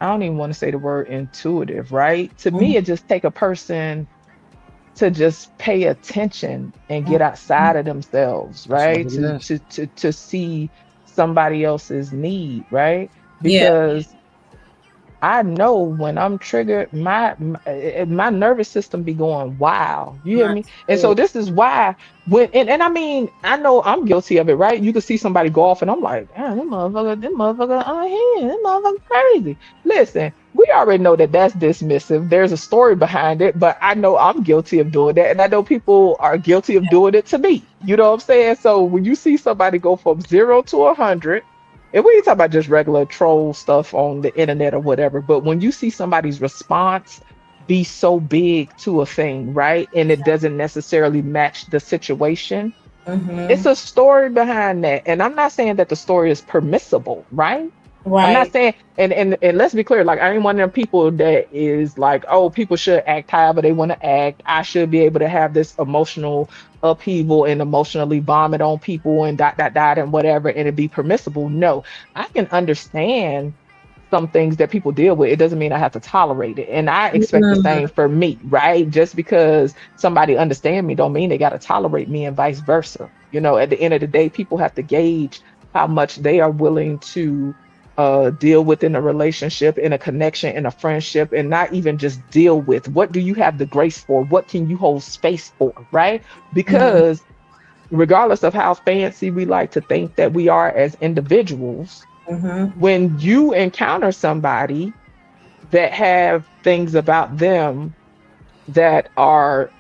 I don't even want to say the word intuitive, right? To me, Mhm. it just take a person to just pay attention and get Mhm. outside of themselves, That's what right? it To is. to to to see somebody else's need, right? Yeah. Because I know when I'm triggered, my nervous system be going wild. You hear Mine me? And so too. this is why and I mean, I know I'm guilty of it, right? You can see somebody go off and I'm like, damn, this motherfucker on here, this motherfucker crazy. Listen, we already know that that's dismissive. There's a story behind it, but I know I'm guilty of doing that. And I know people are guilty of doing it to me. You know what I'm saying? So when you see somebody go from 0 to 100, and we ain't talking about just regular troll stuff on the internet or whatever, but when you see somebody's response be so big to a thing, right? And it doesn't necessarily match the situation, it's Mhm. a story behind that. And I'm not saying that the story is permissible, right? I'm not Right. saying, and let's be clear, like I ain't one of them people that is like, oh, people should act however they want to act. I should be able to have this emotional upheaval and emotionally vomit on people and dot dot dot and whatever, and it be permissible. No, I can understand some things that people deal with. It doesn't mean I have to tolerate it. And I expect the Mhm. same for me, right? Just because somebody understand me don't mean they got to tolerate me and vice versa. At the end of the day, people have to gauge how much they are willing to deal with in a relationship, in a connection, in a friendship, and not even just deal with. What do you have the grace for? What can you hold space for, right? Mhm. Because regardless of how fancy we like to think that we are as individuals, Mhm. when you encounter somebody that have things about them that are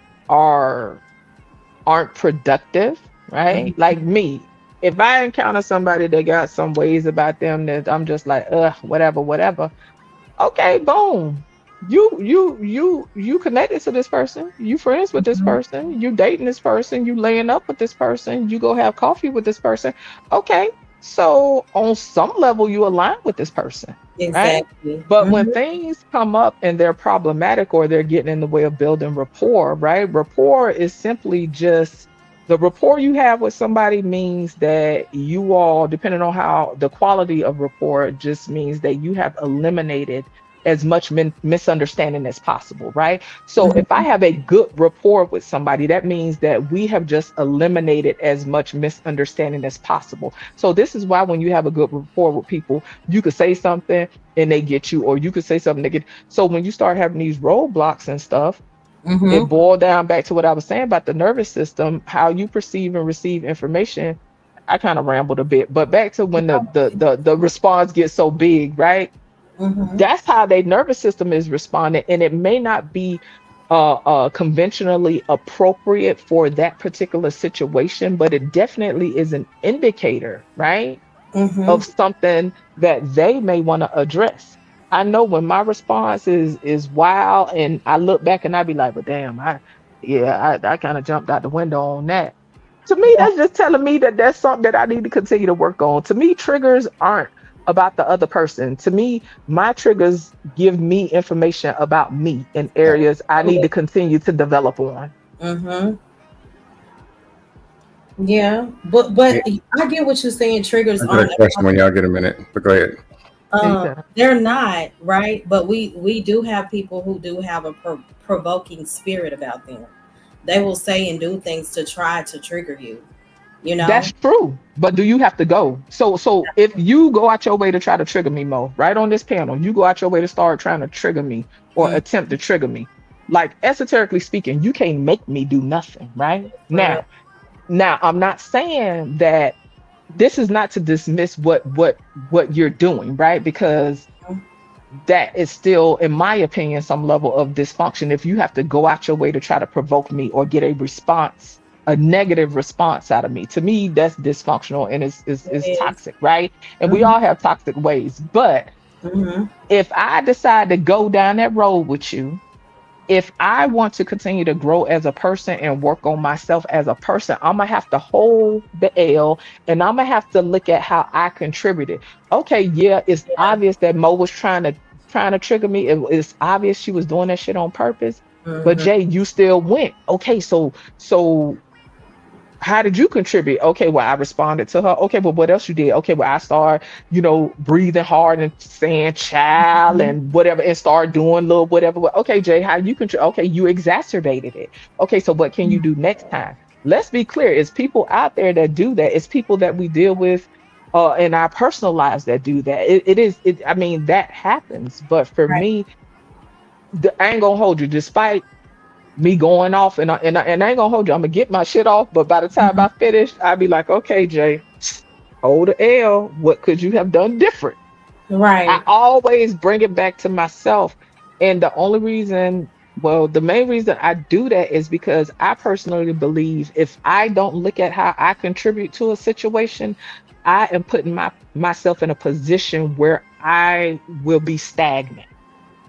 aren't productive, right? Mhm. Like me, if I encounter somebody that got some ways about them that I'm just like, whatever, whatever. Okay, boom. You connected to this person. You friends with this Mhm. person. You dating this person. You laying up with this person. You go have coffee with this person. Okay, so on some level you align with this person, right? Exactly. But when Mhm. things come up and they're problematic or they're getting in the way of building rapport, right? Rapport is simply just the rapport you have with somebody means that you all, depending on how the quality of rapport, just means that you have eliminated as much misunderstanding as possible, right? So if I Mhm. have a good rapport with somebody, that means that we have just eliminated as much misunderstanding as possible. So this is why when you have a good rapport with people, you could say something and they get you, or you could say something they get. So when you start having these roadblocks and stuff, it Mhm. boiled down back to what I was saying about the nervous system, how you perceive and receive information. I kind of rambled a bit, but back to when the response gets so big, right? Mhm. That's how their nervous system is responding, and it may not be conventionally appropriate for that particular situation, but it definitely is an indicator, right, of Mhm. something that they may want to address. I know when my response is wild, and I look back and I be like, "But damn, I kind of jumped out the window on that." To me, Yeah. that's just telling me that that's something that I need to continue to work on. To me, triggers aren't. about the other person. To me, my triggers give me information about me in areas I need to continue to develop on. Mm-hmm. Yeah, but Hey, I get what you're saying. Triggers I got a aren't question when y'all get a minute, but go ahead. Okay. they're not right, but we do have people who do have a provoking spirit about them. They will say and do things to try to trigger you. You know. That's true. But do you have to go? So if you go out your way to try to trigger me, Mo, right on this panel, you go out your way to start trying to trigger me or Mm, attempt to trigger me. Like esoterically speaking, you can't make me do nothing, right? for real. Now I'm not saying that this is not to dismiss what you're doing, right? Because that is still, in my opinion, some level of dysfunction. If you have to go out your way to try to provoke me or get a response, a negative response out of me, to me, that's dysfunctional and is It is. toxic, right? And we Mm-hmm. all have toxic ways. But Mm-hmm. if I decide to go down that road with you, if I want to continue to grow as a person and work on myself as a person, I'm gonna have to hold the L and I'm gonna have to look at how I contributed. Okay, yeah, it's Yeah. obvious that Mo was trying to trigger me. It's obvious she was doing that shit on purpose. But Mm-hmm. Jay, you still went. Okay, so how did you contribute? Okay, well, I responded to her. Okay, but what else you did? Okay, well, I started, breathing hard and saying child and whatever and start doing little whatever. Well, okay, Jay, how you contribute? Okay, you exacerbated it. Okay, so what can you do next time? Let's be clear. It's people out there that do that. It's people that we deal with in our personal lives that do that. I mean, that happens. But for Right. me, I ain't gonna hold you. Despite me going off and I ain't gonna hold you. I'm gonna get my shit off, but by the time Mhm. I finish, I'd be like, okay, Jay, hold the L. What could you have done different? I Right. always bring it back to myself. And the only reason, well, the main reason I do that is because I personally believe if I don't look at how I contribute to a situation, I am putting myself in a position where I will be stagnant.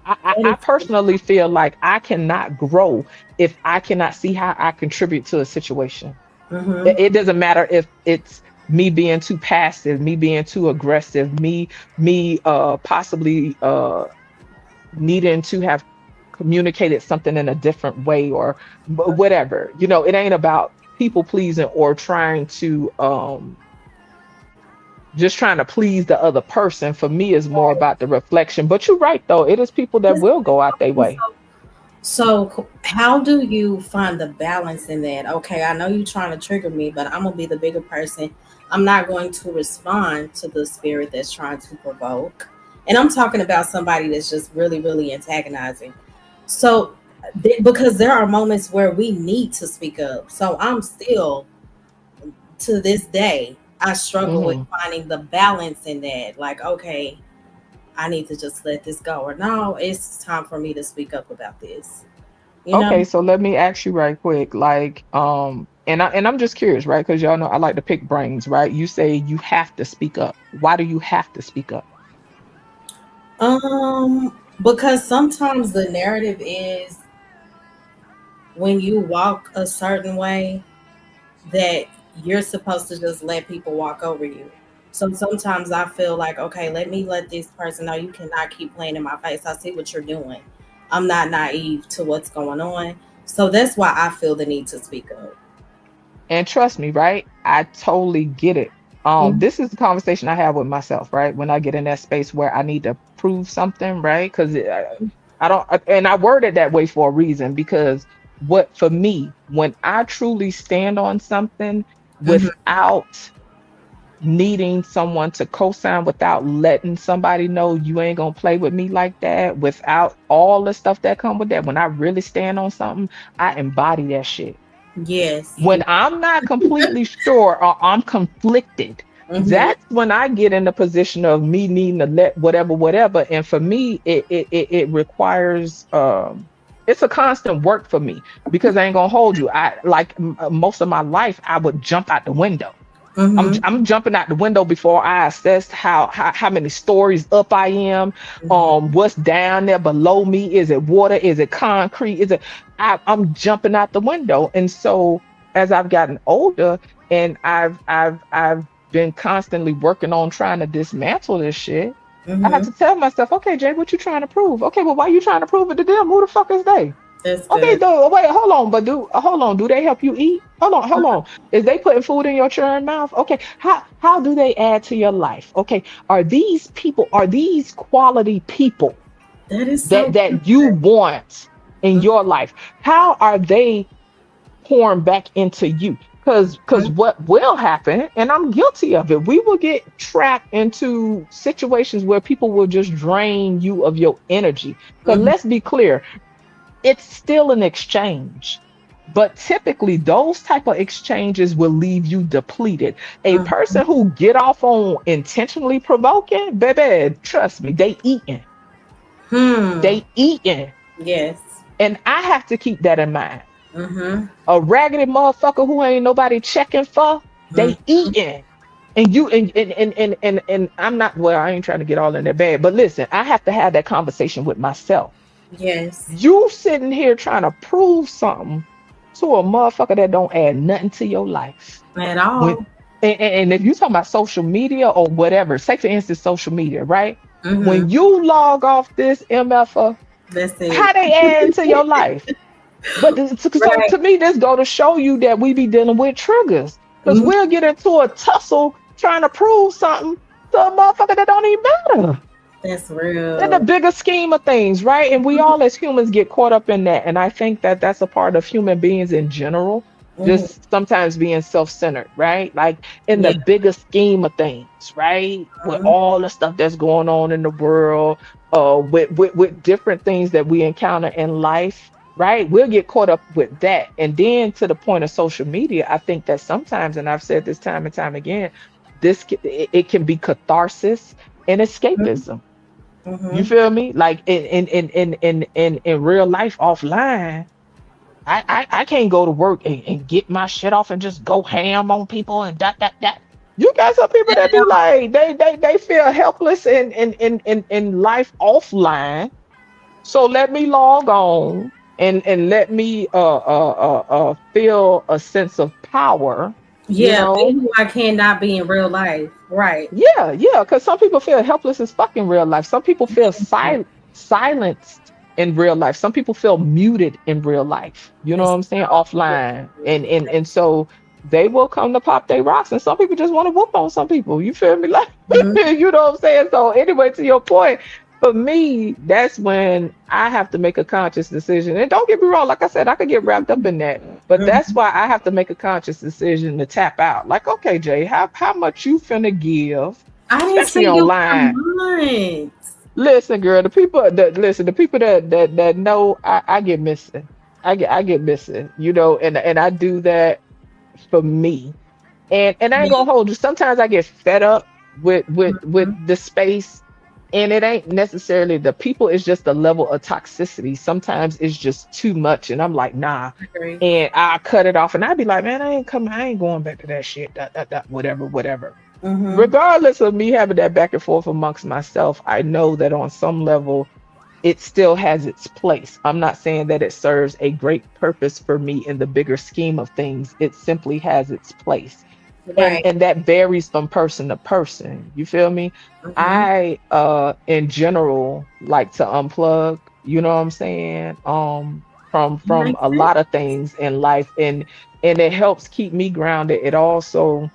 I personally feel like I cannot grow if I cannot see how I contribute to a situation. Mm-hmm. It doesn't matter if it's me being too passive, me being too aggressive, me possibly needing to have communicated something in a different way or whatever. It ain't about people pleasing or trying to just trying to please the other person. For me is more about the reflection. But you're right though, it is people that will go out their way. So, how do you find the balance in that? Okay, I know you're trying to trigger me, but I'm gonna be the bigger person. I'm not going to respond to the spirit that's trying to provoke. And I'm talking about somebody that's just really, really antagonizing. So, because there are moments where we need to speak up. So, I'm still to this day, I struggle with Mhm. finding the balance in that. Like, okay, I need to just let this go, or no, it's time for me to speak up about this. You know? Okay, so let me ask you right quick, like, and I'm just curious, right? Because y'all know I like to pick brains, right? You say you have to speak up. Why do you have to speak up? Because sometimes the narrative is when you walk a certain way that you're supposed to just let people walk over you. So sometimes I feel like, okay, let me let this person know you cannot keep playing in my face. I see what you're doing. I'm not naive to what's going on. So that's why I feel the need to speak up. And trust me, right? I totally get it. Mhm. This is the conversation I have with myself, right? When I get in that space where I need to prove something, right? Because I don't, and I word it that way for a reason. Because what for me, when I truly stand on something Mhm. without needing someone to co-sign, without letting somebody know you ain't gonna play with me like that, without all the stuff that come with that, when I really stand on something, I embody that shit. Yes. When I'm not completely sure or I'm conflicted, Hmm. that's when I get in the position of me needing to let whatever. And for me, it requires it's a constant work for me because I ain't gonna hold you. I like most of my life I would jump out the window. Hmm. I'm jumping out the window before I assess how many stories up I am, what's down there below me. Is it water? Is it concrete? I'm jumping out the window. And so as I've gotten older and I've been constantly working on trying to dismantle this shit, I have Mm-hmm. to tell myself, okay, Jay, what you trying to prove? Okay, well, why you trying to prove it to them? Who the fuck is they? That's Okay, good. though, wait, hold on, but hold on, do they help you eat? Hold on. Is they putting food in your churn mouth? Okay, how do they add to your life? Okay, are these quality people That is that so that you want in your life? How are they pouring back into you? Because good. what will happen, and I'm guilty of it, we will get trapped into situations where people will just drain you of your energy. Because Mm-hmm. let's be clear, it's still an exchange, but typically those type of exchanges will leave you depleted. A Mm-hmm. person who get off on intentionally provoking, baby, trust me, Hmm. they eating, Yes. and I have to keep that in mind. Mm-hmm. A raggedy motherfucker who ain't nobody checking for, they Mm-hmm. eating. And you and I'm not, well, I ain't trying to get all in their bed, but listen, I have to have that conversation with myself. Yes. You sitting here trying to prove something to a motherfucker that don't add nothing to your life. At When all. and if you talking about social media or whatever, say for instance social media, right? Mm-hmm. When you log off this MFA, That's it. how they add into your life? But so Right. to me, this go to show you that we be dealing with triggers. Because Mm-hmm. we'll get into a tussle trying to prove something to a motherfucker that don't even matter That's in the real. bigger scheme of things, right? And we all as humans get caught up in that. And I think that that's a part of human beings in general, Mm-hmm. just sometimes being self-centered, right? Like in the Yeah. bigger scheme of things, right? With Mm-hmm. all the stuff that's going on in the world, with different things that we encounter in life, right? We'll get caught up with that. And then to the point of social media, I think that sometimes, and I've said this time and time again, it can be catharsis and escapism. You Mm-hmm. feel me? Like in real life offline, I can't go to work and get my shit off and just go ham on people and that. You got some people that be like they feel helpless in life offline. So let me log on and let me feel a sense of power, you Yeah. Be know. who I cannot be in real life. Right. Yeah, because some people feel helpless as fuck in real life. Some people feel silenced in real life. Some people feel muted in real life. You know what It's I'm saying? so true. Offline. And so they will come to pop their rocks. And some people just want to whoop on some people. You feel me? Like Mhm. you know what I'm saying? So anyway, to your point, for me, that's when I have to make a conscious decision. And don't get me wrong, like I said, I could get wrapped up in that. But that's Mhm. why I have to make a conscious decision to tap out. Like, okay, Jay, how much you finna give, I didn't say especially you per online. month. Listen, girl, the people that know I get missing. I get missing, you know, and I do that for me. And I ain't gonna hold you. Sometimes I get fed up with Mhm. the space, and it ain't necessarily the people, it's just the level of toxicity. Sometimes it's just too much, and I'm like, nah. Agree. And I cut it off, and I'd be like, man, I ain't going back to that shit. Whatever. Mm-hmm. Regardless of me having that back and forth amongst myself, I know that on some level it still has its place. I'm not saying that it serves a great purpose for me in the bigger scheme of things. It simply has its place. Right. And that varies from person to person. You feel me? Mm-hmm. I in general like to unplug, you know what I'm saying? From Makes a sense. lot of things in life, and it helps keep me grounded. It also,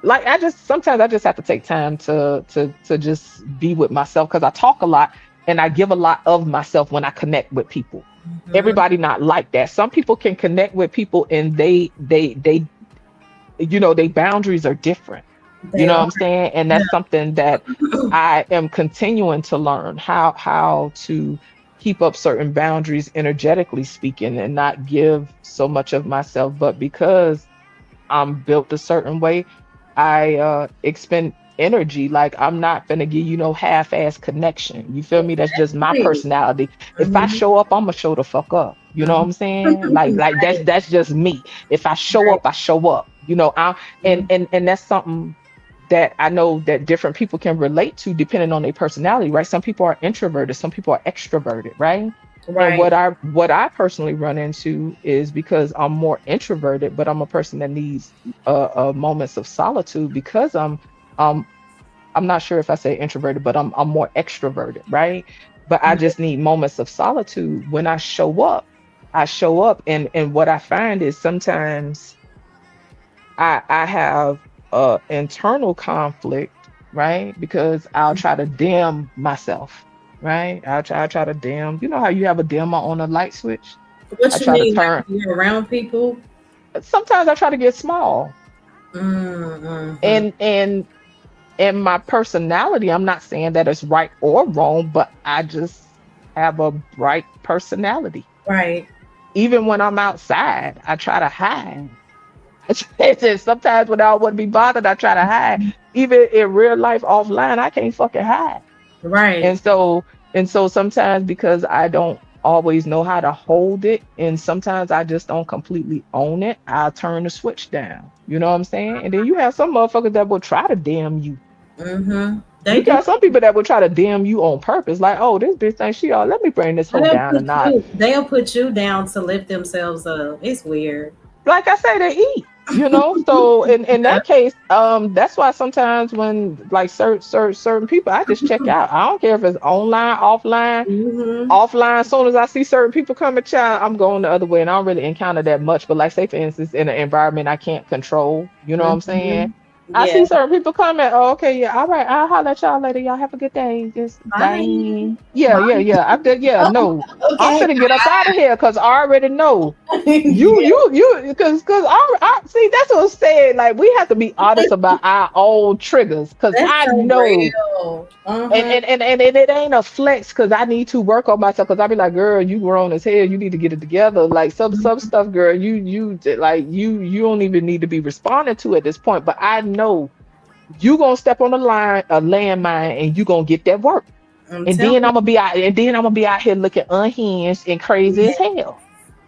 like, I just sometimes I just have to take time to just be with myself because I talk a lot and I give a lot of myself when I connect with people. Mm-hmm. Everybody not like that. Some people can connect with people and they you know, they boundaries are different. You They know what are. I'm saying? And Yeah. that's something that I am continuing to learn how to keep up certain boundaries energetically speaking and not give so much of myself, but because I'm built a certain way, I expend energy. Like I'm not gonna give you no half-ass connection. You feel me? That's just my Exactly. personality. If I Mm-hmm. show up, I'm gonna show the fuck up. You know what I'm saying? Like Right. that's just me. If I show Right. up, I show up. You know, I Mhm. and that's something that I know that different people can relate to depending on their personality, right? Some people are introverted, some people are extroverted, right? And Right. what I personally run into is because I'm more introverted, but I'm a person that needs moments of solitude because um I'm not sure if I say introverted, but I'm more extroverted, right? But I just need moments of solitude. When I show up, and what I find is sometimes I have internal conflict, right? Because I'll try to dim myself, right? I try to dim. You know how you have a dimmer on a light switch? I What you try to mean, like turn. when you're around people? Sometimes I try to get small, Mm-hmm. and my personality. I'm not saying that it's right or wrong, but I just have a bright personality. Right. Even when I'm outside, I try to hide. It's just sometimes when I don't want to be bothered, I try to hide. Even in real life offline, I can't fucking hide. Right. And so sometimes because I don't always know how to hold it, and sometimes I just don't completely own it, I'll turn the switch down. You know what I'm saying? And then you have some motherfuckers that will try to damn you. Mm-hmm. They You do. got some people that will try to damn you on purpose, like, oh, this bitch thinks she all. Let me bring this hoe down a notch. They'll put you down to lift themselves up. It's weird. Like I say, they eat. You know, so in that case, that's why sometimes when like certain people, I just check out. I don't care if it's online, offline, Mm-hmm. offline. As soon as I see certain people coming, child, I'm going the other way, and I don't really encounter that much. But like, say for instance, in an environment I can't control, you know what I'm saying? Mm-hmm. I Yeah. see certain people coming. Oh, okay, yeah, all right. I'll holler at y'all later. Y'all have a good day. Just bye. Bye. Yeah, yeah, Bye. yeah. I did. Yeah, no, I'm Okay. finna get up out of here because I already know Yeah. because I see that's what I'm saying. Like we have to be honest about our own triggers because That's I so know. real. And Uh-huh. and, and and and it ain't a flex because I need to work on myself because I be like, girl, you grown as hell. You need to get it together. Like some stuff, girl, you don't even need to be responding to at this point. But I know you gonna step on a landmine, and you gonna get that work. I'm And telling then you. I'm gonna be out here looking unhinged and crazy as Yeah. hell.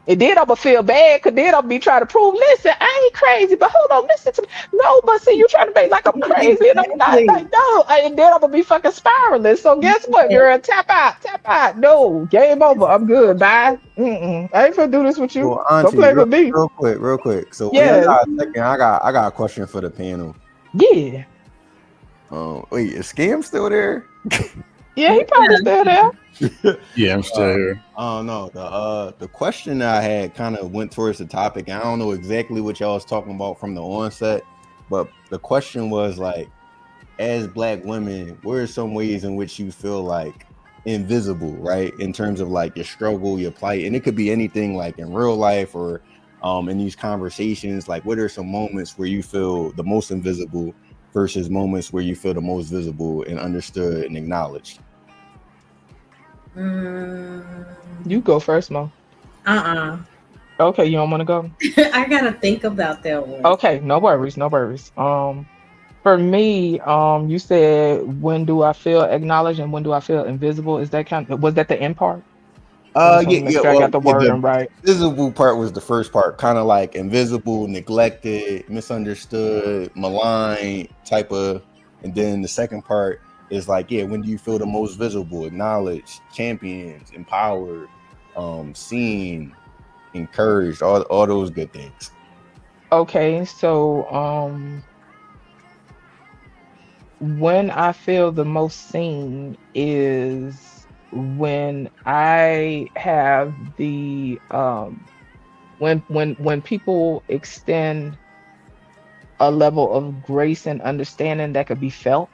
And then I'm gonna feel bad because then I'm gonna be trying to prove, listen, I ain't crazy, but hold on, listen to me. No, but see, you trying to make like I'm crazy, and I'm not Exactly. like, no. And then I'm gonna be fucking spiraling. So guess what, Yeah. girl? Tap out, tap out. No, game over. I'm good. Bye. I ain't gonna do this with you. So, Don't Auntie, play with me. real quick. So, when y'all Yes. got a second, I got a question for the panel. Yeah. Wait, is Scam still there? Yeah, he probably still there. Yeah, I'm still here. I don't know. The question that I had kind of went towards the topic. I don't know exactly what y'all was talking about from the onset, but the question was like, as Black women, what are some ways in which you feel like invisible, right? In terms of like your struggle, your plight, and it could be anything like in real life or in these conversations. Like, what are some moments where you feel the most invisible versus moments where you feel the most visible and understood and acknowledged? Mm, You go first, Mo. uh-uh. Okay, you don't want to go? I gotta think about that one. Okay, no worries, no worries. For me, you said when do I feel acknowledged and when do I feel invisible? Is that was that the end part? I just want Yeah, to make yeah. sure I Well, got the yeah, the wording right. visible part was the first part, kind of like invisible, neglected, misunderstood, maligned type of, and then the second part is like, yeah, when do you feel the most visible, acknowledged, champions, empowered, seen, encouraged, all those good things. Okay, so when I feel the most seen is when I have the when people extend a level of grace and understanding that could be felt.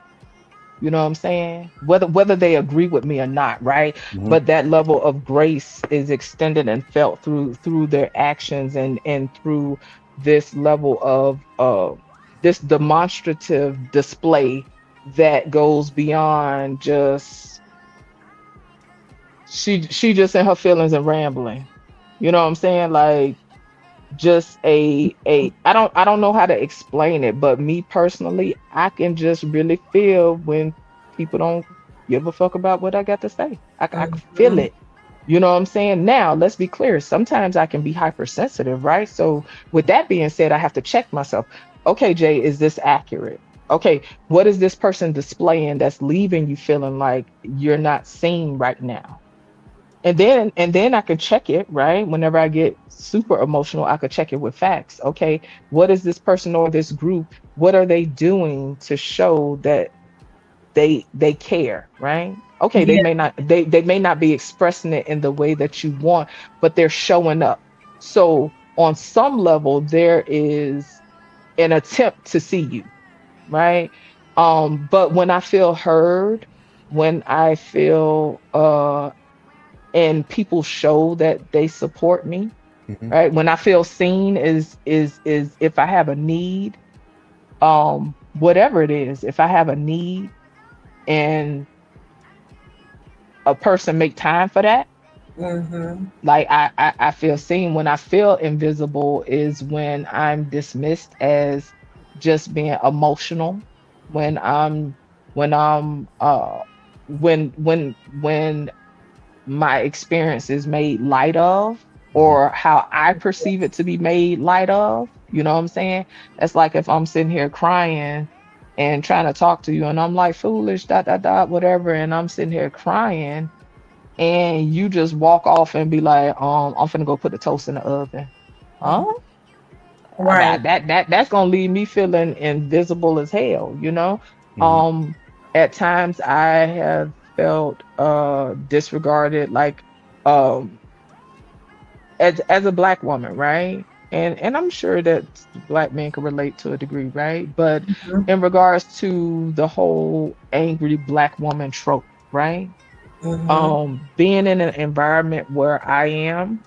You know what I'm saying? Whether they agree with me or not, right? Mhm. But that level of grace is extended and felt through their actions and through this level of this demonstrative display that goes beyond just she just in her feelings and rambling. You know what I'm saying? Like just a I don't know how to explain it, but me personally, I can just really feel when people don't give a fuck about what I got to say. I can feel Mhm. it. You know what I'm saying? Now, let's be clear. Sometimes I can be hypersensitive, right? So with that being said, I have to check myself. Okay, Jay, is this accurate? Okay, what is this person displaying that's leaving you feeling like you're not seen right now? And then I could check it, right? Whenever I get super emotional, I could check it with facts. Okay, what is this person or this group? What are they doing to show that they care, right? Okay, Yeah. they may not be expressing it in the way that you want, but they're showing up. So on some level, there is an attempt to see you, right? But when I feel heard, when I feel and people show that they support me, Mhm. right? When I feel seen is if I have a need, whatever it is, if I have a need and a person make time for that, Mm-hmm. like I feel seen. When I feel invisible is when I'm dismissed as just being emotional, when I'm when I'm when my experience is made light of, Mhm. or how I perceive it to be made light of. You know what I'm saying? That's like if I'm sitting here crying and trying to talk to you and I'm like foolish, dot, dot, dot, whatever, and I'm sitting here crying and you just walk off and be like, I'm finna go put the toast in the oven. Huh? Right. That's gonna leave me feeling invisible as hell, you know? Mhm. Um, at times I have felt disregarded, like um as a black woman, right? And I'm sure that black men can relate to a degree, right? But Mm-hmm. in regards to the whole angry black woman trope, right? Mm-hmm. Being in an environment where I am,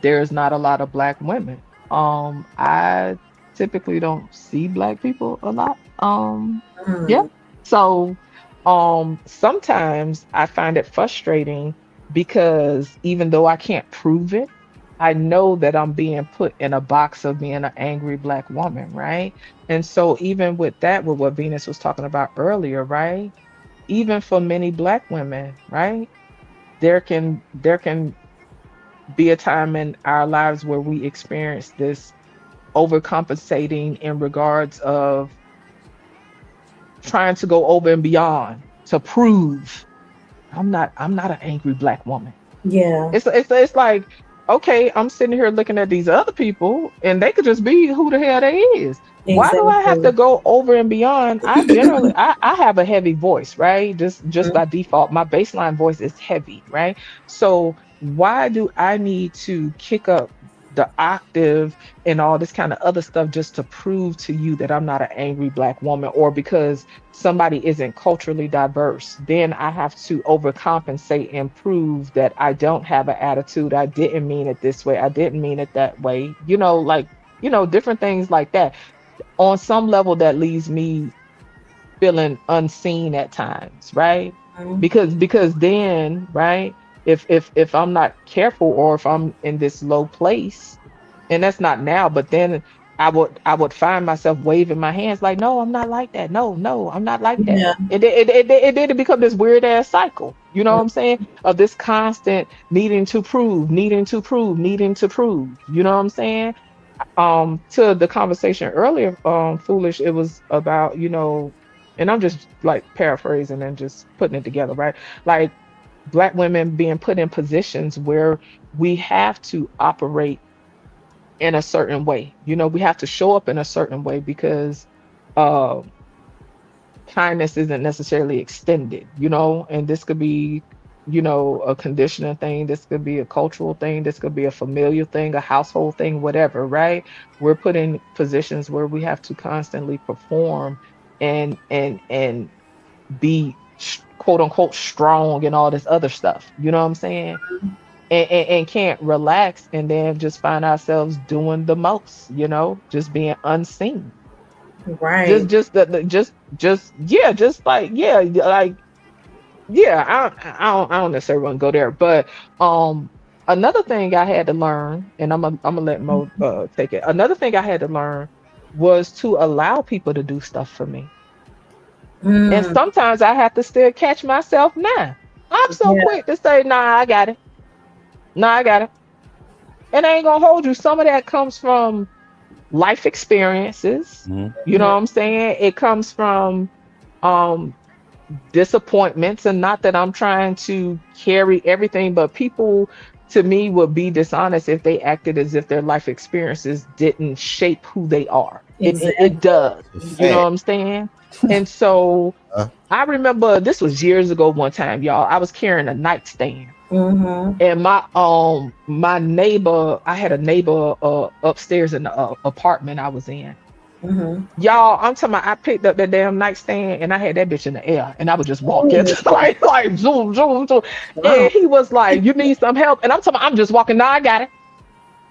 there's not a lot of black women. I typically don't see black people a lot. Yeah. Mm. So, sometimes I find it frustrating because even though I can't prove it, I know that I'm being put in a box of being an angry black woman, right? And so even with that, with what Venus was talking about earlier, right? Even for many black women, right? There can be a time in our lives where we experience this overcompensating in regards of trying to go over and beyond to prove I'm not an angry black woman. Yeah. It's like, okay, I'm sitting here looking at these other people and they could just be who the hell they is. Why do I have to Exactly. go over and beyond? I have a heavy voice, right? Just by default, my baseline voice is heavy, right? So why do I need to kick up the octave and all this kind of other stuff just to prove to you that I'm not an angry black woman, or because somebody isn't culturally diverse, then I have to overcompensate and prove that I don't have an attitude. I didn't mean it this way. I didn't mean it that way. Like, different things like that. On some level, that leaves me feeling unseen at times, right? Mhm. Because then, right, if I'm not careful, or if I'm in this low place, and that's not now, but then I would find myself waving my hands like, no, I'm not like that. No, no, I'm not like that. Yeah. It did become this weird ass cycle. You know what I'm saying? Of this constant needing to prove, needing to prove, needing to prove. You know what I'm saying? To the conversation earlier, foolish, it was about, and I'm just like paraphrasing and just putting it together, right? Like black women being put in positions where we have to operate in a certain way. We have to show up in a certain way because uh, kindness isn't necessarily extended, and this could be, a conditioning thing, this could be a cultural thing, this could be a familial thing, a household thing, whatever, right? We're put in positions where we have to constantly perform and be quote unquote strong and all this other stuff. You know what I'm saying? And can't relax, and then just find ourselves doing the most, just being unseen. Right. Just yeah, just like yeah, like yeah. I don't necessarily want to go there, but another thing I had to learn, and I'm gonna let Mo take it. Another thing I had to learn was to allow people to do stuff for me, and Mm. sometimes I have to still catch myself now. I'm so Yeah. quick to say, nah, I got it. Nah, I got it. And I ain't gonna hold you. Some of that comes from life experiences. Mhm. You know what I'm saying? It comes from um disappointments, and not that I'm trying to carry everything, but people to me would be dishonest if they acted as if their life experiences didn't shape who they are. It Exactly. does. It's a You know fact. what I'm saying? And so Uh, I remember this was years ago one time, y'all. I was carrying a nightstand. Mm-hmm. And my neighbor, I had a neighbor upstairs in the apartment I was in. Mm-hmm. Y'all, I'm talking about I picked up that damn nightstand and I had that bitch in the air and I was just walking Ooh, like zoom, zoom, zoom. wow. And he was like, "You need some help?" And I'm talking about I'm just walking. No, I got it.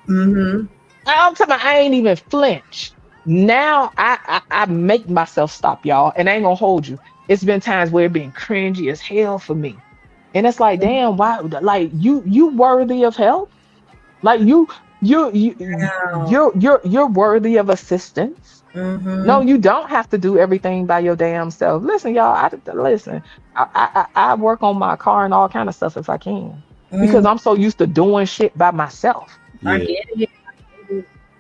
Mm-hmm. I'm talking about I ain't even flinch. Now I make myself stop, y'all, and I ain't gonna hold you. It's been times where it been cringy as hell for me. And it's like, damn, why like you worthy of help? Like Wow. you're worthy of assistance. No, Mm-hmm. you don't have to do everything by your damn self. Listen, y'all. Listen. I work on my car and all kind of stuff if I can, because Mm, I'm so used to doing shit by myself. I Yeah. get it.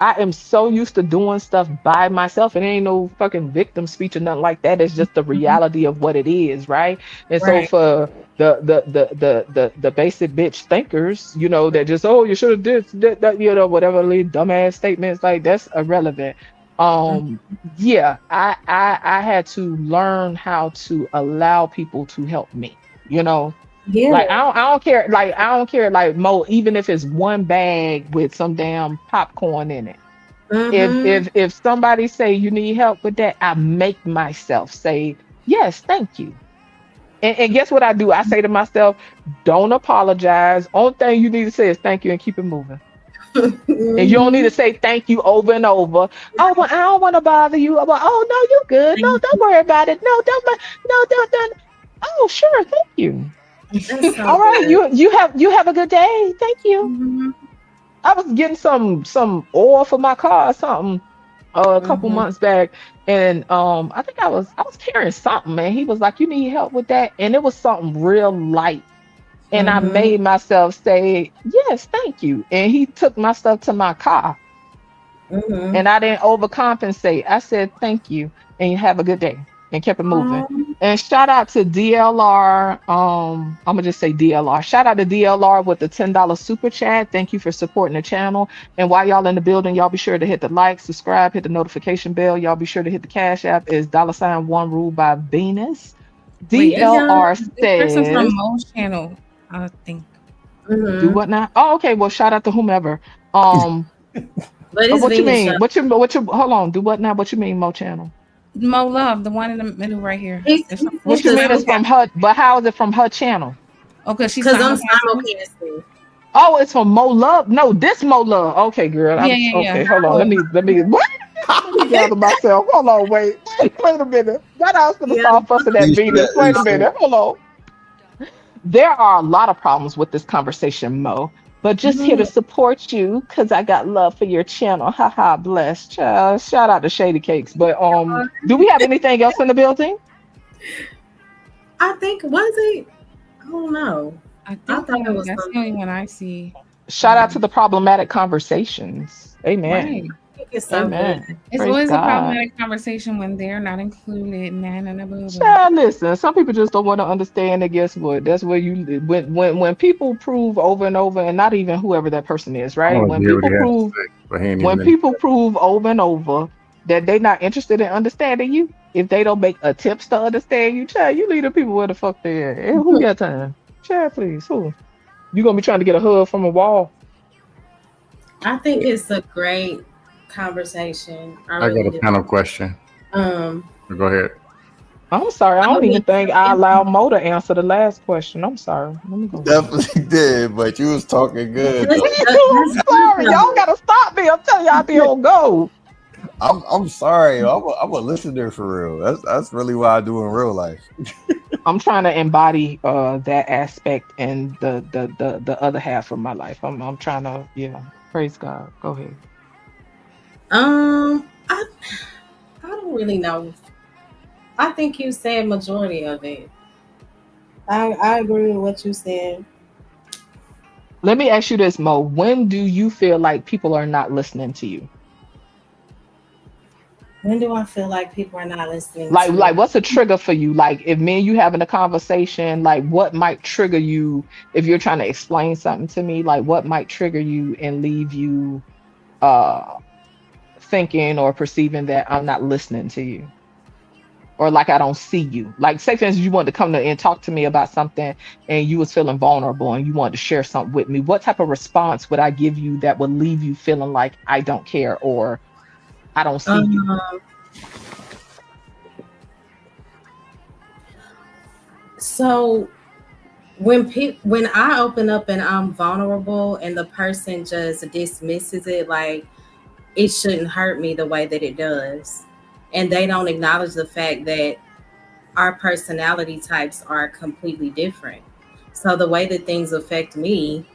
I am so used to doing stuff by myself. It ain't no fucking victim speech or nothing like that. It's just the Mhm. reality of what it is, right? And so Right. for the basic bitch thinkers, that just, oh, you should have did that, whatever little dumbass statements, like that's irrelevant. Mm, Yeah, I had to learn how to allow people to help me, you know. yeah. Like I don't care, like I don't care, like Mo, even if it's one bag with some damn popcorn in it. If Mm-hmm. if if somebody say you need help with that, I make myself say, yes, thank you. And guess what I do? I say to myself, don't apologize. Only thing you need to say is thank you and keep it moving. And you don't need Mm-hmm. to say thank you over and over. Oh, well, I don't want to bother you. I'm like, oh no, you good. No, Thank don't worry about it. No, don't. No, don't. Oh, sure, thank you. That's so All right, good. you have a good day. Thank you. Mm-hmm. I was getting some oil for my car or something a couple Mm-hmm. months back, and I think I was carrying something, man. He was like, "You need help with that," and it was something real light, and I Mm-hmm. made myself say, "Yes, thank you," and he took my stuff to my car, Mm-hmm. and I didn't overcompensate. I said, "Thank you," and you have a good day, and kept it moving. Um, And shout out to DLR. I'm gonna just say DLR. Shout out to DLR with the $10 super chat. Thank you for supporting the channel. And while y'all in the building, y'all be sure to hit the like, subscribe, hit the notification bell. Y'all be sure to hit the cash app. Is $ one rule by Venus. Wait, yes, y'all. DLR this person from says, Mo's channel, I think. "Do Mm-hmm. what now?" Oh, okay. Well, shout out to whomever. But it's What you Venus, y'all. mean? What you? Hold on. Do what now? What you mean, Mo channel? Mo Love, the one in the middle right here. It's from, He's What she's you the mean is from simulcast. her? But how is it from her channel? Oh, because she's because I'm simulcasting. simulcasting. Oh, it's from Mo Love. No, this Mo Love. Okay, girl. Yeah, yeah, yeah. Okay. Hold on. Oh, Let me what? Let me gather myself. Hold on. Wait a minute. That I was gonna Yeah. start fussing at Venus. Wait a minute. Hold on. There are a lot of problems with this conversation, Mo. But just here to Mhm. support you because I got love for your channel. Haha, bless. Child. Shout out to Shady Cakes. But do we have anything else in the building? I think was it? I don't know. I I think thought it was that's the only something. one I see. Shout out to the problematic conversations. Amen. Right. I think it's so good. Amen. It's Praise always a God. problematic conversation when they're not included. Nah, nah, nah, blah, blah. Child, listen, some people just don't want to understand that. Guess what? That's where when people prove over and over, and not even whoever that person is, I right? want to When hear what he people has to prove say, but he ain't when even in. people prove over and over that they're not interested in understanding you, if they don't make attempts to understand you, child, you leave the people where the fuck they at. And who got time? Child, please, who? You gonna be trying to get a hug from a wall? I think it's a great conversation. I I got really a do. panel question. Um, Go ahead. I'm sorry, I I'm don't gonna even be think I allowed Mo to answer the last question. I'm sorry. Let me go. Definitely did, but you was talking good that's, though. I'm that's good sorry. Y'all though. gotta stop me. I'm telling y'all I be on go. I'm sorry. I'm a listener for real. That's really what I do in real life. I'm trying to embody that aspect and the other half of my life. I'm trying to, yeah. Praise God. Go ahead. I don't really know. I think you said majority of it. I agree with what you said. Let me ask you this, Mo. When do you feel like people are not listening to you? When do I feel like people are not listening Like, to me? what's a trigger for you? Like, if me and you having a conversation, like, what might trigger you if you're trying to explain something to me? Like, what might trigger you and leave you uh thinking or perceiving that I'm not listening to you, or like I don't see you? Like, say for instance, you wanted to come to and talk to me about something, and you was feeling vulnerable, and you wanted to share something with me. What type of response would I give you that would leave you feeling like I don't care or I don't see you? Um, so when I open up and I'm vulnerable and the person just dismisses it like it shouldn't hurt me the way that it does, and they don't acknowledge the fact that our personality types are completely different. So the way that things affect me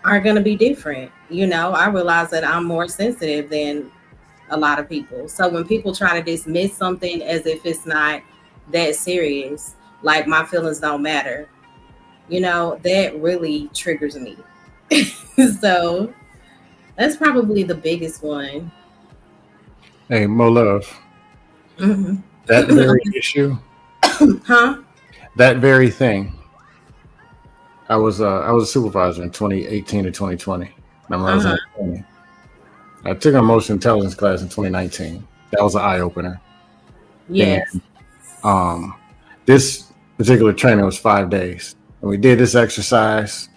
are going to be different. I realize that I'm more sensitive than a lot of people. So when people try to dismiss something as if it's not that serious, like my feelings don't matter, that really triggers me. So that's probably the biggest one. Hey, Mo Love, Mhm. that very issue, Huh? that very thing. I was a supervisor in 2018 to 2020. Remember, I was in Uh-huh. 20. I took an emotional intelligence class in 2019. That was an eye opener. And Yes. um, this particular training was 5 days, and we did this exercise,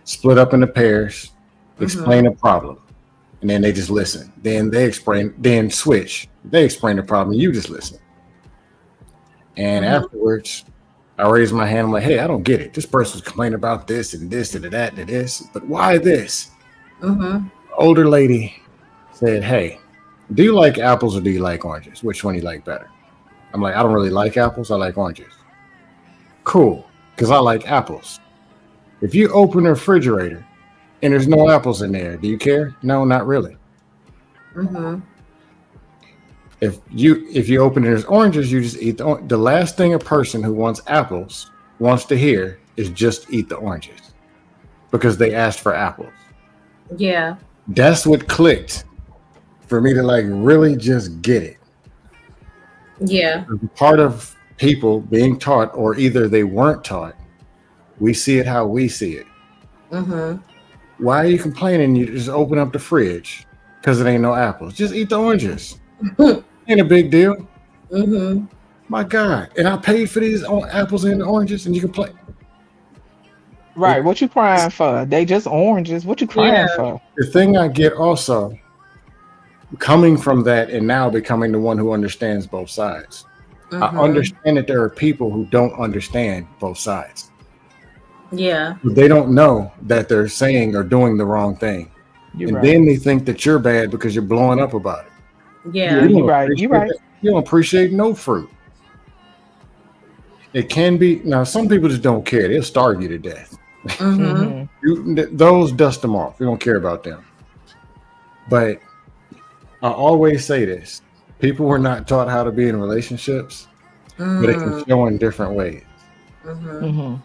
split up into pairs, Mm-hmm. explain the problem, and then they just listen. Then they explain, then switch. They explain the problem, you just listen. And Mm-hmm. afterwards, I raised my hand. I'm like, hey, I don't get it. This person's complaining about this and this and that and this, but why this? Mm-hmm. Older lady said, hey, do you like apples or do you like oranges? Which one do you like better? I'm like, I don't really like apples. I like oranges. Cool, because I like apples. If you open the refrigerator and there's no apples in there, do you care? No, not really. Mm-hmm. If you open it as oranges, you just eat the last thing a person who wants apples wants to hear is just eat the oranges because they asked for apples. Yeah. That's what clicked for me to like really just get it. Yeah. Part of people being taught, or either they weren't taught, we see it how we see it. Mm-hmm. Why are you complaining? You just open up the fridge because it ain't no apples. Just eat the oranges. Ain't a big deal. Mm-hmm. My God. And I paid for these apples and oranges, and you complain. Right. What you crying for? They just oranges. What you Yeah. crying for? The thing I get also coming from that and now becoming the one who understands both sides. I Mm-hmm. understand that there are people who don't understand both sides. Yeah. They don't know that they're saying or doing the wrong thing. You're And right. then they think that you're bad because you're blowing up about it. Yeah, Yeah. You you're don't right. You're appreciate right. that. You don't appreciate no fruit. It can be now. Some people just don't care. They'll starve you to death. Mm-hmm. Mm-hmm. Those dust them off. You don't care about them. But I always say this: people were not taught how to be in relationships, but it can Mm. show in different ways. Mm-hmm. Mm-hmm.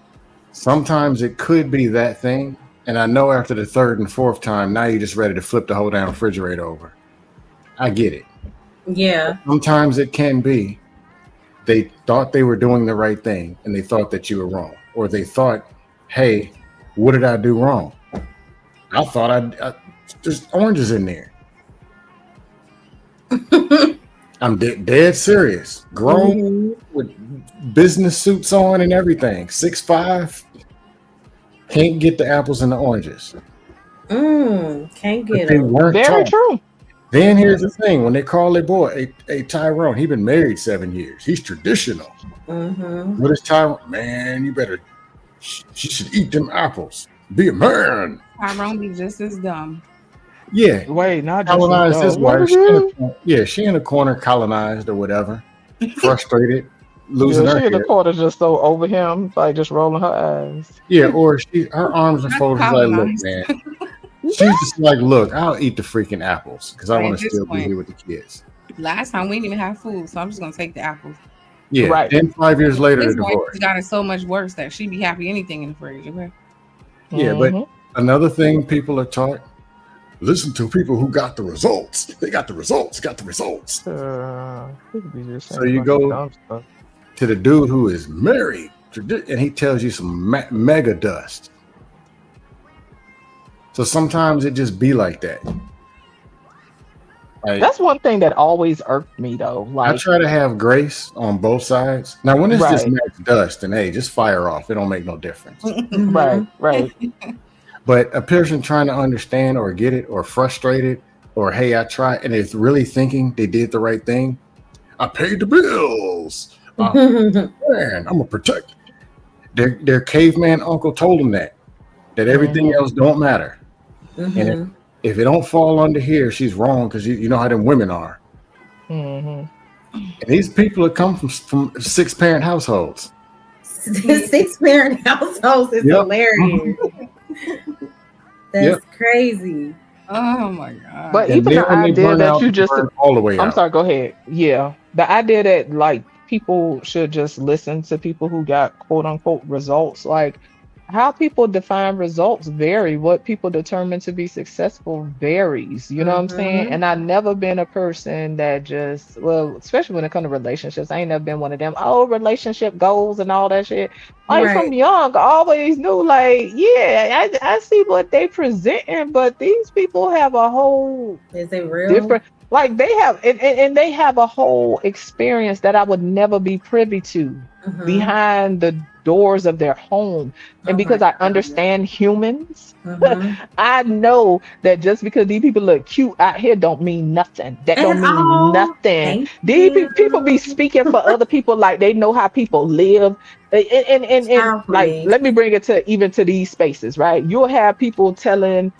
Sometimes it could be that thing, and I know after the third and fourth time, now you're just ready to flip the whole damn refrigerator over. I get it. Yeah. Sometimes it can be they thought they were doing the right thing and they thought that you were wrong, or they thought, hey, what did I do wrong? I thought there's oranges in there. I'm dead serious. Grown Mm-hmm. with business suits on and everything. 6'5", can't get the apples and the oranges, Can't but get they them. weren't Very taught. true. Then here's Mm-hmm. the thing: when they call their boy, a Tyrone, he been married 7 years. He's traditional. Mm-hmm. What is Tyrone? Man, you better. She should eat them apples. Be a man. Tyrone be just as dumb. Yeah, Wait, not just as colonized his though. What wife. is it? She in a corner, colonized or whatever, frustrated, losing Yeah, her she in the hair. corner just so over him, like just rolling her eyes. Yeah, or her arms are Not folded. She's like, look, colonized. man. She's just like, look, I'll eat the freaking apples because I Right, want at to this still be point, here with the kids. last time we didn't even have food, so I'm just gonna take the apples. Yeah. Right. Then 5 years At later, the this point, divorce. it's gotten so much worse that she'd be happy anything in the fridge. Okay. Yeah, but Mm-hmm. another thing people are taught: listen to people who got the results. They got the results. Got the results. People be just So saying a you bunch of go dumb stuff. to the dude who is married, and he tells you some mega dust. So sometimes it just be like that. That's one thing that always irked me, though. I Like, try to have grace on both sides. Now, when it's just right, max dust, and hey, just fire off. It don't make no difference. right, right. But a person trying to understand or get it or frustrated or hey, I tried, and it's really thinking they did the right thing. I paid the bills. Man, I'm gonna protect. Their caveman uncle told them that everything else don't matter, and if it don't fall under here, she's wrong because you know how them women are. Mm-hmm. And these people that come from 6-parent households. 6-parent households is hilarious. That's crazy. Oh my god! But And even then the when they idea burn that out, you they just, burn all the way I'm out. sorry, go ahead. Yeah. The idea that like people should just listen to people who got quote unquote results, like how people define results vary. What people determine to be successful varies. You know what I'm saying? And I've never been a person that just, well, especially when it comes to relationships, I ain't never been one of them, oh, relationship goals and all that shit. Like Right. from young, I always knew, like, yeah, I see what they presenting, but these people have a whole Is it real? different, like they have, and they have a whole experience that I would never be privy to behind the doors of their home. And because I understand humans, I know that just because these people look cute out here don't mean nothing. That don't mean nothing. Thank These you. people be speaking for other people like they know how people live. And Child, like, please. let me bring it to even to these spaces, right? You'll have people telling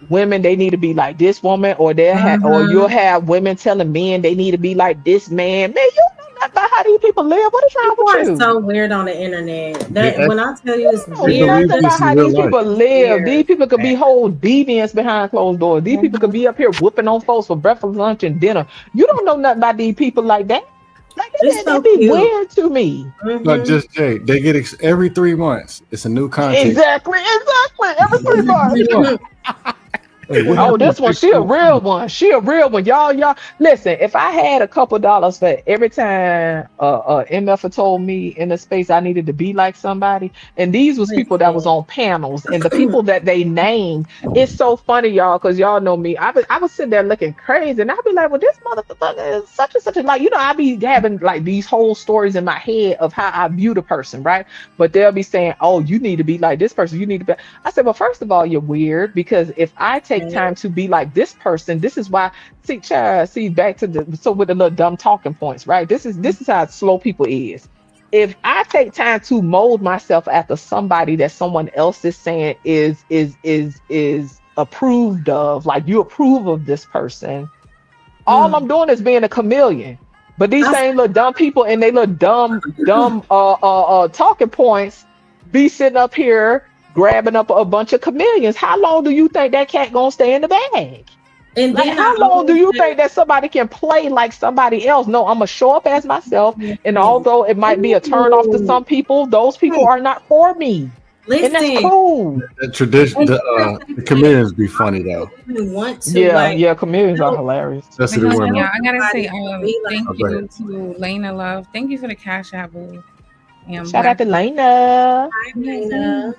women they need to be like this woman, or they'll have, or you'll have women telling men they need to be like this man. Man, you don't know nothing about how these people live. What is wrong People with are you? so weird on the internet. They That when I tell you it's Know They weird, believe nothing this about in how real these life. people live. These weird. people could be whole deviants behind closed doors. These people could be up here whooping on folks for breakfast, lunch, and dinner. You don't know nothing about these people like that. Like It's that so be cute. weird to me. Not just Jay. They get every 3 months. It's a new content. Exactly. Every 3 months. Hey, what Oh, happened this to one, Big she a Phil? real one. She a real one. Y'all, listen, if I had a couple dollars for every time MF told me in the space I needed to be like somebody, and these was people that was on panels, and the people that they named, it's so funny, y'all, because y'all know me. I was sitting there looking crazy, and I'd be like, well, this motherfucker is such and such, and like, you know, I be having like these whole stories in my head of how I view the person, right? But they'll be saying, oh, you need to be like this person. You need to be. I said, well, first of all, you're weird because if I take time to be like this person, this is why. See, child, see, back to the so with the little dumb talking points, right? This is how slow people is. If I take time to mold myself after somebody that someone else is saying is approved of, like you approve of this person, all I'm doing is being a chameleon. But these same little dumb people and they little dumb talking points be sitting up here grabbing up a bunch of chameleons. How long do you think that cat gonna stay in the bag? And Like, then how long do you think that somebody can play like somebody else? No, I'm gonna show up as myself. And although it might be a turn off to some people, those people are not for me. And that's listen, cool. The tradition, the comedians be funny though. we want to Yeah, chameleons are hilarious. That's But the hold on, women. y'all. I gotta say, be like, thank Oh, go you ahead. to Lena Love. Thank you for the cash app, boo. And Shout out to Lena. Lena.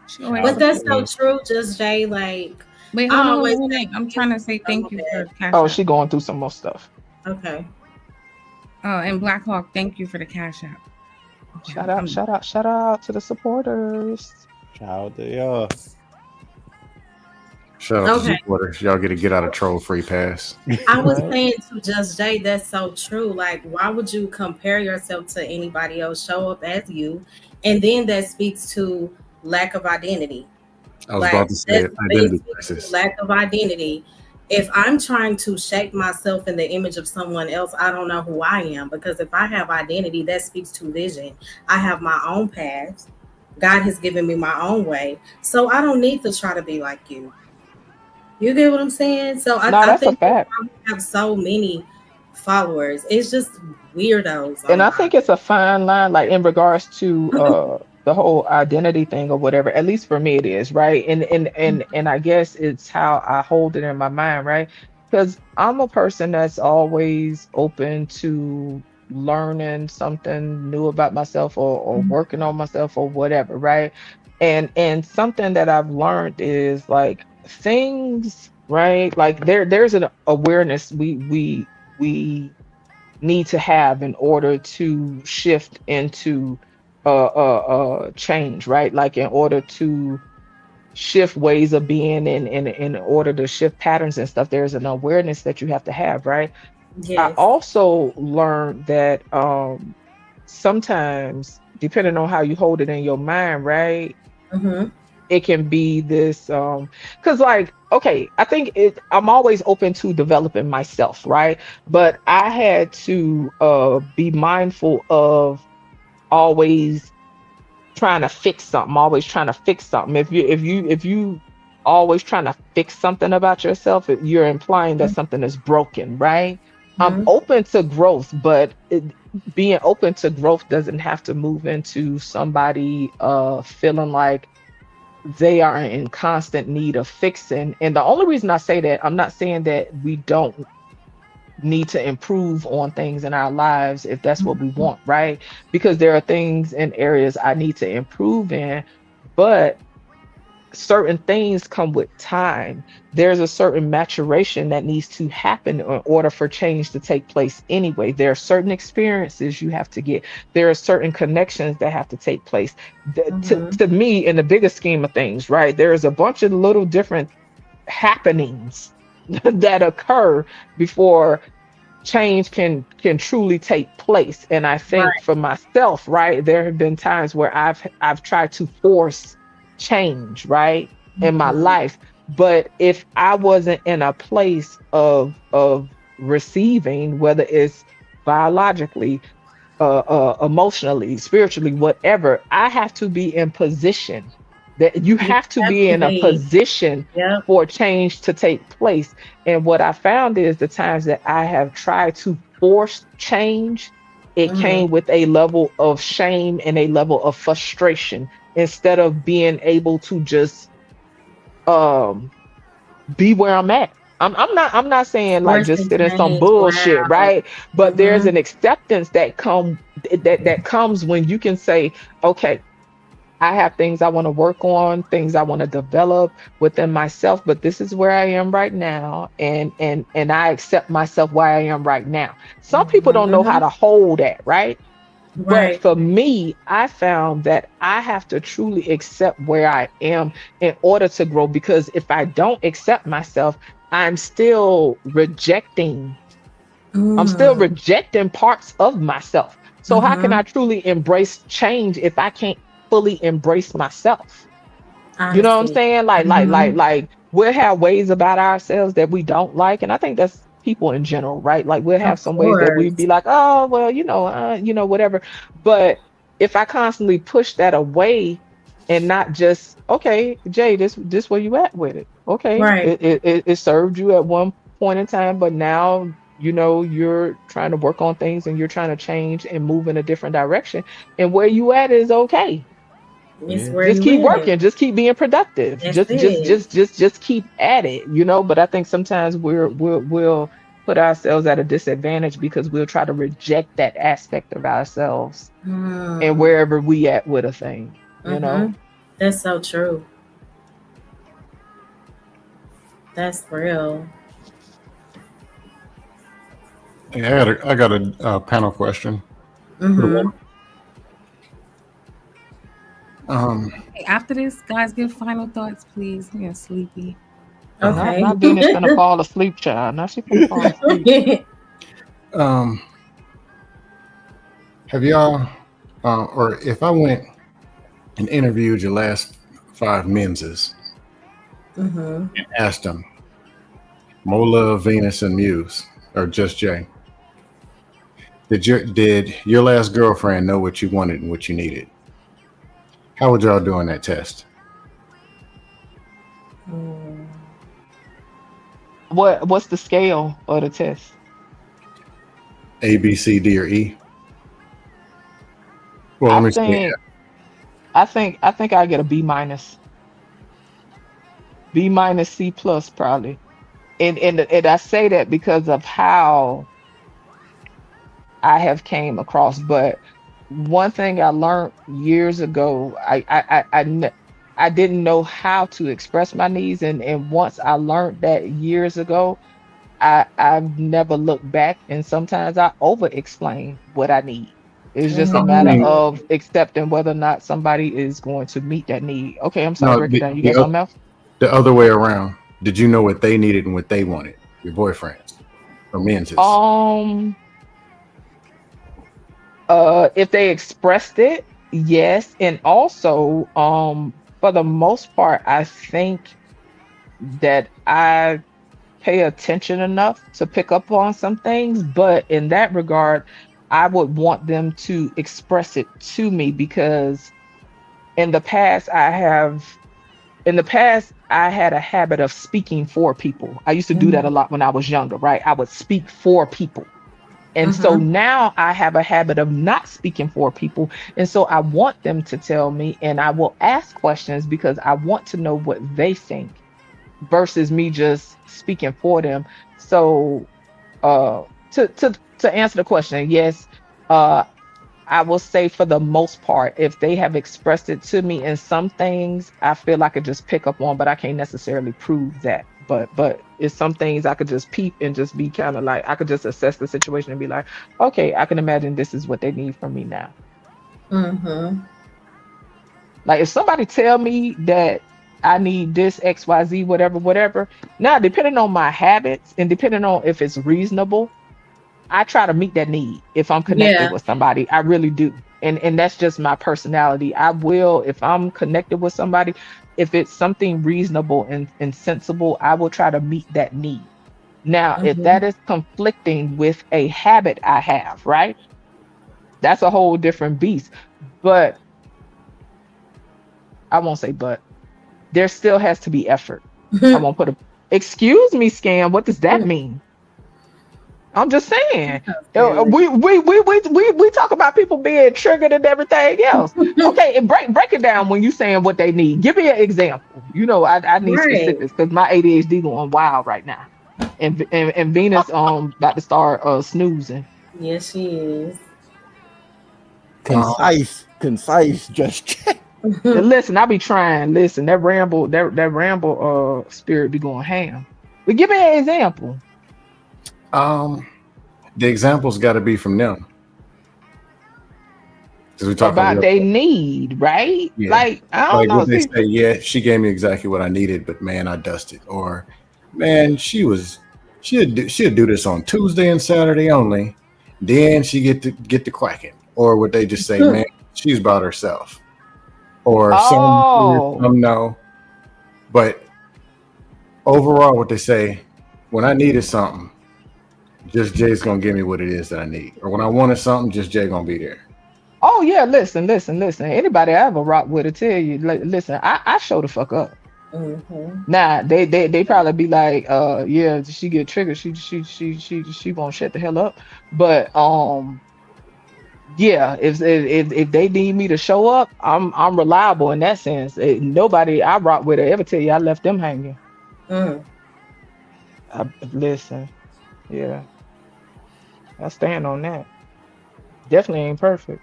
She always But that's so supports. true, just Jay. Like, Wait, I hold always on. say, I'm trying to say thank you for the cash Oh, app. she going through some more stuff. okay. Oh, and Black Hawk, thank you for the cash app. Okay, Shout out to the supporters. Shout to y'all. Shout out to Okay. supporters. Y'all get a get out of troll free pass. I was Right. saying to Just Jay, that's so true. Like, why would you compare yourself to anybody else? Show up as you, and then that speaks to lack of identity. I was Like, about to say that identity speaks crisis. to lack of identity. If I'm trying to shape myself in the image of someone else, I don't know who I am, because if I have identity, that speaks to vision. I have my own path. God has given me my own way, so I don't need to try to be like you. You get what I'm saying? So No, I that's a think that's fact. why we have so many followers. It's just weirdos And I online. think it's a fine line, like in regards to the whole identity thing or whatever. At least for me, it is, right. And I guess it's how I hold it in my mind, right? Because I'm a person that's always open to learning something new about myself, or working on myself or whatever, right? And something that I've learned is like things, right? Like there's an awareness we need to have in order to shift into change, right? Like in order to shift ways of being, and in order to shift patterns and stuff, there's an awareness that you have to have, right? I Yes. also learned that sometimes, depending on how you hold it in your mind, right, Mm-hmm. it can be this because like, okay, I think I'm always open to developing myself, right? But I had to be mindful of always trying to fix something, always trying to fix something. If you always trying to fix something about yourself, you're implying that something is broken, right? I'm Mm-hmm. open to growth, but being open to growth doesn't have to move into somebody feeling like they are in constant need of fixing. And the only reason I say that, I'm not saying that we don't need to improve on things in our lives if that's what we want, right? Because there are things and areas I need to improve in, but certain things come with time. There's a certain maturation that needs to happen in order for change to take place anyway. There are certain experiences you have to get. There are certain connections that have to take place. Mm-hmm. To me, in the bigger scheme of things, right, there's a bunch of little different happenings that occur before change can truly take place. And I think Right. for myself, right, there have been times where I've tried to force change, right, in my Mm-hmm. life. But if I wasn't in a place of receiving, whether it's biologically, emotionally, spiritually, whatever, I have to be in position. That you You have to have be to in a be. position Yep. for change to take place. And what I found is the times that I have tried to force change, it Mm-hmm. came with a level of shame and a level of frustration instead of being able to just um be where I'm at. I'm not saying like just Forcing sit in some change. bullshit, Wow. right? But there's Mm-hmm. an acceptance that comes when you can say, okay, I have things I want to work on, things I want to develop within myself, but this is where I am right now, and I accept myself where I am right now. Some people don't know how Mm-hmm. to hold that, right? But Right. for me, I found that I have to truly accept where I am in order to grow, because if I don't accept myself, I'm still rejecting I'm still Mm. rejecting parts of myself. So how can Mm-hmm. I truly embrace change if I can't fully embrace myself? You know what I'm Honesty. saying? Mm-hmm. Like we'll have ways about ourselves that we don't like. And I think that's people in general, right? Like we'll Of have some ways that we'd course. be like, oh, well, whatever. But if I constantly push that away and not just, okay, Jay, this where you at with it. Okay. Right. It served you at one point in time, but now you're trying to work on things and you're trying to change and move in a different direction. And where you at is okay. It's Yeah. where Just you keep at. working, just keep being productive, That's just it. just just just keep at it. But I think sometimes we'll put ourselves at a disadvantage because we'll try to reject that aspect of ourselves and Mm. wherever we at with a thing. Mm-hmm. That's so true. That's real. Hey, I got a panel question. Mm-hmm. Um, Hey, after this, guys, give final thoughts, please. I'm getting sleepy. Not Okay. not Venus finna fall asleep, child. Now she finna fall asleep. um, have y'all, or if I went and interviewed your last five menses Mm-hmm. and asked them, Mola, Venus, and Muse, or just Jay, did your last girlfriend know what you wanted and what you needed? How would y'all do on that test? Mm. What's the scale of the test? A, B, C, D, or E? Well, I let me say think I think I get a B minus, B minus C plus probably. And I say that because of how I have came across. But one thing I learned years ago, I didn't know how to express my needs, and once I learned that years ago, I've never looked back, and sometimes I over explain what I need. It's just a I matter mean, Mhm. of accepting whether or not somebody is going to meet that need. Okay, I'm sorry, no, break it down. You got something else? the other way around. Did you know what they needed and what they wanted? Your boyfriends or men's? Um, if they expressed it, yes. And also, for the most part, I think that I pay attention enough to pick up on some things, but in that regard, I would want them to express it to me because in the past I have in the past I had a habit of speaking for people. I used to do that a Mhm. lot when I was younger, right? I would speak for people. And so Mhm. now I have a habit of not speaking for people. And so I want them to tell me, and I will ask questions because I want to know what they think versus me just speaking for them. So uh to answer the question, yes, uh I will say for the most part, if they have expressed it to me in some things, I feel I could just pick up on, but I can't necessarily prove that. But it's some things I could just peep and just be kind of like I could just assess the situation and be like, okay, I can imagine this is what they need from me now. Mhm. Like if somebody tell me that I need this XYZ, whatever, whatever. Now, depending on my habits and depending on if it's reasonable, I try to meet that need if I'm connected Yeah. with somebody. I really do. And that's just my personality. I will, if I'm connected with somebody, if it's something reasonable and sensible, I will try to meet that need. Now, if that Mhm. is conflicting with a habit I have, right? That's a whole different beast. But I won't say but. There still has to be effort. I won't put a excuse me, scam. What does that mean? I'm just saying. Confused. We talk about people being triggered and everything else. Okay, and break it down when you saying what they need. Give me an example. You know, I need Right. specifics because my ADHD going wild right now. And Venus about to start snoozing. Yes, she is. Um, Concise, just And listen, I be trying. Listen, that ramble spirit be going ham. But give me an example um, the examples got to be from them because we're talking about real. they need, right? Yeah, Like, I don't like know. what they See, say. Yeah, she gave me exactly what I needed, but man, I dusted. Or man, she'd do this on Tuesday and Saturday only. Then she get to quacking. Or would they just say, man, she's about herself. Or some yes, oh, some no. But overall, what they say, when I needed something, just Jay's gonna give me what it is that I need. Or when I wanted something, just Jay gonna be there. oh yeah, listen. Anybody I ever rock with will tell you, like, listen, I show the fuck up. Mhm. Nah, they probably be like, yeah, she get triggered, she won't shut the hell up. But yeah, if they need me to show up, I'm reliable in that sense. Nobody I rock with will ever tell you I left them hanging. Mm. Listen, yeah, I stand on that. Definitely ain't perfect,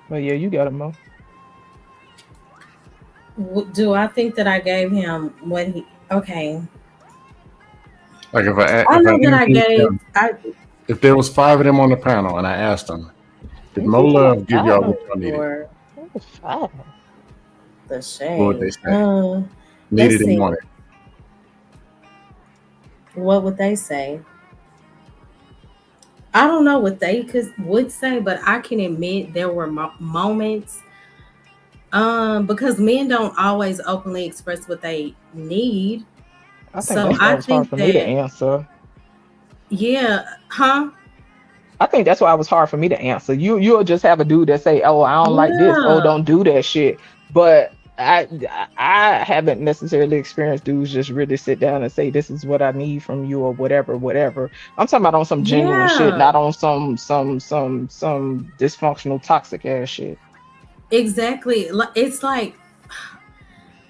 but yeah, you got it, Mo. Do I think that I gave him what he? Okay. Like I if I know that I interviewed gave. them, I. if there was five of them on the panel and I asked them, did Mo Ooh, Love give y'all what oh, y'all needed? Lord, oh, fine. the What would they shade. say? Let's Needed and see. wanted. What would they say? I don't know what they would say, but I can admit there were moments. Because men don't always openly express what they need. I think So that's why I it was hard think for me to that, answer. yeah, huh? I think that's why it was hard for me to answer. You'll just have a dude that say, "Oh, I don't like this. Oh, Yeah. don't do that shit." But I haven't necessarily experienced dudes just really sit down and say, "This is what I need from you," or whatever, whatever. I'm talking about on some genuine shit, Yeah. not on some dysfunctional toxic ass shit. Exactly. It's like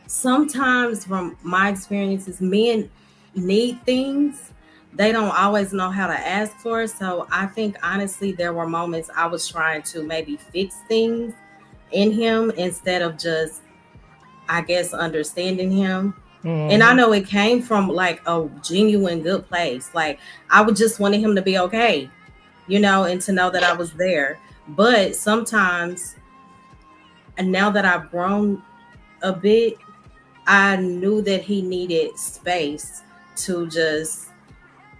sometimes from my experiences, men need things. They don't always know how to ask for it. So I think honestly there were moments I was trying to maybe fix things in him instead of just, I guess, understanding him. And I Hmm. know it came from like a genuine good place. Like I would just wanted him to be okay, and to know that I was there. But sometimes, and now that I've grown a bit, I knew that he needed space to just,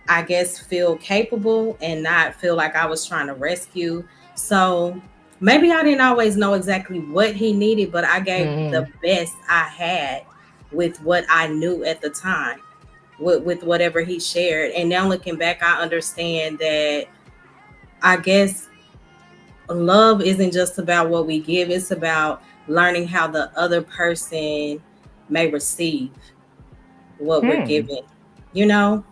I guess, feel capable and not feel like I was trying to rescue. So maybe I didn't always know exactly what he needed, but I gave Hmm. the best I had with what I knew at the time, with whatever he shared. And now looking back, I understand that, I guess, love isn't just about what we give, it's about learning how the other person may receive what we're Hmm. giving, you know?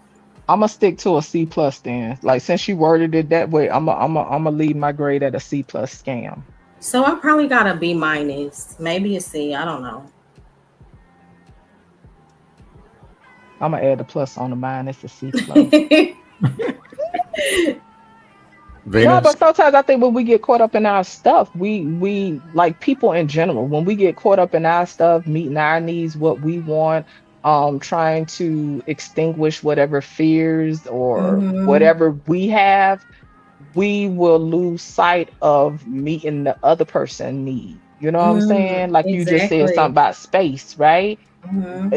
I'm gonna stick to a C plus then. Like since you worded it that way, I'm gonna leave my grade at a C plus scam. So I probably got a B minus, maybe a C. I don't know. I'm gonna add a plus on the mine. It's a C plus. No, Venus. but sometimes I think when we get caught up in our stuff, we like people in general, when we get caught up in our stuff, meeting our needs, what we want, trying to extinguish whatever fears or Hmm. whatever we have, we will lose sight of meeting the other person need. You know what I'm saying? Like you just said something Exactly. about space, right? Hmm.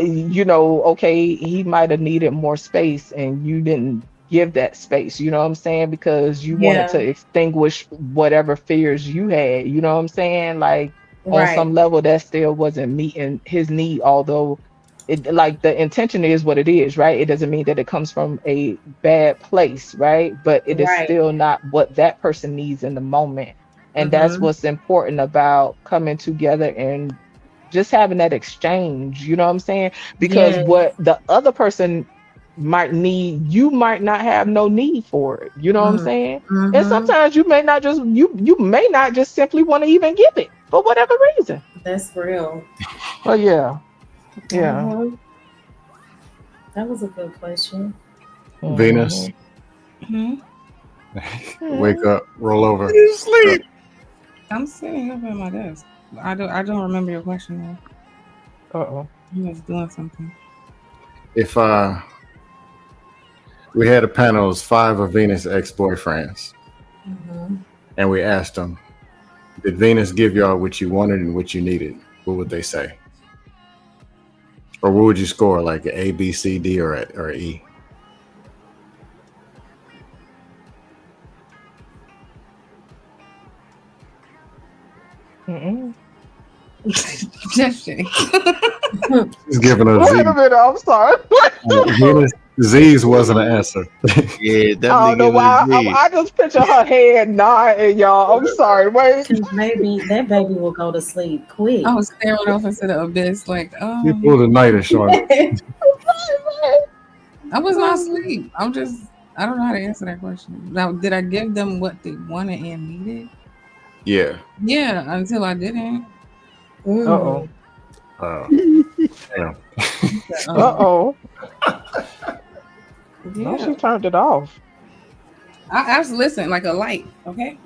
Okay, he might have needed more space and you didn't give that space, you know what I'm saying? Because you wanted to Yeah. extinguish whatever fears you had, you know what I'm saying? Like on Right. some level that still wasn't meeting his need, although it like the intention is what it is, right? It doesn't mean that it comes from a bad place, right? But it is Right. still not what that person needs in the moment. And that's Hmm. what's important about coming together and just having that exchange, you know what I'm saying? Because Yes. what the other person might need, you might not have no need for it. You know what I'm saying? And Mm-hmm. sometimes you may not just simply want to even give it for whatever reason. That's real. But yeah, yeah. Hmm. That was a good question. Venus. Hmm. Hmm? Wake up. Roll over. You Sit up. sleep. I'm sitting up at my desk. I don't remember your question though. Uh-oh. I was doing something. If we had a panel of 5 of Venus ex-boyfriends, Hmm. and we asked them, "Did Venus give y'all what you wanted and what you needed?" What would they say? Or what would you score, like an A, B, C, D, or E? Mm-mm. Just shitty. She's giving us Wait a Z. minute, I'm sorry. Venus Z's wasn't an answer. Yeah, I definitely don't know give it why. I, Z. I just picture her head nodding, y'all. I'm sorry. Wait. Cause that baby will go to sleep quick. I was staring off into the abyss, like, She pulled a nightish on. I was not asleep. I don't know how to answer that question. Now, did I give them what they wanted and needed? Yeah. Yeah, until I didn't. Uh-oh. Mm. Uh, damn. Oh, Uh-oh. No, yeah. she turned it off. I was listening like a light. Okay.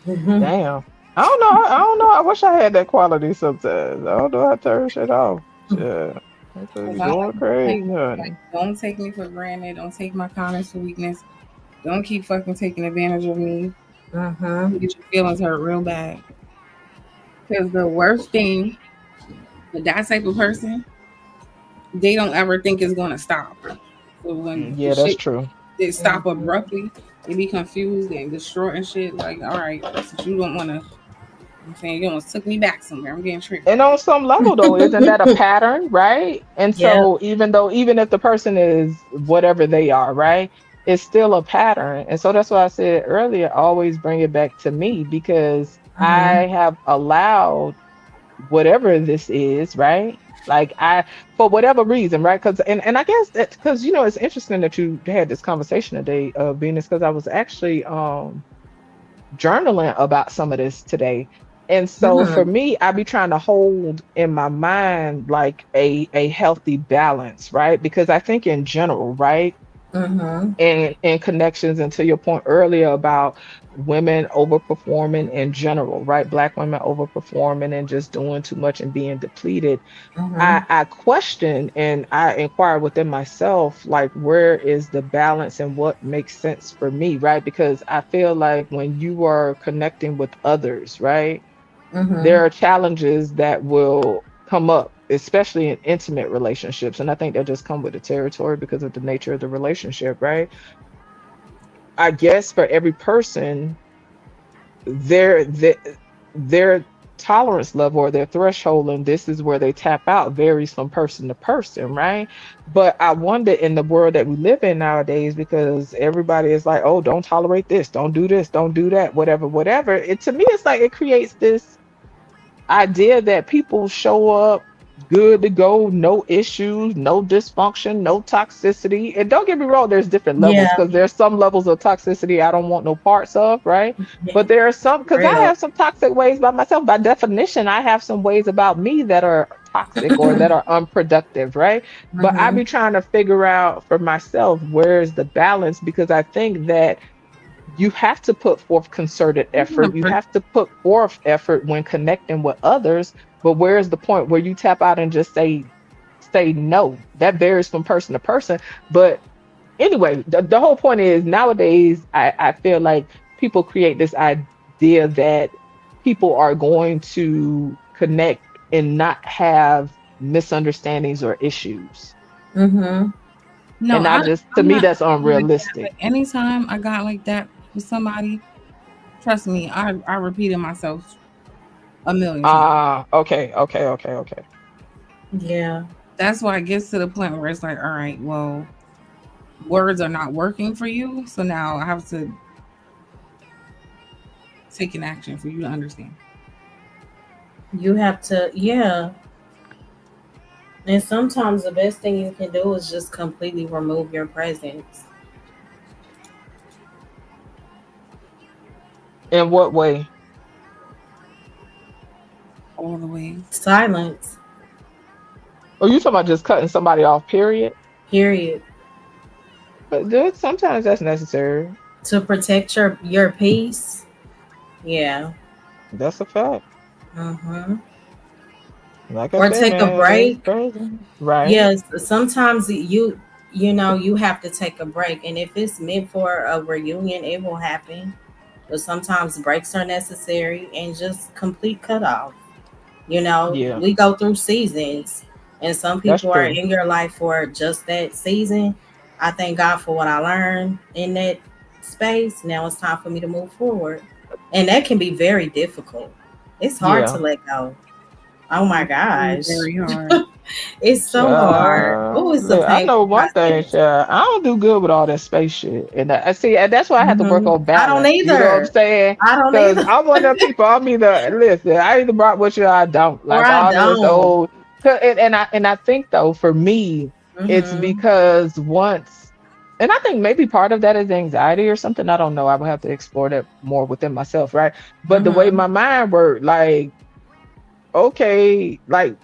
Mhm. Damn. I don't know. I don't know. I wish I had that quality sometimes. I don't know how to turn shit off. Yeah. I'm 'Cause just I going crazy, like, honey. don't take me for granted. Don't take my kindness for weakness. Don't keep fucking taking advantage of me. Mhm. You get your feelings hurt real bad. Because the worst thing with that type of person, they don't ever think it's gonna stop. So when the Yeah, that's shit true. they stop Mhm. abruptly, they be confused and distraught and shit. Like, all right, since you don't wanna, I'm saying you almost took me back somewhere. I'm getting triggered. And on some level though, isn't that a pattern, right? And Yep. so even if the person is whatever they are, right? It's still a pattern. And so that's why I said earlier, always bring it back to me because Mhm. I have allowed whatever this is, right? Like I, for whatever reason, right? Because and I guess that because it's interesting that you had this conversation today, Venus, because I was actually journaling about some of this today, And so for Mm, me, I be trying to hold in my mind like a healthy balance, right? Because I think in general, right? mm-hmm, And connections, and to your point earlier about women overperforming in general, right? Black women overperforming and just doing too much and being depleted. mm-hmm, I question and I inquire within myself, like, where is the balance and what makes sense for me, right? Because I feel like when you are connecting with others, right, mm-hmm. there are challenges that will come up, especially in intimate relationships. And I think that just come with the territory because of the nature of the relationship, right? I guess for every person, their tolerance level or their threshold, and this is where they tap out, varies from person to person, right? But I wonder in the world that we live in nowadays, because everybody is like, oh, don't tolerate this, don't do that, whatever, whatever. It to me, it's like it creates this idea that people show up good to go, no issues, no dysfunction, no toxicity. And don't get me wrong, there's different levels, Yeah, because there's some levels of toxicity I don't want no parts of, right? yeah, But there are some, because I real. have some toxic ways by myself. By definition, I have some ways about me that are toxic or that are unproductive, right? But I Mm-hmm. be trying to figure out for myself where's the balance, because I think that you have to put forth concerted effort. You have to put forth effort when connecting with others. But where's the point where you tap out and just say no? That varies from person to person. But anyway, the whole point is nowadays I feel like people create this idea that people are going to connect and not have misunderstandings or issues. Mm-hmm. No, And I just, to I'm me, not that's like that. unrealistic. But anytime I got like that with somebody, trust me, I repeated myself a million times. Ah, okay, okay, okay, okay. Yeah. That's why it gets to the point where it's like, all right, well, words are not working for you, so now I have to take an action for you to understand. You have to, yeah. And sometimes the best thing you can do is just completely remove your presence. In what way? All the ways. Silence, Oh, you talking about just cutting somebody off, period? period. But dude, sometimes that's necessary. To protect your peace. Yeah. That's a fact. Mm-hmm. Like I Or said, take a man, it's break. crazy. Right? Yes, sometimes you know you have to take a break, and if it's meant for a reunion, it will happen. But sometimes breaks are necessary, and just complete cutoff. You know, Yeah, we go through seasons, and some that's people are true. in your life for just that season. I thank God for what I learned in that space. Now it's time for me to move forward, and that can be very difficult. It's hard to Yeah. let go. Oh my gosh. Very hard. It's so hard. Oh, it's a Look, I know painful one thing, process. child. I don't do good with all that space shit. And I see, and that's why I have to work Mhm. on I don't balance. You know what I'm either. saying? I don't Because either. I'm one of them people. I'm either listen. I either rock with you or I don't. Or Like I all this don't. old. And I think though for me, it's Hmm. because once, and I think maybe part of that is anxiety or something. I don't know. I would have to explore that more within myself, right? But the way Hmm. my mind worked, like okay, like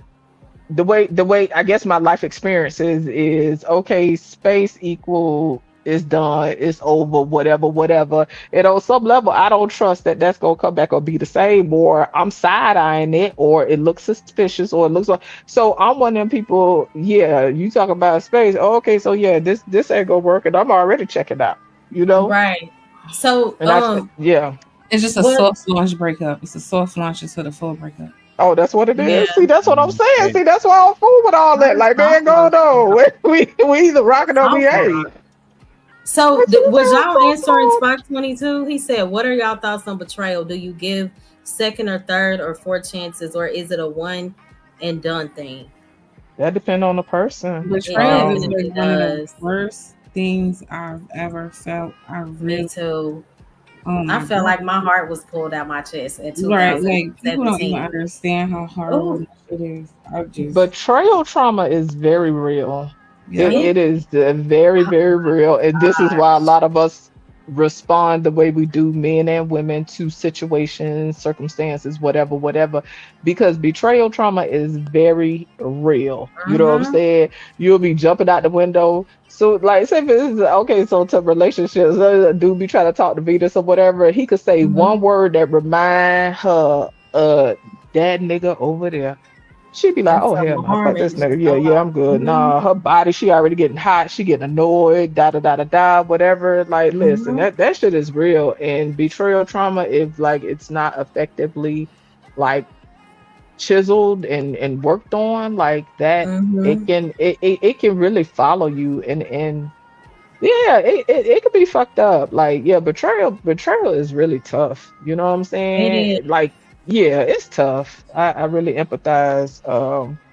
the way I guess my life experience is okay, space equal is done, it's over, whatever, whatever. And on some level, I don't trust that that's gonna come back or be the same, or I'm side eyeing it, or it looks suspicious, or it looks like. So I'm one of them people. Yeah, you talk about space. Oh, okay, so yeah, this ain't gonna work, and I'm already checking out. You know, Right. So, and yeah. It's just a what? soft launch breakup. It's a soft launch instead of full breakup. Oh, that's what it Yeah. is. See, that's what I'm saying. Hey, See, that's why I'm fool with all Not that. a Like, man, soft go launch. on. We either rocking or we Soft ain't. launch. So, What you was say, y'all soft answering launch? Spot 22? He said, "What are y'all thoughts on betrayal? Do you give second or third or fourth chances, or is it a one and done thing?" That depend on the person. It Betrayal is like definitely one of the does. worst things I've ever felt. I Me really, too. oh I my felt god. like my heart was pulled out my chest in Right, like people don't even 2017. understand how horrible Oh, this shit is. I just, Betrayal trauma is very real. yeah, It it. it is very, Oh very real. And this is my why a lot of us, respond the way we do, men and women, to situations, circumstances, whatever, whatever, because betrayal trauma is very real. You know what I'm Mm-hmm. saying? You'll be jumping out the window. So, like, say if it's okay, so to relationships, a dude be trying to talk to Venus or whatever, he could say Mm-hmm. one word that remind her, that nigga over there. She'd be like, And "Oh some hell no, fuck harm and this just nigga. Yeah, go yeah, out. I'm good." Mm-hmm. Nah, her body, she already getting hot. She getting annoyed. Da da da da da. Whatever. Like, listen, Mm-hmm. that shit is real. And betrayal trauma, if like it's not effectively like chiseled and worked on like that, it Mm-hmm. can it can really follow you. And yeah, it could be fucked up. Like, yeah, betrayal is really tough. You know what I'm It is. saying? Like, yeah, it's tough. I really empathize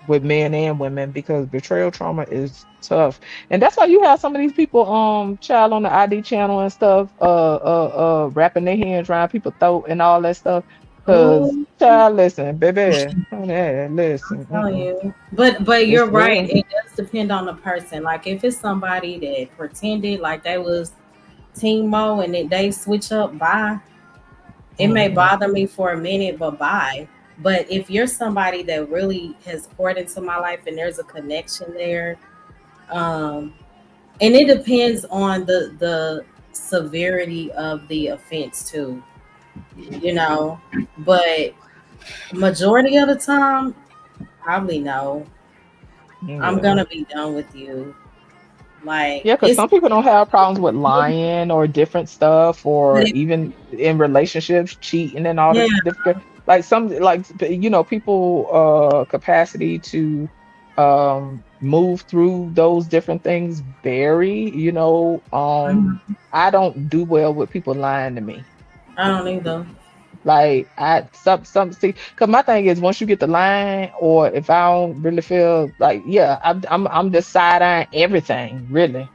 with men and women because betrayal trauma is tough. And that's why you have some of these people child on the ID channel and stuff wrapping their hands around people's throat and all that stuff. Cause Oh, child, listen, baby, honey, listen, telling you. But it's you're right. real. It does depend on the person. Like if it's somebody that pretended like they was Team Mo and then they switch up, bye. It may Hmm. bother me for a minute, but bye. But if you're somebody that really has poured into my life and there's a connection there, um, and it depends on the severity of the offense too, you know. But majority of the time, probably no. I'm Yeah. gonna be done with you. Like Yeah, because it's some people don't have problems with lying or different stuff, or yeah, even in relationships, cheating and all this different. Like some, like people capacity to move through those different things vary. mhm. I don't do well with people lying to me. I don't either. Like I some see, because my thing is once you get the line, or if I don't really feel like, yeah, I'm just side eyeing everything really.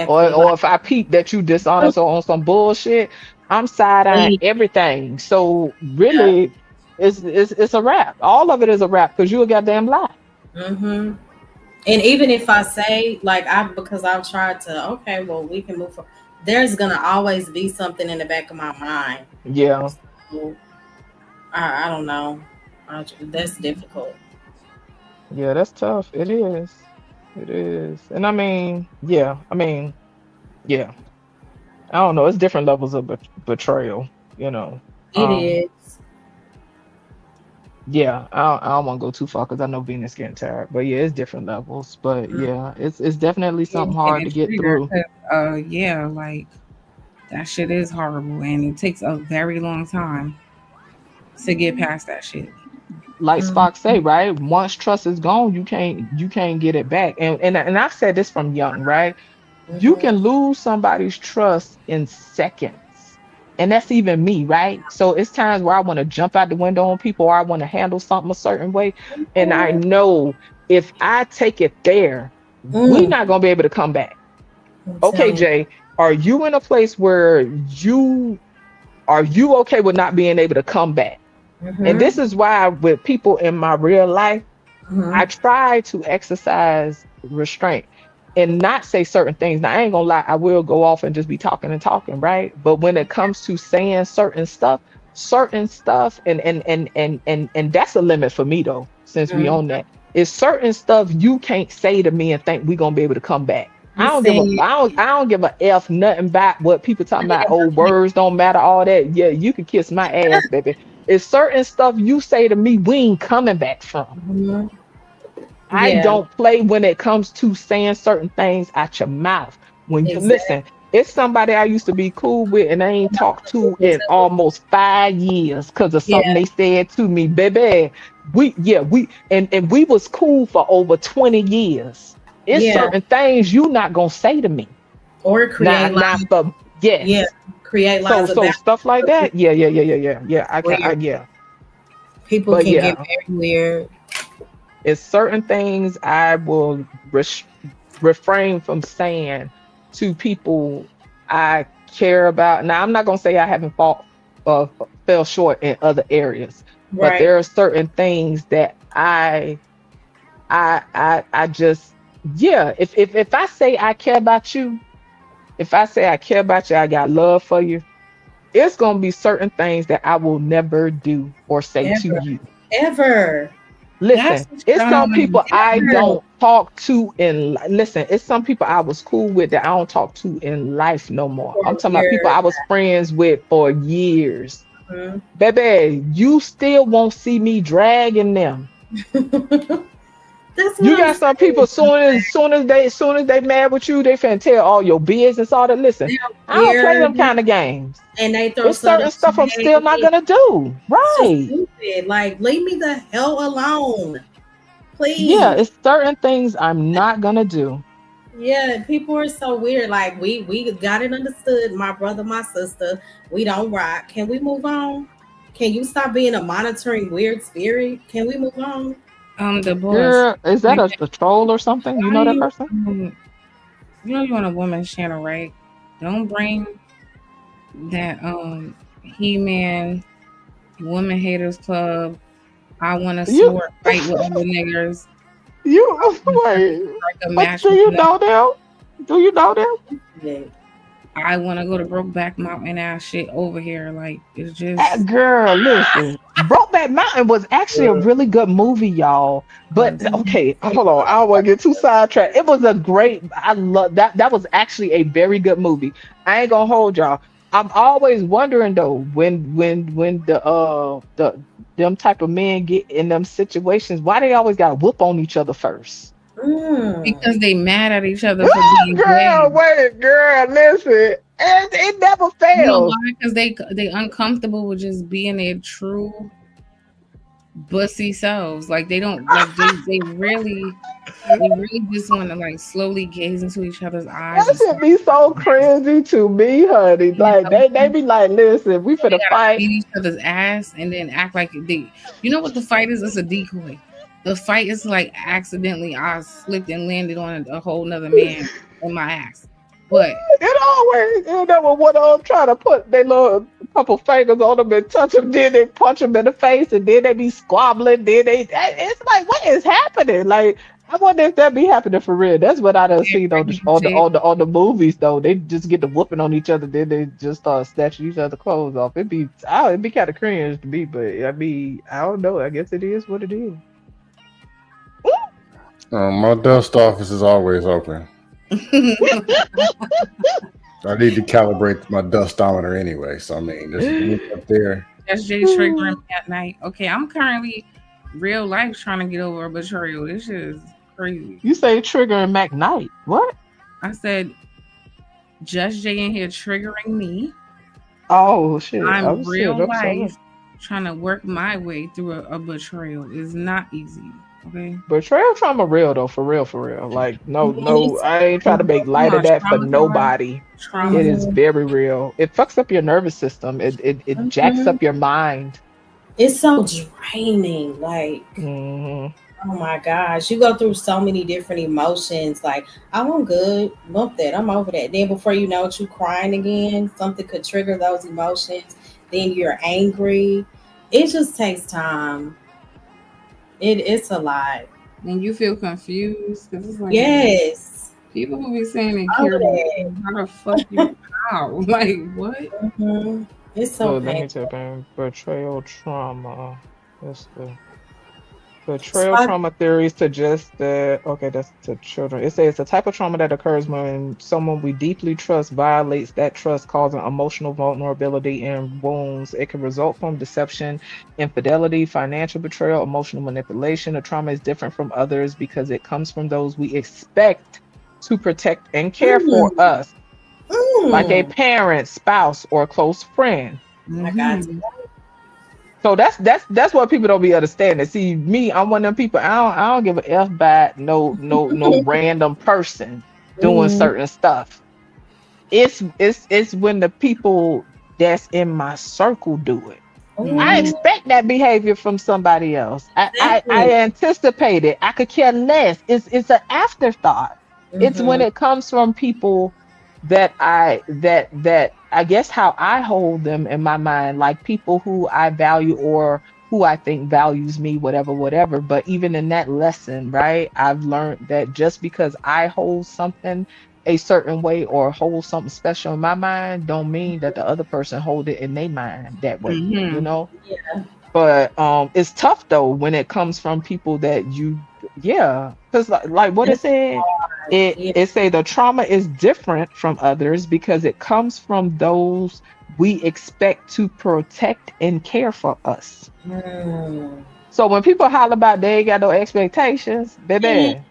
Or Exactly. or Like if I peep that you dishonest or on some bullshit, I'm side eyeing please, everything. So yeah. really, it's a wrap. All of it is a wrap because you a goddamn lie. Hmm. And even if I say like I because I've tried to okay, well we can move forward. There's gonna always be something in the back of my mind. Yeah, So, I don't know. That's difficult. yeah, that's tough. It is. It is. And I mean, yeah, yeah. I don't know. It's different levels of betrayal. You know. It Um. is. Yeah, I don't want to go too far because I know Venus getting tired. But yeah, it's different levels. But Mm, yeah, it's definitely something And hard to it get trigger, through. 'cause, yeah, like that shit is horrible, and it takes a very long time to get past that shit. Like mm, Spock say, right? Once trust is gone, you can't get it back. And I've said this from young, right? You mhm, can lose somebody's trust in seconds. And that's even me, right? So it's times where I want to jump out the window on people, or I want to handle something a certain way. And I know if I take it there, we're mm. not gonna be able to come back. I'm Okay, telling you. Jay, are you in a place where you okay with not being able to come back? And this Mhm, is why with people in my real life, I mhm, try to exercise restraint and not say certain things. Now, I ain't gonna lie, I will go off and just be talking and talking, right? But when it comes to saying certain stuff, and that's a limit for me though, since we mhm. own that, is certain stuff you can't say to me and think we're gonna be able to come back. I You don't give a said I don't give a F nothing about what people talking about. Oh, words don't matter, all that. Yeah, you can kiss my ass, baby. It's certain stuff you say to me we ain't coming back from. mhm. I Yeah, don't play when it comes to saying certain things out your mouth. When you exactly. listen, it's somebody I used to be cool with and I ain't talked to in almost 5 years because of something Yeah, they said to me, baby. We we was cool for over 20 years. It's yeah. certain things you not gonna say to me. Or Not create not lies. for Yeah, yes. create So lies so about stuff like it. that. Yeah. I can Weird. yeah. People But can get yeah, very weird. it's certain things I will refrain from saying to people I care about. Now, I'm not gonna say I haven't uh, fell short in other areas, but Right. there are certain things that I just yeah. If I say I care about you, if I say I care about you, I got love for you, it's gonna be certain things that I will never do or say to Ever, you. ever, That's Listen, what it's y'all don't some people I ever. don't talk to listen, it's some people I was cool with that I don't talk to in life no more. For I'm talking about people years. I was friends with for years. Mhm. Baby, you still won't see me dragging them. That's what You I'm got some people saying. soon as they mad with you, they finna tell all your business, all that. Listen, They're I don't play them weird kind of games. and they throw It's certain certain stuff I'm still not shade. gonna do. It's just Right. stupid. Like, leave me the hell alone, Yeah, please. it's certain things I'm not gonna do. Yeah, people are so weird. Like, we got it understood. My brother, my sister, we don't rock. Can we move on? Can you stop being a monitoring weird spirit? Can we move on? the boss. Girl, is that Like, a troll or something? You how know that you person? you know you on a woman's channel, right? Don't bring that He-Man Woman Haters Club. I want to You sword fight with other niggers. you wait. Like a match Do with you them. know them? Do you know them? Yeah. I want to go to Brokeback Mountain ass shit over here. Like it's just Girl, listen. Brokeback Mountain was actually a really good movie, y'all. But was okay, hold on. I don't want to get too sidetracked. It was a great. I love that. That was actually a very good movie. I ain't gonna hold y'all. I'm always wondering though when the them type of men get in them situations, why they always got to whoop on each other first. Mm. because they mad at each other for being Girl, gay. wait, girl, listen. And it never You know fails. why? Because they uncomfortable with just being their true bussy selves. Like they don't like they really just want to like slowly gaze into each other's eyes That and should start. be so crazy to me, honey. You Like know, they be like, listen, we they finna gotta fight. beat each other's ass and then act like they. You know what the fight is? It's a decoy. The fight is like accidentally I slipped and landed on a whole nother man in my ass. But It always, when one of them try to put their little couple fingers on them and touch them, then they punch them in the face, and then they be squabbling. It's like, what is happening? Like, I wonder if that be happening for real. That's what I done yeah, seen on the pregnant on the shit. on the on the movies though. They just get the whooping on each other, then they just start snatching each other clothes off. It'd be kind of cringe to me, but I mean, I don't know. I guess it is what it is. My dust office is always open. I need to calibrate my dustometer anyway. So I mean, there's a link up there. That's Jay triggering me at night. Okay, I'm currently real life trying to get over a betrayal. This shit is crazy. You say Trigger and Mac Knight? What? I said Just Jay in here triggering me. Oh shit! I'm I'm shit. real I'm sorry. life trying to work my way through a betrayal. It's not easy. Okay. Betrayal trauma real though, for real, for real. Like no, Man, no, it's I ain't trying to make Come light of on, that for trauma killer. nobody. Trauma It killer. is mhm, very real. It fucks up your nervous system. It jacks mhm. up your mind. It's so draining. Like, Hmm. oh my gosh, you go through so many different emotions. Like, oh, I'm good, bump that, I'm over that. Then before you know it, you crying again. Something could trigger those emotions. Then you're angry. It just takes time. It's a lot. And you feel confused because it's like Yes, people who be saying they all of care about that. you, how the fuck you how? Like what? Hmm. It's so So let me painful. tell you, betrayal trauma. That's the So betrayal trauma theory suggests that, okay, that's to children. It says it's a type of trauma that occurs when someone we deeply trust violates that trust, causing emotional vulnerability and wounds. It can result from deception, infidelity, financial betrayal, emotional manipulation. The trauma is different from others because it comes from those we expect to protect and care for mm, us, like a mm, parent, spouse, or close friend. I got Mm-hmm. So that's what people don't be understanding. See, me, I'm one of them people. I don't give a f about no to. random person doing Mm, certain stuff. It's when the people that's in my circle do it. I Mm-hmm. ooh, expect that behavior from somebody else. I exactly. anticipate it. I could care less. It's an afterthought. It's when Hmm. it comes from people that I guess how I hold them in my mind, like people who I value or who I think values me, whatever, whatever. But even in that lesson, right, I've learned that just because I hold something a certain way or hold something special in my mind, don't mean that the other person hold it in their mind that way, you Mm-hmm. know? Yeah. But it's tough though when it comes from people that you, yeah, because like what it That's said, hard. Yeah. it say the trauma is different from others because it comes from those we expect to protect and care for us. Mm. So when people holler about they ain't got no expectations, Mm, baby,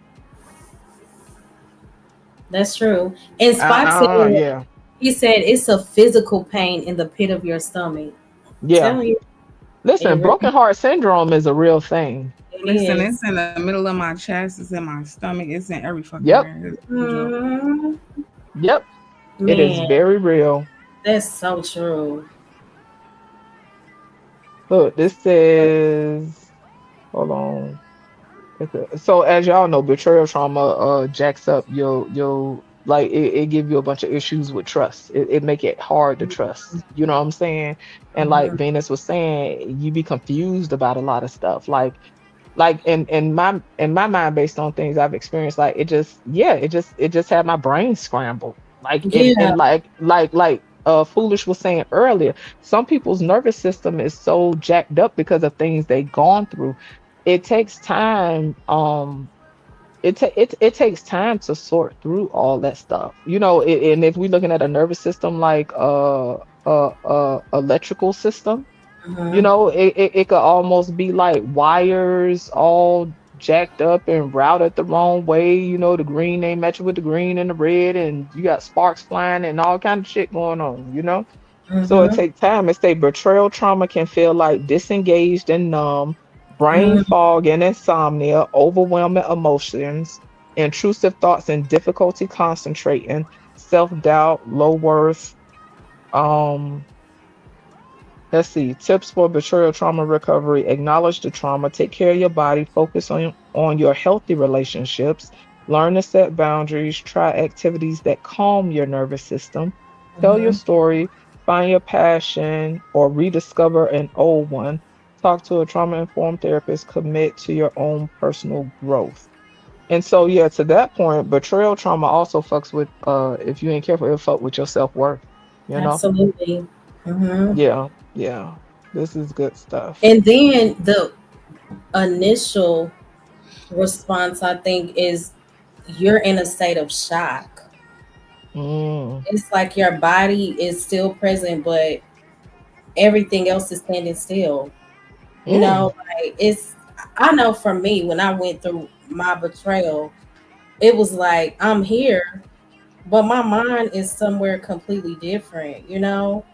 that's true. And Spock said, yeah, he said it's a physical pain in the pit of your stomach. yeah. Tell you, it Listen, really broken heart syndrome is a real thing. Listen, is. it's in the middle of my chest, it's in my stomach, it's in every fucking Yep, where. It's no joke. Mm, yep. It is man, very real. that's so true. Look, this says, hold on. So as y'all know, betrayal trauma jacks up your like it give you a bunch of issues with trust. It make it hard to trust. You know what I'm saying? And like Mhm. Venus was saying, you be confused about a lot of stuff. Like in my mind, based on things I've experienced, like it just, yeah, it just had my brain scrambled. Like and Yeah. and like Foolish was saying earlier, some people's nervous system is so jacked up because of things they've gone through. It takes time. It takes time to sort through all that stuff. And if we're looking at a nervous system like electrical system, Mhm. it could almost be like wires all jacked up and routed the wrong way. The green ain't matching with the green and the red, and you got sparks flying and all kind of shit going on. So it Mhm. takes time. It say betrayal trauma can feel like disengaged and numb, brain Mhm. fog and insomnia, overwhelming emotions, intrusive thoughts and difficulty concentrating, self-doubt, low worth. Um, let's see, tips for betrayal trauma recovery. Acknowledge the trauma, take care of your body, focus on your healthy relationships, learn to set boundaries, try activities that calm your nervous system, tell your Mhm. story, find your passion or rediscover an old one, talk to a trauma informed therapist, commit to your own personal growth. And so yeah, to that point, betrayal trauma also fucks with if you ain't careful, it'll fuck with your self-worth, you know? Absolutely. Mhm. Yeah, yeah. This is good stuff. And then the initial response, I think, is you're in a state of shock. Mm, It's like your body is still present, but everything else is standing still. You mm. know, like it's, I know for me, when I went through my betrayal, it was like I'm here, but my mind is somewhere completely different, you know?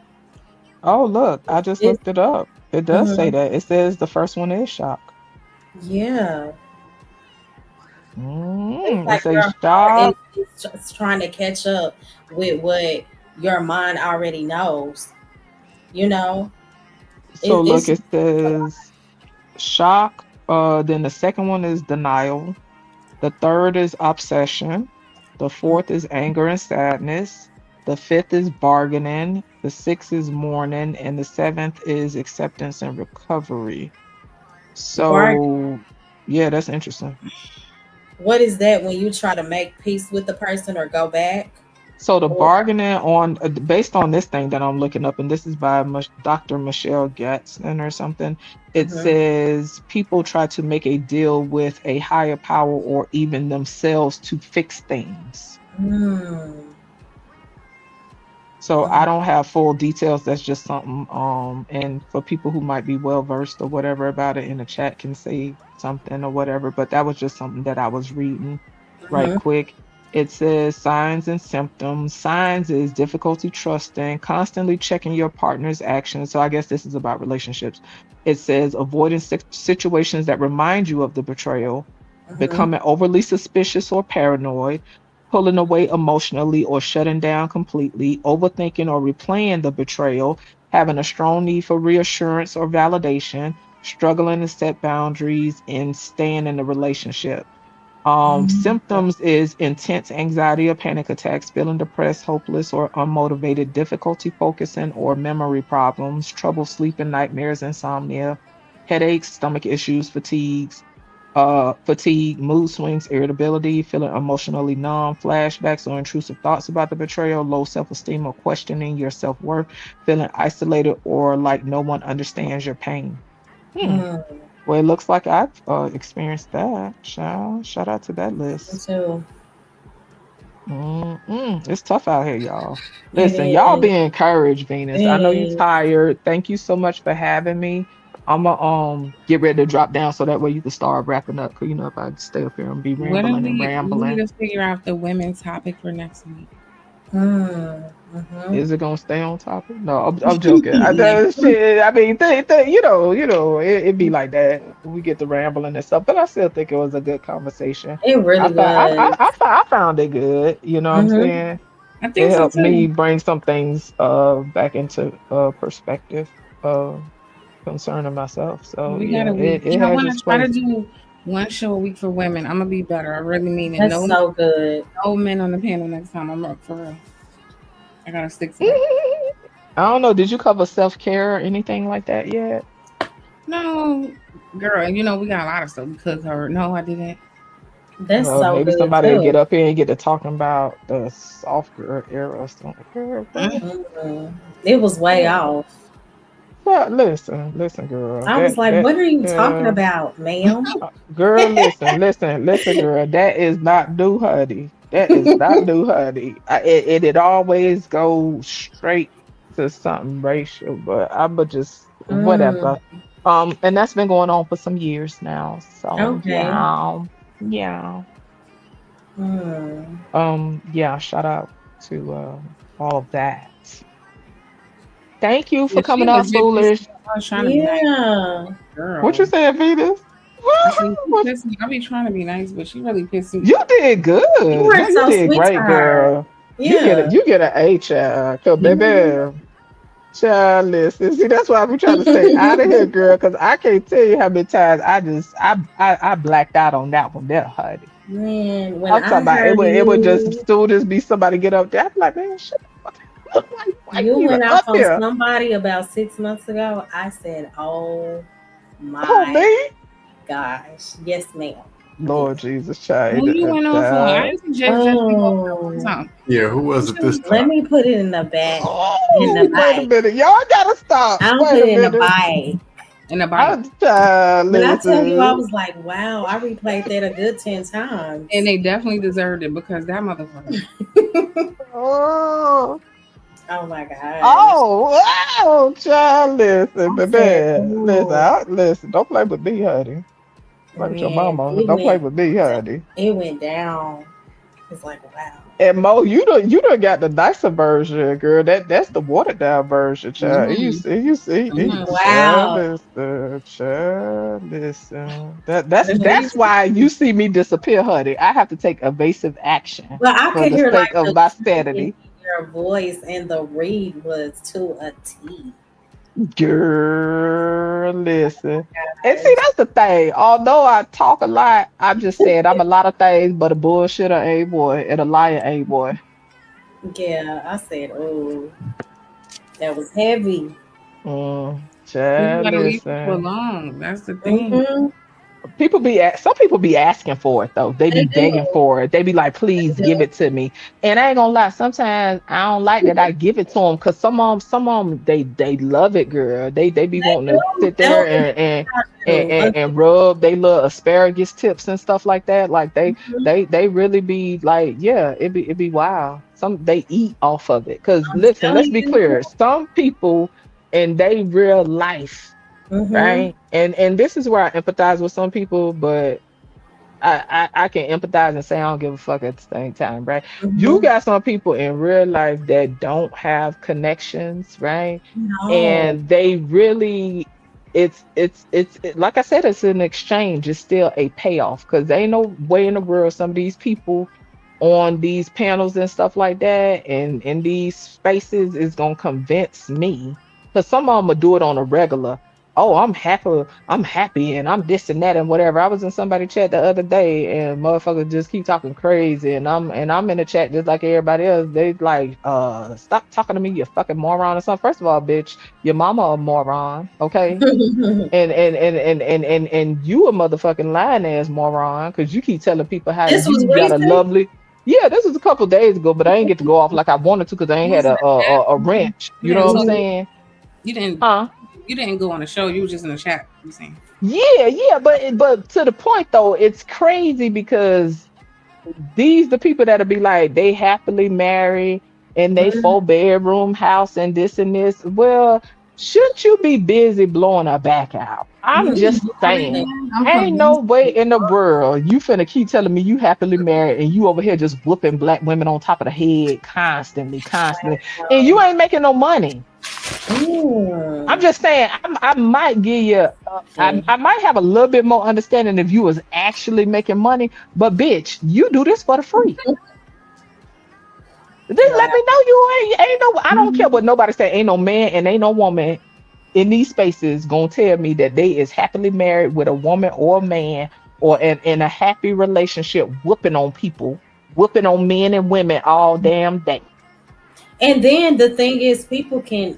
Oh, look, I just It's looked it up. It does say mhm. that. It says the first one is shock. Yeah. It's It like says your heart shock. is just trying to catch up with what your mind already knows, you know? So It's look, just it says shock. Then the second one is denial. The third is obsession. The fourth is anger and sadness. The fifth is bargaining. The sixth is mourning, and the seventh is acceptance and recovery. bargain. So, yeah, that's interesting. What is that when you try to make peace with the person or go back? So the Or bargaining on based on this thing that I'm looking up, and this is by Dr. Michelle Gatzman or something. It mhm. says people try to make a deal with a higher power or even themselves to fix things. Mm, So I mhm, don't have full details. That's just something. And for people who might be well versed or whatever about it in the chat can say something or whatever. But that was just something that I was reading right mhm, quick. It says signs and symptoms. Signs is difficulty trusting, constantly checking your partner's actions. So I guess this is about relationships. It says avoiding situations that remind you of the betrayal, mhm. becoming overly suspicious or paranoid, pulling away emotionally or shutting down completely, overthinking or replaying the betrayal, having a strong need for reassurance or validation, struggling to set boundaries, and staying in the relationship. Mm. Symptoms is intense anxiety or panic attacks, feeling depressed, hopeless, or unmotivated, difficulty focusing or memory problems, trouble sleeping, nightmares, insomnia, headaches, stomach issues, fatigues, fatigue, mood swings, irritability, feeling emotionally numb, flashbacks or intrusive thoughts about the betrayal, low self-esteem or questioning your self-worth, feeling isolated or like no one understands your pain. Hmm. Mm, Well, it looks like I've experienced that. Shout out to that me list. too. It's tough out here, y'all. It Listen, y'all is. be encouraged, Venus. I know you It is. tired. Thank you so much for having me. I'ma get ready to drop down so that way you can start wrapping up. Cause you know if I stay up here and be What do rambling and we need rambling, to figure out the women's topic for next week? Mm-hmm. is it gonna stay on topic? No, I'm joking. Shit, I mean, it be like that. We get to rambling and stuff, but I still think it was a good conversation. It really was. I found it good. You know what I'm Mm-hmm. saying? I It think so helped me too. bring some things back into perspective concerning myself. So We got yeah, a week. it I has want its to try to place. do one show a week for women. I'm gonna be better. I really mean it. That's No, so good. no men on the panel next time. I'm up for real. I gotta stick to that. I don't know. Did you cover self-care or anything like that yet? No, girl. You know we got a lot of stuff we could cover. No, I didn't. That's Well, so maybe good somebody will get too. up here and get to talking about the soft girl era or something. Mm. Mm-hmm. It was way Yeah. off. Well, listen, girl. I was like, "What are you talking about, ma'am?" Girl, listen, girl. That is not new, honey. That is not new, honey. It always goes straight to something racial, but I'ma just Mm, whatever. And that's been going on for some years now. So okay. yeah. Mm. Yeah. Shout out to all of that. Thank you Yeah, for she coming up, legit pissed foolish. me off. I was trying to be nice, Yeah. What you girl. saying, Venus? I said she What pissed me. I be trying to be nice, but she really pissed me. you did You good. were No, you so did sweet to great, her. girl. Yeah. You get an A child, cause Mhm. baby, child, listen. See, that's why I be trying to stay out of here, girl, cause I can't tell you how many times I blacked out on that one there, honey. Man, when I'm talking I about heard it would just you, still just be somebody get up there. I'm like, man, shut the fuck up. Why you you even went off up on here? somebody about 6 months ago, I said, "Oh Oh my me? gosh, yes, ma'am, yes." Lord Jesus, child. Who you went off on? I didn't just be going off one Oh, time. Yeah, who was it this let time? me put it in the back, in the Oh, wait a bite. minute. Y'all gotta stop. I'll Wait put a it in the minute. bite. In a bite. I'm child, When I tell you, I listen. was like, "Wow, I replayed that a good 10 times." And they definitely deserved it because that motherfucker. Oh, Oh my gosh. child, listen, I said, baby. Listen, "Ooh, listen, don't play with me, honey. Play with your man, mama. Don't play with me, honey. it went down." It's like, wow. And Mo, you done got the nicer version, girl. That's the watered down version, child. Mm-hmm. Mm-hmm. Child, Wow. listen, child, listen. Especially That's why you see me disappear, honey. I have to take evasive action Well, I for could the hear sake like of the my truth in sanity. your voice, and the read was to a T. Girl, listen. And see, Gosh. that's the thing. Although I talk a lot, I'm just saying I'm a lot of things, but a bullshitter ain't boy and a liar ain't boy. Yeah, I said, oh, that was heavy. you Child, gotta leave people listen. alone. That's the thing. Mm-hmm. Some people be asking for it though. They They be begging do. for it. They be like, please They give do. it to me. And I ain't gonna lie, sometimes I don't like that I give it to them because some of them they love it, girl. They be They wanting to do. sit there and rub they little asparagus tips and stuff like that. Like Mhm. they really be like, yeah, it be wild. Some they eat off of it. Cause I'm listen, let's telling be you. clear. Some people in they real life, Mm-hmm. right? And this is where I empathize with some people, but I can empathize and say I don't give a fuck at the same time, right? You Mm-hmm. got some people in real life that don't have connections, right? No. And they really like I said, it's an exchange. It's still a payoff because there ain't no way in the world some of these people on these panels and stuff like that and in these spaces is gonna convince me because some of them will do it on a regular. oh, I'm happy and I'm this and that and whatever. I was in somebody chat the other day and motherfuckers just keep talking crazy and I'm in the chat just like everybody else. They like stop talking to me, you fucking moron or something. First of all, bitch, your mama a moron, okay? And you a motherfucking lying ass moron because you keep telling people how This was you got a recent. lovely. Yeah, this was a couple days ago, but I ain't get to go off like I wanted to because I ain't had Was in the chat. a wrench. You You know didn't what I'm talk. Mhm. saying? You didn't. Huh? You didn't go on the show. You were just in the chat. You saying? Yeah, but to the point though, it's crazy because these the people that'll be like they happily married and they Mhm. 4-bedroom house and this and this. Well, should you be busy blowing her back out? I'm You just would. saying. I'm Ain't no convinced. way in the world you finna keep telling me you happily married and you over here just whooping black women on top of the head constantly, and you ain't making no money. I'm Mm. just saying, I might give you, I might have a little bit more understanding if you was actually making money, but bitch, you do this for the free. Just Wow. let me know ain't no, I don't care what nobody say, ain't no man and ain't no woman in these spaces gonna tell me that they is happily married with a woman or a man or in a happy relationship whooping on people, whooping on men and women all damn day. And then the thing is, people can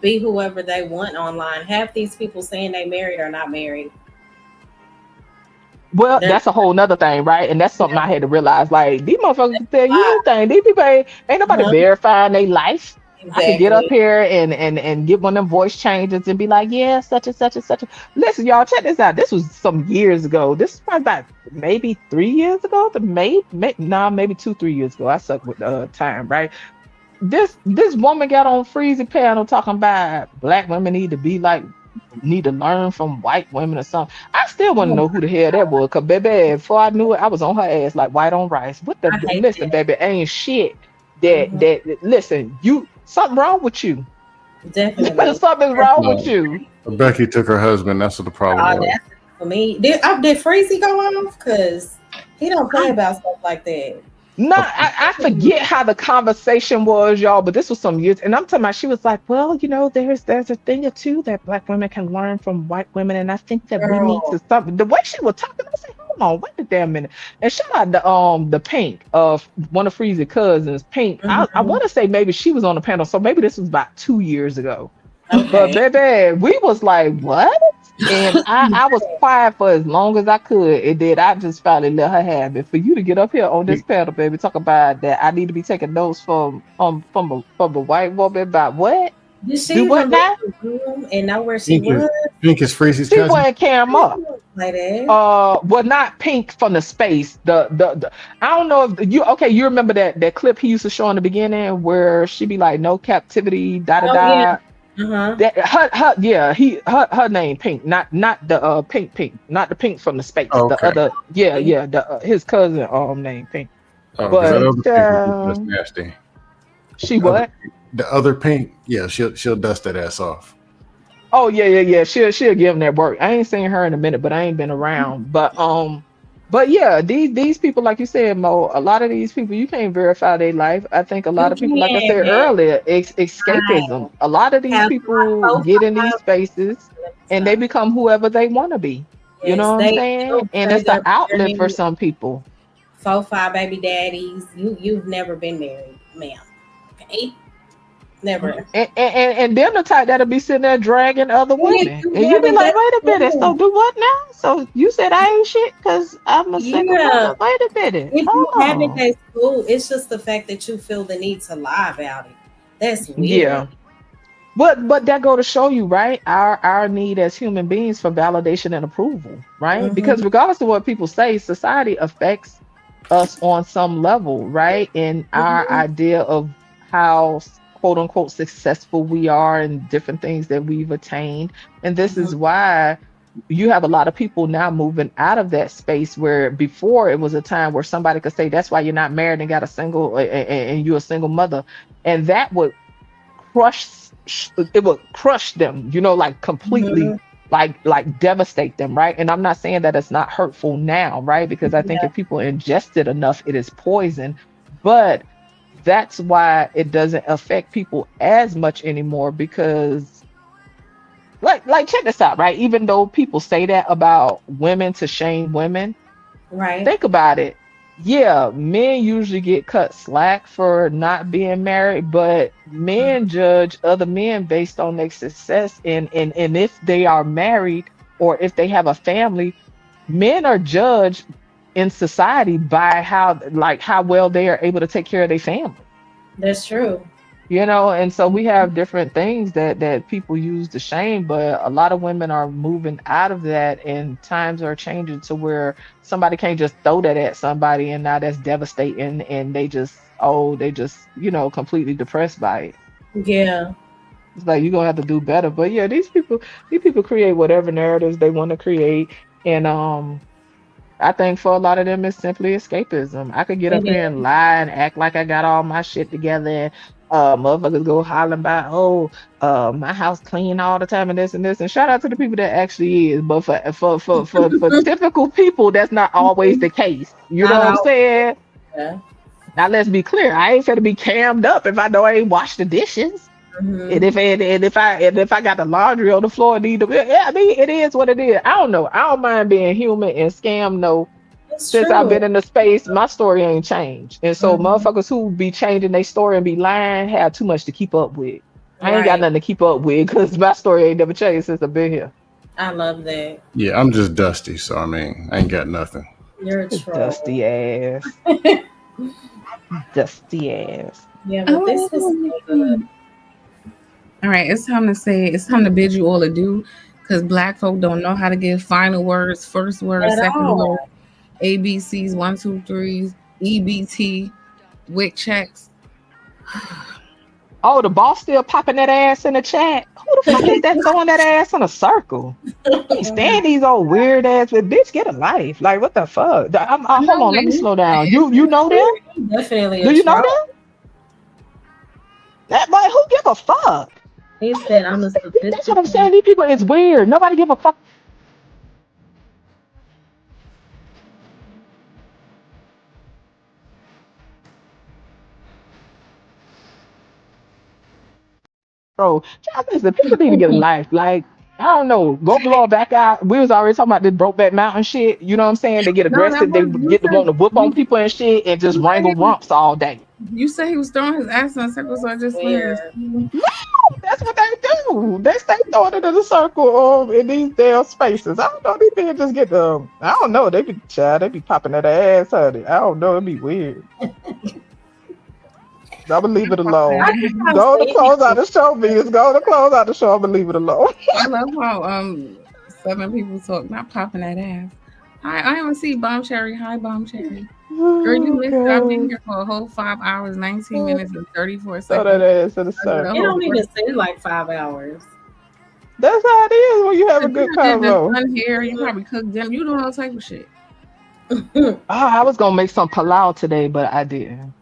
be whoever they want online. Half these people saying they married or not married. Well, They're that's a whole nother thing, right? And that's something I had to realize. Like these motherfuckers can tell you alive. anything. These people ain't nobody Uh-huh. verifying their life. I could get up Exactly. here and get one of them voice changes and be like, yeah, such and such and such. Listen, y'all, check this out. This was some years ago. This is probably about maybe 3 years ago. Maybe 2, 3 years ago. I suck with time, right? This woman got on Freezy panel talking about black women need to learn from white women or something. I still want to Oh, know who the hell that was, cause baby, before I knew it, I was on her ass like white on rice. What the I hate listen, that. baby, ain't shit Hmm. listen, you something wrong with you. Definitely. Something's wrong with No, you. Becky took her husband. That's what the problem Oh, was. that's for me. Did Freezy go off? Because he don't play about stuff like that. No, I forget how the conversation was, y'all, but this was some years, and I'm talking about she was like, well, there's a thing or two that black women can learn from white women, and I think that we need to Girl. stop. The way she was talking, I said, hold on, wait a damn minute. And shout out the Pink of one of Freeze's cousins, Pink. I Mhm. want to say maybe she was on the panel, so maybe this was about 2 years ago. But Okay. baby, we was like, what? And I was quiet for as long as I could. And then I just finally let her have it. For you to get up here on this panel, baby, talk about that I need to be taking notes from a white woman about what? Did she Do what even now? leave the room and know where she Pink is was? Pink is Freezy's She cousin. wouldn't carry him up. Like that. Well, not Pink from the space. The I don't know if you okay. You remember that clip he used to show in the beginning where she be like, "No captivity, da da Oh yeah. da." Uh-huh. That her yeah her name Pink, not the Pink, not the Pink from the space, the Okay. other the his cousin name Pink, Oh, because that but other Pink is just nasty. she The other, what? the other Pink, yeah, she'll dust that ass off. Oh yeah, she'll give him that work. I ain't seen her in a minute, but I ain't been around. But yeah, these people, like you said, Mo, a lot of these people you can't verify their life. I think a lot You of people, like I said can earlier, time escapism. A lot of these have people four, get in these five. spaces Let me and they stop. become whoever they want to be. You know Yes, what I'm saying? they'll And say it's an they're outlet for married, some people. 4, 5 baby daddies. You've never been married, ma'am. Okay, never. And them the type that'll be sitting there dragging other Yeah, women. you And you be haven't. like, That's wait a minute, so cool. do what now? So you said I ain't shit because I'm a single Yeah, mother. Wait a minute. if you Hold haven't, on. that's cool. It's just the fact that you feel the need to lie about it. That's weird. Yeah. But that go to show you, right? Our need as human beings for validation and approval, right? Hmm. Because regardless of what people say, society affects us on some level, right? And our Hmm. idea of how quote unquote successful we are and different things that we've attained. And this Hmm. is why you have a lot of people now moving out of that space where before it was a time where somebody could say that's why you're not married and got a single and you're a single mother. And that would it would crush them, like completely, Hmm. like devastate them, right? And I'm not saying that it's not hurtful now, right? Because I think Yeah. if people ingest it enough it is poison. But that's why it doesn't affect people as much anymore because like like check this out, right? Even though people say that about women to shame women, Right. think about it. Yeah, men usually get cut slack for not being married, but men judge other men based on their success and if they are married or if they have a family, men are judged in society by how well they are able to take care of their family. That's true. And so we have different things that people use to shame, but a lot of women are moving out of that, and times are changing to where somebody can't just throw that at somebody, and now that's devastating, and they just completely depressed by it. Yeah. It's like you're gonna have to do better. But yeah, these people create whatever narratives they want to create, and I think for a lot of them, it's simply escapism. I could get It up here and is. lie and act like I got all my shit together. And motherfuckers go hollering about, oh, my house clean all the time and this and this. And shout out to the people that actually is. But for typical people, that's not always the case. You know Not what I'm out. saying? Yeah. Now let's be clear. I ain't finna be cammed up if I know I ain't washed the dishes. And Hmm. if I got the laundry on the floor, need to, yeah, I mean, it is what it is. I don't know. I don't mind being human and scam. No, It's since I've true. been in the space, my story ain't changed. And so Hmm. motherfuckers who be changing their story and be lying have too much to keep up with. I ain't got Right. nothing to keep up with because my story ain't never changed since I've been here. I love that. Yeah, I'm just dusty, so I mean, I ain't got nothing. You're a troll. Dusty ass. Dusty ass. Yeah, but this has been good. Oh, all right, it's time to bid you all adieu because black folk don't know how to give final words, first word, At second word, all. ABCs, one, two, threes, EBT, WIC checks. Oh, the boss still popping that ass in the chat. Who the fuck is that throwing that ass in a circle? Can't stand these old weird ass, but bitch, get a life. Like what the fuck? Hold No, on, let me like slow down. it's You know them? Definitely Do a you know troll. them? That boy, who give a fuck? He said I'm a That's what I'm sophisticated. saying. These people is weird. Nobody give a fuck. Bro, child, listen, people need to get a life. Like, I don't know, go blow it back out. We was already talking about this Brokeback Mountain shit. You know what I'm saying? They get No, that aggressive, they was get to want to whoop on people and shit and just wrangle rumps all day. you said he was throwing his ass in a circle, so I just wanted Weird. to. No, that's what they do. They stay throwing it in a circle in these damn spaces. I don't know. These things just get I don't know. They be popping that ass, honey. I don't know. It'd be weird. I'm gonna leave it alone. I think I've Go to seen close out people. the show, Beans. Go to close out the show. I'm gonna leave it alone. I love how Southern people talk, not popping that ass. Hi, I haven't seen Bomb Cherry. Hi, Bomb Cherry. Girl, you Oh missed it. I've been god. here for a whole 5 hours, 19 minutes, and 34 Throw that seconds. ass in the I did a It circle. whole don't break. even seem like 5 hours. That's how it is when you have a You good did the convo. sun hair. You probably cooked them. You doing all type of shit. Oh, I was gonna make some palau today, but I didn't.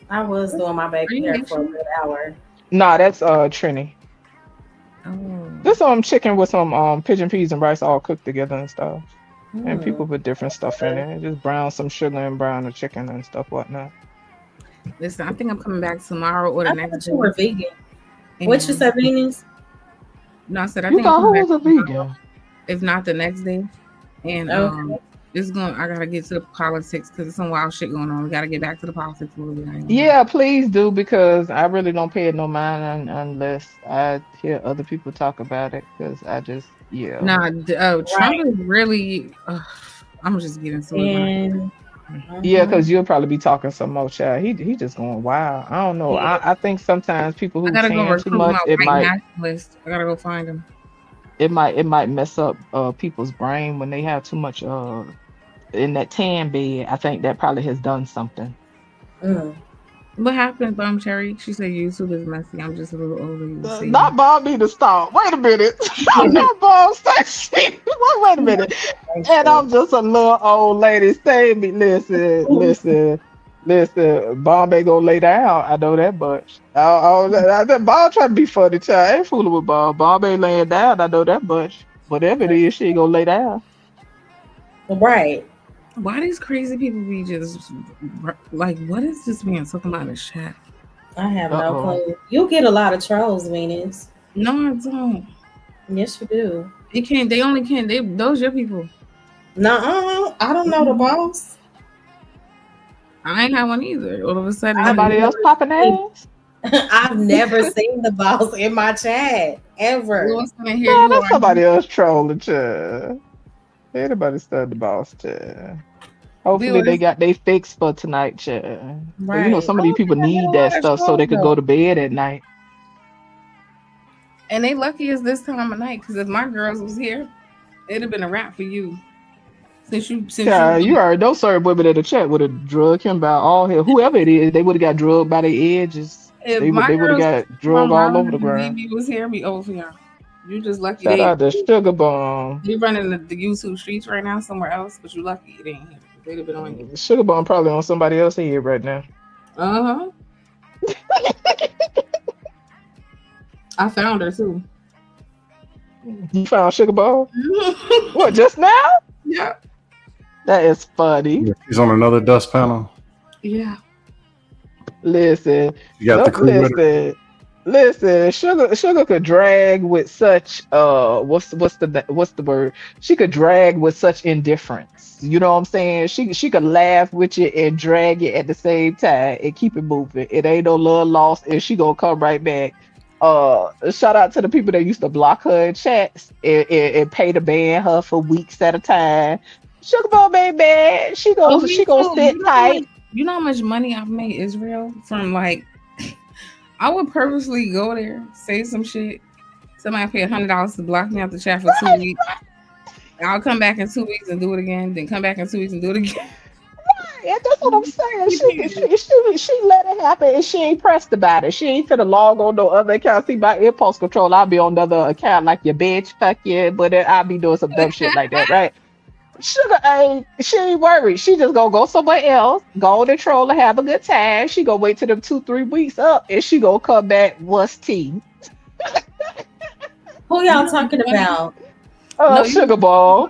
I was doing my back Are you hair for a Haitian? good hour. Nah, that's Trini. Oh. This chicken with some pigeon peas and rice all cooked together and stuff. And Mm. people put different stuff in it. Just brown some sugar and brown the chicken and stuff whatnot. Listen, I think I'm coming back tomorrow or the I next thought day. you were vegan. What you And said, Venus? no, I said I You think I'm thought who coming back was a tomorrow, vegan? if not the next day. And Okay. it's going. I gotta get to the politics because there's some wild shit going on. We gotta get back to the politics a little bit. I ain't gonna lie. Yeah, please do because I really don't pay it no mind unless I hear other people talk about it. Because I just yeah. Nah, Trump Right. is really. I'm just getting to it when I. And Yeah, mhm. because you'll probably be talking some more, child. He just going wild. I don't know. Yeah. I think sometimes people I who gotta go tan too recruit my much, it white might nationalist. I gotta go find him. it might mess up people's brain when they have too much in that tan bed. I think that probably has done something. Mm. What happened, Bum Cherry? She said YouTube is messy. I'm just a little older. You see. Not Bob need to stop. Wait a minute. Yeah. Not Bob Stacy. Wait a minute. Thank And you. I'm just a little old lady. Stay me. Listen. Bob ain't gonna lay down. I know that much. Bob trying to be funny, child. I ain't fooling with Bob. Bob ain't laying down. I know that much. Whatever it is, she ain't gonna lay down. Right. Why these crazy people be just like, what is this man talking about in the chat? I have no Uh-oh. clue. You get a lot of trolls, Venus. No, I don't. Yes, you do. It can't. They only can. They those your people. Nuh-uh. I don't know the boss. I ain't had one either. All of a sudden, I've Somebody else never popping seen. ass? I've never seen the boss in my chat all ever. of a sudden here No, you that's are. somebody else trolling, child. Anybody stud the boss, child. We Hopefully they was got they fix for tonight, child. 'Cause, Right. some I of these don't think people I did need a that lot of stuff so they shows could go though. to bed at night. And they lucky it's this time of night because if my girls was here, it'd have been a wrap for you. Since you Yeah, you already know certain women in the chat would have drugged him by all hell. Whoever it is, they would have got drugged by their edges. if They would my they would have girls got from drugged all over Maryland the and ground. DB was here, it'd be over for y'all. You just lucky Shout out to Sugar Bomb. they running the YouTube streets right now somewhere else, but you lucky it ain't here. They'd have been on you. Sugar Bomb probably on somebody else's head right now. Uh huh. I found her too. You found Sugar Bomb? What, just now? Yeah. That is funny. She's on another dust panel. Yeah. Listen, You got the crew with her. listen. Sugar could drag with such what's the word? She could drag with such indifference. You know what I'm saying? She could laugh with you and drag it at the same time and keep it moving. It ain't no love lost, and she gonna come right back. Shout out to the people that used to block her in chats and pay to ban her for weeks at a time. Sugar Bomb baby, she Oh, goes me she gonna too. sit tight. You know how much money I've made Israel from like I would purposely go there, say some shit. Somebody pay $100 to block me out the chat for 2 weeks. I'll come back in 2 weeks and do it again. Then come back in 2 weeks and do it again. Yeah, that's what I'm saying. She let it happen and she ain't pressed about it. She ain't finna log on no other account. See, my impulse control, I'll be on another account like your bitch, fuck yeah, but then I'll be doing some dumb shit like that, right? She ain't worried. She just gonna go somewhere else, go on and troll and have a good time. She gonna wait till them 2-3 weeks up and she gonna come back. What's tea? Who y'all talking about? No, Sugar Ball.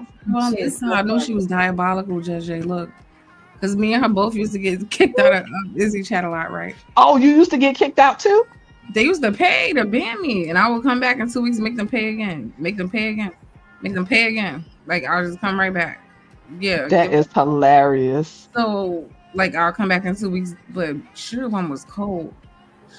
This time I know she was diabolical, JJ. Look, because me and her both used to get kicked out of Izzy chat a lot, right? Oh, you used to get kicked out too? They used to pay to ban me, and I would come back in 2 weeks, make them pay again, make them pay again, make them pay again. Like I'll just come right back. Yeah, That is hilarious. so like I'll come back in 2 weeks, but Sugar One was cold.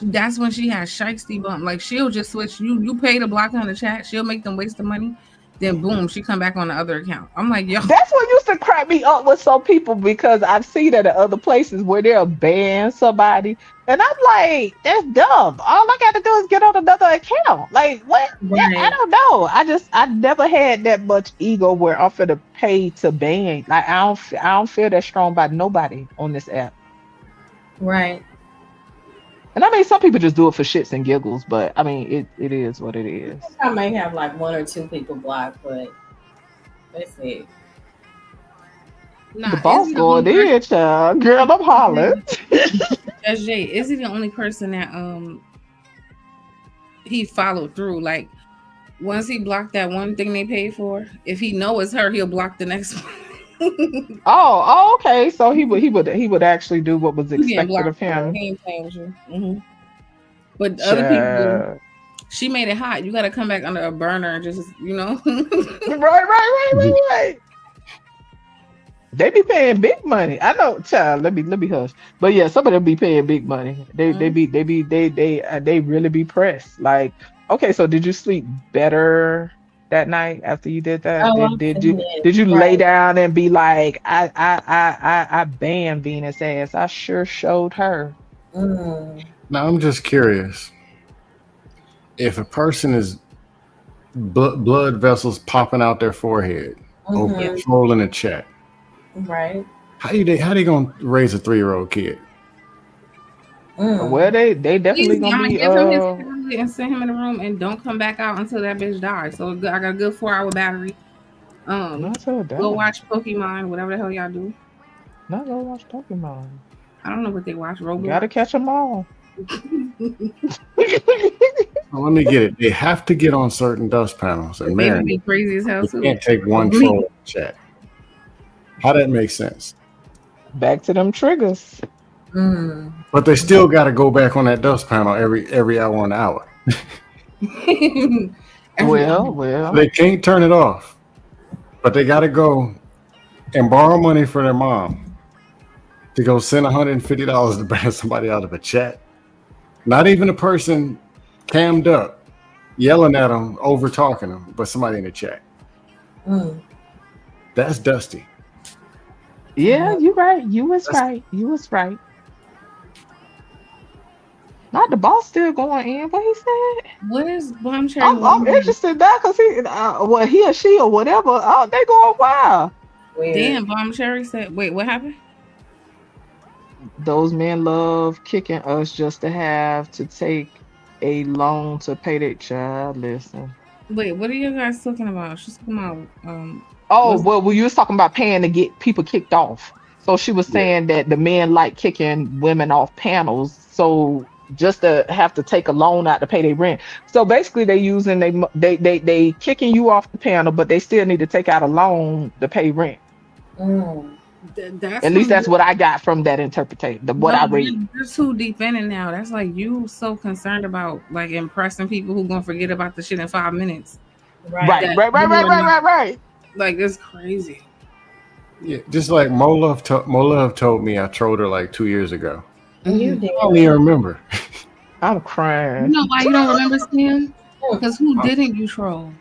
That's when she had shiesty bump. Like she'll just switch. You pay to block her in the chat. She'll make them waste the money. Then boom, she come back on the other account. I'm like, yo, That's what used to crack me up with some people because I've seen that at other places where they'll ban somebody. And I'm like, that's dumb. All I got to do is get on another account. Like, what? Yeah, I Right. don't know. I never had that much ego where I'm finna pay to ban. Like, I don't feel that strong by nobody on this app. Right. And I mean, some people just do it for shits and giggles, but I mean, it is what it is. I may have like 1 or 2 people blocked, but that's it. nah, The boss Izzy the going only person, in, child. Girl, I'm hollering. SJ, Izzy the only person that he followed through. Like once he blocked that one thing they paid for, if he know it's her, he'll block the next one. Oh, okay. So he would actually do what was You getting expected blocked of for it. him. He ain't playing with you. But other people, Child. she made it hot. You got to come back under a burner and just, Right. They be paying big money. I know, child. Let me hush. But yeah, some of them be paying big money. They really be pressed. Like, okay, so did you sleep better that night after you did that? Oh, Did I've you seen it. did you lay Right. down and be like, I banned Venus ass. I sure showed her. Mm. Now I'm just curious if a person is blood vessels popping out their forehead over Mhm. trolling a chat. Right. How they gonna raise a 3-year-old kid? Mm. Well, they definitely easy. gonna I'm gonna be give him his tablet and send him in the room and don't come back out until that bitch dies. So I got a good 4-hour battery. not so Go dumb. watch Pokemon, whatever the hell y'all do. Not gonna watch Pokemon. I don't know what they watch. Roblox. Gotta catch them all. Well, let me get it. They have to get on certain dust panels and They would marinate. be crazy as hell You too. can't take one troll in the chat. How that makes sense? Back to them triggers. Mm. But they still got to go back on that dust panel every hour and hour. Well, Everyone. well. They can't turn it off, but they got to go and borrow money for their mom to go send $150 to ban somebody out of a chat. Not even a person cammed up, yelling at them, over talking them, but somebody in the chat. Mm. That's dusty. Yeah, you right. You was That's right. You was right. Not the boss still going in. What he said? What is Bomb Cherry I'm Woman? interested in that because well, he or she or whatever, they going wild. Weird. Damn, Bomb Cherry said, wait, what happened? Those men love kicking us just to have to take a loan to pay their child. Listen. Wait, what are you guys talking about? She's talking about, Oh, was well, you was talking about paying to get people kicked off. So she was yeah. saying that the men like kicking women off panels. So just to have to take a loan out to pay their rent. So basically they using they kicking you off the panel, but they still need to take out a loan to pay rent. Mm. that's At least some, that's what I got from that interpretation, what no, I read. you're too deep in it now. That's like you so concerned about like impressing people who gonna forget about the shit in 5 minutes. Right. Right, That right, right, you right, are right, not, right, right. like, it's crazy. Yeah, just like Mo Love told me I trolled her like 2 years ago. You Mhm. did. I don't even remember. I'm You crying. know why you don't remember, Sam? Mm. Because who didn't you troll?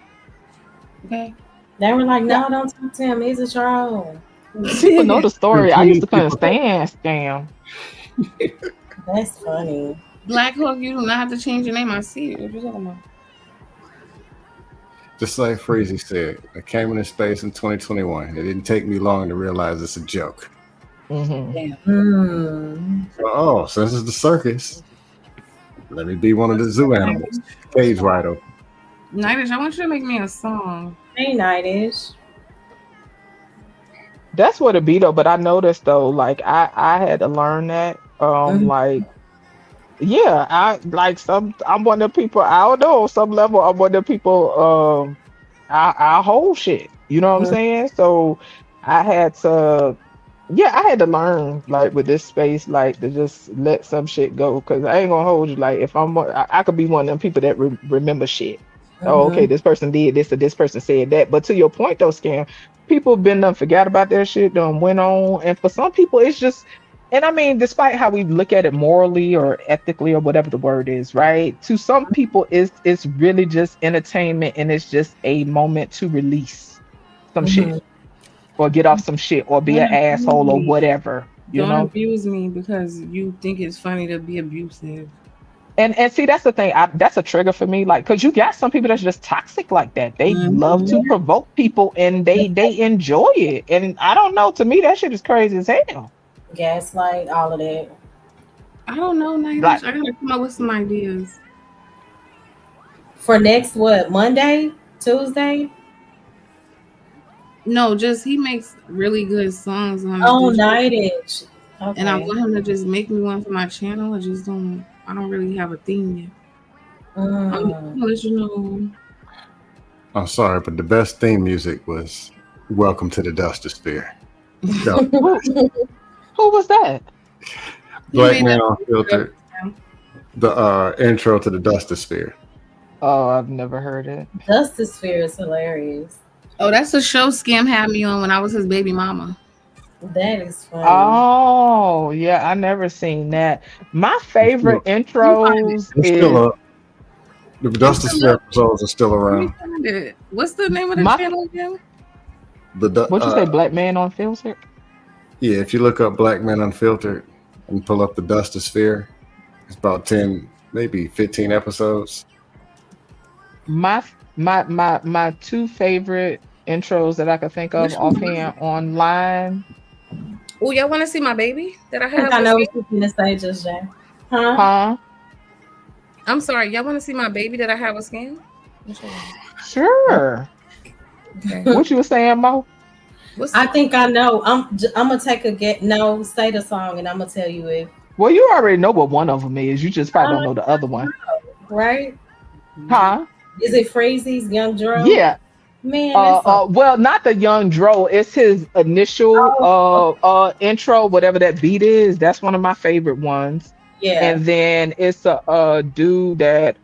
Okay. They were like, Yeah, no, don't talk to him. He's a troll. people know the There's story. I used plenty to of couldn't people that stand scam. That's funny. Black Hawk, you do not have to change your name. I see it. What you talking about? just like Freezy said, I came into space in 2021. It didn't take me long to realize it's a joke. Hmm. Damn. Hmm. So, oh, since it's the circus, let me be one of the What's zoo up, animals. Cage rider. Nightish, I want you to make me a song. Hey, Nightish. That's what it be though. But I noticed though, like I had to learn that. Mm. Like yeah, I like I'm one of the people. I don't know, on some level I'm one of the people. I hold shit. You know what I'm Mm. saying? So I had to. Yeah, I had to learn like with this space, like to just let some shit go. Cause I ain't gonna hold you. Like if I could be one of them people that remember shit. Oh, okay, Mhm. this person did this or this person said that. But to your point though, scam, people been done forgot about their shit, done went on. And for some people, it's just, and I mean, despite how we look at it morally or ethically or whatever the word is, right? To some people, it's really just entertainment and it's just a moment to release some shit Mhm. or get off some shit or be Don't an abuse asshole or me. whatever, you Don't know? abuse me because you think it's funny to be abusive. And see, that's the thing. That's a trigger for me. Like, cause you got some people that's just toxic like that. They love Mhm. to provoke people and they enjoy it. And I don't know. To me, that shit is crazy as hell. Gaslight, all of that. I don't know, Like, Nightish. I gotta come up with some ideas. For next what? Monday? Tuesday? No, just he makes really good songs on his Oh, digital, Nightish. and I Okay. want him to just make me one for my channel. I don't really have a theme yet. I'm Mm. gonna let you know. I'm sorry, but the best theme music was Welcome to the Dustosphere. No, who who was that? He Black made Man that for Unfiltered, the intro to the Dustosphere. Oh, I've never heard it. Justice Sphere is hilarious. Oh, that's the show Scam had me on when I was his baby mama. That is funny. Oh, yeah, I never seen that. My It's favorite still, Let me find it. intros it's still is up. The What's the Dustosphere look? episodes are still Let me around. find it. What's the name of the my channel again? The du- what you say, uh, Black Man on Filter? yeah, if you look up Black Man Unfiltered and pull up the Dustosphere, it's about 10, maybe 15 episodes. My two favorite intros that I could think of Which one was offhand it? online. Oh, y'all want to see my baby that I I think have I with know Scam? what you're going to say, just Jay. Huh? Huh? I'm sorry. Y'all want to see my baby that I have with Scam? Which one? Sure. Okay. What you were saying, Mo? What's I think I know. I'm gonna take a get. No, say the song, and I'm gonna tell you if. Well, you already know what one of them is. You just probably don't know the other one. Right? Huh? Is it Freezy's Young Dro? Yeah. Man, that song. Well, not the young Dro. It's his initial Oh, intro, whatever that beat is. That's one of my favorite ones. Yeah. And then it's a dude that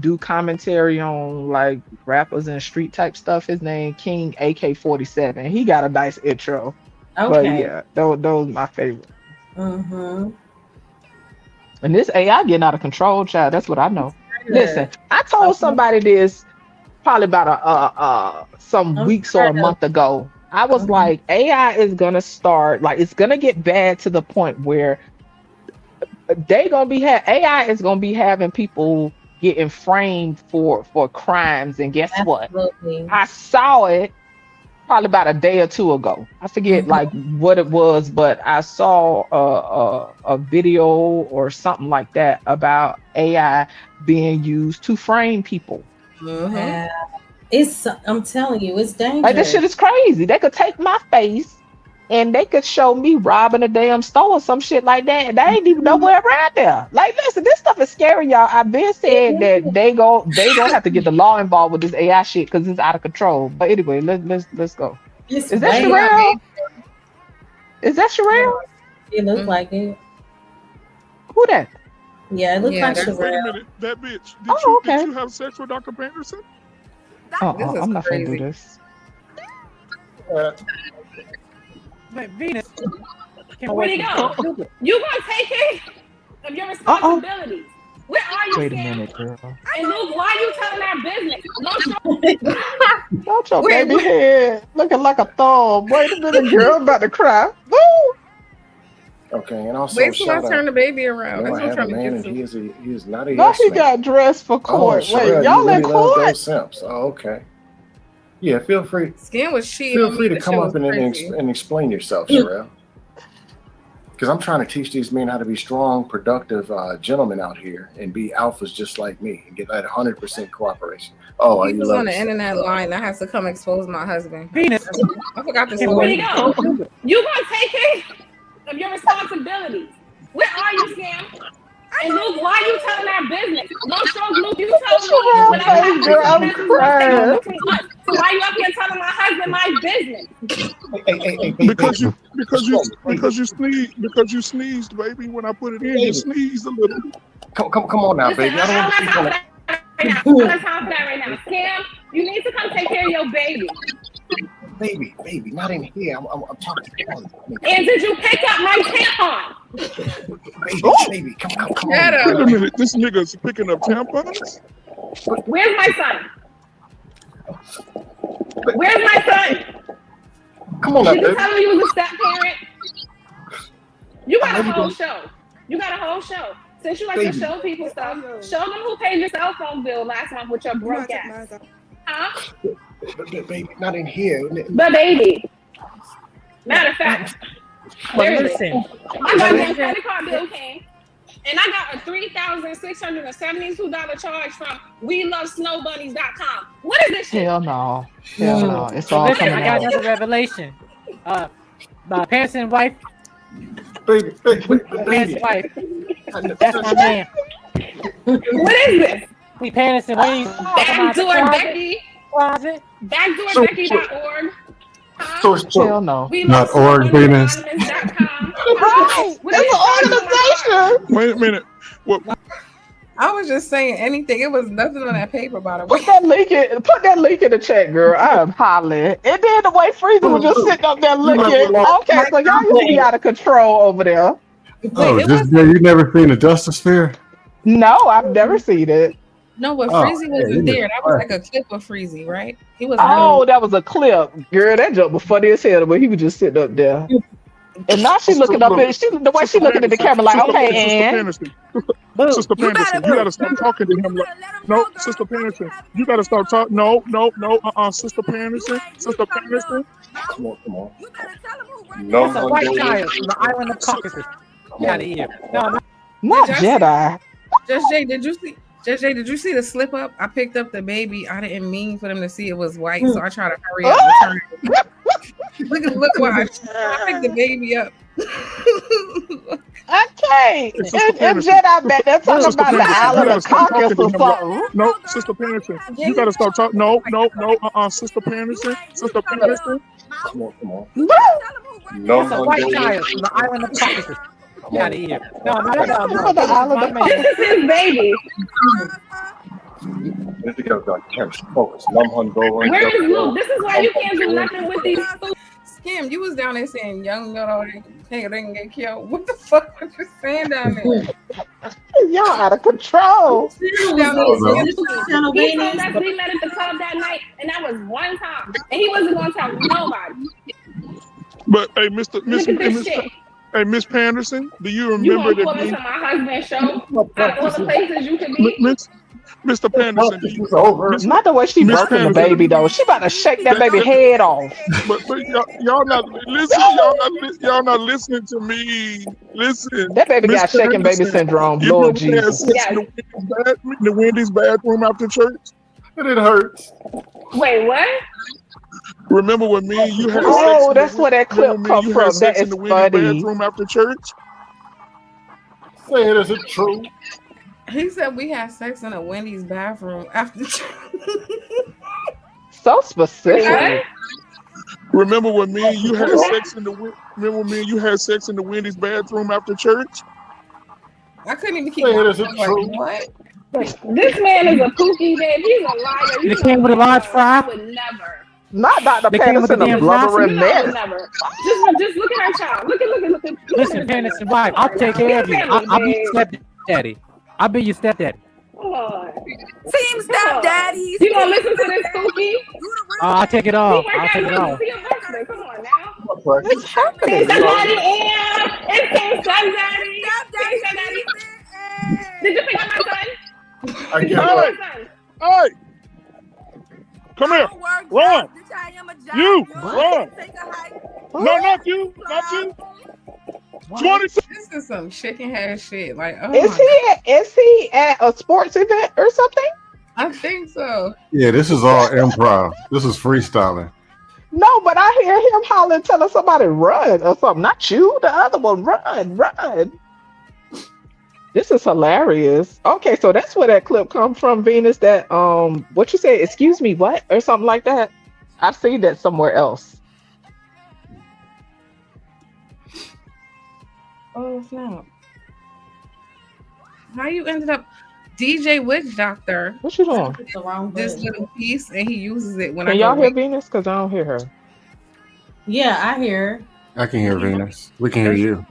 do commentary on like rappers and street type stuff. His name King AK-47. He got a nice intro. But Okay. yeah, those my favorite. Mm-hmm. And this AI getting out of control, child. That's what I know. Listen, Good. I told somebody this probably about some I'm weeks or a tired of. month ago. I was Mhm. like, AI is gonna start like it's gonna get bad to the point where they gonna be AI is gonna be having people getting framed for crimes. And guess what? Absolutely. I saw it probably about a day or two ago. I forget like what it was, but I saw a video or something like that about AI being used to frame people. Mm-hmm. I'm telling you, it's Like this shit dangerous. is crazy. They could take my face and they could show me robbing a damn store or some shit like that. And they ain't even nowhere around there. Like, listen, this stuff is scary, y'all. I've been said that they gonna have to get the law involved with this AI shit because it's out of control. But anyway, let's go. It's Is that way. They got Sherelle? baby. Is that Sherelle? It looks Mhm. like it. Who that? Yeah, it looks Yeah, like that's- Wait a Sherelle. minute, that bitch. Oh, Did okay. you have sex with Dr. Peterson? This is I'm not gonna do crazy. this. But Venus, can Where'd wait he for go? You gonna take care of your responsibilities. Where are you, Wait a Sam? minute, girl. And Luke, why are you telling our business? No, Not your Wait, baby head looking like a thumb. Wait a minute, girl. I'm about to cry. Woo! Okay, and also wait till I shout turn out. the baby around. No, That's I what I'm have a trying to man, get and to. he is not a No, yes he man. got dressed for Oh, court. Wait, Sherelle, you y'all in really love court? those simps. Oh, okay. Yeah, feel free. Skin was cheating Feel on free me. to The come shit up was and crazy. explain yourself, Sherelle. Because I'm trying to teach these men how to be strong, productive gentlemen out here and be alphas just like me and get that 100% cooperation. Oh, He you was love on the yourself. internet line. I have to come expose my husband. Venus, I forgot to can say where'd wait he that. go? You gonna take care of your responsibilities. Where are you, Sam? And Luke, why are you telling our business? No stroke, Luke, you told me Sherelle whatever face, happens girl. to I'm Memphis gonna stay crying. between us. So why you up here telling my husband my business? Hey, Because you baby. because you sneezed, baby. When I put it in, you Baby. sneezed a little. Come on now, Listen, baby. I don't I want to don't speak have on time it. for that right now. I don't have time for that right now. Sam, you need to come take care of your baby. Baby, not in here. I'm talking to you. And did you pick up my tampon? Baby, come Shut on. Wait up. a minute, this nigga's picking up tampons. Where's my son? Where's my son? Come on now, Did you baby. tell him you was a step parent? You got a Baby, whole show. You got a whole show. Since you like to Baby. show people stuff, show them who paid your cell phone bill last month with your broke ass. Huh? Baby, not in here. But baby. Matter of fact, But there it is. listen, My goddamn credit card bill came, and I got a $3,672 charge from WeLoveSnowBunnies.com. What is this shit? Hell no. Hell no. It's all listen, coming I got out. another revelation. My parents and wife, Baby. parents and wife, that's my man. What is this? We parents and wife. Backdoorbecky. Closet. Backdoorbecky.org. Hell no. We Not love org penis. SnowBunniesAnonymous.com. Right. What That's is an organization. Wait a minute. What? I was just saying anything. It was nothing on that paper, by the way. Put that link in the chat, girl. I am hollering. And then the way Freezer was just sitting up there looking. Okay, so y'all used to be out of control over there. Oh, it just you never seen the Justice Sphere? No, I've never seen it. No, but Oh, Freezy wasn't yeah, there. That was like a clip of Freezy, right? He was Oh, that was a clip. Girl, that joke was funny as hell, but he was just sitting up there. And now she's looking up at the way she looking at the camera like, okay, Ann. Sister Peterson, you gotta stop talking to him like, no, Sister Peterson, you gotta stop talking. No, Sister Peterson. Come on. That's a white child from the island of Caucasus. Get out of here. No, Not Did Jedi. Just Jay, did you see? Just Jay, did you see the slip up? I picked up the baby. I didn't mean for them to see it was white, so I tried to hurry up. And turn it. Look, watch. I picked the baby up. Okay. And Jedi back there talking about the island of Caucasus or something. No, Sister Peterson, you gotta stop talking. No, Sister Peterson. Come on. that's a white child from the island of Caucasus. Get out of here. No, no, What no, happened no. for the This is island my of man. man? This is his baby. Where is Luke? This is why you can't do nothing with these fools. Skim, you was down there saying young girl they can get killed. What the fuck was you saying down there? Y'all out of control. Down there saying He told us we met at the club that night, and that was one time, and he wasn't going to tell nobody. But hey, Look at this shit. hey, Miss Panderson, do you You remember gonna pull that? into my husband's show? Out of all the places you could be. Mr. Panderson, do you, Not the way she Miss birthing the Panderson. baby though. She about to shake that baby head off. But y'all not listen. Y'all not listening to me. Listen. That baby Miss got shaking baby Panderson, syndrome. you Lord ever had Jesus. sex Yes. in the Wendy's bathroom after church? And it hurts. Wait, what? Remember when me and you had sex? Oh, that's where that clip remember me come and you had from. That sex in is the Wendy's funny. bathroom after church? Say it, is it true? he said we had sex in a Wendy's bathroom after So specific. Remember when me and you had sex in the Wendy's bathroom after church? I couldn't even keep Say it, my is it like, true? what? This man is a pookie, babe. He's a liar. They came with a large fry. I would never. Not Dr. They came with Patterson, the a damn fries. blubbering You know I would mess. never. Just look at her child. Look at. Listen, Panderson, wife, I'll take care of you. I'll be your stepdaddy. I'll be your stepdaddy. Come on. Team stepdaddies. You gonna listen to this pookie? I'll take it off. I'll take it off. See your birthday. Come on now. What's happening? It's somebody in. It's Team Stepdaddy. Stepdaddy. Did you pick up my son? I Did you get pick up it. my son? Hey! Come here. Run. You run. No, not you. Not you. 22. This is some chicken head shit. Like, oh Is he at a sports event or something? I think so. Yeah, this is all improv. This is freestyling. No, but I hear him hollering, telling somebody run or something. Not you, the other one. Run. This is hilarious. Okay, so that's where that clip comes from, Venus. That what you say? Excuse me, what or something like that. I've seen that somewhere else. Oh snap! How you ended up DJ Witch Doctor? What you doing? The wrong This button. little piece, and he uses it when Can I y'all go hear wait. Venus? Because I don't hear her. Yeah, I hear. I can hear Venus. We can hear you.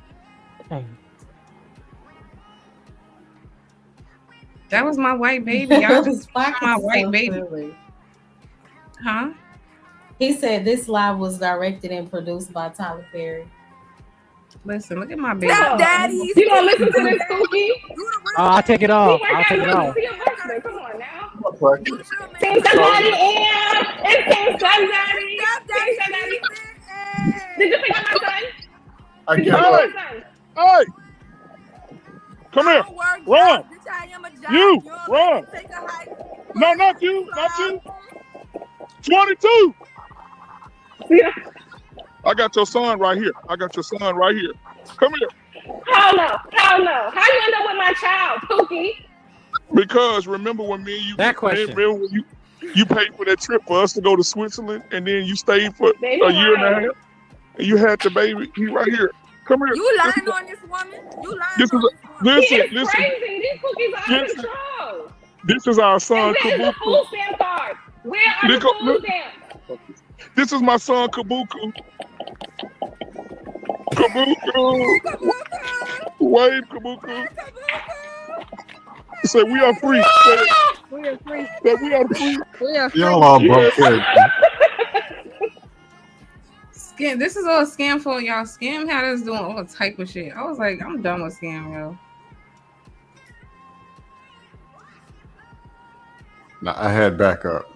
That was my white baby. Y'all just my white baby, Silly. huh? He said this live was directed and produced by Tyler Perry. Listen, look at my baby. Stepdaddies. You gonna listen to this cookie? I'll take it off. See I'll take it off. your birthday. Come on now. Team somebody in. It's Team Stepdaddy. Team Stepdaddy. Did you pick up my son? I Did you get pick up it. my son? Hey! Come here. Run. You run. No, not you. Not you. 22. Yeah. I got your son right here. Come here. Hell no. How you end up with my child, Pookie? Because remember when me and you That question. remember when you paid for that trip for us to go to Switzerland and then you stayed for Baby, a year and a lying. half and you had the baby. He right here. Come here. You lying on this woman? You lying This on is this He woman? is listen. crazy. These cookies are out of Listen. control. This is our son And where's the Kabuku. food stamp card? Where are the Look- food stamps? This is my son Kabuku. Kabuku. Wave Kabuku. Say we are free. We are free. Say we are free. We are free. Y'all all broke character. Scam. This is all a scam for y'all. Scam had us doing all type of shit. I was like, I'm done with scam, yo. Now, I had backup.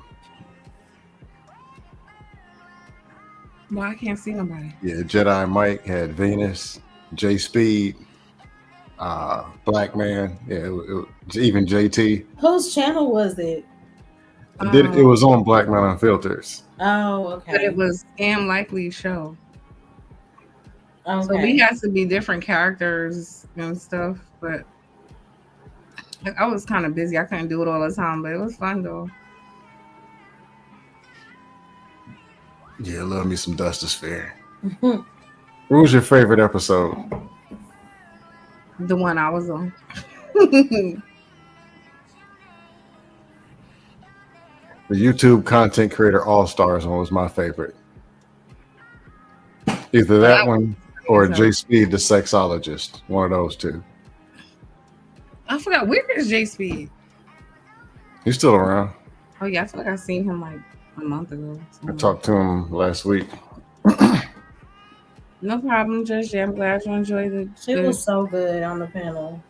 Well, I can't see nobody. Yeah, Jedi Mike had Venus, J Speed, Black Man. Yeah, even JT. Whose channel was it? It was on Black Man Unfilters. Oh, But okay. it was Scam Likely show. Okay. So we had to be different characters and stuff, but I was kind of busy. I couldn't do it all the time, but it was fun though. Yeah, love me some Duster Sphere. What was your favorite episode? The one I was on. The YouTube content creator all stars one was my favorite. Either that one or J Speed the sexologist. One of those two. I forgot, where is J Speed? He's still around. Oh yeah, I feel like I seen him like a month ago. I talked to him last week. No problem, Judge. I'm glad you enjoyed it. It was so good on the panel.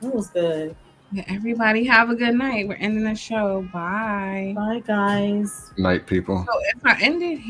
It was good. Yeah, everybody have a good night. We're ending the show. Bye. Bye, guys. Night, people. So if I ended